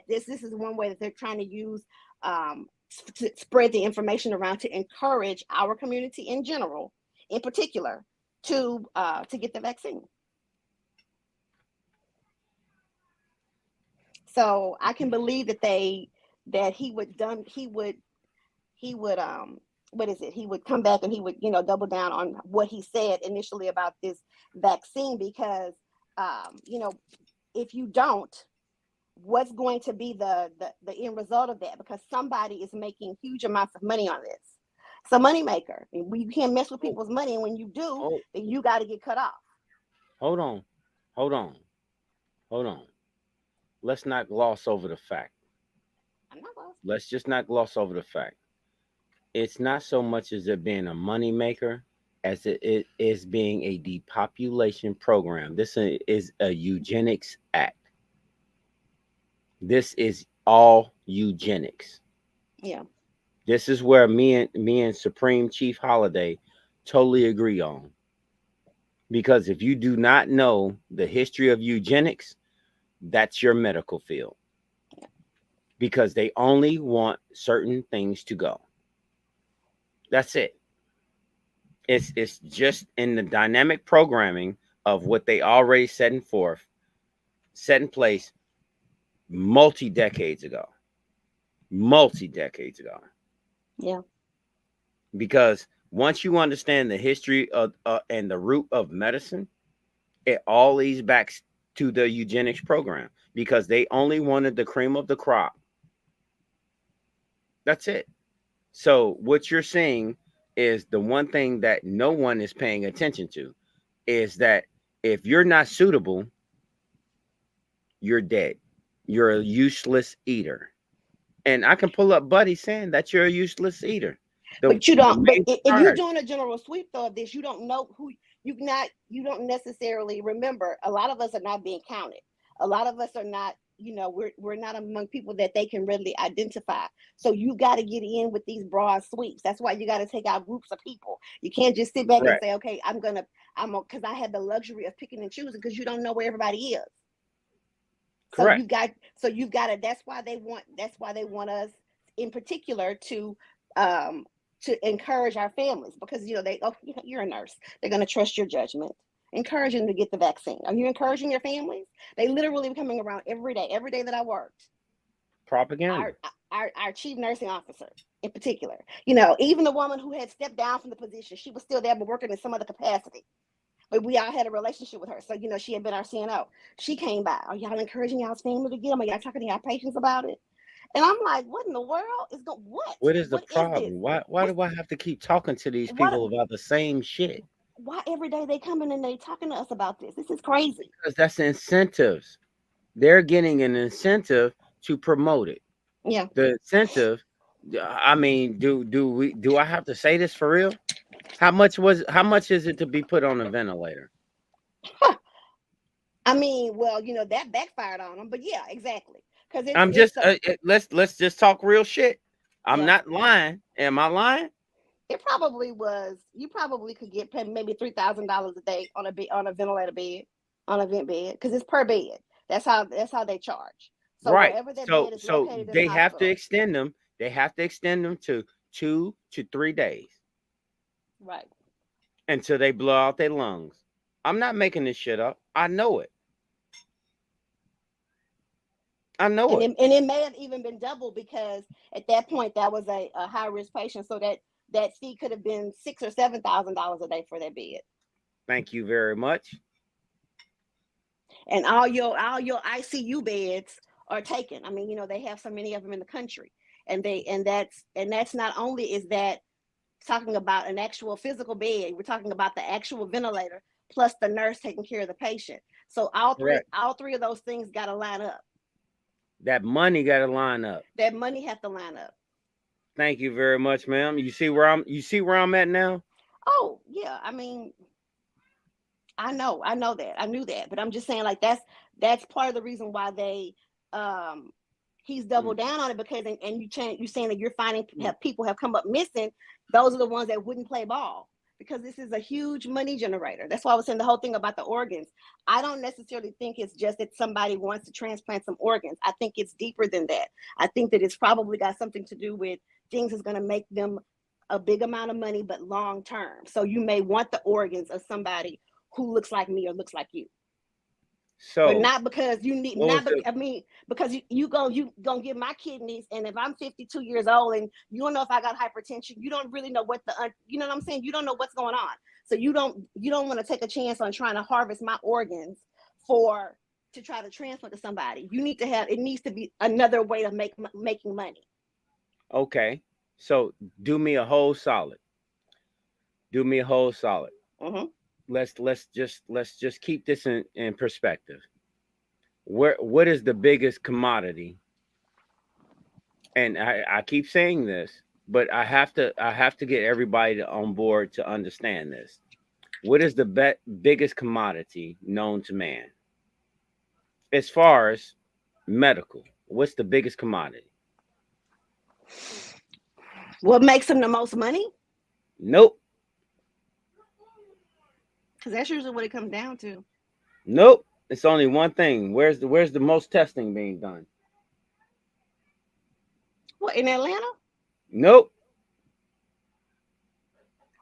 this is one way that they're trying to use to spread the information around to encourage our community in general, in particular, to get the vaccine. So I can believe that he would come back and he would, double down on what he said initially about this vaccine, because, if you don't, what's going to be the end result of that? Because somebody is making huge amounts of money on this. It's a money maker. You can't mess with people's money. And when you do, then you got to get cut off. Hold on. Let's not gloss over the fact. Let's just not gloss over the fact. It's not so much as it being a money maker as it is being a depopulation program. This is a eugenics act. This is all eugenics. Yeah. This is where me and Supreme Chief Holiday totally agree on. Because if you do not know the history of eugenics, that's your medical field. Because they only want certain things to go. That's it. It's just in the dynamic programming of what they already set in place multi-decades ago. Yeah. Because once you understand the history of and the root of medicine, it all leads back to the eugenics program, because they only wanted the cream of the crop. That's it. So what you're seeing is the one thing that no one is paying attention to is that if you're not suitable, you're dead. You're a useless eater. And I can pull up Buddy saying that you're a useless eater. But you don't. But if you're doing a general sweep though of this, you don't know who you don't necessarily remember. A lot of us are not being counted. A lot of us are not. We're not among people that they can readily identify. So you got to get in with these broad sweeps. That's why you got to take out groups of people. You can't just sit back and say, okay, I'm because I had the luxury of picking and choosing, because you don't know where everybody is. Correct. So you've got to. That's why they want us in particular to encourage our families, because you're a nurse. They're going to trust your judgment. Encourage them to get the vaccine. Are you encouraging your families? They literally were coming around every day that I worked. Propaganda. Our chief nursing officer in particular, even the woman who had stepped down from the position, she was still there but working in some other capacity. But we all had a relationship with her. So, she had been our CNO. She came by. Are y'all encouraging y'all's family to get them? Are y'all talking to y'all patients about it? And I'm like, what in the world is going? What is the problem? Why do I have to keep talking to these people about the same shit? Why every day they come in and they talking to us about this? This is crazy. Because that's incentives. They're getting an incentive to promote it. Yeah. The incentive. I mean, do I have to say this for real? How much is it to be put on a ventilator? I mean, well, that backfired on them, but yeah, exactly. Because let's just talk real shit. I'm not lying. Am I lying? It probably was. You probably could get paid maybe $3,000 a day on a ventilator bed, on a vent bed, because it's per bed. That's how they charge. So right. Wherever that bed is located in they the have hospital, to extend them. They have to extend them to 2 to 3 days. Right. Until they blow out their lungs. I'm not making this shit up. I know it. I know and it may have even been double, because at that point that was a high risk patient, so that fee could have been $6,000 or $7,000 a day for that bed. Thank you very much. And all your ICU beds are taken. I mean, you know, they have so many of them in the country, and that's not only is that talking about an actual physical bed, we're talking about the actual ventilator plus the nurse taking care of the patient. So all three of those things got to line up. That money got to line up. That money have to line up. Thank you very much, ma'am. You see where I'm at now? Oh, yeah. I mean, I know that. I knew that. But I'm just saying, like, that's part of the reason why they he's doubled down on it, because and you saying that you're finding people have come up missing. Those are the ones that wouldn't play ball, because this is a huge money generator. That's why I was saying the whole thing about the organs. I don't necessarily think it's just that somebody wants to transplant some organs. I think it's deeper than that. I think that it's probably got something to do with things that's going to make them a big amount of money, but long term. So you may want the organs of somebody who looks like me or looks like you. So, but not because you need, because you gonna get my kidneys, and if I'm 52 years old and you don't know if I got hypertension, you don't really know what you know what I'm saying? You don't know what's going on. So you don't want to take a chance on trying to harvest my organs to try to transplant to somebody. You need to it needs to be another way of making money. Okay. So do me a whole solid. Mm-hmm. Let's just keep this in perspective. What is the biggest commodity? And I keep saying this, but I have to get everybody on board to understand this. What is the biggest commodity known to man? As far as medical, what's the biggest commodity? What makes them the most money? Nope. Because that's usually what it comes down to. Nope. It's only one thing. Where's the most testing being done? What, in Atlanta? Nope.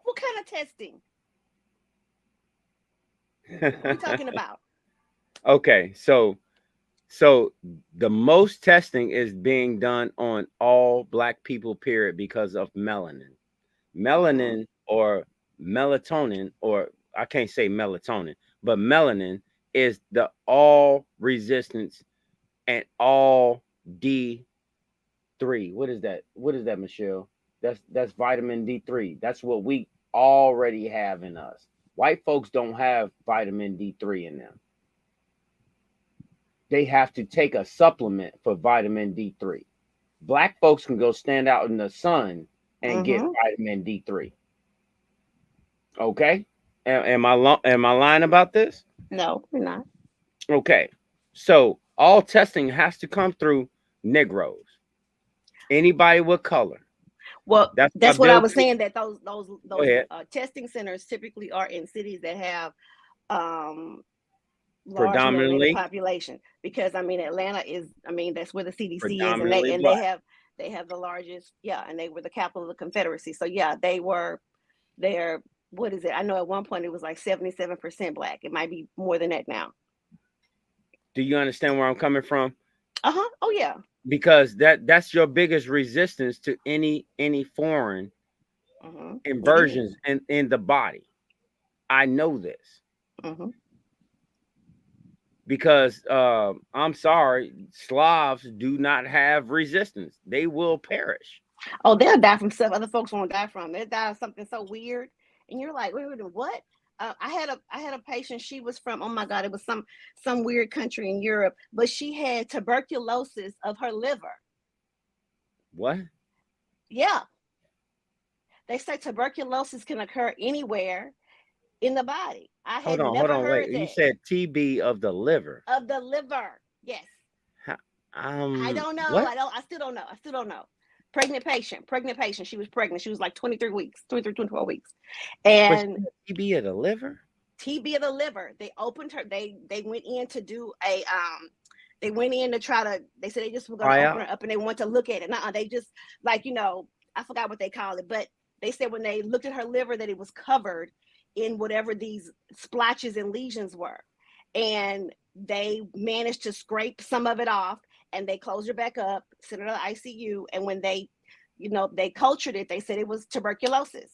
What kind of testing? What are we talking about? Okay, so the most testing is being done on all Black people, period, because of melanin. Melanin or melatonin, or I can't say melatonin, but melanin is the all resistance and all D3. What is that? Michelle? That's vitamin D3. That's what we already have in us. White folks don't have vitamin D3 in them. They have to take a supplement for vitamin D3. Black folks can go stand out in the sun and get vitamin D3. Okay? Am I lying about this? No, you're not. Okay. So all testing has to come through Negroes. Anybody with color. Well, that's what I was saying, that those testing centers typically are in cities that have large melanated population, because I mean Atlanta is, I mean that's where the CDC is, and they have the largest, and they were the capital of the Confederacy. So they're what is it? I know at one point it was like 77% Black. It might be more than that now. Do you understand where I'm coming from? Oh yeah. Because that's your biggest resistance to any foreign inversions in the body. I know this. Because I'm sorry, Slavs do not have resistance. They will perish. Oh, they'll die from stuff other folks won't die from. They'll die of something so weird, and you're like, wait, what? I had a patient. She was from, oh my God, it was some weird country in Europe, but she had tuberculosis of her liver. What? Yeah. They say tuberculosis can occur anywhere in the body. Hold on, wait. You said TB of the liver. Of the liver, yes. I don't know. What? I still don't know. Pregnant patient. She was pregnant. She was like 24 weeks. And TB of the liver? TB of the liver. They opened her. They went in to do a they went in to try to, they said they just were going to open her up and they want to look at it. They just, like, I forgot what they call it, but they said when they looked at her liver that it was covered in whatever these splotches and lesions were. And they managed to scrape some of it off. and they closed her back up, sent her to the ICU. And when they, they cultured it, they said it was tuberculosis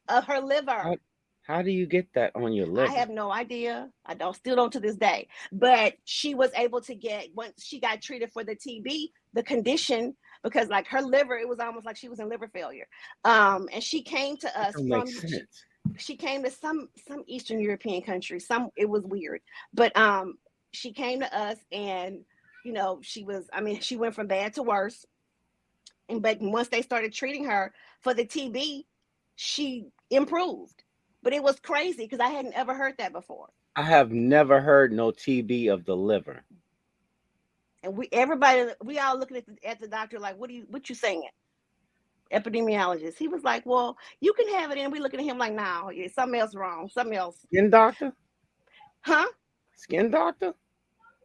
of her liver. How do you get that on your liver? I have no idea. Still don't to this day. But she was able to get, once she got treated for the TB, the condition, because like her liver, it was almost like she was in liver failure. And she came to us from, she came to some Eastern European country. It was weird, but she came to us, and she went from bad to worse. But once they started treating her for the TB, she improved. But it was crazy because I hadn't ever heard that before. I have never heard no TB of the liver. And we all looking at the doctor like, what you saying? Epidemiologist. He was like, well, you can have it. And we looking at him like, no, something else wrong. Something else. Skin doctor? Huh? Skin doctor?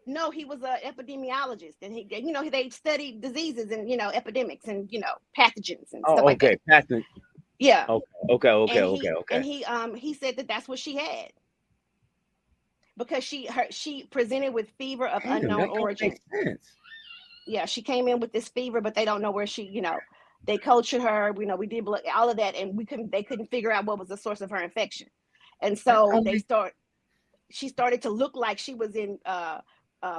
No, he was an epidemiologist, and they study diseases and epidemics and pathogens and stuff like that. Pathogen. Yeah. Okay. And he said that that's what she had, because she presented with fever of unknown origin. Makes sense. Yeah, she came in with this fever, but they don't know where she. They cultured her. We did blood, all of that, and they couldn't figure out what was the source of her infection, and so she started to look like she was in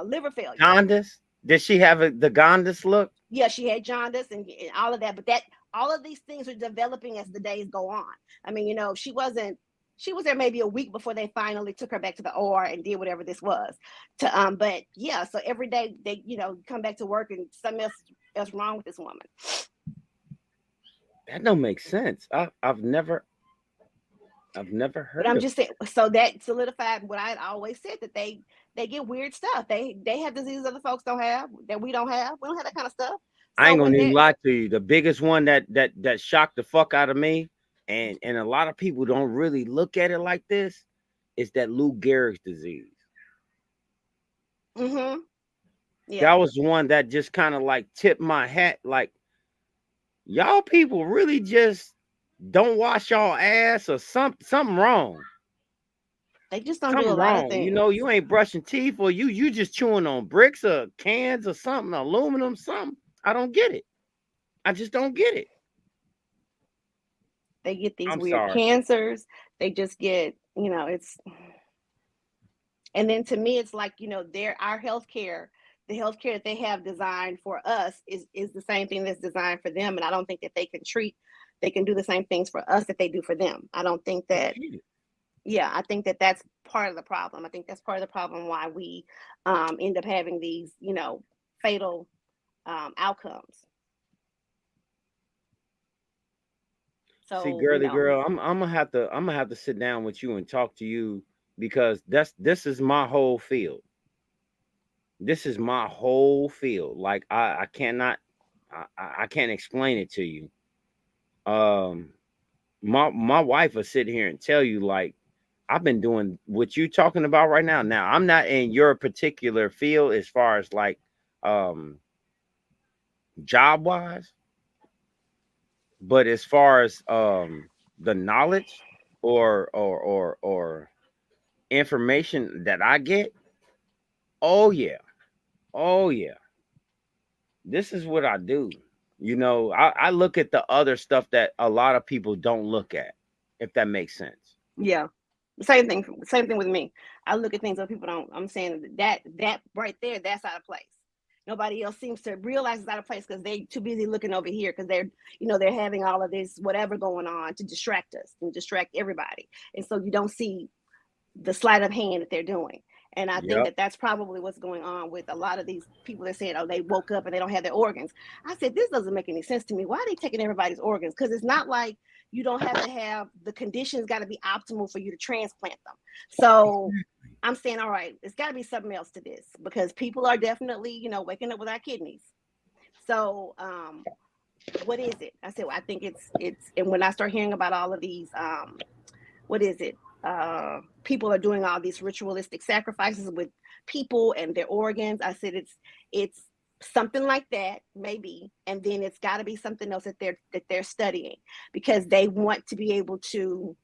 liver failure. Jaundice? Did she have the jaundice look? Yeah, she had jaundice and all of that. But all of these things are developing as the days go on. I mean, she was there maybe a week before they finally took her back to the OR and did whatever this was. But yeah, so every day they, come back to work and something else wrong with this woman. That don't make sense. I've never heard. But I'm just saying, so that solidified what I always said, that they get weird stuff. They have diseases other folks don't have, that we don't have. We don't have that kind of stuff. So I ain't gonna even lie to you. The biggest one that shocked the fuck out of me, and a lot of people don't really look at it like this, is that Lou Gehrig's disease. Mm-hmm. Yeah. That was the one that just kind of like tipped my hat. Like, y'all people really just don't wash y'all ass, or something wrong. They just don't do a lot of things. You ain't brushing teeth, or you just chewing on bricks or cans or something, aluminum, something. I don't get it. I just don't get it. They get these weird cancers. They just get, it's. And then to me, it's like, our healthcare, the healthcare that they have designed for us is the same thing that's designed for them. And I don't think that they can do the same things for us that they do for them. I don't think that. Yeah, I think that that's part of the problem. I think that's part of the problem why we end up having these, fatal outcomes. So, see, girly girl, I'm gonna have to sit down with you and talk to you, because this is my whole field. This is my whole field. Like I can't explain it to you. My wife will sit here and tell you, like, I've been doing what you're talking about right now. Now, I'm not in your particular field as far as like job wise, but as far as the knowledge or information that I get, oh yeah, this is what I do. I look at the other stuff that a lot of people don't look at, if that makes sense. Yeah. Same thing with me. I look at things that people don't. I'm saying that right there, that's out of place. Nobody else seems to realize it's out of place because they're too busy looking over here, because they're having all of this whatever going on to distract us and distract everybody. And so you don't see the sleight of hand that they're doing. And I think that that's probably what's going on with a lot of these people that saying, oh, they woke up and they don't have their organs. I said, this doesn't make any sense to me. Why are they taking everybody's organs? Because it's not like you don't have to have, the conditions got to be optimal for you to transplant them. So I'm saying, all right, it's got to be something else to this, because people are definitely, waking up with our kidneys. So what is it? I said, well, I think it's, and when I start hearing about all of these, what is it? People are doing all these ritualistic sacrifices with people and their organs. I said, it's something like that, maybe. And then it's got to be something else that they're studying, because they want to be able to,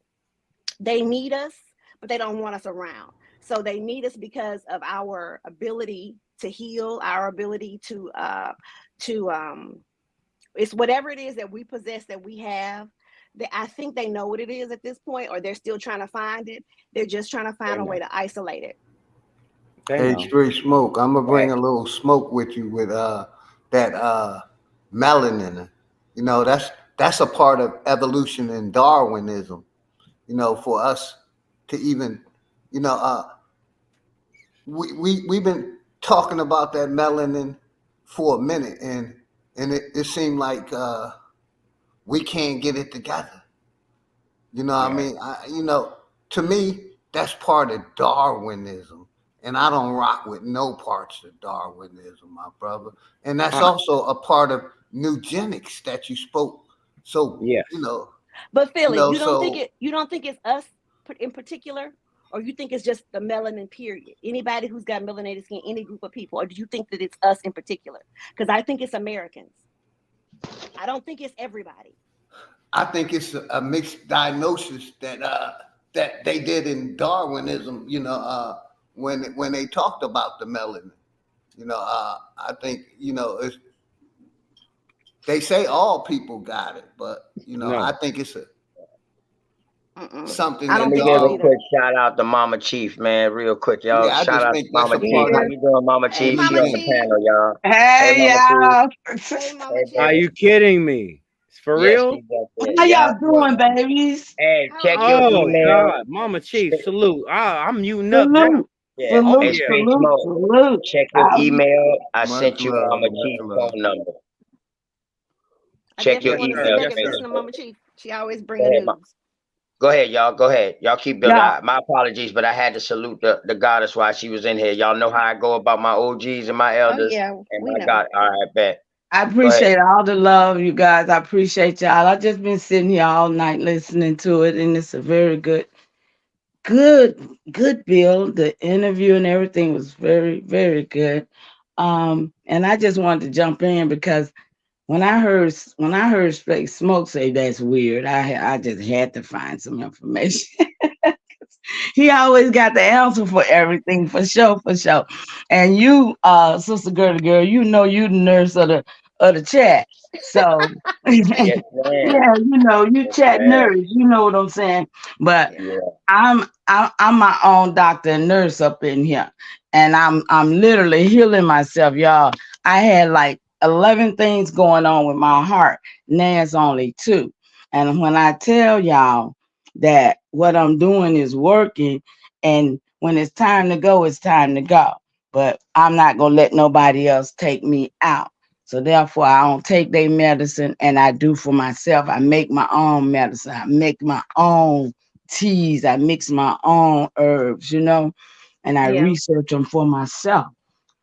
they need us, but they don't want us around. So they need us because of our ability heal, our ability to it's whatever it is that we possess, that we have. I think they know what it is at this point, or they're still trying to find it. They're just trying to find a way to isolate it. Hey, Straight Smoke, I'm gonna bring a little smoke with you with that melanin. You know, that's a part of evolution and Darwinism. You know, for us to even, you know, we've been talking about that melanin for a minute, and it seemed like we can't get it together. You know what I mean? You know, to me, that's part of Darwinism. And I don't rock with no parts of Darwinism, my brother. And that's also a part of eugenics that you spoke. So, you know. But Philly, you don't think it's us in particular? Or you think it's just the melanin period? Anybody who's got melanated skin, any group of people? Or do you think that it's us in particular? Because I think it's Americans. I don't think it's everybody. I think it's a mixed diagnosis that they did in Darwinism, you know, when they talked about the melanin. You know, I think, you know, they say all people got it, but, you know, I think it's something. Let me give a quick shout out to Mama Chief, man, real quick, y'all. Yeah, shout out to Mama Chief. How you doing, Mama Chief? She on the panel, y'all. Hey, y'all. Hey, Mama Chief. Are you kidding me? It's for real? How y'all doing, babies? Hey, check your email. God, Mama Chief, salute. I'm muting up now. Yeah. Salute, Straight salute, Smoke. salute. Check your email. I sent you Mama Chief's phone number. Check your email. Listen to Mama Chief. She always bringing news. Go ahead, y'all. Go ahead. Y'all keep building. My apologies, but I had to salute the goddess while she was in here. Y'all know how I go about my OGs and my elders. And my God. All right, bet. I appreciate all the love, you guys. I appreciate y'all. I just been sitting here all night listening to it, and it's a very good bill. The interview and everything was very, very good. And I just wanted to jump in because when I heard Straight Smoke say that's weird, I just had to find some information. He always got the answer for everything, for sure. And you, Sister Girl, you know you the nurse of the chat. So yeah, you know, you chat nurse, you know what I'm saying. But I'm my own doctor and nurse up in here. And I'm literally healing myself, y'all. I had like 11 things going on with my heart. Now it's only 2. And when I tell y'all that what I'm doing is working, and when it's time to go, it's time to go. But I'm not going to let nobody else take me out. So therefore, I don't take their medicine, and I do for myself. I make my own medicine. I make my own teas. I mix my own herbs, you know, and I research them for myself.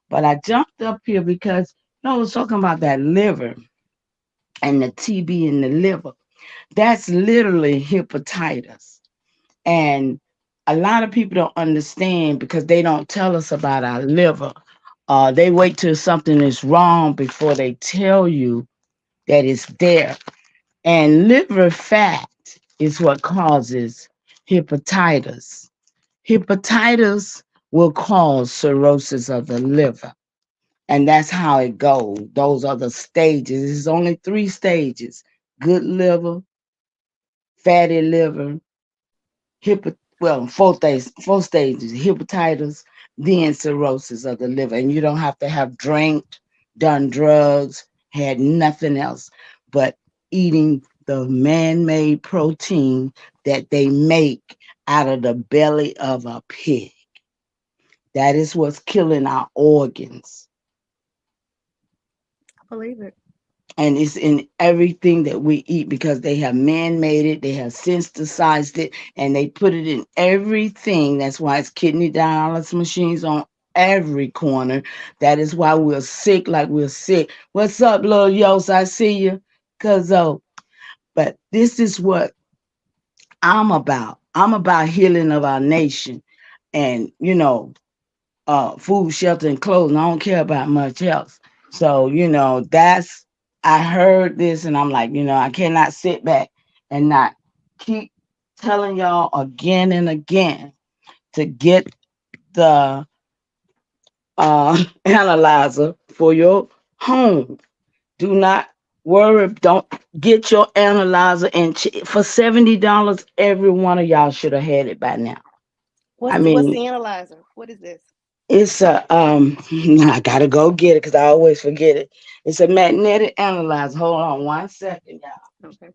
But I jumped up here because, you know, I was talking about that liver and the TB in the liver. That's literally hepatitis. And a lot of people don't understand because they don't tell us about our liver. They wait till something is wrong before they tell you that it's there. And liver fat is what causes hepatitis. Hepatitis will cause cirrhosis of the liver. And that's how it goes. Those are the stages. There's only 3 stages: good liver, fatty liver, 4 stages: hepatitis, then cirrhosis of the liver. And you don't have to have done drugs, had nothing else but eating the man-made protein that they make out of the belly of a pig. That is what's killing our organs. I believe it. And it's in everything that we eat because they have man-made it, they have synthesized it, and they put it in everything. That's why it's kidney dialysis machines on every corner. That is why we're sick like we're sick. What's up, little Yos? I see you. But this is what I'm about. I'm about healing of our nation. And, you know, food, shelter, and clothing. I don't care about much else. So, you know, I heard this and I'm like, you know, I cannot sit back and not keep telling y'all again and again to get the analyzer for your home. Do not worry. Don't get your analyzer for $70. Every one of y'all should have had it by now. What's the analyzer? What is this? It's a I gotta go get it because I always forget it. It's a magnetic analyzer. Hold on 1 second, y'all. Okay.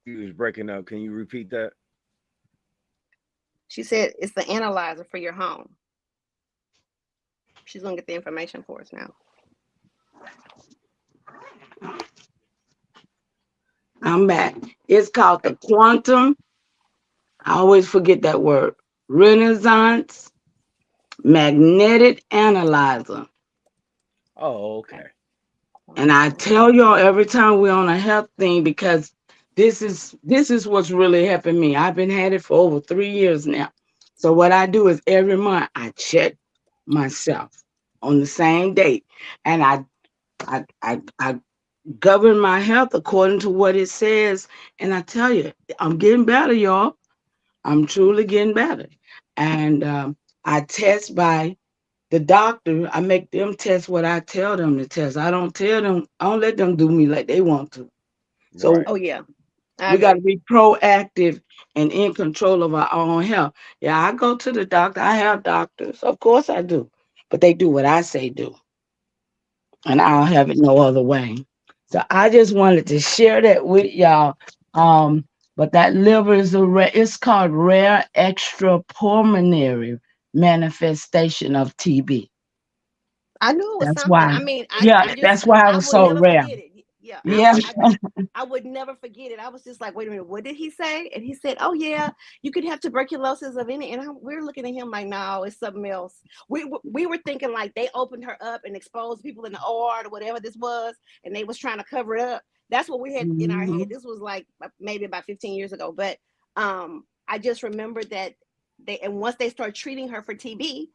You was breaking up. Can you repeat that? She said it's the analyzer for your home. She's gonna get the information for us now. I'm back. It's called the quantum. I always forget that word. Renaissance magnetic analyzer. Oh, okay. And I tell y'all every time we're on a health thing because this is what's really helping me. I've been had it for over 3 years now. So what I do is every month I check myself on the same date, and I govern my health according to what it says. And I tell you, I'm getting better, y'all. I'm truly getting better. And I test by the doctor. I make them test what I tell them to test. I don't let them do me like they want to. So oh yeah, we got to be proactive and in control of our own health. Yeah, I go to the doctor. I have doctors. Of course I do. But they do what I say do. And I'll have it no other way. So I just wanted to share that with y'all. But that liver is it's called rare extrapulmonary manifestation of TB. I knew it was That's something. why. I mean, That's why it was would so never rare. forget it. Yeah, Yeah. I would never forget it. I was just like, wait a minute, what did he say? And he said, oh yeah, you could have tuberculosis of any. And we're looking at him like, no, it's something else. We were thinking like they opened her up and exposed people in the OR or whatever this was, and they was trying to cover it up. That's what we had in our head. This was like maybe about 15 years ago. But I just remembered that once they started treating her for TB,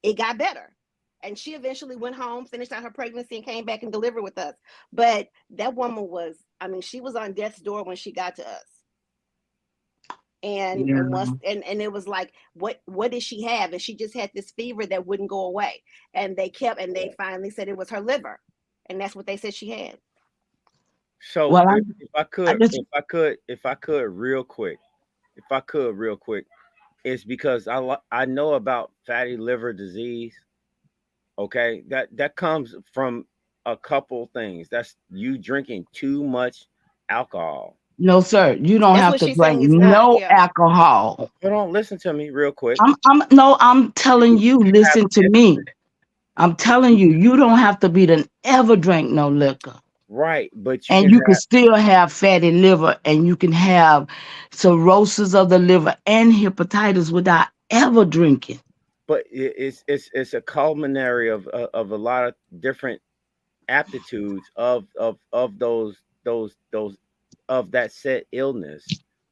it got better. And she eventually went home, finished out her pregnancy, and came back and delivered with us. But that woman was, she was on death's door when she got to us. And it was like, what did she have? And she just had this fever that wouldn't go away. And they finally said it was her liver. And that's what they said she had. So if I could real quick, it's because I know about fatty liver disease. Okay, that comes from a couple things. That's you drinking too much alcohol. No, sir. You don't have to drink no alcohol. Hold on, listen to me real quick. I'm telling you, listen to me. I'm telling you, you don't have to ever drink no liquor. Right, but you can still have fatty liver, and you can have cirrhosis of the liver and hepatitis without ever drinking. But it's a culminary of a lot of different aptitudes of those of that said illness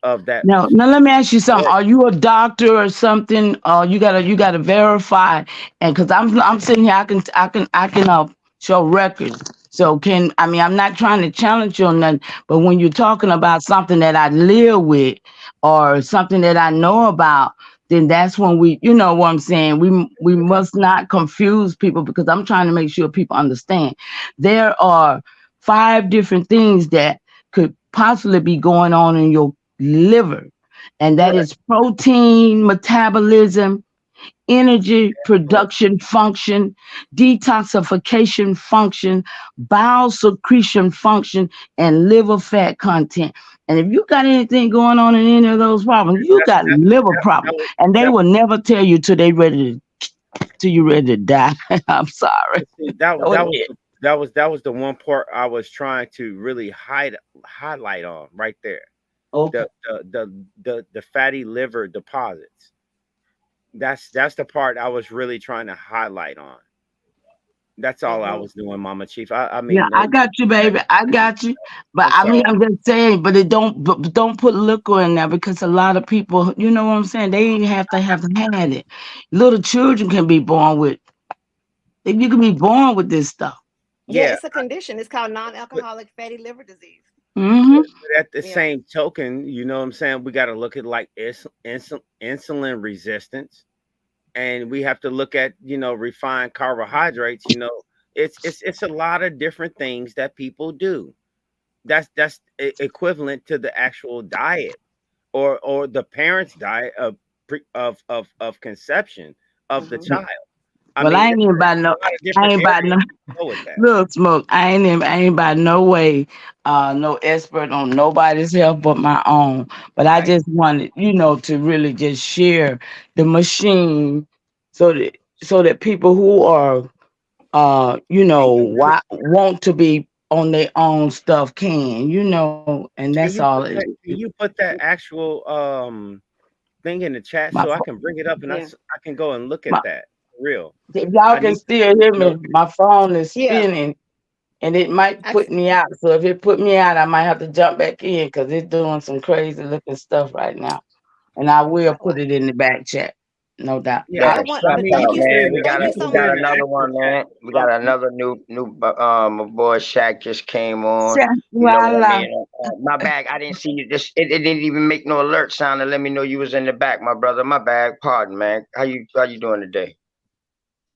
of that. Now let me ask you something. Are you a doctor or something? You gotta verify, and because I'm sitting here, I can show records. So I'm not trying to challenge you on nothing, but when you're talking about something that I live with or something that I know about, then that's when you know what I'm saying. We must not confuse people, because I'm trying to make sure people understand. There are 5 different things that could possibly be going on in your liver, and that is protein metabolism, energy production function, detoxification function, bowel secretion function, and liver fat content. And if you got anything going on in any of those problems, you got liver problems, and they will never tell you till you're ready to die. I'm sorry. That was the one part I was trying to really highlight on right there. Okay. The fatty liver deposits. That's the part I was really trying to highlight on. That's all I was doing, Mama Chief. I mean, I got you, baby. I got you. But I'm just saying, but don't put liquor in there, because a lot of people, you know what I'm saying, they ain't have to had it. Little children can be born with. You can be born with this stuff. Yeah, it's a condition. It's called non-alcoholic fatty liver disease. Mm-hmm. But at the same token, you know what I'm saying, we got to look at like insulin resistance. and we have to look at, refined carbohydrates. It's a lot of different things that people do. That's equivalent to the actual diet or the parents' diet of conception of the child. I Well, I mean, ain't even about a no. lot of I different ain't about areas no. to go with that. Look, Smoke. I ain't by no way, no expert on nobody's health but my own. But I Right. just wanted, to really just share the machine, so that people who are, want to be on their own stuff can, and Can that's you all. put that? Can you put that actual thing in the chat My so I can bring it up and Yeah. I can go and look my at that for real? If y'all I can need still hear to know. me, my phone is Yeah. spinning. And it might I, put me out. So if it put me out, I might have to jump back in because it's doing some crazy looking stuff right now. And I will oh, put it in the back chat, no doubt. Yeah, I want, I but mean, you thank Out, you, can put it man. in the thank you you so can put it Got in much. the another actual one, chat. man. We got another new my boy Shaq just came on. Shaq, You know what I voila. mean? My bag, I didn't see you. It didn't even make no alert sound to let me know you was in the back, my brother. My bag. Pardon, man. How you doing today?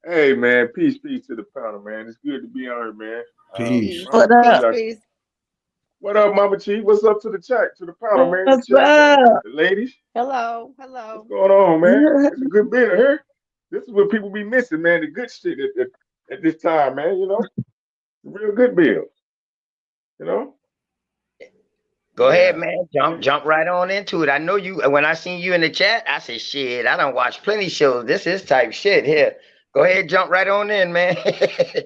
Hey man, peace to the panel, man. It's good to be on here, man. Peace. Peace, Mama What Chief, up? peace. what up, Mama Chief? What's up to the chat, to the panel, man? The What's chat, man. up? The ladies, Hello, what's hello. going on, man? It's a good bit here. This is what people be missing, man. The good shit at this time, man. Real good bills. You know. Go ahead, Yeah. man. Jump right on into it. I know you. When I seen you in the chat, I said, "Shit, I don't watch plenty shows. This is type shit here." Go ahead, jump right on in, man. I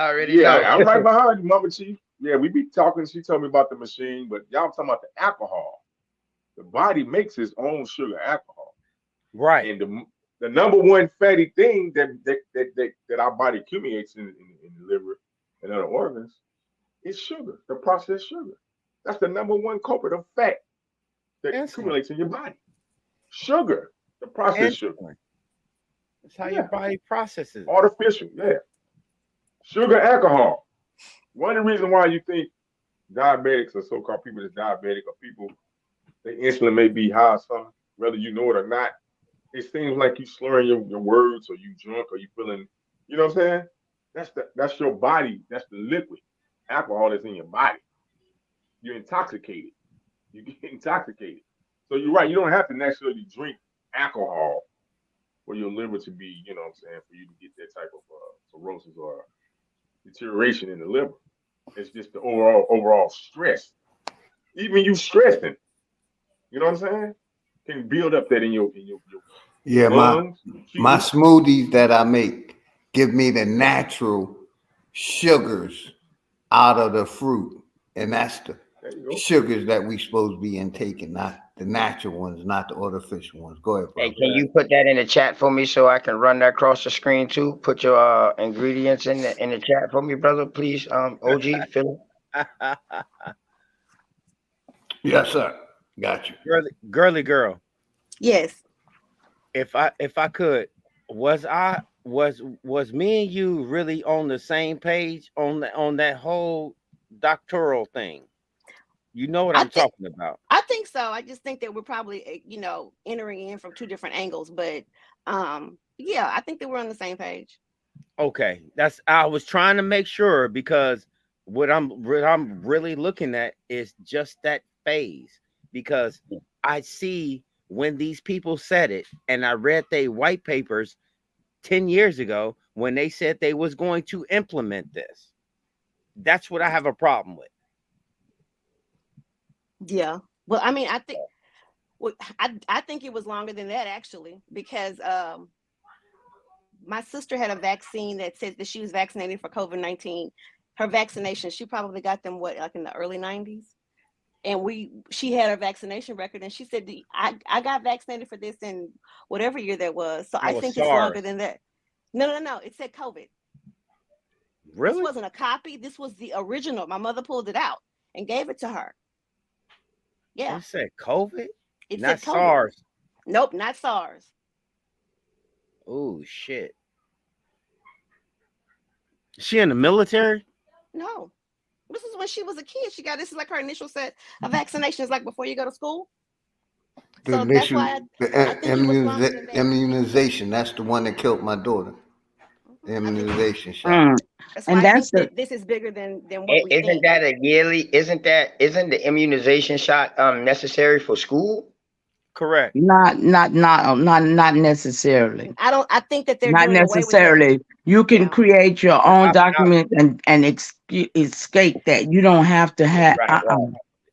already Yeah, know. I'm right behind you, Mama Chief. Yeah, we be talking. She told me about the machine, but y'all talking about the alcohol. The body makes its own sugar alcohol. Right. And the number one fatty thing that our body accumulates in the liver and other organs is sugar, the processed sugar. That's the number one culprit of fat that Insulin. accumulates in your body. Sugar, the processed sugar. Insulin. That's how your Yeah, body processes. artificial. Yeah, sugar, alcohol. One of the reasons why you think diabetics or so-called people that's diabetic or people their insulin may be high or something, whether you know it or not, it seems like you slurring your words or you drunk or you feeling, you know what I'm saying? That's your body. That's the liquid alcohol that's in your body. You're intoxicated. You get intoxicated. So you're right. You don't have to necessarily drink alcohol for your liver to be, you know what I'm saying, for you to get that type of cirrhosis or deterioration in the liver. It's just the overall stress. Even you stressing, you know what I'm saying, can build up that in your Yeah, lungs, your my kidneys. smoothies that I make give me the natural sugars out of the fruit, and that's the There you go. sugars that we supposed to be intaking, not the natural ones, not the artificial ones. Go ahead, Hey, brother. can you put that in the chat for me so I can run that across the screen too? Put your ingredients in the chat for me, brother, please. OG, Philip. Yes, sir. Got you. Girly girl. Yes. If I could, was me and you really on the same page on that whole doctoral thing? You know what I I'm think talking about. I think so. I just think that we're probably, entering in from two different angles, but yeah, I think that we're on the same page. Okay, I was trying to make sure because what I'm really looking at is just that phase because I see when these people said it and I read they white papers 10 years ago when they said they was going to implement this. That's what I have a problem with. Yeah. Well, I mean, I think it was longer than that actually, because my sister had a vaccine that said that she was vaccinated for COVID-19. Her vaccination, she probably got them like in the early 90s. And she had her vaccination record and she said, I got vaccinated for this in whatever year that was. So That I was think it's longer SARS. than that. No. It said COVID. This Really? wasn't a copy. This was the original. My mother pulled it out and gave it to her. Yeah. It said COVID, It not said COVID. SARS. Nope, not SARS. Oh shit. She in the military? No. This is when she was a kid. This is like her initial set of vaccinations, like before you go to school. So that's why I think it was longer than that. Immunization. That's the one that killed my daughter. The immunization shot. That's why I think that this is bigger than what we Isn't think. that a yearly? Isn't the immunization shot necessary for school? Correct. Not necessarily. I think that they're not doing necessarily. away with that. You can create your own document and escape that. You don't have to have.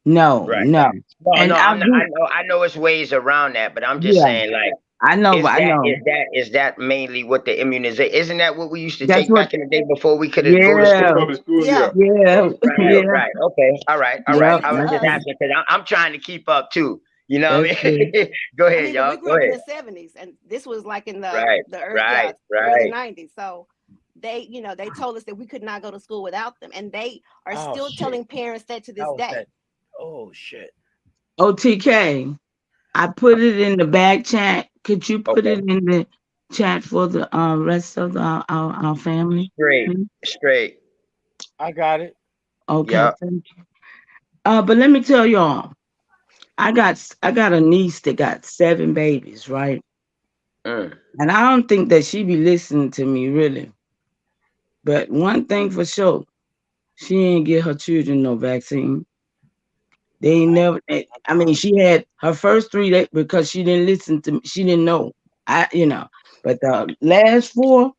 No. No, And I know it's ways around that, but I'm just saying, like, I know. Is that mainly what the immunization? Isn't that what we used to That's take back in the day before we could go to Yeah. school? Yeah. Right. Okay. All right. I was just asking because I'm trying to keep up too. You know what I mean? Go ahead, y'all. We grew up in the 70s, and this was like in the early 90s. So they told us that we could not go to school without them, and they are still telling parents that to this day. Oh shit. OTK, I put it in the back chat. Could you put it in the chat for the rest of our family? Straight. I got it. Okay, thank you. But let me tell y'all, I got a niece that got 7 babies, right? And I don't think that she be listening to me really. But one thing for sure, she ain't get her children no vaccine. They ain't never. I mean, she had her first 3 because she didn't listen to me. She didn't know. But the last 4,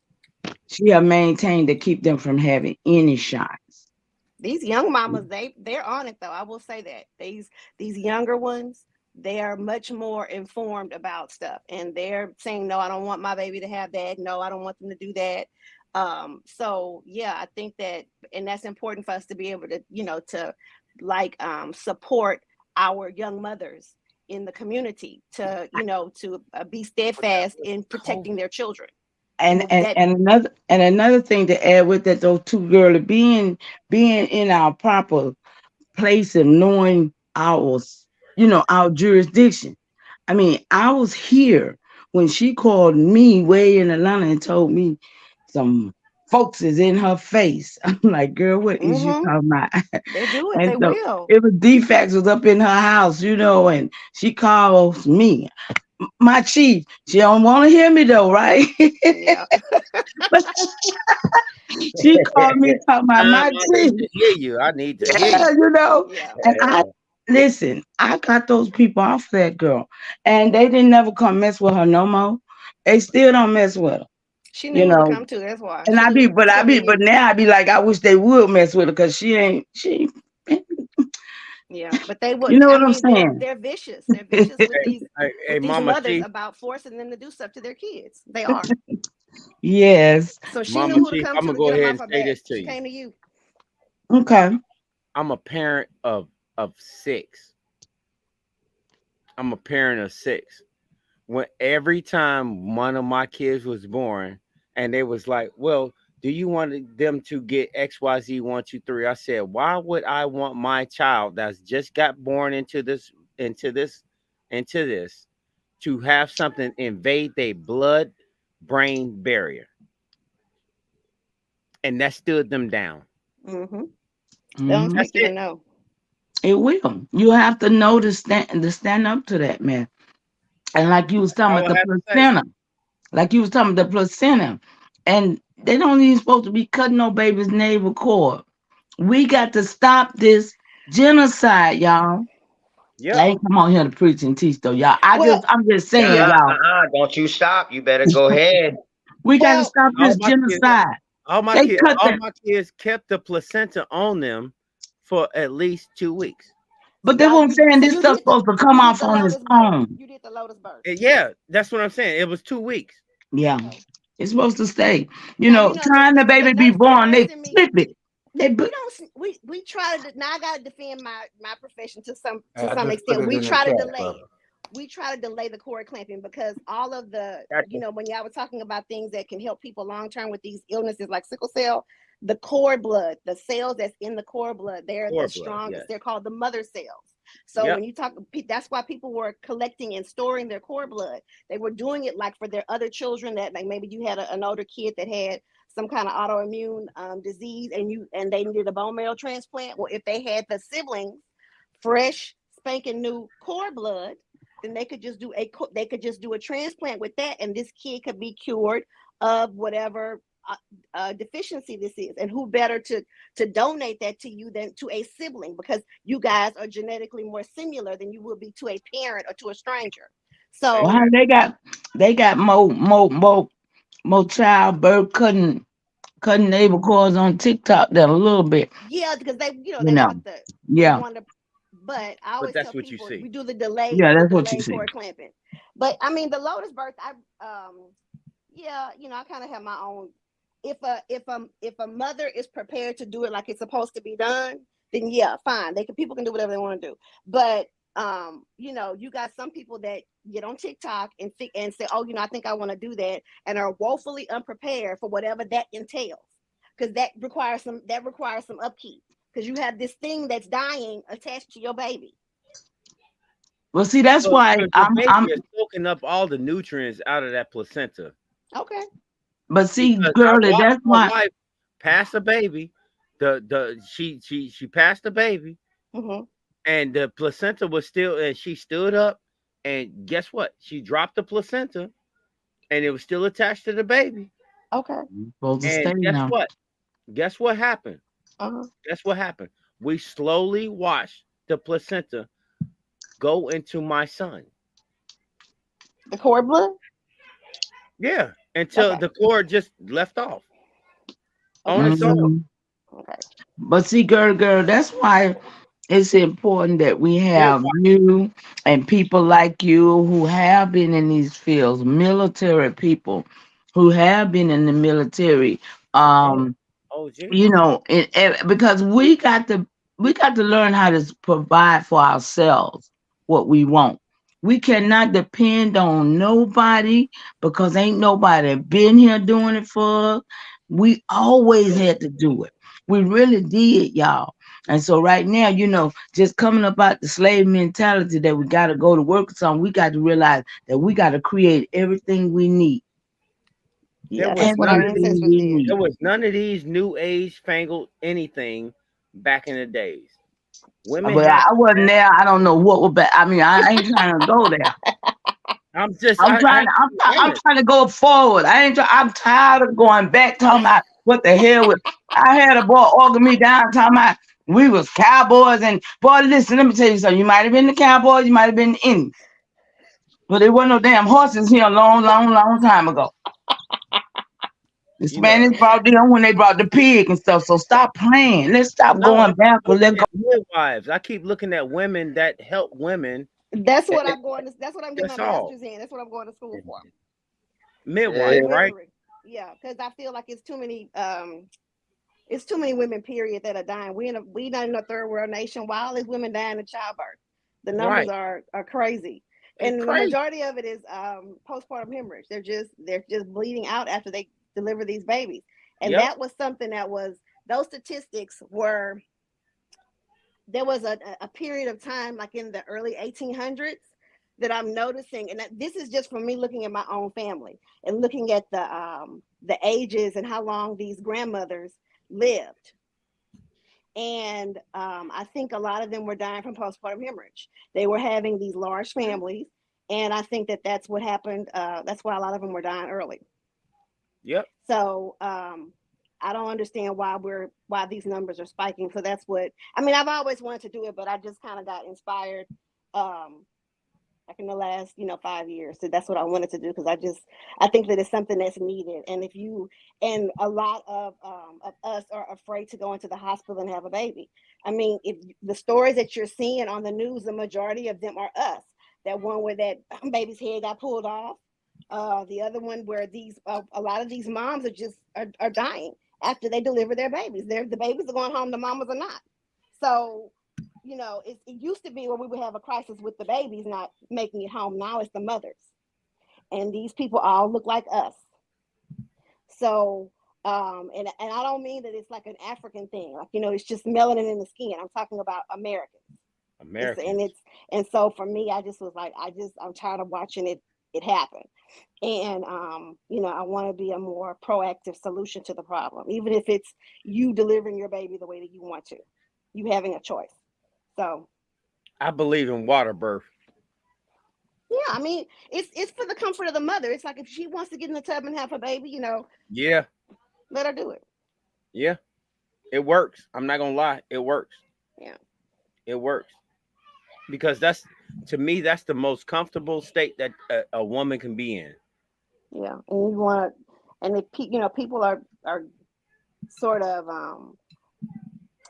she have maintained to keep them from having any shots. These young mamas, they're on it though. I will say that these younger ones, they are much more informed about stuff, and they're saying, no, I don't want my baby to have that. No, I don't want them to do that. So yeah, I think that, and that's important for us to be able to, to support our young mothers in the community to, to be steadfast in protecting their children. And another thing to add with that, those 2 girls being in our proper place and knowing our jurisdiction. I mean, I was here when she called me way in Atlanta and told me some folks is in her face. I'm like, girl, what is you talking about? They do it. And They so will. it was defects was up in her house, and she calls me, my chief. She don't want to hear me though, right? Yeah. She called me talking about my chief. I need to hear you. I need to hear you. And I got those people off of that girl, and they didn't never come mess with her no more. They still don't mess with her. She knew who to come to. That's why. And but now I be like, I wish they would mess with her because she. Yeah, but they would. You know what I'm saying? They're vicious. They're vicious with these, these mothers about forcing them to do stuff to their kids. They are. Yes. So she knew who to come to. I'm gonna go ahead and say this to you. She came to you. Okay. I'm a parent of 6. I'm a parent of 6. When every time one of my kids was born, and they was like, "Well, do you want them to get XYZ 1, 2, 3?" I said, "Why would I want my child that's just got born into this to have something invade their blood-brain barrier?" And that stood them down. They don't want you to know. It will. You have to know to stand up to that, man. And like you was talking about the placenta, and they don't even supposed to be cutting no baby's navel cord. We got to stop this genocide, y'all. Yeah. I ain't come on here to preach and teach though, y'all. I'm just saying, y'all. Don't you stop. You better go ahead. We got to stop this genocide. All my kids kept the placenta on them for at least 2 weeks. But that's what I'm saying. This stuff's supposed to come off on its own. You did the lotus birth. Yeah, that's what I'm saying. It was 2 weeks. Yeah, it's supposed to stay. Trying the baby be born, they flip it. We try to. Now I gotta defend my profession to some extent. We try to delay it. We try to delay the cord clamping because all of the, when y'all were talking about things that can help people long term with these illnesses like sickle cell, the cord blood, the cells that's in the cord blood, they're the strongest. They're called the mother cells. So when you talk, that's why people were collecting and storing their cord blood. They were doing it like for their other children that, like, maybe you had an older kid that had some kind of autoimmune disease and they needed a bone marrow transplant. Well, if they had the siblings fresh spanking new cord blood, then they could just do a transplant with that, and this kid could be cured of whatever deficiency this is. And who better to donate that to you than to a sibling, because you guys are genetically more similar than you will be to a parent or to a stranger. So well, they got more childbirth cutting neighbor calls on TikTok than a little bit. Yeah, because they know. want to. But I But always that's tell what you people see. we do the delay. Yeah, that's what you see. Cord clamping. But I mean, the Lotus birth, I kind of have my own. If a mother is prepared to do it like it's supposed to be done, then yeah, fine. People can do whatever they want to do. But you got some people that get on TikTok and say, oh, I think I want to do that, and are woefully unprepared for whatever that entails, because that requires some upkeep, because you have this thing that's dying attached to your baby. Well, see, that's why I'm soaking up all the nutrients out of that placenta. Okay. But see, girlie, that's why my wife passed a baby. She passed the baby, and the placenta was still, and she stood up, and guess what? She dropped the placenta, and it was still attached to the baby. Okay. And guess what happened? Guess what happened? We slowly watched the placenta go into my son. The cord blood? Yeah, until the cord just left off on its own. Okay. But see, girl, that's why it's important that we have you and people like you who have been in these fields, military people who have been in the military. Because we got to learn how to provide for ourselves what we want. We cannot depend on nobody, because ain't nobody been here doing it for us. We always had to do it. We really did, y'all. And so right now, just coming up out the slave mentality that we got to go to work or something, we got to realize that we got to create everything we need. There was none of these new age fangled anything back in the days. Women, I wasn't there. I don't know what was back. I mean, I ain't trying to go there. I'm trying to go forward. I'm tired of going back, talking about what the hell was. I had a boy organ me down talking about we was cowboys, and boy, listen, let me tell you something. You might have been the cowboys, you might have been the Indians, but there wasn't no damn horses here a long time ago. The Spanish brought them when they brought the pig and stuff. So stop playing. Let's stop going backward. Let's go. Midwives. I keep looking at women that help women. That's what I'm getting my master's in. That's what I'm going to school for. Midwife, right? Yeah, because I feel like it's too many women, period, that are dying. We not in a third world nation. Why all these women dying in childbirth? The numbers are crazy. And the majority of it is postpartum hemorrhage. They're just bleeding out after they deliver these babies. And that was something those statistics were, there was a period of time like in the early 1800s that I'm noticing, and this is just from me looking at my own family and looking at the ages and how long these grandmothers lived. And I think a lot of them were dying from postpartum hemorrhage. They were having these large families, and I think that's what happened. That's why a lot of them were dying early. Yep. So I don't understand why these numbers are spiking. So that's what I mean. I've always wanted to do it, but I just kind of got inspired like in the last 5 years. So that's what I wanted to do, because I think that it's something that's needed. And a lot of us are afraid to go into the hospital and have a baby. I mean, if the stories that you're seeing on the news, the majority of them are us. That one where that baby's head got pulled off. The other one where a lot of these moms are dying after they deliver their babies. The babies are going home, the mamas are not. So, it used to be where we would have a crisis with the babies not making it home. Now it's the mothers. And these people all look like us. So, and I don't mean that it's like an African thing. Like, it's just melanin in the skin. I'm talking about Americans. And so for me, I just was like, I'm tired of watching it happen. And, I want to be a more proactive solution to the problem, even if it's you delivering your baby the way that you want to, you having a choice. So I believe in water birth. Yeah, I mean, it's for the comfort of the mother. It's like if she wants to get in the tub and have her baby, Yeah. let her do it. Yeah. It works. I'm not gonna lie. It works. Yeah. It works. Because to me, that's the most comfortable state that a woman can be in. Yeah. And you want to, and if people are sort of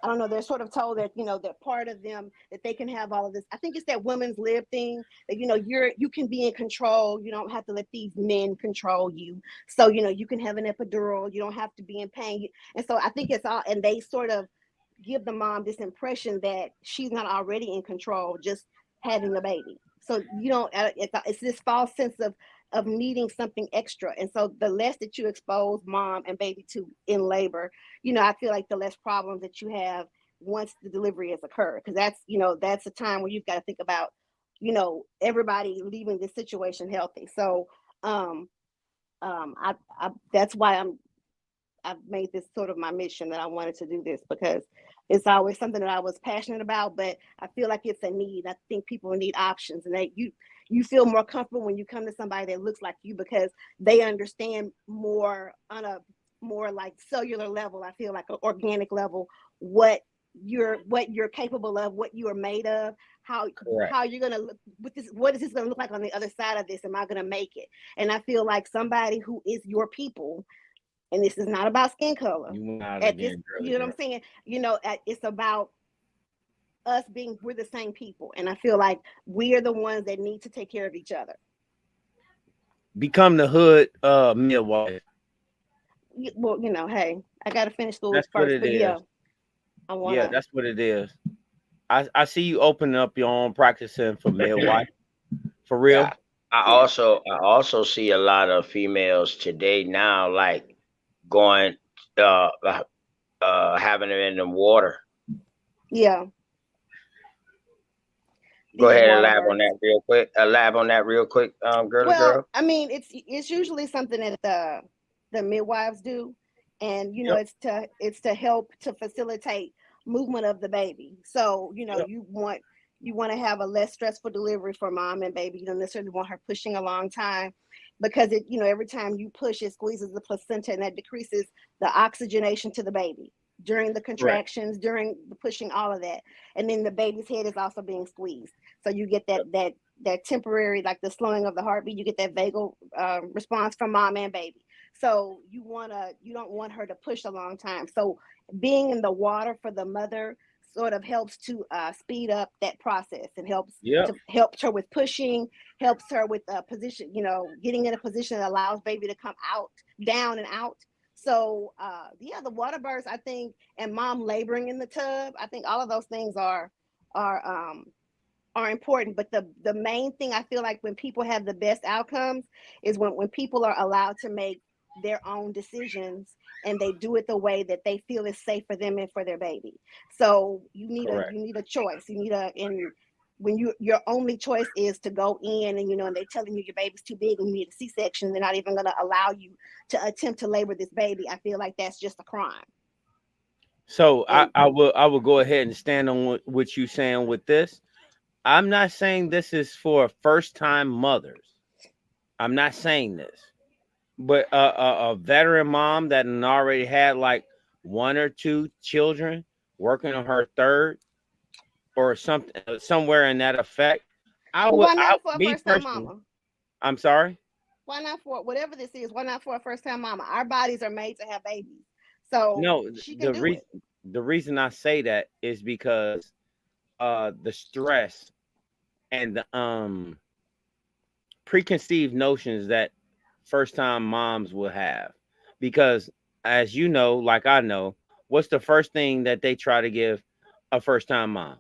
I don't know, they're sort of told that, that part of them, that they can have all of this. I think it's that women's lib thing that, you can be in control. You don't have to let these men control you. So, you can have an epidural. You don't have to be in pain. And so I think it's all, and they sort of give the mom this impression that she's not already in control, just having a baby. So it's this false sense of needing something extra. And so the less that you expose mom and baby to in labor, I feel like the less problems that you have once the delivery has occurred. Because that's a time where you've got to think about, everybody leaving this situation healthy. So that's why I've made this sort of my mission, that I wanted to do this, because it's always something that I was passionate about, but I feel like it's a need. I think people need options, and that you feel more comfortable when you come to somebody that looks like you, because they understand more on a more like cellular level. I feel like an organic level, what you're capable of, what you are made of, how you're gonna look with this, what is this gonna look like on the other side of this? Am I gonna make it? And I feel like somebody who is your people, and this is not about skin color. You know what I'm saying? It's about us we're the same people. And I feel like we are the ones that need to take care of each other. Become the hood midwife. Well, hey, I got to finish school That's first. what it is. Yeah, that's what it is. I see you opening up your own practicing for midwife. For real. Yeah. I also see a lot of females today now, like going having it in the water. Yeah. Go ahead and elaborate on that real quick. Girl. I mean, it's usually something that the midwives do, and it's to help to facilitate movement of the baby. So you want to have a less stressful delivery for mom and baby. You don't necessarily want her pushing a long time, because every time you push, it squeezes the placenta, and that decreases the oxygenation to the baby during the contractions, during the pushing, all of that. And then the baby's head is also being squeezed. So you get that temporary, like the slowing of the heartbeat, you get that vagal response from mom and baby. So you don't want her to push a long time. So being in the water for the mother sort of helps to speed up that process, and helps her with pushing, helps her with position, getting in a position that allows baby to come out, down and out. So the water births, I think, and mom laboring in the tub, I think all of those things are important. But the main thing I feel like when people have the best outcomes is when people are allowed to make their own decisions, and they do it the way that they feel is safe for them and for their baby. So you need a choice. When your only choice is to go in, and and they're telling you your baby's too big and you need a C-section, they're not even going to allow you to attempt to labor this baby. I feel like that's just a crime. So I will go ahead and stand on what you're saying with this. I'm not saying this is for first-time mothers. I'm not saying this. But a veteran mom that already had like 1 or 2 children, working on her third or something, somewhere in that effect, Why not for a first-time mama? I'm sorry? Why not for whatever this is? Why not for a first-time mama? Our bodies are made to have babies. So no, she can do it. The reason I say that is because the stress and the preconceived notions that first-time moms will have, because as you know, like I know, what's the first thing that they try to give a first-time mom?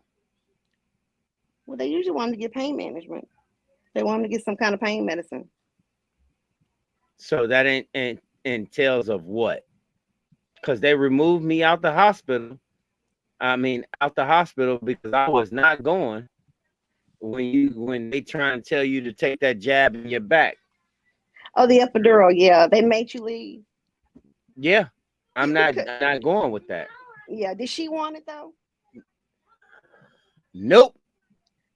Well, they usually want them to get pain management. They want them to get some kind of pain medicine. So that entails of what? Because they removed me out the hospital. Out the hospital because I was not going when they trying to tell you to take that jab in your back. Oh, the epidural, yeah. They made you leave. Yeah. I'm not going with that. Yeah. Did she want it though? Nope.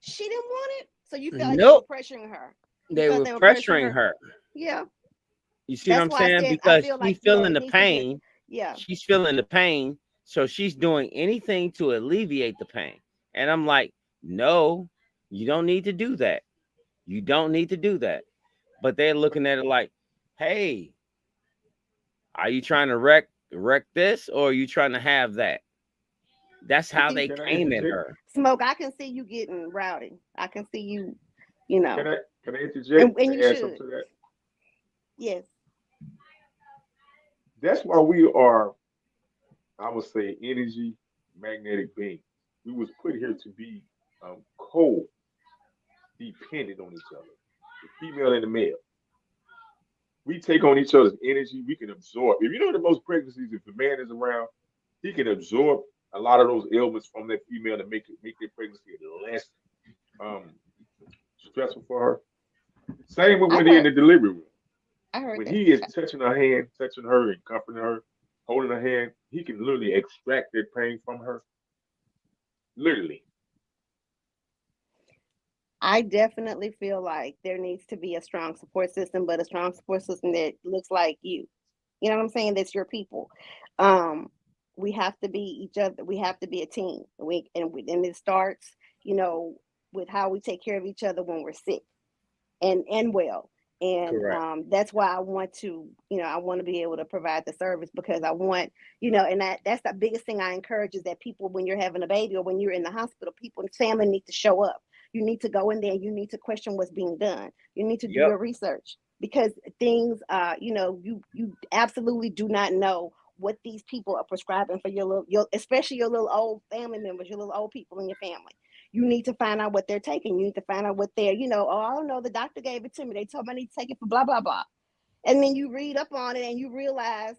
She didn't want it. So you felt like Nope. they were pressuring her. They were pressuring her. Yeah. You see what I'm saying? Because she's feeling the pain. Yeah. She's feeling the pain. So she's doing anything to alleviate the pain. And I'm like, no, you don't need to do that. You don't need to do that. But they're looking at it like, hey, are you trying to wreck this, or are you trying to have that? That's how they came at her. Smoke, I can see you getting rowdy. I can see you, you know. Can I interject and you add something to that? Yes. That's why we are, I would say, energy magnetic beings. We was put here to be co-dependent on each other, the female and the male. We take on each other's energy. We can absorb. If you know the most pregnancies, if the man is around, he can absorb a lot of those ailments from that female to make their pregnancy less stressful for her. Same with when they're in the delivery room. When he is touching her hand, touching her and comforting her, holding her hand, he can literally extract that pain from her. Literally. I definitely feel like there needs to be a strong support system, but a strong support system that looks like you. You know what I'm saying? That's your people. We have to be each other. We have to be a team. And it starts, you know, with how we take care of each other when we're sick and well. And that's why I want to, you know, I want to be able to provide the service, because I want, you know, and that's the biggest thing I encourage is that people, when you're having a baby or when you're in the hospital, people and family need to show up. You need to go in there. You need to question what's being done. You need to do your research, because things, you know, you absolutely do not know what these people are prescribing for your especially your little old family members, your little old people in your family. You need to find out what they're taking. You need to find out what they're, you know, oh, I don't know, the doctor gave it to me. They told me I need to take it for blah, blah, blah. And then you read up on it and you realize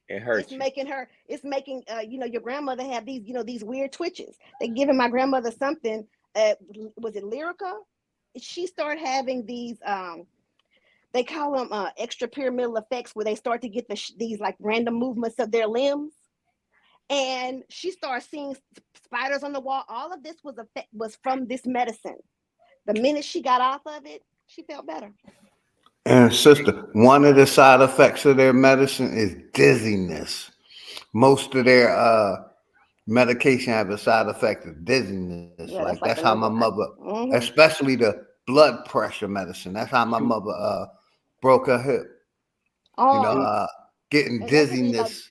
it hurts. It's making, you know, your grandmother have these, you know, these weird twitches. They giving my grandmother something, was it Lyrica? She started having these, they call them extrapyramidal effects, where they start to get these like random movements of their limbs. And she started seeing spiders on the wall. All of this was from this medicine. The minute she got off of it, she felt better. And sister, one of the side effects of their medicine is dizziness. Most of their medication have a side effect of dizziness. Yeah, like that's how my mother, especially the blood pressure medicine. That's how my mother broke her hip. Oh, you know, getting dizziness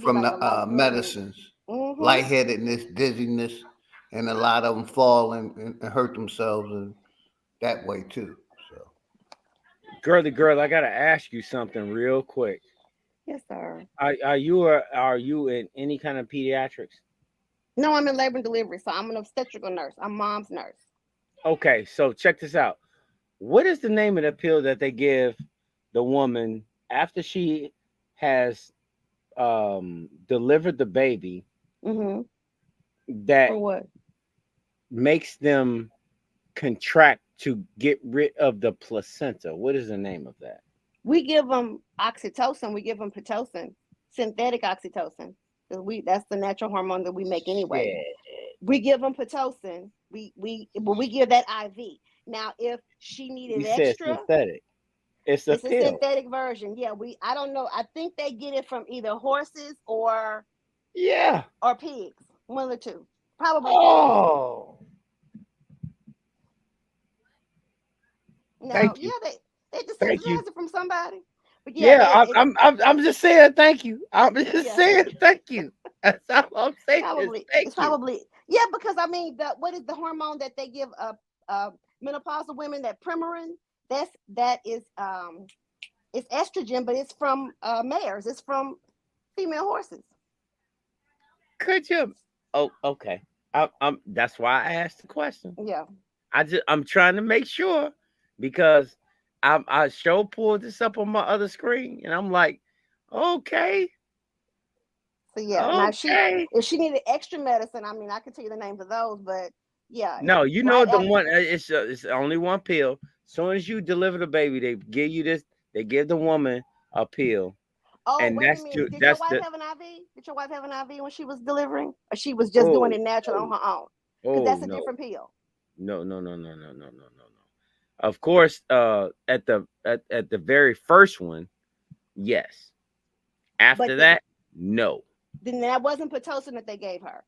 from the medicines, lightheadedness, dizziness, and a lot of them fall and hurt themselves and that way too. So, girl, I gotta ask you something real quick. Yes, sir. Are you in any kind of pediatrics? No, I'm in labor and delivery, so I'm an obstetrical nurse. I'm mom's nurse. Okay, so check this out. What is the name of the pill that they give the woman after she has delivered the baby, that for what? Makes them contract to get rid of the placenta? What is the name of that? We give them oxytocin. We give them Pitocin, synthetic oxytocin. That's the natural hormone that we make anyway. Shit. We give them Pitocin. We give that IV. Now, if she needed extra, synthetic. It's a synthetic version. Yeah, I don't know. I think they get it from either horses or pigs. One of the two. Probably. Oh. No, thank you. they just synthesize it from somebody. But I'm just saying thank you. I'm just saying thank you. That's all I'm saying. It's probably because I mean, what is the hormone that they give menopausal women, that Premarin? That is it's estrogen, but it's from mares. It's from female horses. Could you? Oh, okay. That's why I asked the question. Yeah. I'm trying to make sure, because I pulled this up on my other screen and I'm like, okay. So now if she needed extra medicine, I mean, I can tell you the names of those, but yeah. No, you know the one. It's only one pill. As soon as you deliver the baby, they give you this. They give the woman a pill. Oh, and wait a minute. Did your wife have an IV? Did your wife have an IV when she was delivering, or she was just doing it natural on her own? Because that's a different pill. No. Of course, at the very first one, yes. After that, no. Then that wasn't Pitocin that they gave her.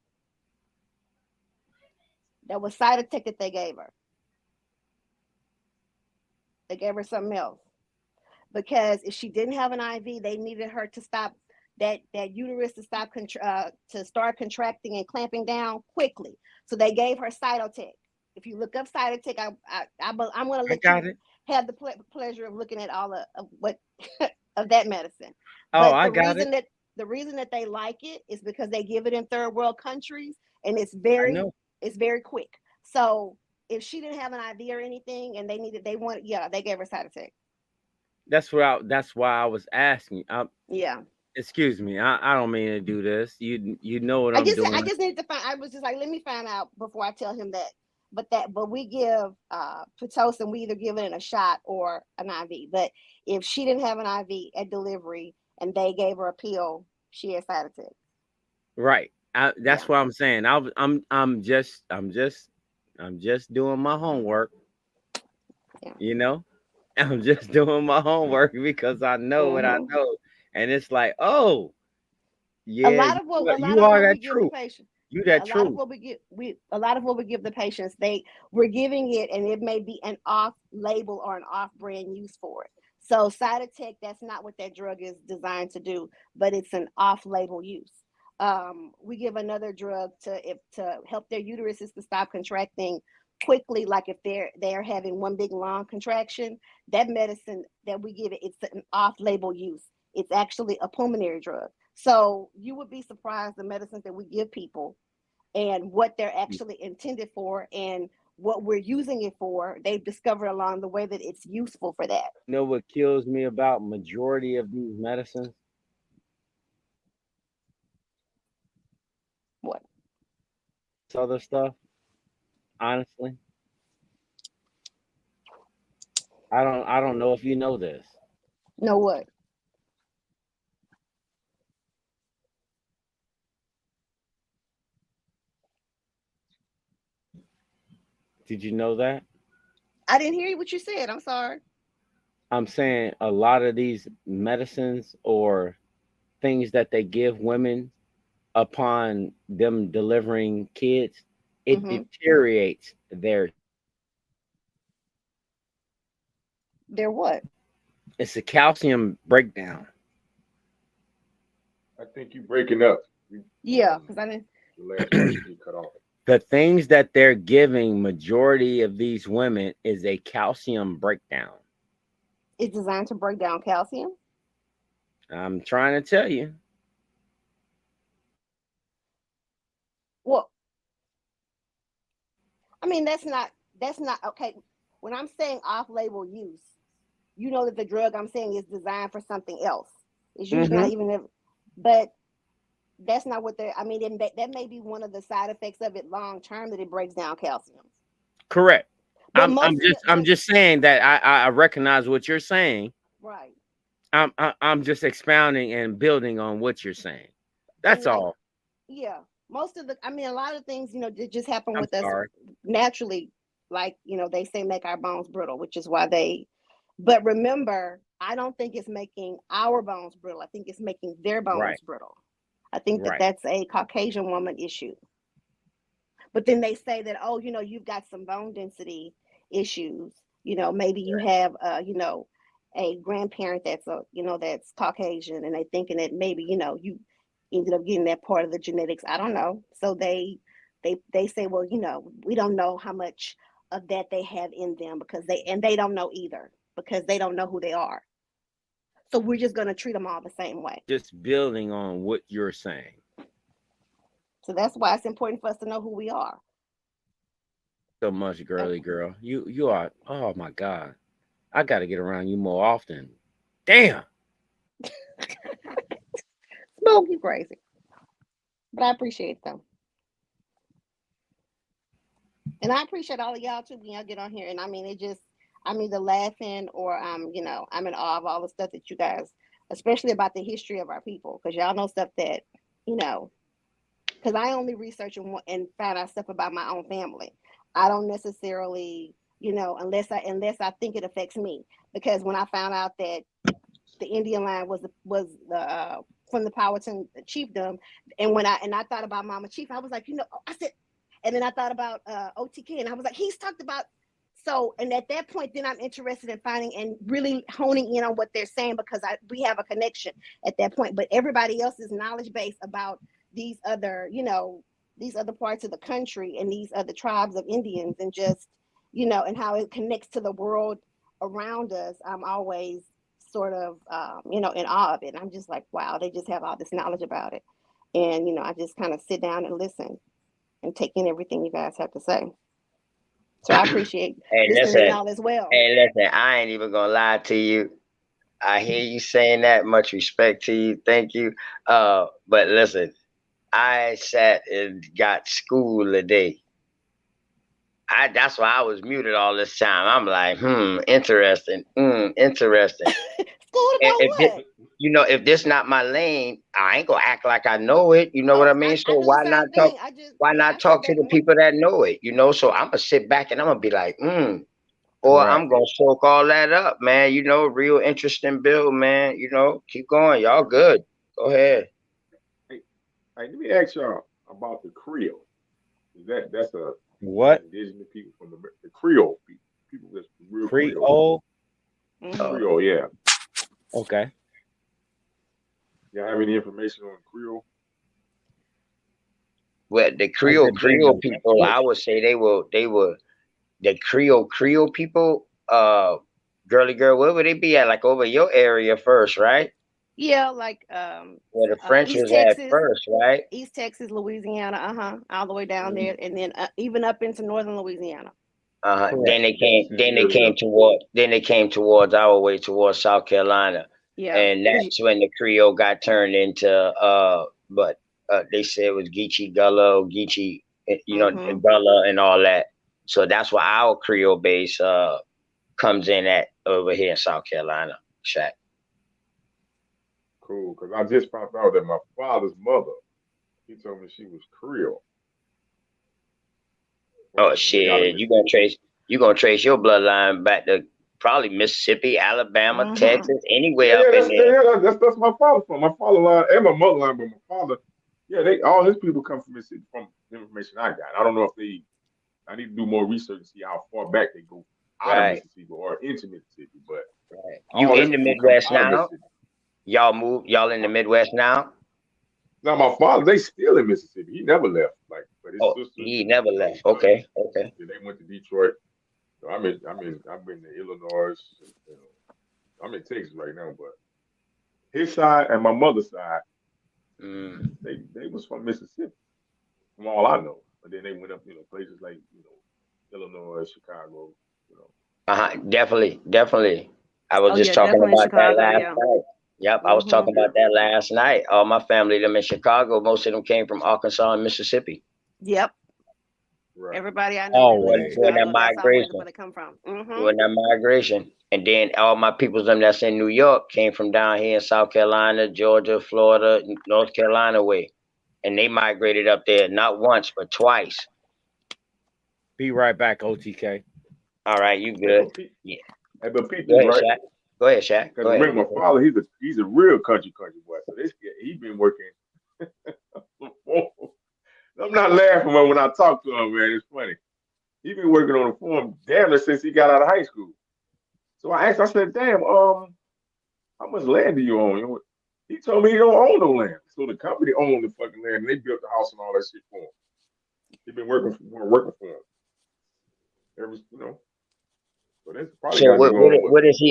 That was Cytotec that they gave her. They gave her something else. Because if she didn't have an IV, they needed her to stop that uterus to start contracting and clamping down quickly. So they gave her Cytotec. If you look up Cytotec, I'm going to let you have the pleasure of looking at all of what of that medicine. Oh, but I got it. The reason that they like it is because they give it in third world countries, and it's very quick. So if she didn't have an IV or anything, and they gave her Cytotec. That's why I was asking. Yeah. Excuse me. I don't mean to do this. You know what I'm doing. I just need to find. I was just like, let me find out before I tell him that. But we give Pitocin. We either give it in a shot or an IV. But if she didn't have an IV at delivery and they gave her a pill, she had Cytotec. Right. That's what I'm saying. I'm just doing my homework. Yeah. You know, I'm just doing my homework because I know what I know, and it's like, oh, yeah, a lot of what we give the patient. You that true. A lot of what we give the patients, we're giving it, and it may be an off-label or an off-brand use for it. So Cytotec, that's not what that drug is designed to do, but it's an off-label use. We give another drug to help their uteruses to stop contracting quickly, like if they're having one big long contraction. That medicine that we give it's an off-label use. It's actually a pulmonary drug. So you would be surprised the medicines that we give people and what they're actually intended for and what we're using it for. They've discovered along the way that it's useful for that. You know what kills me about majority of these medicines? What? This other stuff, honestly. I don't know if you know this. Know what? Did you know that? I didn't hear what you said. I'm sorry. I'm saying a lot of these medicines or things that they give women upon them delivering kids, it deteriorates their what? It's a calcium breakdown. I think you breaking up. Yeah, because I didn't. You cut off. The things that they're giving majority of these women is a calcium breakdown. It's designed to break down calcium? I'm trying to tell you. Well, I mean, that's not okay. When I'm saying off-label use, you know that the drug I'm saying is designed for something else. It's usually not even, but that's not what they're, I mean, that may be one of the side effects of it long term, that it breaks down calcium. Correct. I'm just saying that I recognize what you're saying. Right. I'm just expounding and building on what you're saying. That's all. Yeah. Most of a lot of things, that just happen with us naturally. Like, they say make our bones brittle, which is why but remember, I don't think it's making our bones brittle. I think it's making their bones brittle. I think that's a Caucasian woman issue. But then they say that, oh, you've got some bone density issues. Maybe you have, a grandparent that's that's Caucasian, and they thinking that maybe, you ended up getting that part of the genetics. I don't know. So they say, well, we don't know how much of that they have in them because they don't know either, because they don't know who they are. So we're just going to treat them all the same way. Just building on what you're saying. So that's why it's important for us to know who we are. So much, girly girl. You are, oh my God. I got to get around you more often. Damn. Smoke, you crazy. But I appreciate them. And I appreciate all of y'all too when y'all get on here. And I mean, I'm either laughing or I'm in awe of all the stuff that you guys, especially about the history of our people, because y'all know stuff that, because I only research and find out stuff about my own family. I don't necessarily, unless I think it affects me. Because when I found out that the Indian line was from the Powhatan chiefdom, and I thought about Mama Chief, I was like, I said, and then I thought about OTK, and I was like, he's talked about. So, and at that point, then I'm interested in finding and really honing in on what they're saying, because we have a connection at that point. But everybody else's knowledge base about these other parts of the country and these other tribes of Indians, and just, and how it connects to the world around us, I'm always sort of, in awe of it. And I'm just like, wow, they just have all this knowledge about it. And, I just kind of sit down and listen and take in everything you guys have to say. So I appreciate listening to y'all as well. Hey, listen, I ain't even gonna lie to you. I hear you saying that. Much respect to you. Thank you. But listen, I sat and got school today. That's why I was muted all this time. I'm like, interesting. Interesting. School about what? If this not my lane, I ain't gonna act like I know it. You know what I mean? So why not talk? Why not talk to the people that know it? So I'm gonna sit back and I'm gonna be like, or I'm gonna soak all that up, man. Real interesting bill, man. Keep going. Y'all good. Go ahead. Hey, let me ask y'all about the Creole. That's a what? Indigenous people from the Creole people that's real Creole. Creole, yeah. Okay. Y'all have any information on Creole? Well, the Creole people, I would say they were the Creole people. Girly girl, where would they be at? Like over your area first, right? Yeah, like where the French East was Texas, at first, right? East Texas, Louisiana, all the way down there, and then even up into northern Louisiana. Then they came towards our way towards South Carolina. Yeah. And that's when the Creole got turned into but they said it was Geechee Gullah or Geechee, Gullah and all that. So that's why our Creole base comes in at over here in South Carolina, Shaq. Cool, because I just found out that my father's mother, he told me she was Creole. Oh shit! You gonna trace your bloodline back to probably Mississippi, Alabama, Texas, anywhere up in there. Yeah, that's my father's from. My father line and my mother line, but my father, all his people come from Mississippi. From the information I got, I don't know if I need to do more research to see how far back they go out of Mississippi or into Mississippi. But you in the Midwest now? Y'all in the Midwest now? Now my father, they still in Mississippi. He never left. But his sister, he never left. Okay. They went to Detroit. So I've been to Illinois. I'm in Texas right now, but his side and my mother's side, they was from Mississippi, from all I know. But then they went up, places like Illinois, Chicago. Definitely. I was just talking about that last night. Yep, I was talking about that last night. All my family, them in Chicago, most of them came from Arkansas and Mississippi. Yep. Right. Everybody I know during that migration. Where they come from. During that migration. And then all my peoples them that's in New York came from down here in South Carolina, Georgia, Florida, North Carolina way. And they migrated up there not once, but twice. Be right back, OTK. All right, you good. Yeah. Hey, but Pete, Go ahead, right? Shaq. Go ahead, Shaq. Because remember, my father, he's a real country boy. So he's been working. I'm not laughing when I talk to him, man. It's funny. He's been working on the farm damn since he got out of high school. So I asked, I said, damn, how much land do you own? He told me he don't own no land. So the company owned the fucking land and they built the house and all that shit for him. He's been working for him. But it's probably so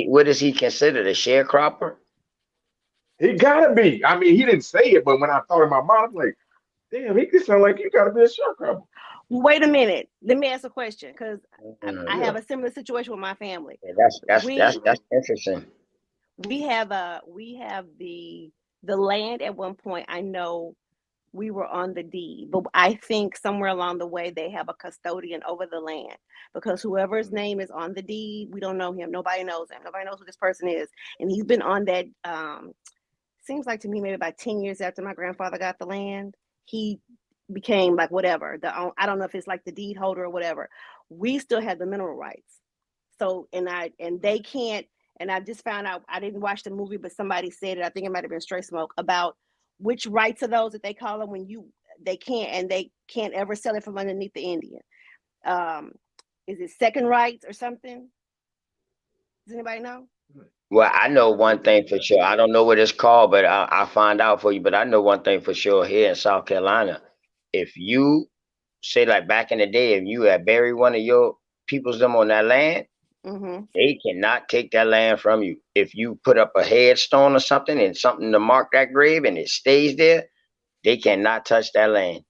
what is he considered, a sharecropper? He gotta be. I mean, he didn't say it, but when I thought in my mind, I'm like, damn, he could sound like you gotta be a sharecropper. Wait a minute. Let me ask a question, because I have a similar situation with my family. Yeah, that's interesting. We have the land at one point. I know we were on the deed, but I think somewhere along the way they have a custodian over the land, because whoever's name is on the deed, we don't know him. Nobody knows him. Nobody knows who this person is. And he's been on that, seems like to me, maybe about 10 years after my grandfather got the land, he became like whatever. I don't know if it's like the deed holder or whatever. we still have the mineral rights. So, and they can't, and I just found out, I didn't watch the movie, but somebody said it, I think it might've been Straight Smoke, about which rights are those that they call them when they can't ever sell it from underneath the Indian. Is it second rights or something? Does anybody know? Well, I know one thing for sure. I don't know what it's called, but I'll find out for you. But I know one thing for sure here in South Carolina. If you say, like back in the day, if you had buried one of your peoples them on that land, they cannot take that land from you. If you put up a headstone or something and something to mark that grave and it stays there, they cannot touch that land.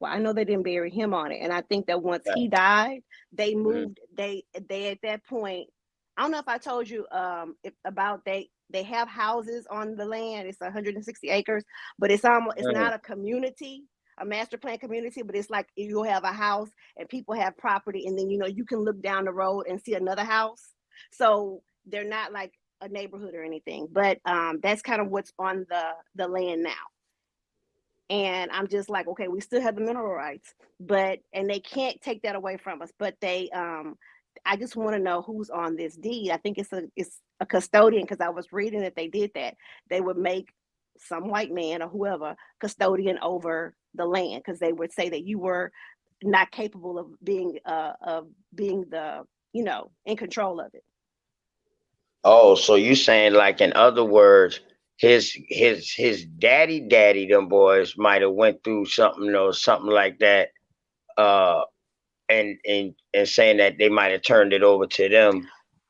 Well, I know they didn't bury him on it. And I think that once he died, they moved, they at that point, I don't know if I told you they have houses on the land. It's 160 acres, but it's almost, it's not a community, a master plan community, but it's like you'll have a house and people have property, and then you can look down the road and see another house. So they're not like a neighborhood or anything, but that's kind of what's on the land now. And I'm just like, okay, we still have the mineral rights, and they can't take that away from us. But I just want to know who's on this deed. I think it's a custodian, because I was reading that they did that. They would make some white man or whoever custodian over the land, because they would say that you were not capable of being the in control of it. Oh, so you saying, like, in other words, his daddy, them boys might have went through something or something like that, and saying that they might have turned it over to them.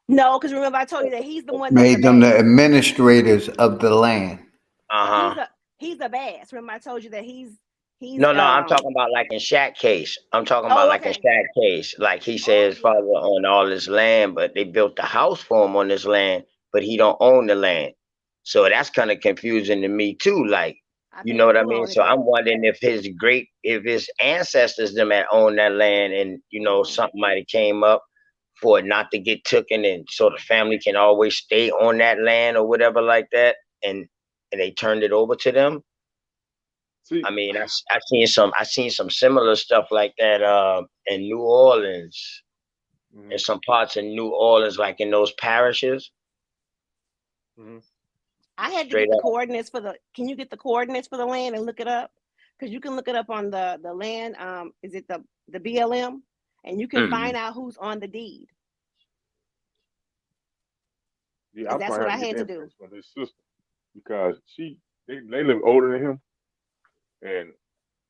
No, because remember I told you that he's the one made them the administrators of the land. He's a bass. Remember I told you that he's no, I'm talking about like in Shaq case. I'm talking about like in Shaq case. Like he said his father owned all this land, but they built the house for him on this land, but he don't own the land. So that's kind of confusing to me too. Like, you know what I mean? So I'm wondering if his ancestors them had owned that land, and something might have came up for it not to get taken, and so the family can always stay on that land or whatever like that, and they turned it over to them. I mean, I've seen some similar stuff like that in New Orleans, in some parts of New Orleans, like in those parishes. I had to get the coordinates for can you get the coordinates for the land and look it up? Because you can look it up on the land. Is it the BLM? And you can find out who's on the deed. Yeah, that's what I had to do. From his sister, because they live older than him. And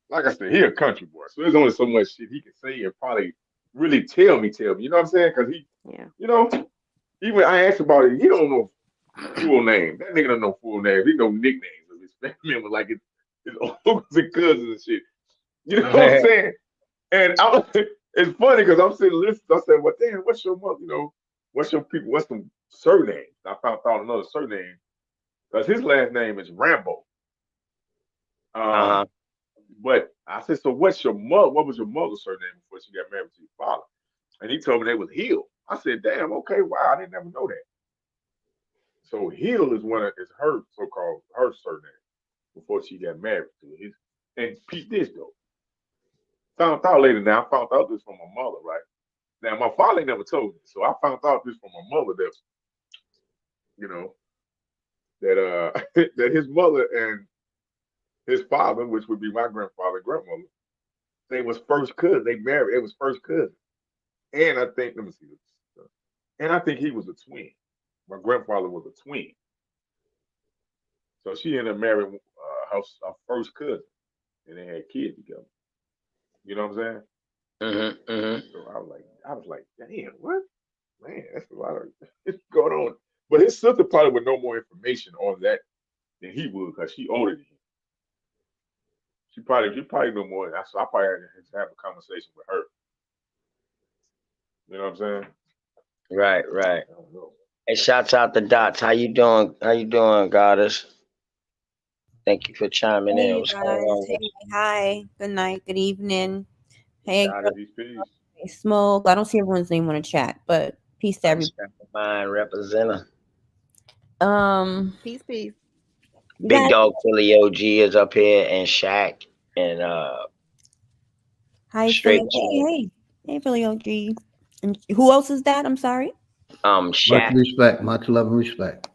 like I said, he a country boy, so there's only so much shit he can say and probably really tell me. You know what I'm saying? Because even I asked about it, he don't know full name. That nigga don't know full name. He know nicknames of his family members, like his uncles and cousins and shit. You know what I'm saying? And it's funny because I'm sitting listening. I said, "Well, damn, what's your mother? What's your people? What's some surnames?" I found out another surname because his last name is Rambo. But I said, so what's your mother? What was your mother's surname before she got married to your father? And he told me they was Hill. I said, damn, okay, wow, I didn't ever know that. So Hill is her so-called her surname before she got married to his. And Pete this though. Found out later now. I found out this from my mother, right? Now my father never told me, so I found out this from my mother that that his mother and his father, which would be my grandfather and grandmother, they was first cousins. They married. It was first cousins. And I think, let me see this. And I think he was a twin. My grandfather was a twin. So she ended up marrying her first cousin, and they had kids together. You know what I'm saying? So I was like, damn, what? Man, that's a lot of it's going on. But his sister probably would know more information on that than he would, because she older than him. She probably know more. So I probably had to have a conversation with her. You know what I'm saying? Right. Hey, shouts out to Dots. How you doing? Goddess? Thank you for chiming in. What's going on? Hey, hi. Good night. Good evening. Hey, peace. Smoke. I don't see everyone's name on the chat, but peace to everybody. Mine representative. Peace. Big Dog Philly OG is up here, and Shaq, and hi, straight. Hey. Hey, Philly OG. And who else is that? I'm sorry. Much Shaq. respect, much love and respect.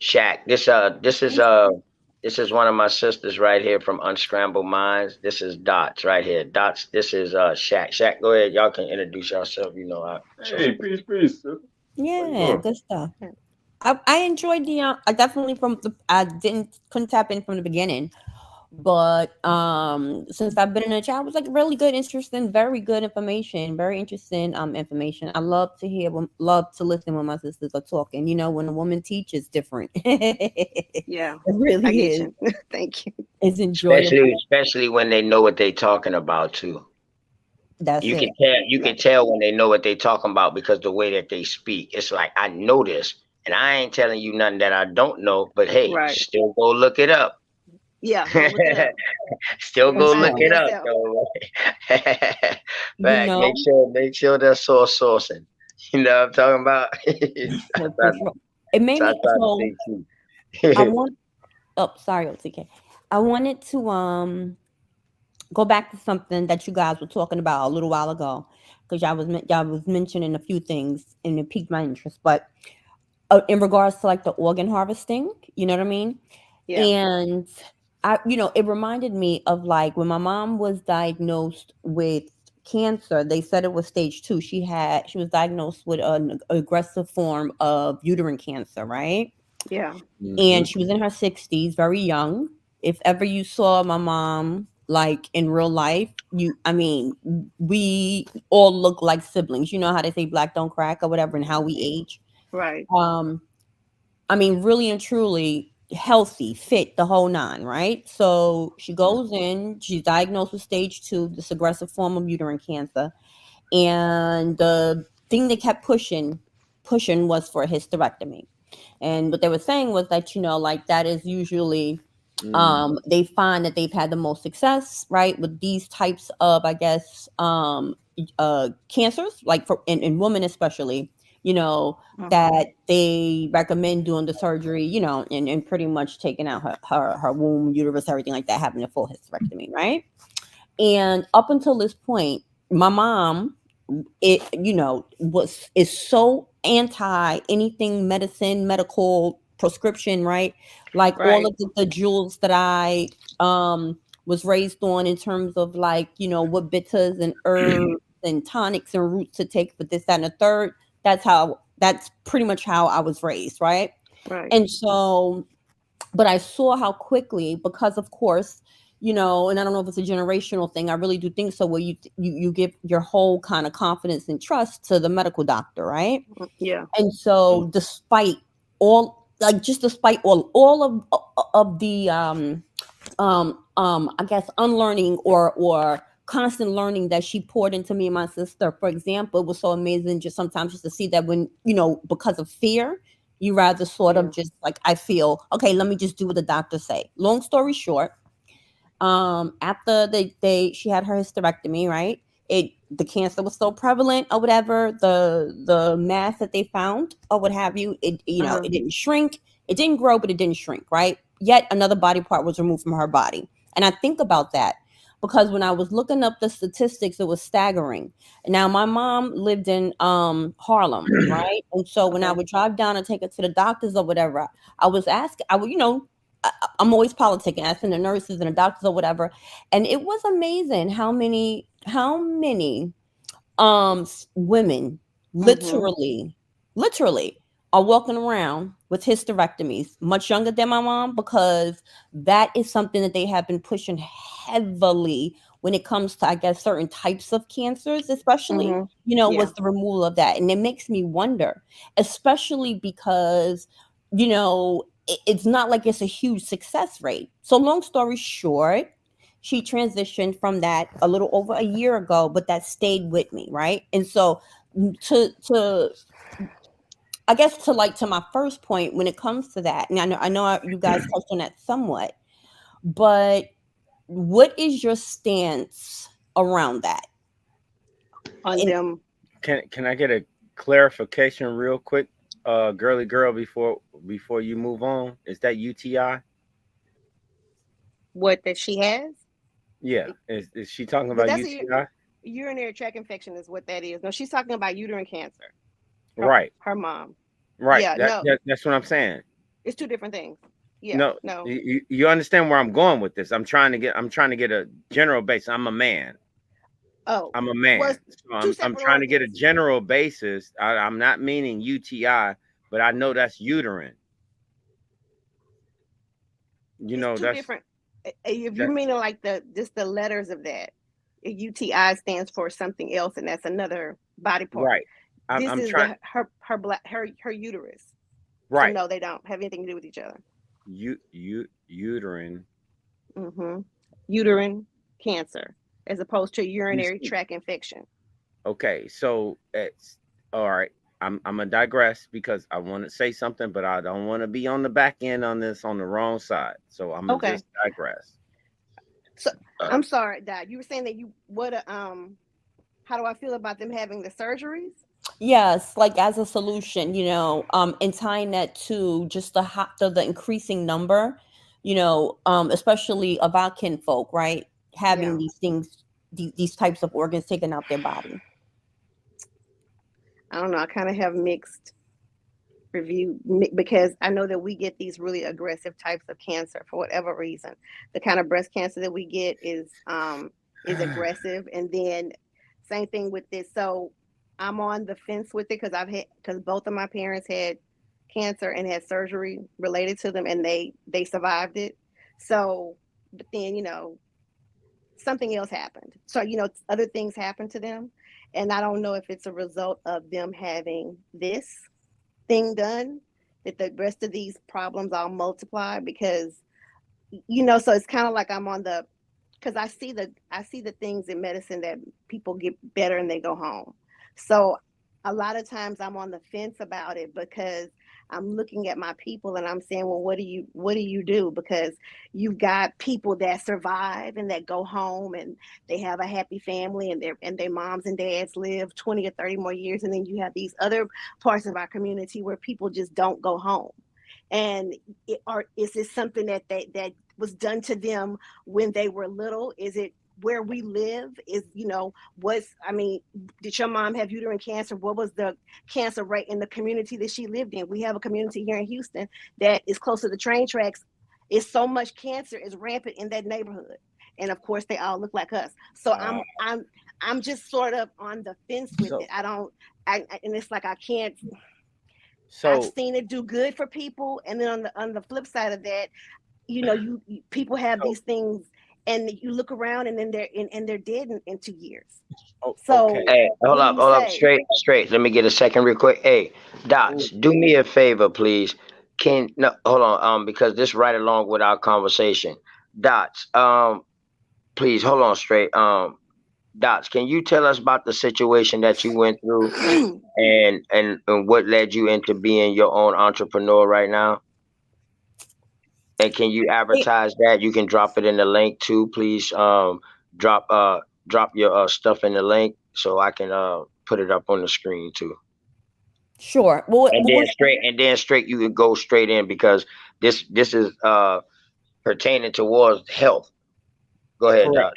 Shaq. This is one of my sisters right here from Unscrambled Minds. This is Dots right here. Dots. This is Shaq. Shaq, go ahead. Y'all can introduce yourself. You know, Hey, peace, peace. Sister. How you Yeah, doing? good stuff. I enjoyed the I definitely I couldn't tap in from the beginning, but since I've been in the chat, it was like really good, interesting, very good information, very interesting information. I love to love to listen when my sisters are talking. You know, when a woman teaches, different. Yeah, It really I get is. you. Thank you. It's enjoyable. especially when they know what they talking about too. That's You it. can tell. You can tell when they know what they talking about because the way that they speak. It's like I know this, and I ain't telling you nothing that I don't know. But hey, Right. still go look it up. Yeah, go look it up. Still You can go find look for it up, yourself. though. You Fact. know, Make sure that's sourcing. You know what I'm talking about? for sure. It made So I me try to so. stay true. I want. Oh, sorry, OTK. I wanted to go back to something that you guys were talking about a little while ago, because y'all was mentioning a few things and it piqued my interest. But in regards to like the organ harvesting, you know what I mean? Yeah. And it reminded me of like when my mom was diagnosed with cancer. They said it was stage 2. She was diagnosed with an aggressive form of uterine cancer, right? Yeah. And she was in her 60s, very young. If ever you saw my mom like in real life, we all look like siblings. You know how they say black don't crack or whatever, and how we age. Right. Really and truly healthy, fit, the whole 9, right? So she goes in, she's diagnosed with stage 2, this aggressive form of uterine cancer. And the thing they kept pushing was for a hysterectomy. And what they were saying was that, like that is usually, they find that they've had the most success, right, with these types of, I guess, cancers, like in women especially, that they recommend doing the surgery, and pretty much taking out her womb, uterus, everything like that, having a full hysterectomy, right? And up until this point, my mom, is so anti anything medicine, medical prescription, right? Like all Right. of the jewels that I was raised on in terms of like, what bitters and herbs and tonics and roots to take for this, that, and the third. That's pretty much how I was raised, right? Right. And so, but I saw how quickly, because of course, and I don't know if it's a generational thing. I really do think so, where you give your whole kind of confidence and trust to the medical doctor, right? Yeah. And so, despite all of the I guess unlearning or constant learning that she poured into me and my sister, for example, it was so amazing just sometimes just to see that when, because of fear, you rather sort of just like, I feel, okay, let me just do what the doctor say. Long story short, after she had her hysterectomy, right? The cancer was so prevalent or whatever, the mass that they found or what have you, it didn't shrink, it didn't grow, but it didn't shrink, right? Yet another body part was removed from her body. And I think about that because when I was looking up the statistics, it was staggering. Now my mom lived in Harlem, right? And so when I would drive down and take her to the doctors or whatever, I was asking, I'm always politicking, asking the nurses and the doctors or whatever. And it was amazing how many women literally are walking around with hysterectomies, much younger than my mom, because that is something that they have been pushing heavily when it comes to, I guess, certain types of cancers, especially, with the removal of that. And it makes me wonder, especially because, it's not like it's a huge success rate. So long story short, she transitioned from that a little over a year ago, but that stayed with me, right? And so to I guess to my first point when it comes to that, and I know you guys touched on that somewhat, but what is your stance around that? On them. Can I get a clarification real quick, girly girl, before you move on? Is that UTI? What that she has? Yeah. Is she talking about UTI? urinary tract infection is what that is. No, she's talking about uterine cancer. Right. Her mom. Right. Yeah, That's what I'm saying. It's two different things. Yeah. No. You understand where I'm going with this? I'm trying to get a general basis. I'm a man. Oh. I'm a man. Well, so I'm trying to get a general basis. I'm not meaning UTI, but I know that's uterine. It's two different. If you're meaning like just the letters of that, UTI stands for something else, and that's another body part. Right. I'm this is her uterus. Right. So no, they don't have anything to do with each other. Uterine. Mm-hmm. Uterine cancer, as opposed to urinary tract infection. Okay, so it's all right. I'm gonna digress because I want to say something, but I don't want to be on the back end on this on the wrong side. So I'm gonna just digress. So I'm sorry, Dad. You were saying that how do I feel about them having the surgeries? Yes, like as a solution, and tying that to just the increasing number, especially of our kinfolk, right? Having these things, these types of organs taken out their body. I don't know. I kind of have mixed review because I know that we get these really aggressive types of cancer for whatever reason. The kind of breast cancer that we get is aggressive, and then same thing with this. So I'm on the fence with it because both of my parents had cancer and had surgery related to them, and they survived it. So, but then something else happened. So other things happened to them, and I don't know if it's a result of them having this thing done that the rest of these problems all multiply because so it's kind of like I'm on the because I see the things in medicine that people get better and they go home. So a lot of times I'm on the fence about it because I'm looking at my people and I'm saying, well, what do you do? Because you've got people that survive and that go home and they have a happy family and their moms and dads live 20 or 30 more years. And then you have these other parts of our community where people just don't go home. And is this something that was done to them when they were little? Is it where we live? Did your mom have uterine cancer? What was the cancer rate in the community that she lived in? We have a community here in Houston that is close to the train tracks. It's so much cancer is rampant in that neighborhood. And of course they all look like us. So I'm just sort of on the fence with it. And it's like I can't. So I've seen it do good for people, and then on the flip side of that, people have these things, and you look around, and then they're dead in 2 years. So hey, hold up, straight. Let me get a second real quick. Hey, Dots, do me a favor, please. Hold on, because this right along with our conversation. Dots, please hold on, straight. Dots, can you tell us about the situation that you went through and what led you into being your own entrepreneur right now? And can you advertise that? You can drop it in the link too, please. Drop your stuff in the link so I can put it up on the screen too. Sure. And then straight you can go straight in because this is pertaining towards health. Go ahead, Doc.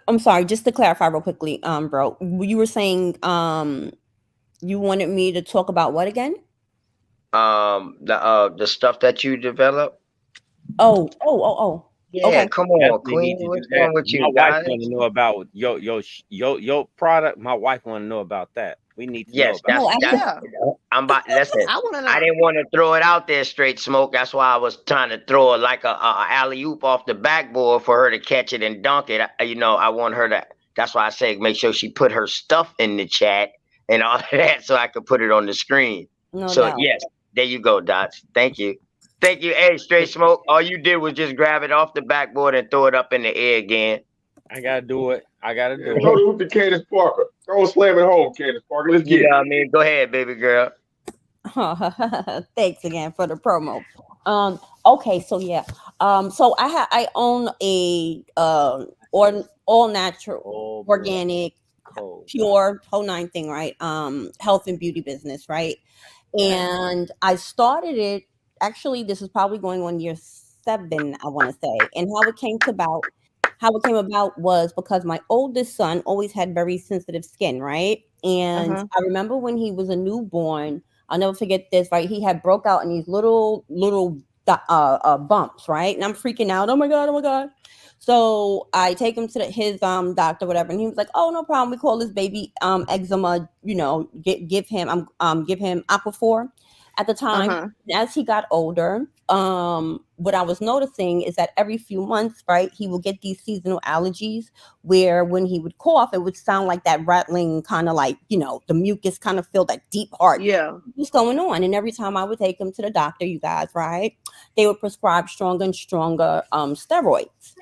I'm sorry, just to clarify real quickly, bro. You were saying you wanted me to talk about what again? The stuff that you develop. Oh. Yeah, okay. Come on, Queen. What's wrong with you, guys? My wife want to know about your product. My wife want to know about that. We need to know about that. Listen, I didn't want to throw it out there straight, Smoke. That's why I was trying to throw it like a alley-oop off the backboard for her to catch it and dunk it. I want her to. That's why I say make sure she put her stuff in the chat and all of that so I could put it on the screen. No doubt. Yes, there you go, Dots. Thank you. Thank you. Hey, Straight Smoke. All you did was just grab it off the backboard and throw it up in the air again. I gotta do it. Go to Candace Parker. Go slam it home, Candace Parker. Let's get it. Go ahead, baby girl. Thanks again for the promo. Okay, so yeah. So I own a all natural, organic, pure, whole nine thing, right? Health and beauty business, right? And I started it. Actually, this is probably going on year 7, I want to say. And how it came about how it came about was because my oldest son always had very sensitive skin, right? And I remember when he was a newborn, I'll never forget this, right? He had broke out in these little bumps, right? And I'm freaking out. Oh my God, oh my God. So I take him to his doctor, whatever, and he was like, "Oh, no problem. We call this baby eczema. You know, give him Aquaphor." At the time, as he got older, what I was noticing is that every few months, right, he will get these seasonal allergies where when he would cough, it would sound like that rattling, kind of like, you know, the mucus kind of feel that deep heart. Yeah. What's going on? And every time I would take him to the doctor, you guys, right, they would prescribe stronger and stronger steroids.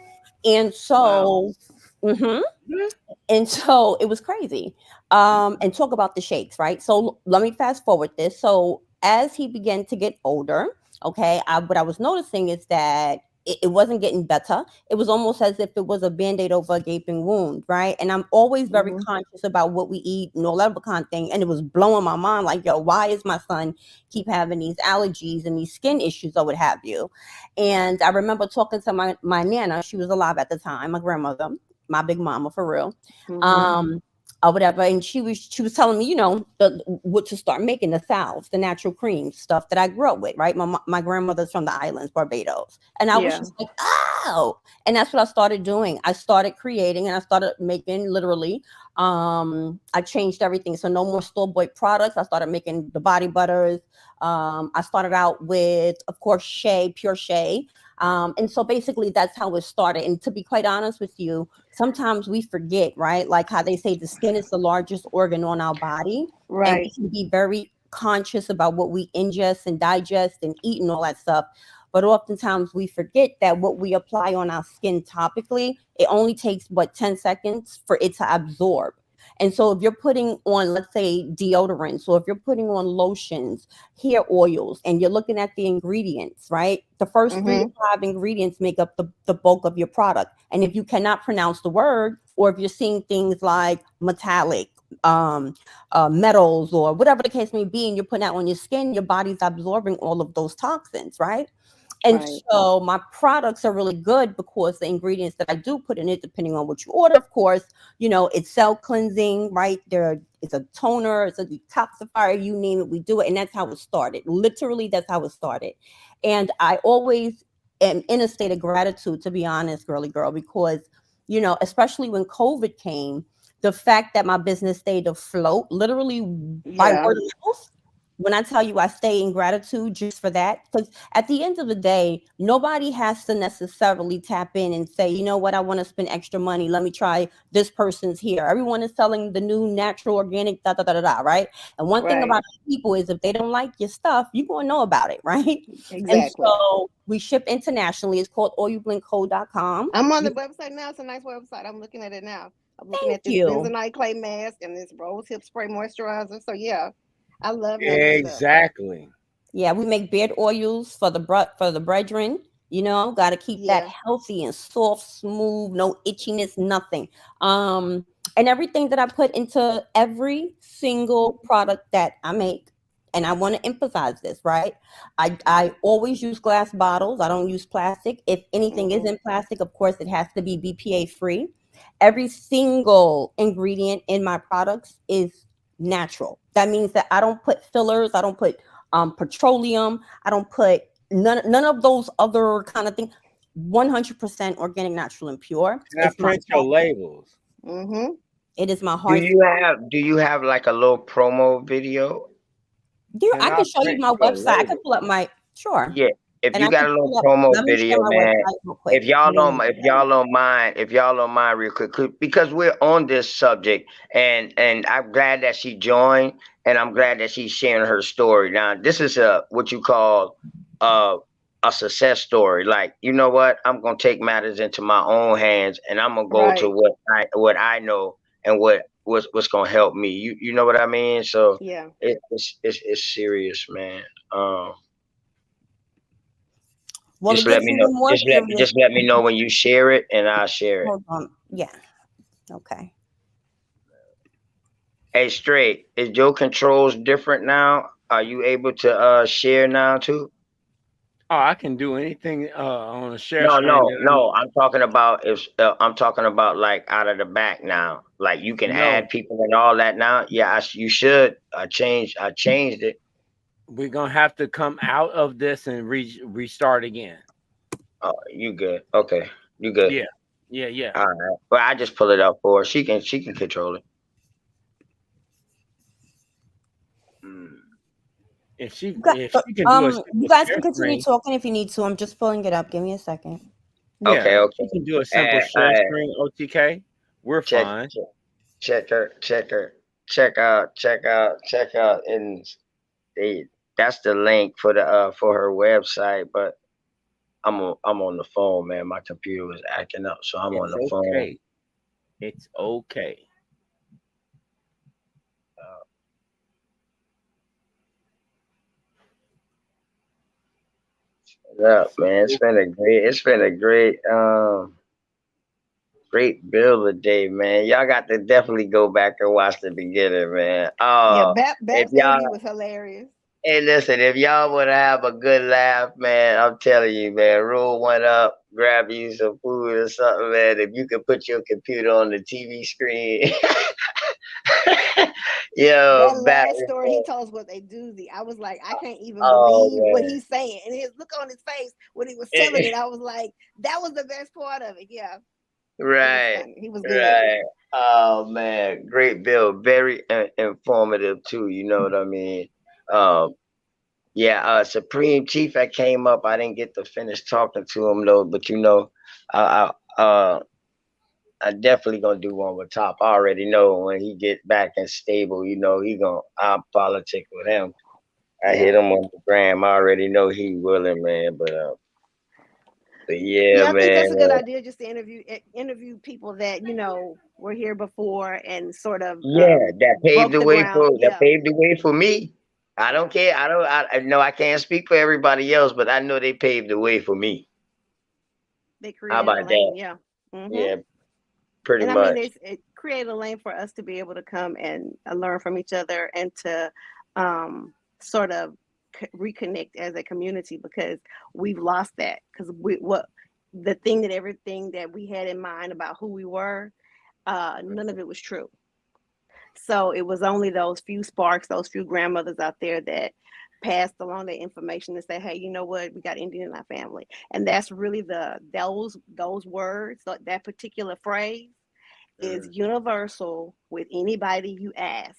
And so, and so it was crazy. And talk about the shakes, right? So let me fast forward this. So as he began to get older, okay, what I was noticing is that it wasn't getting better. It was almost as if it was a Band-Aid over a gaping wound, right? And I'm always very conscious about what we eat and all that kind of thing. And it was blowing my mind like, yo, why is my son keep having these allergies and these skin issues or what have you? And I remember talking to my Nana. She was alive at the time, my grandmother, my big mama for real. Or whatever, and she was telling me, you know, what to start making, the salves, the natural cream stuff that I grew up with, right? My grandmother's from the islands, Barbados, and I was just like, oh, and that's what I started doing. I started creating, and I started making literally. I changed everything, so no more store-bought products. I started making the body butters. I started out with, of course, shea, pure shea. And so basically that's how it started. And to be quite honest with you, sometimes we forget, right? Like how they say the skin is the largest organ on our body. Right. And we can be very conscious about what we ingest and digest and eat and all that stuff. But oftentimes we forget that what we apply on our skin topically, it only takes 10 seconds for it to absorb. And so if you're putting on, let's say, deodorants, or if you're putting on lotions, hair oils, and you're looking at the ingredients, right? The first 3 to 5 ingredients make up the bulk of your product. And if you cannot pronounce the word, or if you're seeing things like metallic, metals, or whatever the case may be, and you're putting that on your skin, your body's absorbing all of those toxins, right? And so my products are really good because the ingredients that I do put in it, depending on what you order, of course, you know, it's cell cleansing, right? It's a toner, it's a detoxifier, you name it, we do it. And that's how it started. Literally, that's how it started. And I always am in a state of gratitude, to be honest, girly girl, because, you know, especially when COVID came, the fact that my business stayed afloat, literally by word of mouth. When I tell you I stay in gratitude just for that, because at the end of the day, nobody has to necessarily tap in and say, you know what, I want to spend extra money. Let me try this person's here. Everyone is selling the new natural organic, right? And one thing about people is if they don't like your stuff, you're going to know about it, right? Exactly. And so we ship internationally. It's called allyoublinko.com. I'm on the website now. It's a nice website. I'm looking at it now. I'm looking at this bentonite clay mask and this rose hip spray moisturizer. So yeah. I love that. Exactly. Yeah, we make beard oils for the brethren. You know, got to keep that healthy and soft, smooth, no itchiness, nothing. And everything that I put into every single product that I make, and I want to emphasize this, right? I always use glass bottles. I don't use plastic. If anything is in plastic, of course, it has to be BPA free. Every single ingredient in my products is natural. That means that I don't put fillers, I don't put petroleum, I don't put none of those other kind of things. 100% organic, natural, and pure. It's print your labels. It is my heart. Do you have like a little promo video? I can show you my website. I can pull up my Yeah. If you got a little promo video, man, if y'all don't mind real quick, because we're on this subject, and I'm glad that she joined, and I'm glad that she's sharing her story. Now, this is what you call a success story. Like, you know what? I'm gonna take matters into my own hands, and I'm gonna go to what I know and what's gonna help me. You know what I mean? So yeah, it's serious, man. Well, just let me know. Just let me know when you share it, and I'll share it. Hold on. Yeah. Okay. Hey, Straight, is your controls different now? Are you able to share now too? Oh, I can do anything on a share No, screen. no. I'm talking about if I'm talking about like out of the back now. Like you can No, add people and all that now. Yeah, you should. I changed it. we're gonna have to come out of this and restart again. Oh, you good? Okay, you good? Yeah, yeah. All right. Well, I just pull it up for her. She can control it. If she You got- can do a you simple guys share can continue screen, talking if you need to. I'm just pulling it up. Give me a second. yeah, Okay, if okay. she can do a simple share screen OTK, we're Check fine. check her, check out, and they that's the link for the for her website. But I'm on the phone, man. My computer was acting up, so I'm on It's the phone. okay. It's okay. Yeah, man. It's been a great build today, man. Y'all got to definitely go back and watch the beginning, man. Yeah, If Bap's y'all interview was hilarious. Hey, listen, if y'all want to have a good laugh, man, I'm telling you, man, roll one up, grab you some food or something, man. If you could put your computer on the TV screen, That yo, back last and story he forth. told us was a doozy. I was like, I can't even Oh, believe what he's saying. And his look on his face when he was telling man. it, I was like, that was the best part of it. Yeah, it was Right, funny. He was good. right. Oh, man, great bill. Very informative, too. You know what I mean? Um, Yeah, Supreme Chief that came up. I didn't get to finish talking to him though, but I definitely gonna do one with Top. I already know when he get back and stable, I'll politic with him. I hit Yeah. him on the gram. I already know he willing, man. But yeah, Yeah, I think man. that's a good idea just to interview people that, were here before and sort of Yeah, broke the ground. that Yeah. paved the way for me. I don't care. I know I can't speak for everybody else, but I know they paved the way for me. They How created a about that? lane. Yeah. Yeah, pretty And I mean, much. it created a lane for us to be able to come and learn from each other and to sort of reconnect as a community because we've lost that because everything that we had in mind about who we were, none of it was true. So it was only those few sparks, those few grandmothers out there that passed along the information and say, hey, you know what, we got Indian in our family. And that's really those words, that particular phrase is universal with anybody you ask.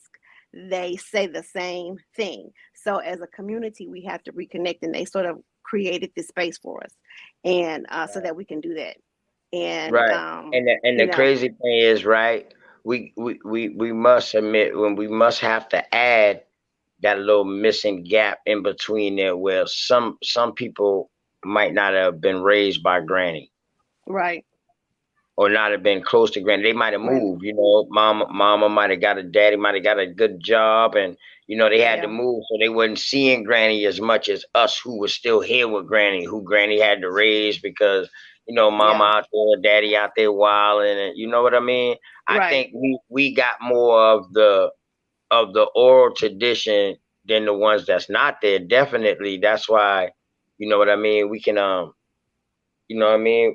They say the same thing. So as a community, we have to reconnect, and they sort of created this space for us, and so that we can do that. And Right. And the crazy thing is, right, we must admit when we must have to add that little missing gap in between there where some people might not have been raised by granny. Right. Or not have been close to granny. They might have Right. moved, mama might have got a daddy, might have got a good job, and they had to move, so they wasn't seeing granny as much as us who was still here with granny, who granny had to raise because mama out there, daddy out there wilding, and you know what I mean? I Right. think we got more of the oral tradition than the ones that's not there. Definitely. That's why, you know what I mean? We can you know what I mean?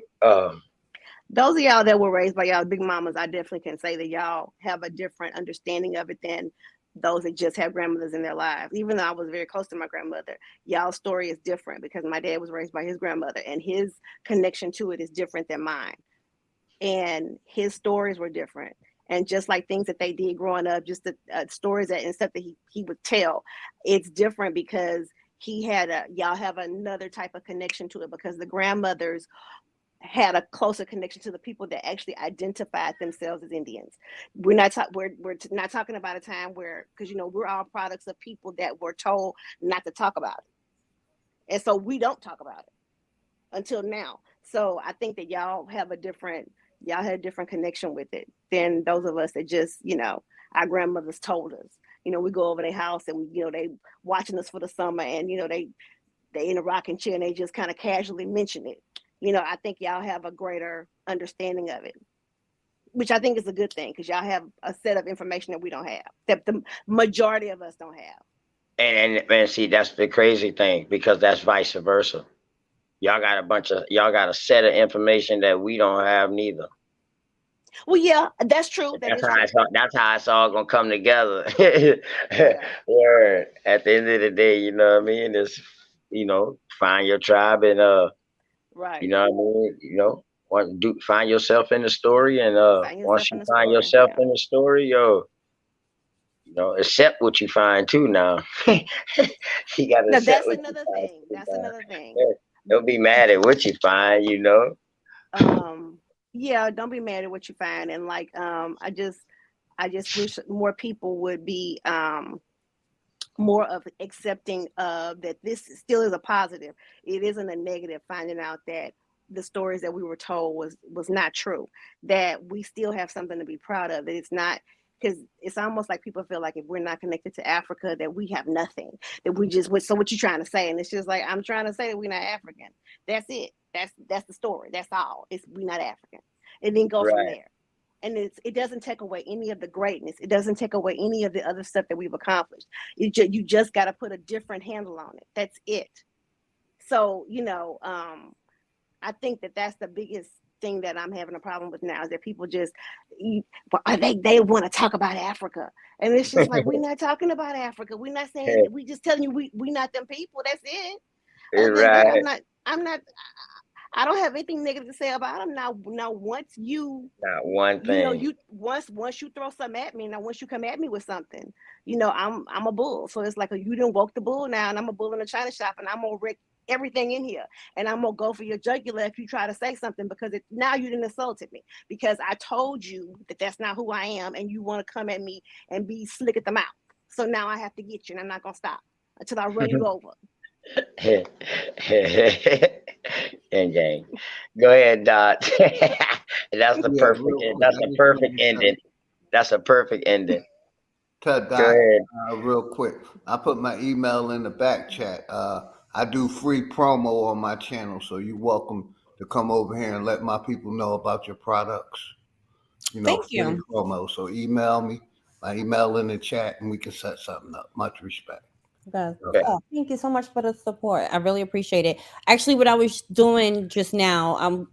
Those of y'all that were raised by y'all big mamas, I definitely can say that y'all have a different understanding of it than those that just have grandmothers in their lives. Even though I was very close to my grandmother, y'all's story is different because my dad was raised by his grandmother and his connection to it is different than mine. And his stories were different. And just like things that they did growing up, just the stories and stuff that he would tell, it's different because y'all have another type of connection to it because the grandmothers had a closer connection to the people that actually identified themselves as Indians. We're not talking about a time where, because we're all products of people that were told not to talk about it, and so we don't talk about it until now. So I think that y'all had a different connection with it than those of us that just our grandmothers told us. We go over their house and they watching us for the summer, and they in a rocking chair and they just kind of casually mention it. I think y'all have a greater understanding of it, which I think is a good thing because y'all have a set of information that we don't have, that the majority of us don't have. And see, that's the crazy thing because that's vice versa. y'all got a set of information that we don't have neither. Well, yeah, that's true. That's how it's all gonna come together. Word. At the end of the day, you know what I mean? It's, find your tribe and right. You know what I mean? Find yourself in the story, and once you find yourself in the story, accept what you find too. Now, you gotta accept. That's another thing. That's another thing. Don't be mad at what you find. Yeah, don't be mad at what you find, and like, I just wish more people would be more of accepting that this still is a positive. It isn't a negative. Finding out that the stories that we were told was not true, that we still have something to be proud of, that it's not, because it's almost like people feel like if we're not connected to Africa, that we have nothing, that we just, so what you trying to say? And it's just like, I'm trying to say that we're not African. That's it. That's the story. That's all. We're not African. And then go from there. And it doesn't take away any of the greatness. It doesn't take away any of the other stuff that we've accomplished. You just got to put a different handle on it. That's it. So, I think that's the biggest thing that I'm having a problem with now, is that people just, they want to talk about Africa. And it's just like, we're not talking about Africa. We're not saying, we just telling you we not them people. That's it. Right. I don't have anything negative to say about them. Now once you, not one thing, once you throw something at me, now once you come at me with something, I'm a bull. So it's like, you didn't woke the bull now, and I'm a bull in a china shop, and I'm gonna wreck everything in here, and I'm gonna go for your jugular if you try to say something, because now you didn't insulted me, because I told you that that's not who I am, and you want to come at me and be slick at the mouth. So now I have to get you, and I'm not gonna stop until I run you over. And gang, go ahead, Dot. That's the perfect ending. That's a perfect ending. Dot, go ahead. Real quick, I put my email in the back chat. I do free promo on my channel, so you're welcome to come over here and let my people know about your products. Thank you. Free promo. So email me, my email in the chat, and we can set something up. Much respect. Okay. Oh, thank you so much for the support. I really appreciate it. Actually, what I was doing just now,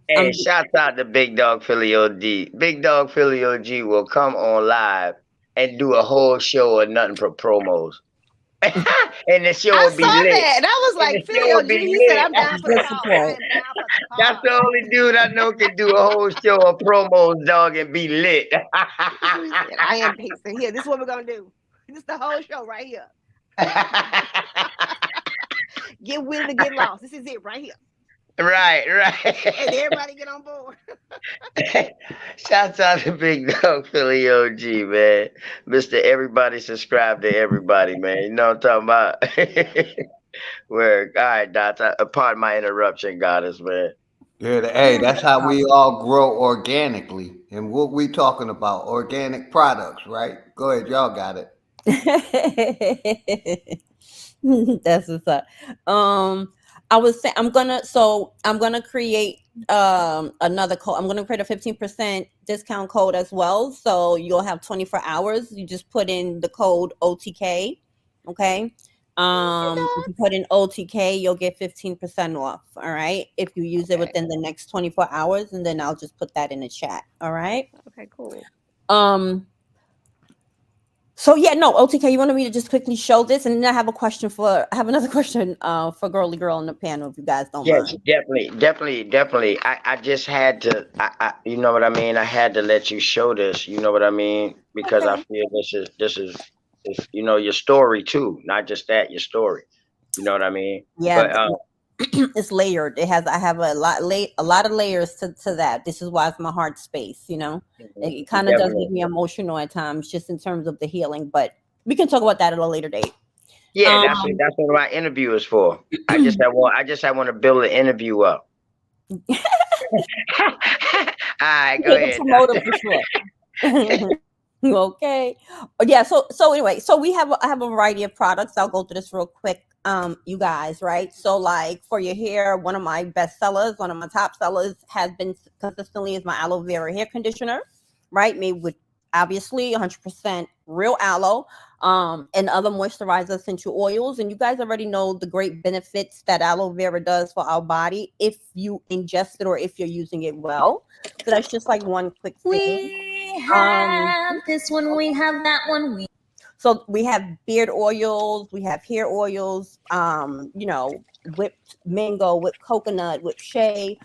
shout out to Big Dog Philly OG. Big Dog Philly OG will come on live and do a whole show of nothing for promos. And the show will be lit. That. And I was like, Philly OG, he said, I'm down for the cause. I am down for the cause. That's the only dude I know can do a whole show of promos, dog, and be lit. I am pacing here. This is what we're going to do. This is the whole show right here. Get with it to get lost. This is it right here. Right. And everybody get on board. Shouts out to Big Dog Philly OG, man. Mr. Everybody subscribe to everybody, man. You know what I'm talking about? All right, Dots. Pardon my interruption, Goddess, man. Yeah, hey, that's how we all grow organically. And what we talking about, organic products, right? Go ahead, y'all got it. That's what's up. I was saying I'm gonna create another code. I'm gonna create a 15% discount code as well. So you'll have 24 hours. You just put in the code OTK. Okay. If you put in OTK, you'll get 15% off. All right. If you use it within the next 24 hours, and then I'll just put that in the chat. All right. Okay, cool. So yeah, no, OTK, you wanted me to just quickly show this, and then I have another question for Girly Girl on the panel, if you guys don't mind. Definitely. I just had to, you know what I mean? I had to let you show this, you know what I mean? Because I feel this is your story too, not just that, your story. You know what I mean? Yeah. But, it's layered. I have a lot of layers to that. This is why it's my heart space, It kind of does make me emotional at times, just in terms of the healing, but we can talk about that at a later date. Yeah, that's what my interview is for. I just want to build an interview up. All right, go ahead. Promoter for sure. Okay. Yeah, so anyway, I have a variety of products. I'll go through this real quick. You guys, right? So like for your hair, one of my best sellers, one of my top sellers has been consistently is my aloe vera hair conditioner, right? Made with obviously 100% real aloe, and other moisturizer essential oils. And you guys already know the great benefits that aloe vera does for our body if you ingest it or if you're using it well. So that's just like one quick thing. We have this one, we have that one. So we have beard oils, we have hair oils, whipped mango, whipped coconut, whipped shea.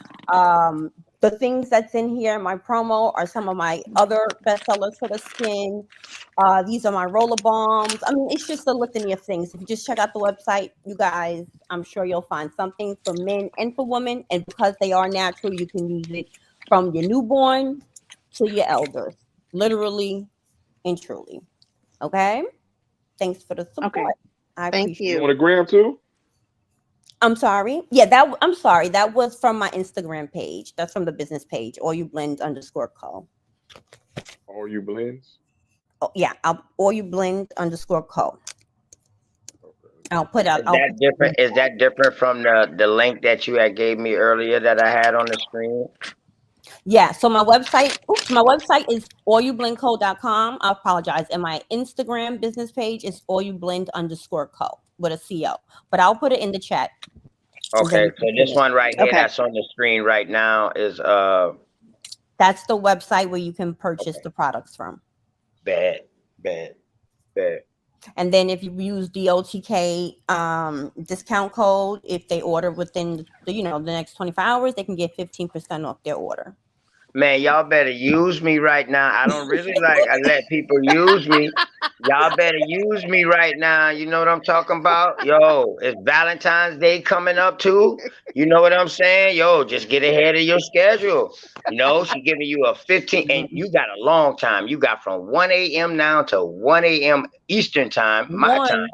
The things that's in here in my promo are some of my other bestsellers for the skin. These are my roller balms. I mean, it's just a litany of things. If you just check out the website, you guys, I'm sure you'll find something for men and for women. And because they are natural, you can use it from your newborn to your elders, literally and truly. Okay. Thanks for the support. Okay. I Thank appreciate you. You want a gram too? I'm sorry. Yeah, I'm sorry. That was from my Instagram page. That's from the business page. All you blend _co. All you blends? Oh, yeah. All you blend _co. I'll put out. Is that different from the link that you had gave me earlier that I had on the screen? Yeah. So my website is allyoublendco.com. I apologize. And my Instagram business page is allyoublend _co with a CO. But I'll put it in the chat. Okay, so this one right here that's on the screen right now is that's the website where you can purchase the products from. Bad. And then if you use the OTK discount code, if they order within the next 24 hours, they can get 15% off their order. Man, y'all better use me right now. I don't really I let people use me. Y'all better use me right now. You know what I'm talking about? Yo, it's Valentine's Day coming up too. You know what I'm saying? Yo, just get ahead of your schedule. She giving you a 15, and you got a long time. You got from 1 a.m. now to 1 a.m. Eastern time, my time.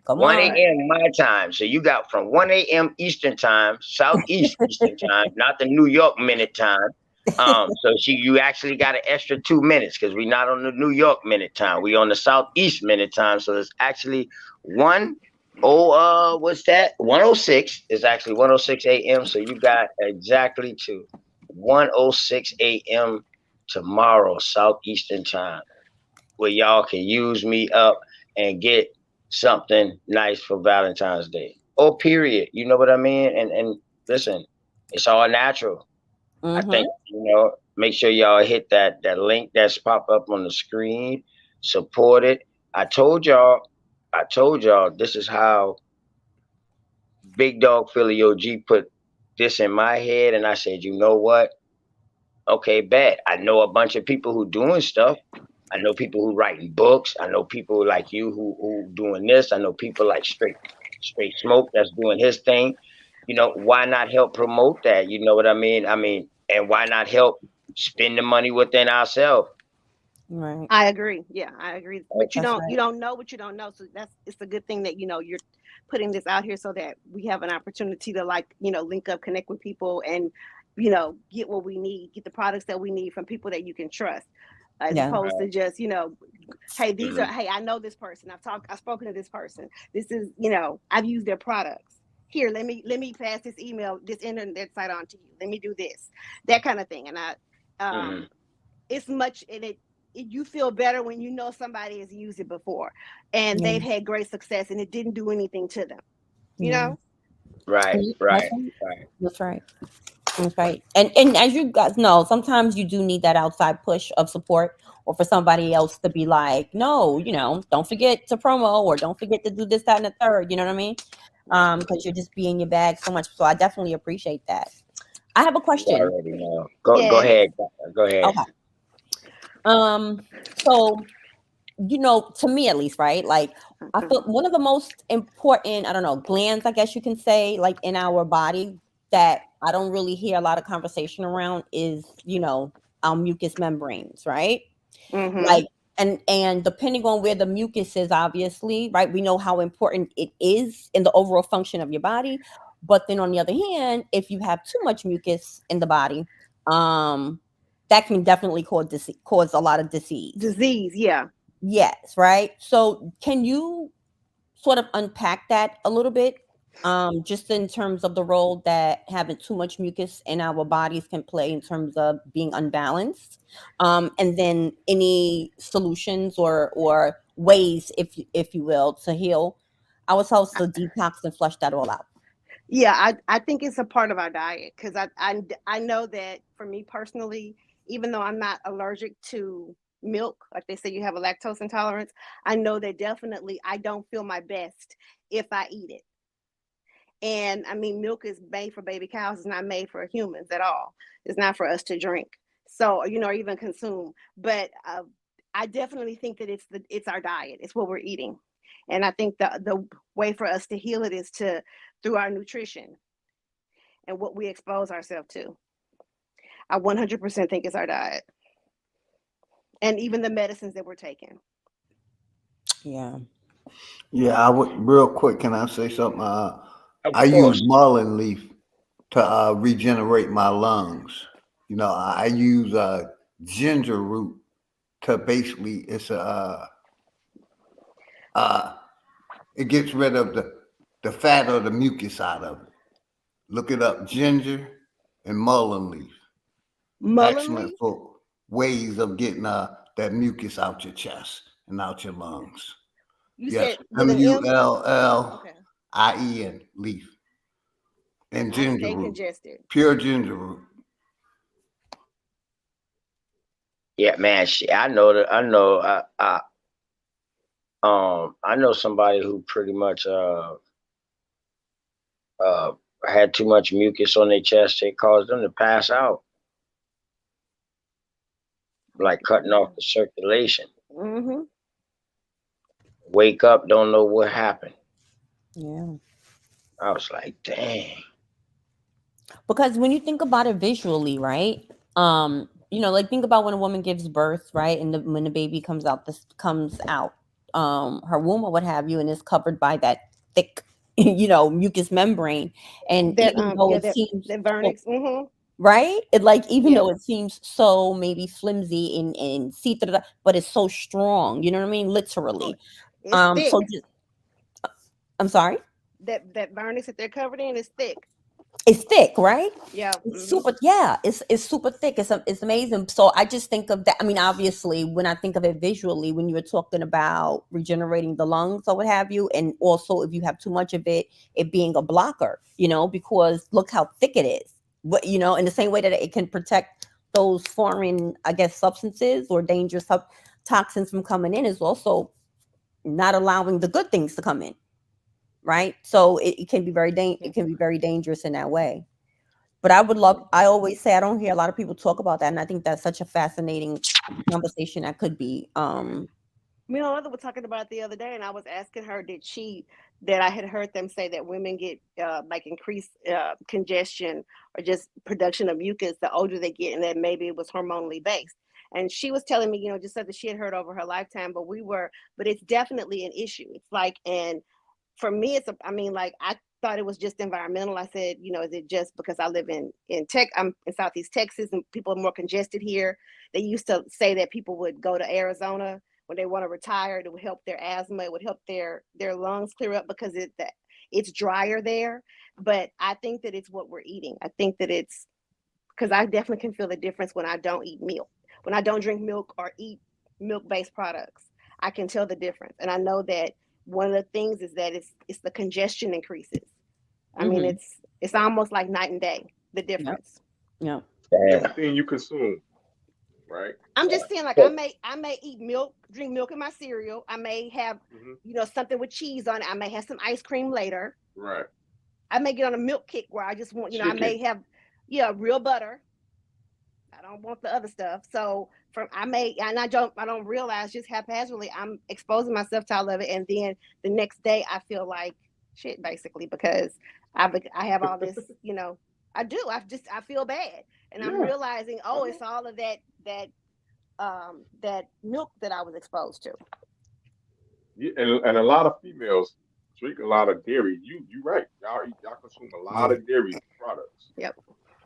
1 a.m. my time. So you got from 1 a.m. Eastern time, Southeast Eastern time, not the New York minute time. So you actually got an extra 2 minutes because we're not on the New York minute time. We on the Southeast minute time. So it's actually 106. It's actually 106 a.m. So you got exactly to 106 a.m. tomorrow, Southeastern time, where y'all can use me up and get something nice for Valentine's Day. Oh, period. You know what I mean? And listen, it's all natural. I think, make sure y'all hit that link that's pop up on the screen, support it. I told y'all, this is how Big Dog Philly OG put this in my head. And I said, you know what? Okay, bet. I know a bunch of people who doing stuff. I know people who writing books. I know people like you who doing this. I know people like Straight Smoke that's doing his thing. Why not help promote that? You know what I mean? And why not help spend the money within ourselves? Right. I agree. Yeah, I agree. But you don't know what you don't know. So it's a good thing that you're putting this out here so that we have an opportunity to link up, connect with people, and get what we need, get the products that we need from people that you can trust, as opposed to just hey, I know this person. I've spoken to this person. This is I've used their products. Here, let me pass this email, this internet site on to you. Let me do this, that kind of thing. And it's much in it. You feel better when you know somebody has used it before and they've had great success and it didn't do anything to them. You know? Right. That's right. And as you guys know, sometimes you do need that outside push of support, or for somebody else to be like, no, don't forget to promo, or don't forget to do this, that, and the third. You know what I mean? Because you're just being your bag so much. So I definitely appreciate that. I have a question. I already know. Go ahead. Go ahead. Okay. So, to me at least, right? Like, I feel one of the most important, glands, I guess you can say, like in our body that I don't really hear a lot of conversation around is, our mucous membranes, right? Mm-hmm. Like, and depending on where the mucus is, obviously, right? We know how important it is in the overall function of your body. But then on the other hand, if you have too much mucus in the body, that can definitely cause a lot of disease. Yeah. Yes, right. So can you sort of unpack that a little bit? just in terms of the role that having too much mucus in our bodies can play in terms of being unbalanced, and then any solutions or ways, if you will, to heal ourselves, to detox and flush that all out. Yeah, I think it's a part of our diet, because I know that for me personally, even though I'm not allergic to milk, like they say you have a lactose intolerance, I know that definitely I don't feel my best if I eat it. And I mean, milk is made for baby cows. It's not made for humans at all. It's not for us to drink. So, or even consume. But I definitely think that it's our diet. It's what we're eating. And I think the way for us to heal it is through our nutrition and what we expose ourselves to. I 100% think it's our diet. And even the medicines that we're taking. Yeah. Yeah, I would real quick. Can I say something? Of I course. use mullein leaf to regenerate my lungs. I use ginger root to basically it gets rid of the fat or the mucus out of it. Look it up, ginger and mullein leaf. Mullein Excellent leaf? for ways of getting that mucus out your chest and out your lungs. You Yes, said with an M? Okay. MULLIEN leaf and I ginger stay root, congested. pure ginger root. Yeah, man. I know somebody who pretty much had too much mucus on their chest. It caused them to pass out, like cutting off the circulation. Mm-hmm. Wake up, don't know what happened. Yeah. I was like, dang. Because when you think about it visually, right? Like think about when a woman gives birth, right? And when the baby comes out, her womb or what have you, and is covered by that thick, mucus membrane. And That even though it that seems vernix. Mm-hmm. right, even though Yeah. it seems so maybe flimsy and see through, but it's so strong. You know what I mean? Literally. It's thick. So just, I'm sorry. That vernix that they're covered in is thick. It's thick, right? Yeah. It's super. Yeah, it's super thick. It's amazing. So I just think of that. I mean, obviously, when I think of it visually, when you were talking about regenerating the lungs or what have you, and also if you have too much of it being a blocker, because look how thick it is. But in the same way that it can protect those foreign, I guess, substances or dangerous toxins from coming in, is also not allowing the good things to come in. Right. So it can be very dangerous in that way. But I always say, I don't hear a lot of people talk about that. And I think that's such a fascinating conversation that could be. Me and my mother were talking about it the other day, and I was asking her, that I had heard them say that women get like increased congestion or just production of mucus the older they get, and that maybe it was hormonally based. And she was telling me, just something she had heard over her lifetime, but it's definitely an issue. It's like, and for me, I thought it was just environmental. I said, is it just because I live I'm in Southeast Texas and people are more congested here? They used to say that people would go to Arizona when they want to retire. It would help their asthma. It would help their lungs clear up because it's drier there. But I think that it's what we're eating. I think that it's because I definitely can feel the difference when I don't eat milk. When I don't drink milk or eat milk-based products, I can tell the difference. And I know that one of the things is that it's the congestion increases. I mean, it's almost like night and day, the difference. Yeah. Everything you consume, right? I'm just saying, like, I may eat milk, drink milk in my cereal. I may have, something with cheese on it. I may have some ice cream later. Right. I may get on a milk kick where I just want, I may have, real butter. I don't want the other stuff. So I don't realize just haphazardly I'm exposing myself to all of it, and then the next day I feel like shit basically because I have all this, I do. I feel bad, and I'm realizing, it's all of that milk that I was exposed to. Yeah, and a lot of females drink a lot of dairy. You're right. Y'all consume a lot of dairy products. Yep.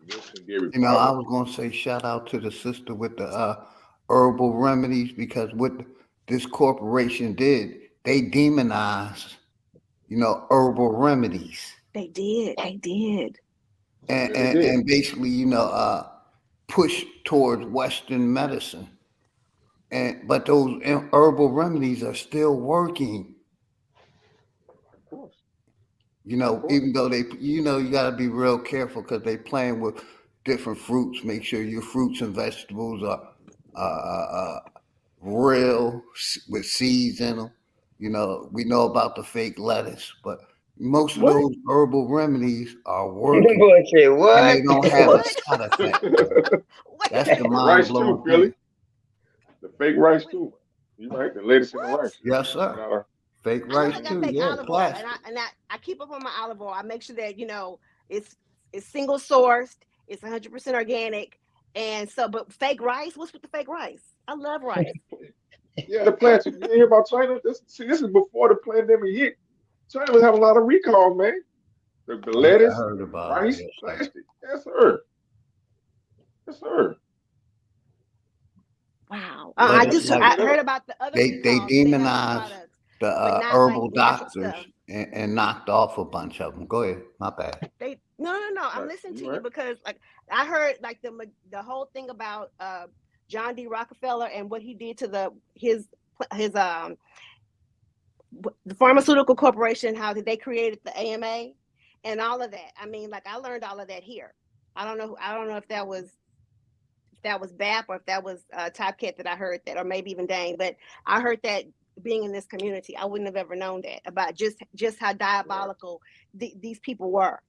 Milk and dairy I products. was gonna say shout out to the sister with the herbal remedies, because what this corporation did, they demonized, herbal remedies. They did. And basically, push towards Western medicine. But those herbal remedies are still working. Of course. Even though you got to be real careful because they playing with different fruits. Make sure your fruits and vegetables are real with seeds in them. We know about the fake lettuce, but most of those herbal remedies are working, What? and they don't have a side effect. That's the mind blowing thing. The fake rice too. You right? The lettuce and the rice. Yes, sir. Fake rice too. Yeah, plastic. And I keep up on my olive oil. I make sure that it's single sourced. It's 100% organic. And so, but fake rice. What's with the fake rice? I love rice. Yeah, the plants. You hear about China? This is before the pandemic hit. China was having a lot of recalls, man. The lettuce, I heard about rice, it. plastic. Yes, sir. Yes, sir. Wow. I heard about the other they demonized the herbal doctors and knocked off a bunch of them. Go ahead. My bad. No. I'm listening to you because I heard the whole thing about John D. Rockefeller and what he did to his the pharmaceutical corporation, how they created the AMA and all of that. I mean, I learned all of that here. I don't know if that was BAP or if that was Top Cat that I heard that, or maybe even Dane, but I heard that being in this community, I wouldn't have ever known that about just how diabolical these people were.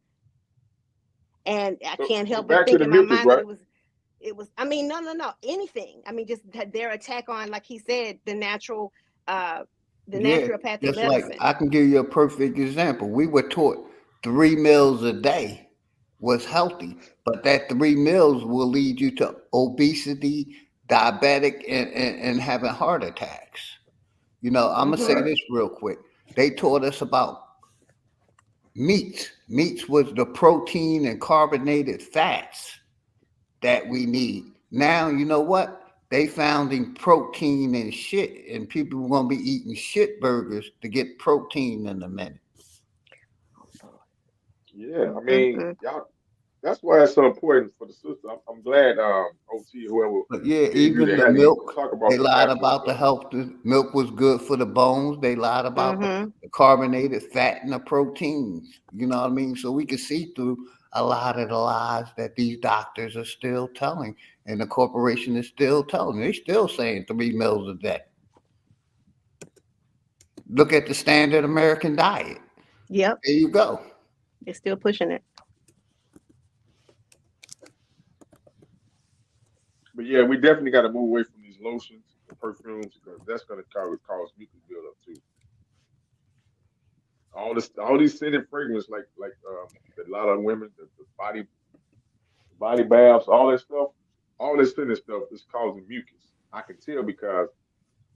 And I can't help but think in my mind that it was. I mean, no, anything. I mean, just their attack on, like he said, the natural, naturopathic just medicine. Like I can give you a perfect example. We were taught 3 meals a day was healthy, but that 3 meals will lead you to obesity, diabetic, and having heart attacks. I'm gonna say this real quick. They taught us about meats. Meats was the protein and carbonated fats that we need. Now, you know what? They founding protein and shit, and people are gonna be eating shit burgers to get protein in a minute. Yeah, I mean, y'all. That's why it's so important for the sister. I'm glad OT whoever. But yeah, even the milk. They lied about the health. The milk was good for the bones. They lied about the carbonated fat and the proteins. You know what I mean? So we can see through a lot of the lies that these doctors are still telling, and the corporation is still telling. They're still saying 3 meals a day. Look at the standard American diet. Yep. There you go. They're still pushing it. But yeah, we definitely got to move away from these lotions and perfumes because that's going to cause mucus buildup too. All these scented fragrances, like a lot of women, the body baths, all this scented stuff is causing mucus. I can tell because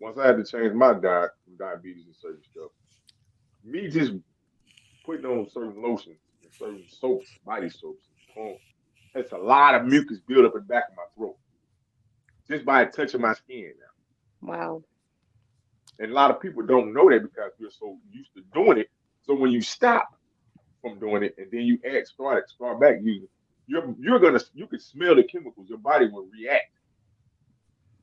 once I had to change my diet from diabetes and certain stuff, me just putting on certain lotions and certain soaps, body soaps, it's a lot of mucus build up in the back of my throat. Just by touching my skin now. Wow. And a lot of people don't know that because we're so used to doing it. So when you stop from doing it and then you start back using it, you can smell the chemicals. Your body will react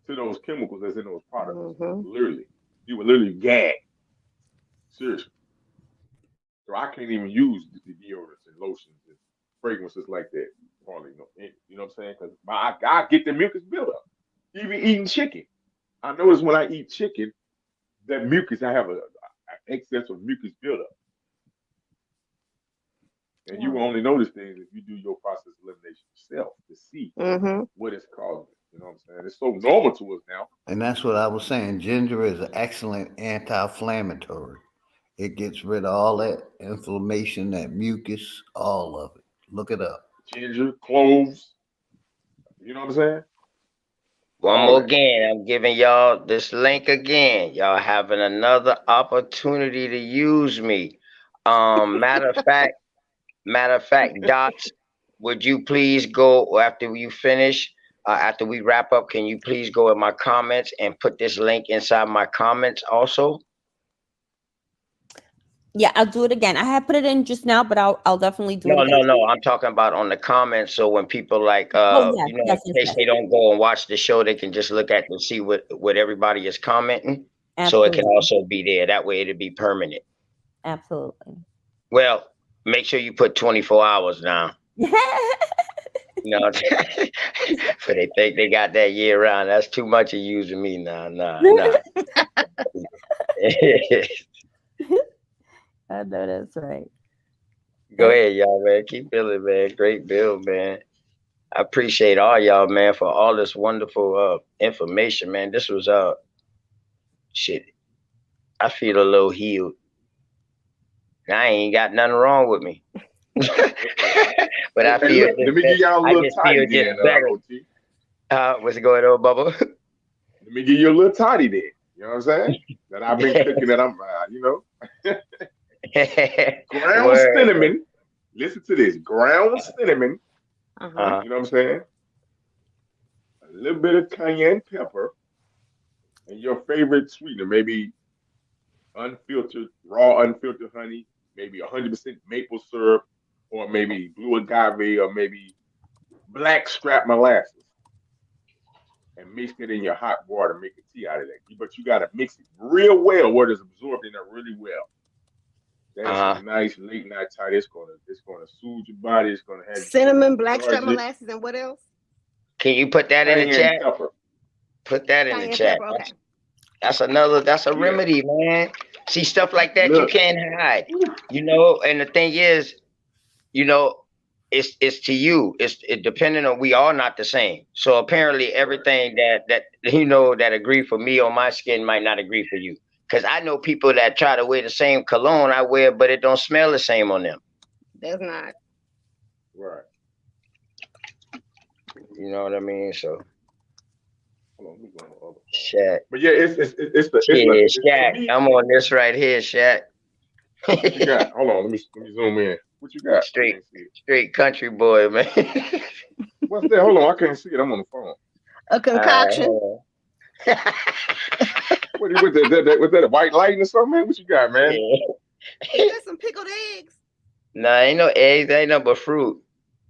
to those chemicals that's in those products. Literally. You will literally gag. Seriously. So I can't even use the deodorants and lotions and fragrances like that. Hardly, you know what I'm saying? Because I get the mucus buildup. Even eating chicken. I notice when I eat chicken, that mucus, I have an excess of mucus buildup. And you will only notice things if you do your process elimination yourself to see what it's causing. You know what I'm saying? It's so normal to us now. And that's what I was saying. Ginger is an excellent anti-inflammatory. It gets rid of all that inflammation, that mucus, all of it. Look it up. Ginger, cloves. You know what I'm saying? One more again, I'm giving y'all this link again. Y'all having another opportunity to use me. Matter of fact, Dots, would you please go after you finish? After we wrap up, can you please go in my comments and put this link inside my comments also? Yeah, I'll do it again. I had put it in just now, but I'll definitely do it again. No. I'm talking about on the comments. So when people like, Oh yes, you know, yes, in yes, case yes. they don't go and watch the show, they can just look at and see what everybody is commenting. So it can Absolutely. also be there. That way it'll be permanent. Absolutely. Well, make sure you put 24 hours now. You know, for they think they got that year round. That's too much of using me now. Nah. I know that's right. Go ahead, y'all, man. Keep building, man. Great build, man. I appreciate all y'all, man, for all this wonderful information, man. This was shit. I feel a little healed. I ain't got nothing wrong with me. But I feel look, let me give y'all a I little just toddy feel just then, better. OT. What's going on, Bubba? Let me give you a little toddy then. You know what I'm saying? That I've been cooking that I'm, you know. Ground Word. cinnamon. Listen to this. Ground cinnamon. Uh-huh. You know what I'm saying? A little bit of cayenne pepper. And your favorite sweetener, maybe raw unfiltered honey, maybe 100% maple syrup, or maybe blue agave, or maybe black strap molasses. And mix it in your hot water, make a tea out of that. But you gotta mix it real well where it's absorbed in there really well. That's a nice late night toddy. It's gonna soothe your body. It's gonna have cinnamon, blackstrap molasses, and what else? Can you put that in the chat? Pepper. Put that in the chat. Pepper, okay. That's a remedy, man. See, stuff like that you can't hide. You know, and the thing is, you know, it's to you. It's depending on, we all not the same. So apparently everything that you know that agree for me on my skin might not agree for you. Cause I know people that try to wear the same cologne I wear, but it don't smell the same on them. Does not. Right. You know what I mean? So hold on, let me go on the other. Shaq. But yeah, it's Shaq. I'm on this right here, Shaq. What you got? Hold on, let me zoom in. What you got? Straight country boy, man. What's that? Hold on, I can't see it. I'm on the phone. A concoction. Was that a white light or something, man? What you got, man? Yeah. Is that some pickled eggs? Nah, ain't no eggs. Ain't no but fruit.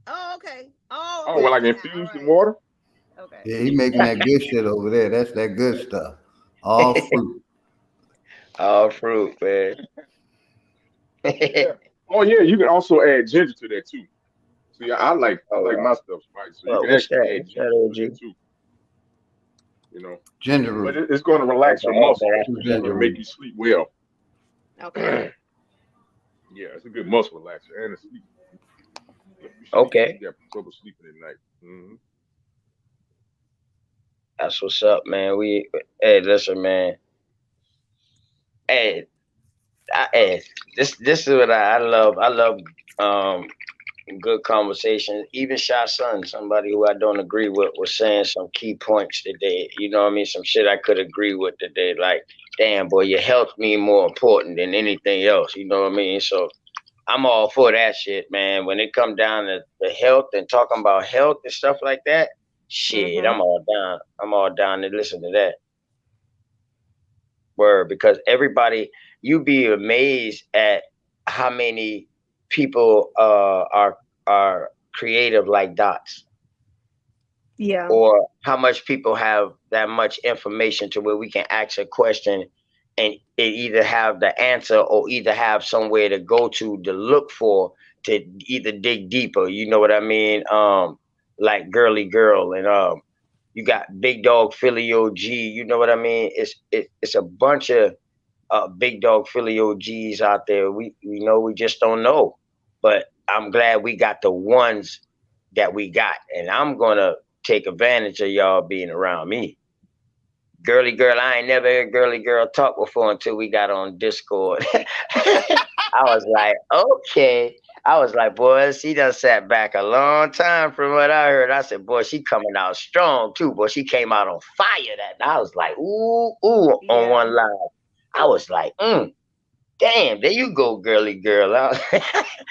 Oh, okay. Oh, well, like infused in water? Okay. Yeah, he making that good shit over there. That's that good stuff. All fruit. All fruit, man. Yeah. Oh yeah, you can also add ginger to that too. See, I like my stuff spicy, so you can actually add ginger to that too. You know, ginger root. But it's going to relax your muscles. It's going to make you sleep well. Okay. Yeah, it's a good muscle relaxer and a sleep. Okay. You got trouble sleeping at night. Mm-hmm. That's what's up, man. Hey, listen, man. Hey, this is what I love. I love good conversation. Even Shy Son, somebody who I don't agree with, was saying some key points today. You know what I mean? Some shit I could agree with today. Like, damn, boy, your health mean more important than anything else. You know what I mean? So I'm all for that shit, man. When it come down to the health and talking about health and stuff like that, shit, I'm all down. I'm all down to listen to that. Word, because everybody, you be amazed at how many people are creative like dots. Yeah. Or how much people have that much information to where we can ask a question and it either have the answer or either have somewhere to go to look for, to either dig deeper. You know what I mean? Like Girly Girl, and you got Big Dog Philly OG. You know what I mean? It's a bunch of Big Dog Philly OGs out there. We know, we just don't know. But I'm glad we got the ones that we got, and I'm gonna take advantage of y'all being around me. Girly Girl, I ain't never heard Girly Girl talk before until we got on Discord. I was like, okay. I was like, boy, she done sat back a long time from what I heard. I said, boy, she coming out strong too. Boy, she came out on fire that night. I was like, ooh, on one live. I was like, damn, there you go, Girly Girl. I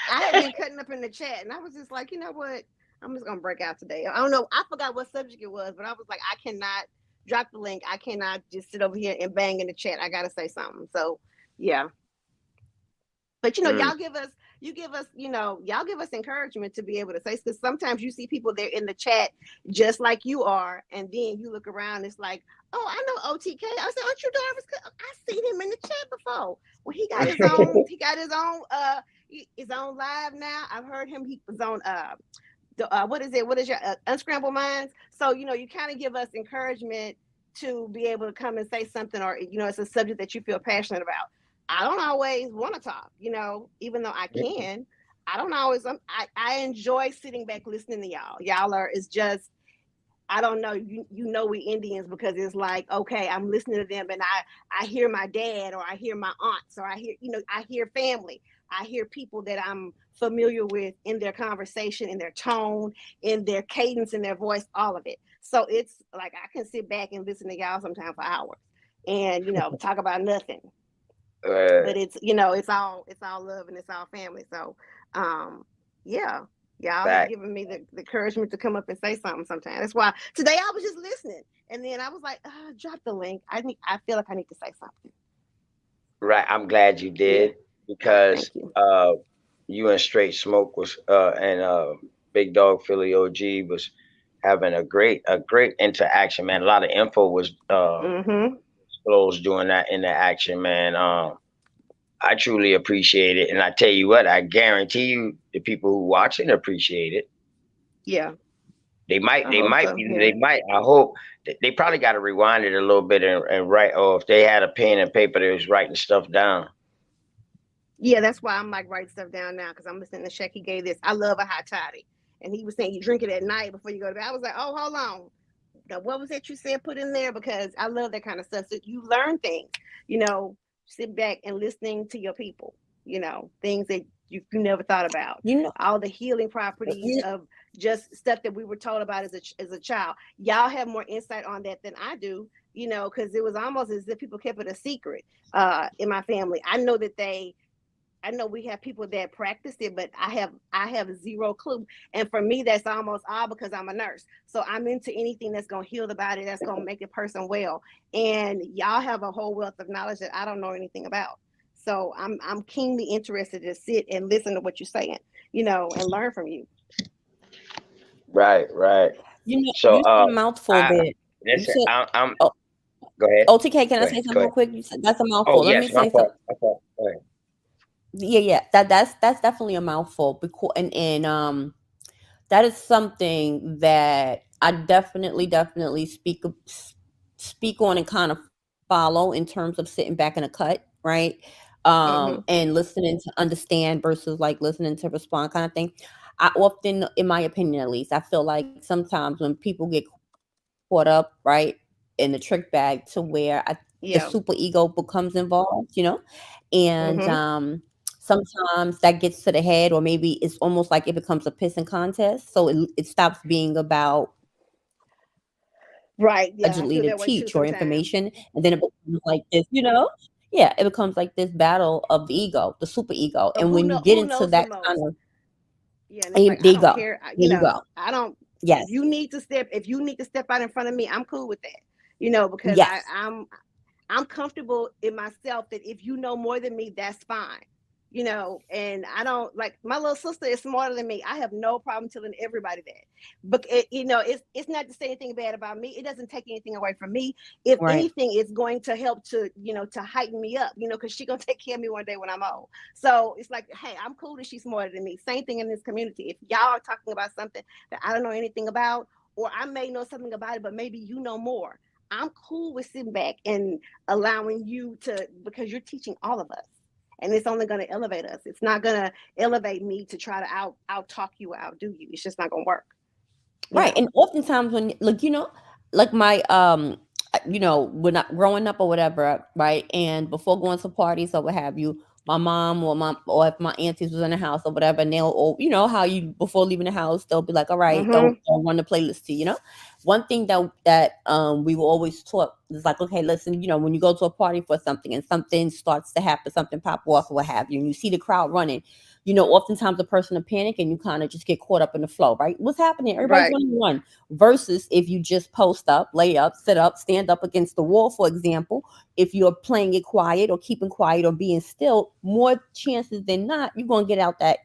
had been cutting up in the chat, and I was just like, you know what? I'm just gonna break out today. I don't know. I forgot what subject it was, but I was like, I cannot drop the link. I cannot just sit over here and bang in the chat. I gotta say something. So, yeah. But y'all give us, y'all give us encouragement to be able to say, because sometimes you see people there in the chat just like you are, and then you look around, it's like, oh, I know OTK. I said, aren't you Darvis? I seen him in the chat before. Well, he got his own, his own live now. I've heard him. He was on what is your Unscrambled Minds? So you kind of give us encouragement to be able to come and say something, or it's a subject that you feel passionate about. I don't always want to talk, even though I can. I don't always. I enjoy sitting back listening to y'all. Y'all it's just, I don't know. We Indians, because it's like, okay, I'm listening to them, and I hear my dad, or I hear my aunts, or I hear family. I hear people that I'm familiar with in their conversation, in their tone, in their cadence, in their voice, all of it. So it's like I can sit back and listen to y'all sometimes for hours, and talk about nothing. But it's it's all love, and it's all family. So yeah, y'all have given me the encouragement to come up and say something sometimes. That's why today I was just listening, and then I was like, drop the link. I feel like I need to say something. Right, I'm glad you did, because you and Straight Smoke was and Big Dog Philly OG was having a great interaction, man. A lot of info was disclosed during that interaction, man. I truly appreciate it, and I tell you what, I guarantee you, the people who watch it appreciate it. Yeah, they might. I hope they probably got to rewind it a little bit and write, or if they had a pen and paper, they was writing stuff down. Yeah, that's why I'm like writing stuff down now, because I'm listening to Shecky gave this. I love a hot toddy, and he was saying you drink it at night before you go to bed. I was like, oh, hold on. Now, what was that you said put in there? Because I love that kind of stuff. So you learn things, sit back and listening to your people, things that you never thought about. All the healing properties of just stuff that we were told about as a child. Y'all have more insight on that than I do, because it was almost as if people kept it a secret in my family. I know we have people that practice it, but I have zero clue. And for me, that's almost all because I'm a nurse. So I'm into anything that's going to heal the body, that's going to make the person well. And y'all have a whole wealth of knowledge that I don't know anything about. So I'm keenly interested to sit and listen to what you're saying, and learn from you. Right. So you said a mouthful there. I'm go ahead. OTK, can I say something real quick? You said that's a mouthful. Let me say something. Go ahead. Yeah, that's definitely a mouthful, because and that is something that I definitely speak on and kind of follow, in terms of sitting back in a cut, right? And listening to understand versus like listening to respond, kind of thing. I often, in my opinion at least, I feel like sometimes when people get caught up, right, in the trick bag, to where the super ego becomes involved, and sometimes that gets to the head, or maybe it's almost like it becomes a pissing contest. So it stops being about allegedly to teach or information, and then it becomes like this, it becomes like this battle of the ego, the super ego. And when you get into that kind of, like, I don't care. I don't. Yes. If you need to step out in front of me, I'm cool with that. Because I'm comfortable in myself that if you know more than me, that's fine. And I don't, like, my little sister is smarter than me. I have no problem telling everybody that. But it's not to say anything bad about me. It doesn't take anything away from me. If anything, it's going to help to heighten me up, because she's gonna take care of me one day when I'm old. So it's like, hey, I'm cool that she's smarter than me. Same thing in this community. If y'all are talking about something that I don't know anything about, or I may know something about it, but maybe you know more, I'm cool with sitting back and allowing you to, because you're teaching all of us. And it's only going to elevate us. It's not going to elevate me to try to out talk you, outdo you. It's just not going to work. Right. And oftentimes when, like my, when I growing up or whatever, right, and before going to parties or what have you, my mom or if my aunties was in the house or whatever, and they'll, how you, before leaving the house, they'll be like, all right, don't run the playlist to you. One thing that we were always taught is like, okay, listen, when you go to a party for something and something starts to happen, something pop off or what have you, and you see the crowd running, oftentimes the person will panic and you kind of just get caught up in the flow, right? What's happening? Everybody's running one. Versus if you just post up, lay up, sit up, stand up against the wall, for example, if you're playing it quiet or keeping quiet or being still, more chances than not, you're going to get out that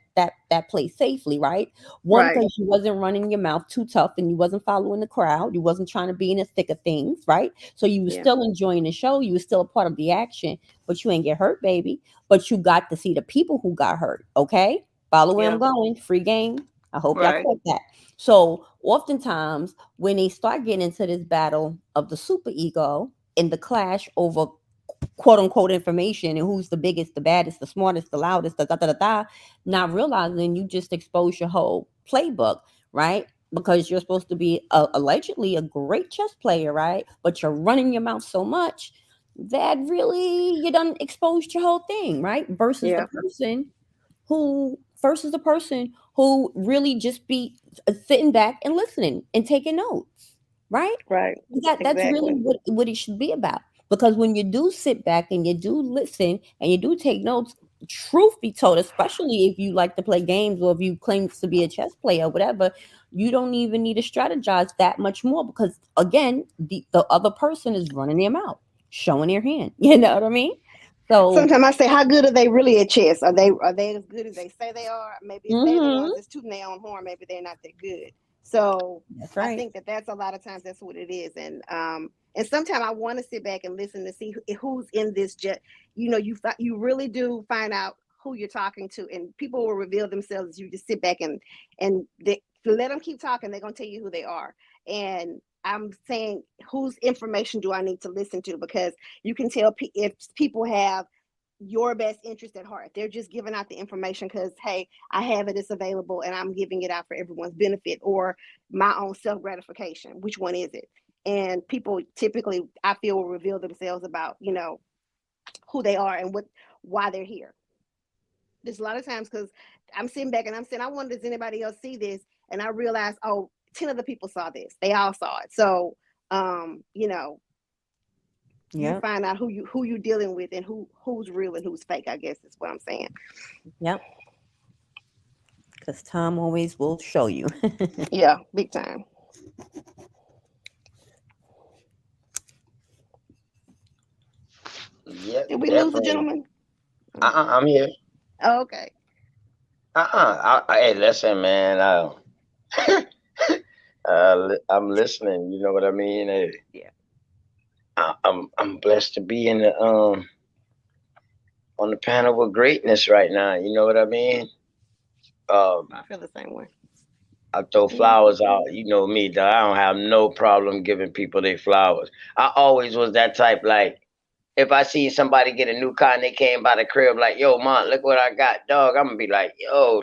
place safely, right? One, because you wasn't running your mouth too tough and you wasn't following the crowd. You wasn't trying to be in the thick of things, right? So you were still enjoying the show. You were still a part of the action, but you ain't get hurt, baby. But you got to see the people who got hurt, okay? Follow where I'm going. Free game. I hope y'all caught that. So oftentimes when they start getting into this battle of the super ego and the clash over quote unquote information and who's the biggest, the baddest, the smartest, the loudest, not realizing you just expose your whole playbook, right? Because you're supposed to be allegedly a great chess player, right? But you're running your mouth so much that really you done exposed your whole thing, right? Versus the person who really just be sitting back and listening and taking notes, right? That's really what it should be about. Because when you do sit back and you do listen and you do take notes, truth be told, especially if you like to play games or if you claim to be a chess player or whatever, you don't even need to strategize that much more because, again, the other person is running their mouth, showing their hand. You know what I mean? So sometimes I say, how good are they really at chess? Are they as good as they say they are? Maybe if they're the ones that's tooting their own horn, maybe they're not that good. So I think that's a lot of times that's what it is. And sometimes I want to sit back and listen to see who's in this jet. You really do find out who you're talking to, and people will reveal themselves. You just sit back and let them keep talking. They're going to tell you who they are. And I'm saying, whose information do I need to listen to? Because you can tell if people have your best interest at heart. They're just giving out the information because, hey, I have it, it's available, and I'm giving it out for everyone's benefit or my own self-gratification. Which one is it? And people typically, I feel, will reveal themselves about, who they are and why they're here. There's a lot of times because I'm sitting back and I'm saying, I wonder, does anybody else see this? And I realized, 10 other people saw this. They all saw it. So, you find out who you're dealing with and who's real and who's fake, I guess is what I'm saying. Yep. Because time always will show you. Yeah, big time. Yep, did we lose a gentleman? I'm here. Oh, okay. Hey, listen, man. I'm listening. You know what I mean? Hey, I'm blessed to be in the on the panel with greatness right now. You know what I mean? I feel the same way. I throw flowers out. You know me, dog. I don't have no problem giving people their flowers. I always was that type. Like, if I see somebody get a new car and they came by the crib, like, yo, man, look what I got, dog. I'm gonna be like, yo,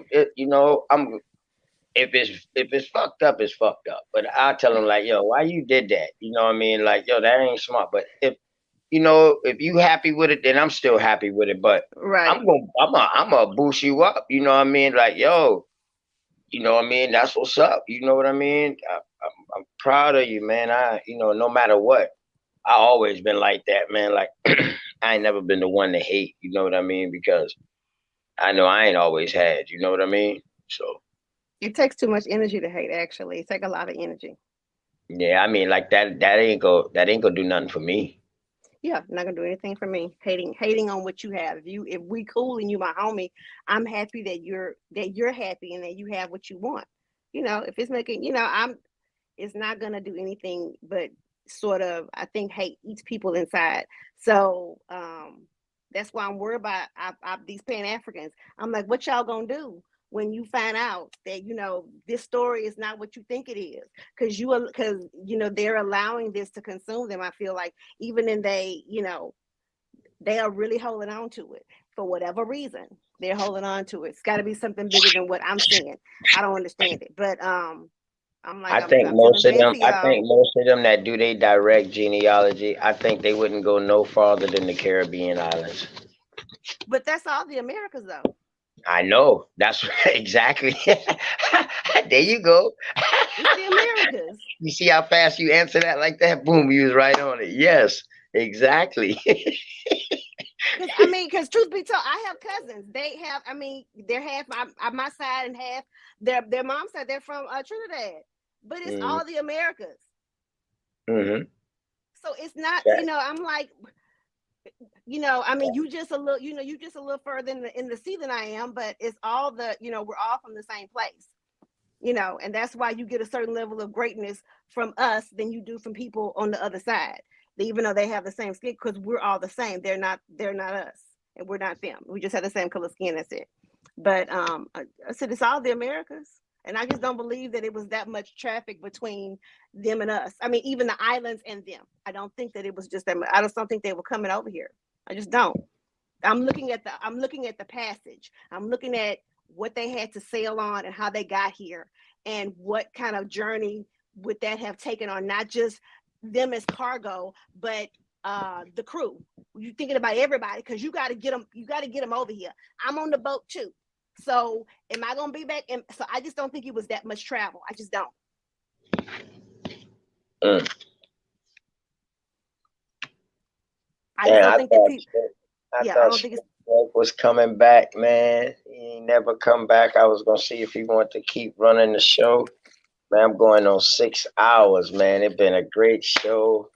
if it's fucked up, it's fucked up. But I tell them like, yo, why you did that? You know what I mean? Like, yo, that ain't smart. But if you happy with it, then I'm still happy with it. But I'm gonna boost you up. You know what I mean? Like, yo, you know what I mean? That's what's up. You know what I mean? I'm proud of you, man. No matter what, I always been like that, man. Like, I ain't never been the one to hate. You know what I mean? Because I know I ain't always had. You know what I mean? So. It takes too much energy to hate. Actually, it takes a lot of energy. Yeah, I mean, like that ain't gonna do nothing for me. Yeah, not gonna do anything for me. Hating on what you have. If we cool and you my homie, I'm happy that you're happy and that you have what you want. If it's making, it's not gonna do anything but sort of, I think, hate eats people inside. So that's why I'm worried about these Pan-Africans. I'm like, what y'all gonna do when you find out that this story is not what you think it is, because they're allowing this to consume them. I feel like even in they are really holding on to it for whatever reason. They're holding on to it. It's got to be something bigger than what I'm seeing. I don't understand it, but I'm like, I think most of them that do they direct genealogy, I think they wouldn't go no farther than the Caribbean islands. But that's all the Americas, though. I know. That's exactly. There you go. It's the Americas. You see how fast you answer that like that? Boom, you was right on it. Yes, exactly. I mean, because truth be told, I have cousins. They have, I mean, they're half my side and half their mom side. They're from Trinidad, but it's all the Americas. Mm-hmm. So it's not, I'm like, I mean, you just a little further in the sea than I am, but it's all we're all from the same place, and that's why you get a certain level of greatness from us than you do from people on the other side. Even though they have the same skin, because we're all the same. They're not us, and we're not them. We just have the same color skin. That's it. But I said it's all the Americas, and I just don't believe that it was that much traffic between them and us. I mean, even the islands and them. I don't think that it was just that much. I just don't think they were coming over here. I just don't. I'm looking at the passage. I'm looking at what they had to sail on and how they got here, and what kind of journey would that have taken on, not just them as cargo, but the crew. You're thinking about everybody, because you got to get them over here. I'm on the boat too, so am I gonna be back? And so I just don't think it was that much travel. I just don't. I thought was coming back, man. He ain't never come back. I was gonna see if he wanted to keep running the show. Man, I'm going on 6 hours, man. It's been a great show.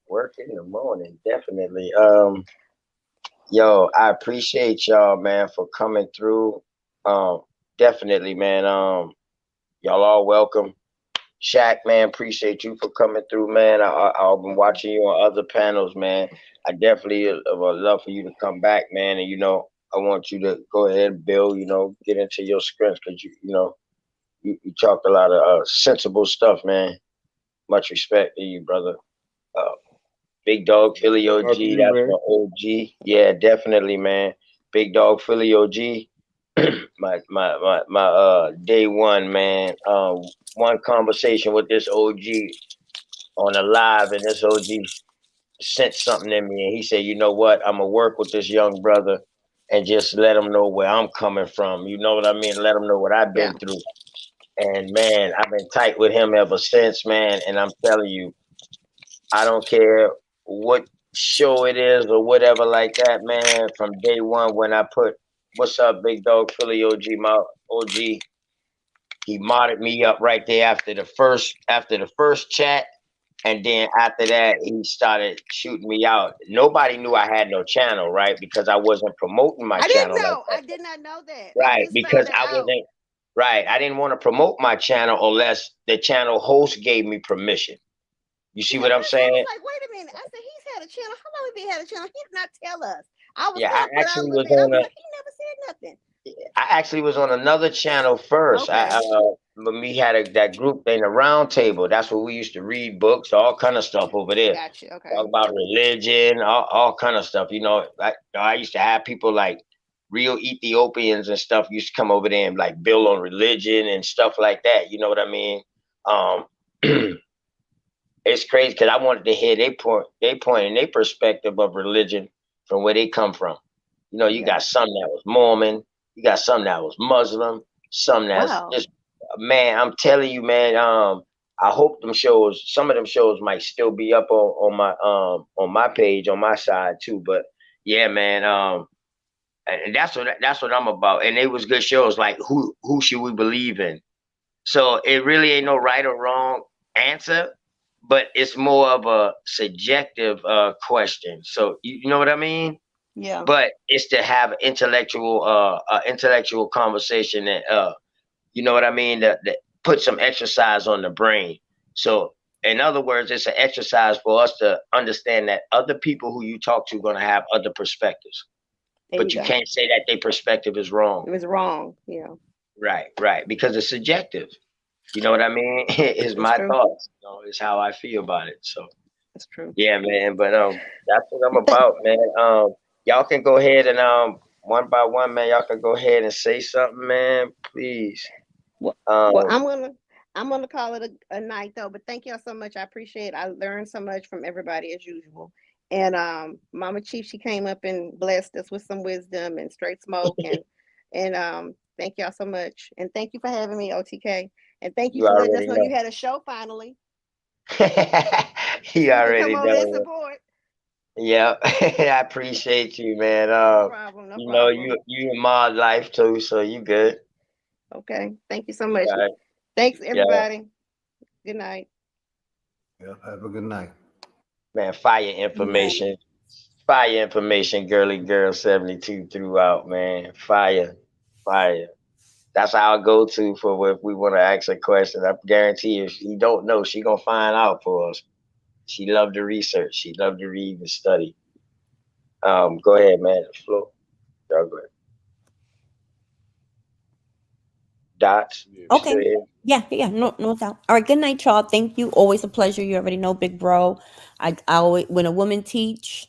Work in the morning, definitely. Yo, I appreciate y'all, man, for coming through. Definitely, man. Y'all all welcome. Shaq, man, appreciate you for coming through, man. I've been watching you on other panels, man. I definitely would love for you to come back, man. And I want you to go ahead and build, get into your scripts, because you talked a lot of sensible stuff, man. Much respect to you, brother. Big Dog Philly OG, that's my OG. Yeah, definitely, man. Big Dog Philly OG. my day one, man. One conversation with this OG on a live, and this OG sent something in me, and he said, "You know what? I'm gonna work with this young brother and just let him know where I'm coming from. You know what I mean? Let him know what I've been through." And man, I've been tight with him ever since, man. And I'm telling you, I don't care what show it is or whatever like that, man. From day one, when I put "What's up, Big Dog Philly OG," my OG, he modded me up right there after the first chat, and then after that, he started shooting me out. Nobody knew I had no channel, right? Because I wasn't promoting my channel. I did not know that. Right, because I wasn't. Right, I didn't want to promote my channel unless the channel host gave me permission. You see what I'm saying? I was like, wait a minute. I said, he's had a channel. How long have he had a channel? He did not tell us. I was he never said nothing. I actually was on another channel first. Okay. When we had that group thing, the round table. That's where we used to read books, all kind of stuff over there. Gotcha. Okay. Talk about religion, all kind of stuff. I used to have people like real Ethiopians and stuff used to come over there and like build on religion and stuff like that. You know what I mean? It's crazy because I wanted to hear their point and their perspective of religion from where they come from. You got some that was Mormon, you got some that was Muslim, some that's just, man, I'm telling you, man, I hope some of them shows might still be up on my page, on my side too. But yeah, man, and that's what I'm about. And it was good shows, like who should we believe in? So it really ain't no right or wrong answer, but it's more of a subjective question. So you know what I mean? Yeah. But it's to have intellectual conversation that you know what I mean, that put some exercise on the brain. So in other words, it's an exercise for us to understand that other people who you talk to are going to have other perspectives. But you can't say that their perspective is wrong. It was wrong. Yeah. Right. Because it's subjective. You know what I mean? It's my thoughts. It's how I feel about it. So that's true. Yeah, man. But that's what I'm about, man. Y'all can go ahead and one by one, man. Y'all can go ahead and say something, man. Please. Well, I'm gonna call it a night though. But thank y'all so much. I appreciate it. I learned so much from everybody as usual. And Mama Chief, she came up and blessed us with some wisdom and straight smoke. and thank y'all so much. And thank you for having me, OTK. And thank you for letting us know you had a show finally. He already come on and support. Yeah, I appreciate you, man. No problem. No You know, problem. you in my life too, so you good. Okay. Thank you so much. All right. Thanks, Yeah, everybody. Good night. Yeah, have a good night. man. Fire Good night. information. Fire information, girly girl 72 throughout, man. Fire. Fire. That's our go-to for if we want to ask a question. I guarantee you, if she don't know, she gonna find out for us. She loved to research. She loved to read and study. Go ahead, man. The floor. Y'all go ahead. Dots. Yeah. You still Okay. here? Yeah, no doubt. All right, good night, y'all. Thank you. Always a pleasure. You already know, big bro. I always when women teach,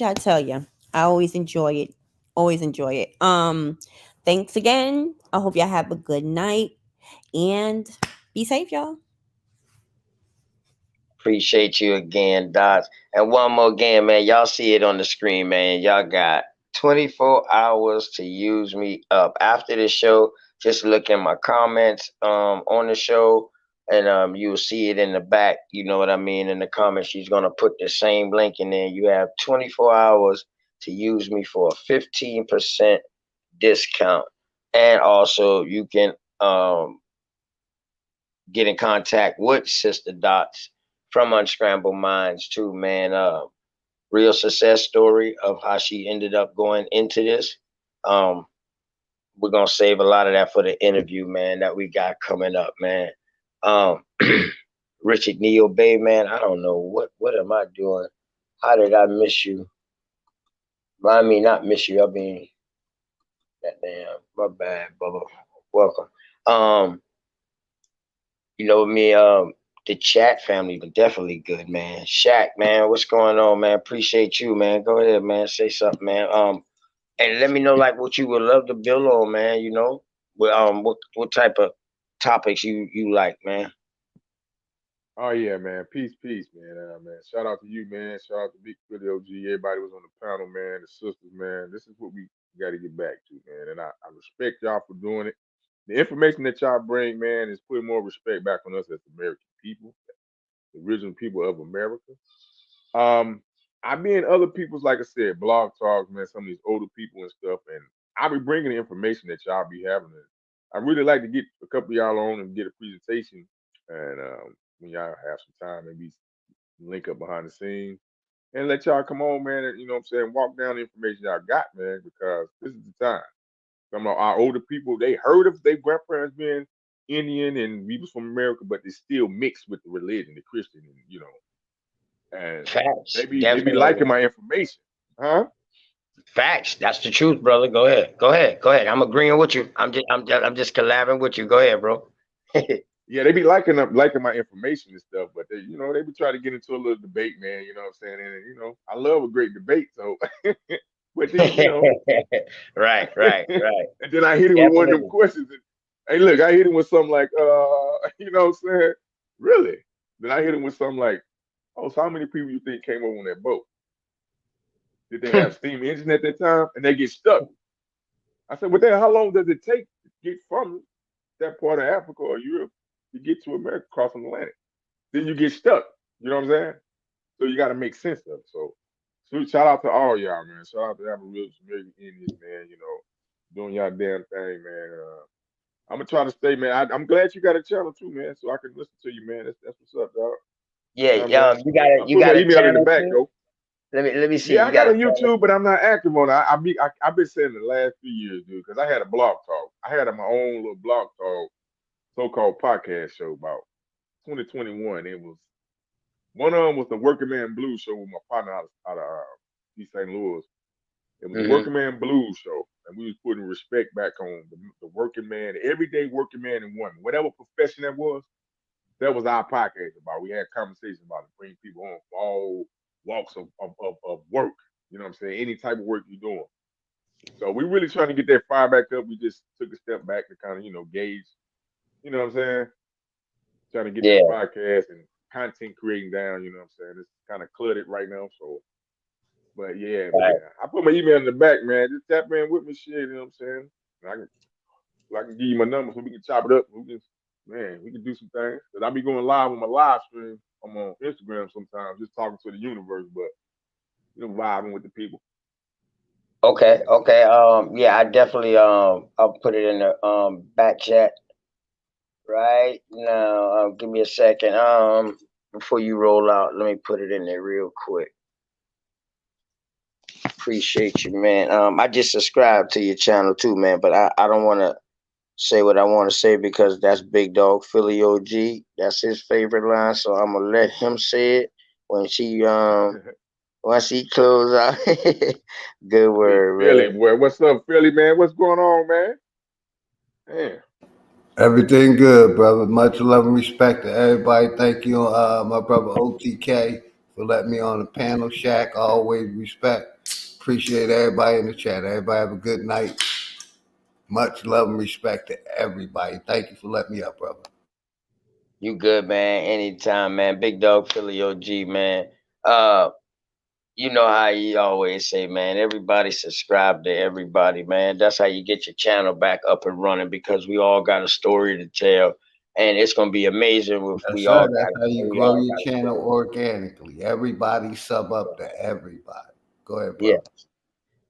I tell you, I always enjoy it. Always enjoy it. Thanks again. I hope y'all have a good night and be safe, y'all. Appreciate you again, Dots. And one more again, man. Y'all see it on the screen, man. Y'all got 24 hours to use me up. After the show, just look in my comments on the show, and you'll see it in the back. You know what I mean? In the comments, she's gonna put the same link in there. You have 24 hours to use me for a 15% discount. And also you can get in contact with Sister Dots from Unscrambled Minds too, man. Real success story of how she ended up going into this. Um, we're gonna save a lot of that for the interview, man, that we got coming up, man. Um, Richard Neo Bay, man. I don't know what am I doing? How did I miss you? I mean, not miss you. I mean, that damn, my bad, Bubba. Welcome. Um, You know me, the chat family, but definitely good, man. Shaq, man, what's going on, man? Appreciate you, man. Go ahead, man. Say something, man. And let me know like what you would love to build on, man. You know, what type of topics you like, man. Oh yeah, man. Peace, man. Man. Shout out to you, man. Shout out to Big Philly OG. Everybody was on the panel, man. The sisters, man. This is what we got to get back to, man. And I respect y'all for doing it. The information that y'all bring, man, is putting more respect back on us as American people, the original people of America. Um, I be in other people's, like I said, blog talks, man. Some of these older people and stuff, and I be bringing the information that y'all be having. And I really like to get a couple of y'all on and get a presentation. And when y'all have some time, maybe link up behind the scenes and let y'all come on, man. And, you know what I'm saying? Walk down the information y'all got, man, because this is the time. Some of our older people, they heard of their grandparents being Indian and we was from America, but they still mixed with the religion, the Christian, and you know, and Facts, they be definitely. liking my information, huh? Facts. That's the truth, brother. Go ahead. Go ahead. Go ahead. I'm agreeing with you. I'm just collabing with you. Go ahead, bro. Yeah, they be liking my information and stuff, but they, you know, they be trying to get into a little debate, man. You know what I'm saying? And you know, I love a great debate, so. But then, you know, Right, right, right. and then I hit him with one of them Definitely. questions. And, hey, look, I hit him with something like, you know what I'm saying? Really? Then I hit him with something like, oh, so how many people you think came over on that boat? Did they have steam engine at that time? And they get stuck. I said, well, then how long does it take to get from that part of Africa or Europe to get to America crossing the Atlantic? Then you get stuck. You know what I'm saying? So you got to make sense of it. So shout out to all y'all, man. Shout out to Aboriginal Indians, man. You know, doing y'all damn thing, man. I'm gonna try to stay, man. I'm glad you got a channel too, man, so I can listen to you, man. That's what's up, dog. You know what Yeah, I'm saying? I you put my got a email in the channel back too? though. Let me see. Yeah, I You got got a a channel? YouTube, but I'm not active on it. I've been saying the last few years, dude, because I had a blog talk. I had my own little blog talk, so-called podcast show about 2021. It was one of them was the Working Man Blues show with my partner out of East St. Louis. It was the Mm-hmm. Working Man Blues show, and we was putting respect back on the working man, the everyday working man and woman, whatever profession that was. That was our podcast about. We had conversations about it, bring people on for all walks of work. You know what I'm saying? Any type of work you're doing. So we really trying to get that fire back up. We just took a step back to kind of, you know, gauge, you know what I'm saying? Trying to get that Yeah, podcast and content creating down, you know what I'm saying? It's kind of cluttered right now. So, but yeah, man. right. I put my email in the back, man. Just tap in with me, shit, you know what I'm saying? And I can give you my number so we can chop it up. We can do some things. Cause I be going live on my live stream. I'm on Instagram sometimes, just talking to the universe. But vibing with the people. Okay. Yeah, I definitely I'll put it in the back chat right now. Give me a second. Before you roll out, let me put it in there real quick. Appreciate you, man. I just subscribed to your channel too, man, but I don't want to say what I want to say because that's Big Dog Philly OG. That's his favorite line, so I'm gonna let him say it when she once he close out. Good word, Philly, man. boy. What's up, Philly, man? What's going on, man? Man. Everything good, brother. Much love and respect to everybody. Thank you, my brother OTK, for letting me on the panel. Shaq, always respect. Appreciate everybody in the chat. Everybody have a good night. Much love and respect to everybody. Thank you for letting me up, brother. You good, man. Anytime, man. Big Dog Philly OG, man. You know how you always say, man, everybody subscribe to everybody, man. That's how you get your channel back up and running because we all got a story to tell. And it's gonna be amazing if That's we right. all That's got how you grow your channel organically. Everybody sub up to everybody. Go ahead, brother. Yeah.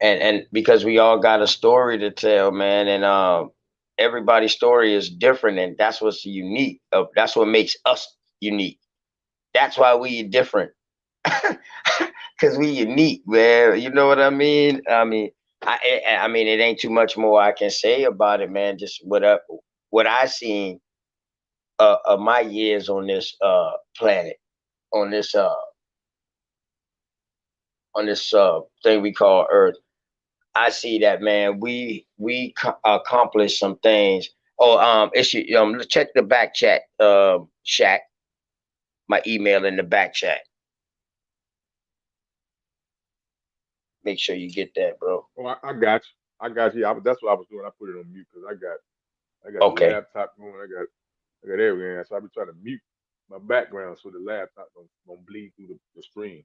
And because we all got a story to tell, man, and everybody's story is different, and that's what's unique. That's what makes us unique. That's why we different. Cause we unique, man. You know what I mean? I mean, it ain't too much more I can say about it, man. Just what I seen of my years on this planet, on this thing we call Earth. I see that, man. We accomplished some things. Oh, check the back chat, Shaq. My email in the back chat. Make sure you get that, bro. Oh, I got you. I got you. That's what I was doing. I put it on mute because I got Okay. the laptop going. I got everything. So I be trying to mute my background so the laptop don't bleed through the stream.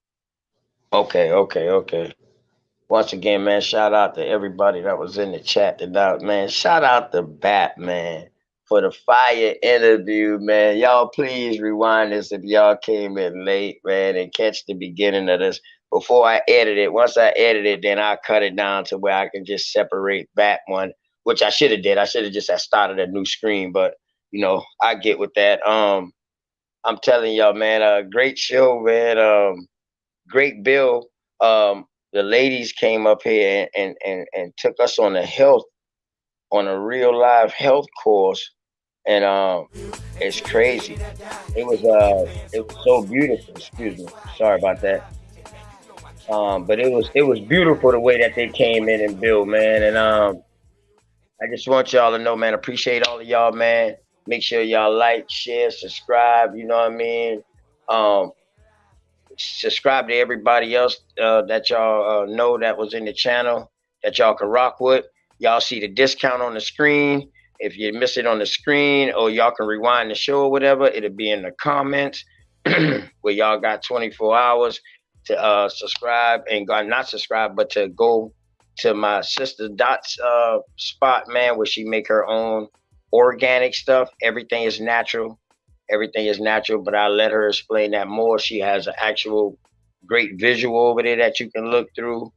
Okay. Once again, man, shout out to everybody that was in the chat tonight, man. Shout out to BAP, man, for the fire interview, man. Y'all please rewind this if y'all came in late, man, and catch the beginning of this before I edit it. Once I edit it, then I cut it down to where I can just separate BAP one, which I should have did. I should have just started a new screen, but you know, I get with that. I'm telling y'all, man, great show, man. Great bill. The ladies came up here and took us on a real live health course, and it's crazy. It was so beautiful. Excuse me, sorry about that. But it was beautiful the way that they came in and built, man. And I just want y'all to know, man, appreciate all of y'all, man. Make sure y'all like, share, subscribe. You know what I mean? Subscribe to everybody else that y'all know that was in the channel that y'all can rock with. Y'all see the discount on the screen. If you miss it on the screen or y'all can rewind the show or whatever, it'll be in the comments where y'all got 24 hours to subscribe and not subscribe, but to go to my sister Dot's spot, man, where she make her own organic stuff. Everything is natural. Everything is natural, but I'll let her explain that more. She has an actual great visual over there that you can look through.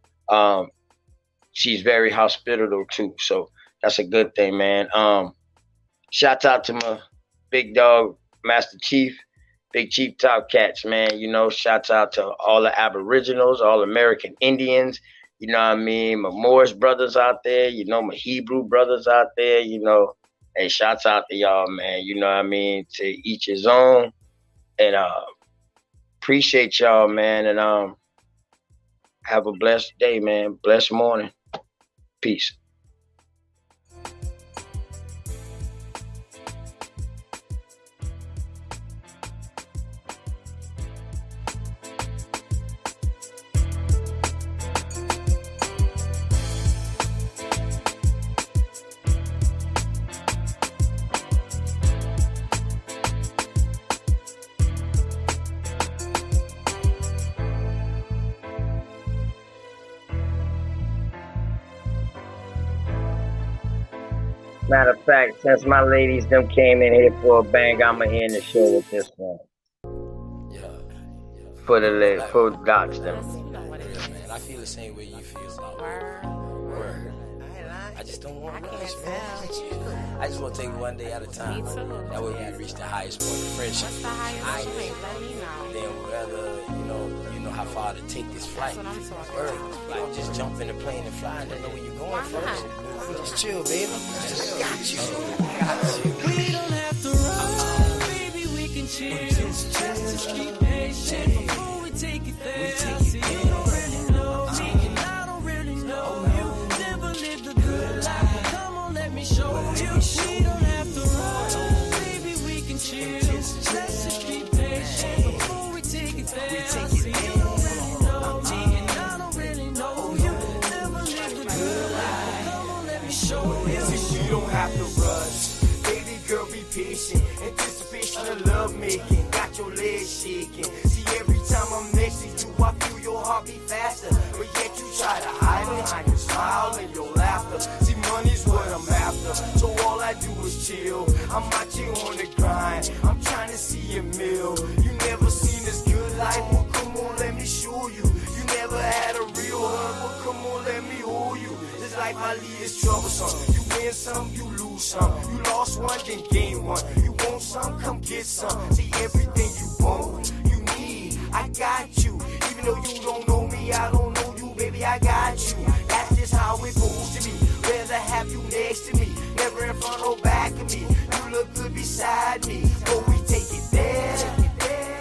She's very hospitable too, so that's a good thing, man. Shout out to my big dog, Master Chief, Big Chief Top Cats, man. You know, shouts out to all the Aboriginals, all American Indians. You know what I mean? My Moorish brothers out there. You know, my Hebrew brothers out there. You know. Hey, shouts out to y'all, man. You know what I mean? To each his own. And appreciate y'all, man. And have a blessed day, man. Blessed morning. Peace. Matter of fact, since my ladies them came in here for a bang, I'ma end the show with this one. For the dots them. And I feel the same way you feel about me. Word. I just don't want much, can't man. I just want to take it one day at a time. Me too. That way we can reach the highest point of friendship. What's the highest point? Let me know. Then whether you know how far to take this flight. That's what I'm talking Word. about. You don't just jump in the plane and fly and don't know where you're going first. Just chill, baby. Just got you. We don't have to run, baby, we can chill. Just be patient before we take it there. See, you don't really know me, and I don't really know you. Never lived a good life. Come on, let me show you. We don't have to run, baby, we can chill. Just be patient before we take it there. See, you don't really know me, and I don't really know you. Never lived a good life. Come on, let me show you. See, you don't have to rush. Baby girl, be patient. Anticipation of love making. Got your legs shaking. See, every time I'm next to you, I feel your heart beat faster. But yet you try to hide behind your smile and your laughter. See, money's what I'm after. So all I do is chill. I'm out here on the grind. I'm trying to see a meal. You never seen this good life. Well, come on, let me show you. You never had a real hug. Well, come on, let me hold you. This life I lead is troublesome. You win some, you lose some. You lost one, then gain one. You want some, come get some. See, everything you want, you need, I got you. Even though you don't know me, I don't know you, baby, I got you. That's just how it goes to me. Rather have you next to me, never in front or back of me. You look good beside me, but we take it there.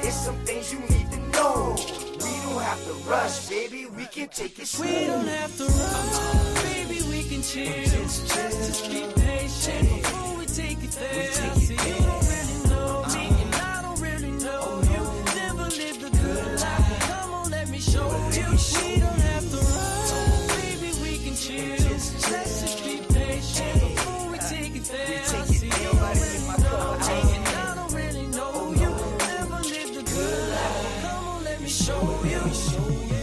It's some things you need to know. We don't have to rush, baby, we can take it slow. We don't have to run, baby, we can chill. Just be patient before we take it there. See, you don't really know me, and I don't really know you. Never lived a good life. Come on, let me show you. We don't have to run, baby, we can chill. Just be patient before we take it there. See, you don't really know me, and I don't really know you. Never lived a good life. Come on, let me show you.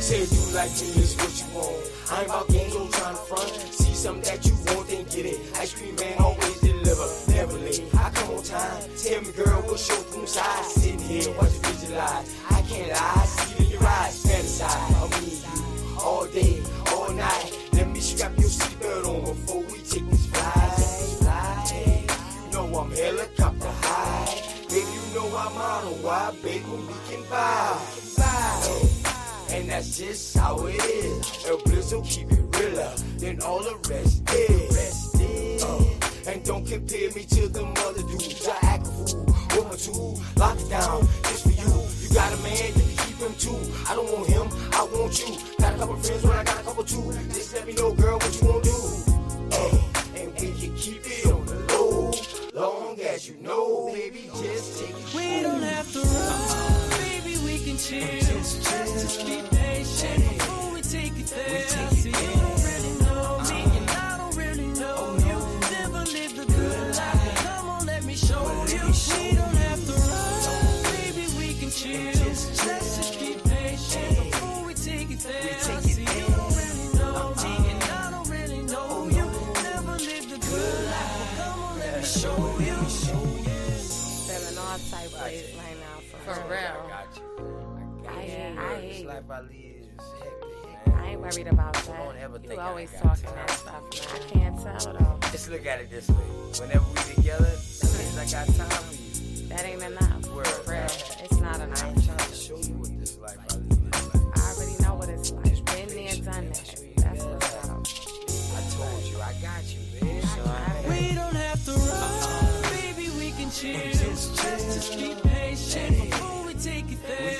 Say you like me is what you want. I ain't about games, I'm trying to front. See something that you want, then get it. Ice cream man always deliver, never late. I come on time. Tell me, girl, what's your room size? Sitting here, watch you visualize. I can't lie, see it in your eyes. Fantasize, I'll meet you all day, all night. Let me strap your seatbelt on before we take this flight. You know I'm helicopter high. Baby, you know I'm on a wide, baby, we can vibe. And that's just how it is. El Blizzo keep it realer than all the rest is. And don't compare me to them other dudes. I act a fool, with my tool, lock it down, just for you. You got a man, you can keep him too. I don't want him, I want you. Got a couple friends, but I got a couple too. Just let me know, girl, what you wanna do. And we can keep it on the low, long as you know, baby, just take it. We don't have to run, baby, we can chill. Just be patient before we take it there. See, you don't really know me, and I don't really know you. Never lived a good life. Come on, let me show you. We don't have to run, baby, we can chill. Just be patient before we take it there. See, you don't really know me, and I don't really know you. Never lived a good life. Come on, let me show you. Feeling all type of ways right now, for real. I got you. I hate this you. life I live is hectic, man. I ain't worried about You don't ever that. think You I always got talking time. that stuff, man. I can't tell though. Just look at it this way. Whenever we together, that means I got time for you. That ain't enough. Word, For real. man. It's not enough. I ain't trying to show you what this life I live is like. I already know what it's like. Been there, done that. That's what's up. I told you, I got you, babe. We don't have to run, baby, we can chill. Just be patient before we take it there.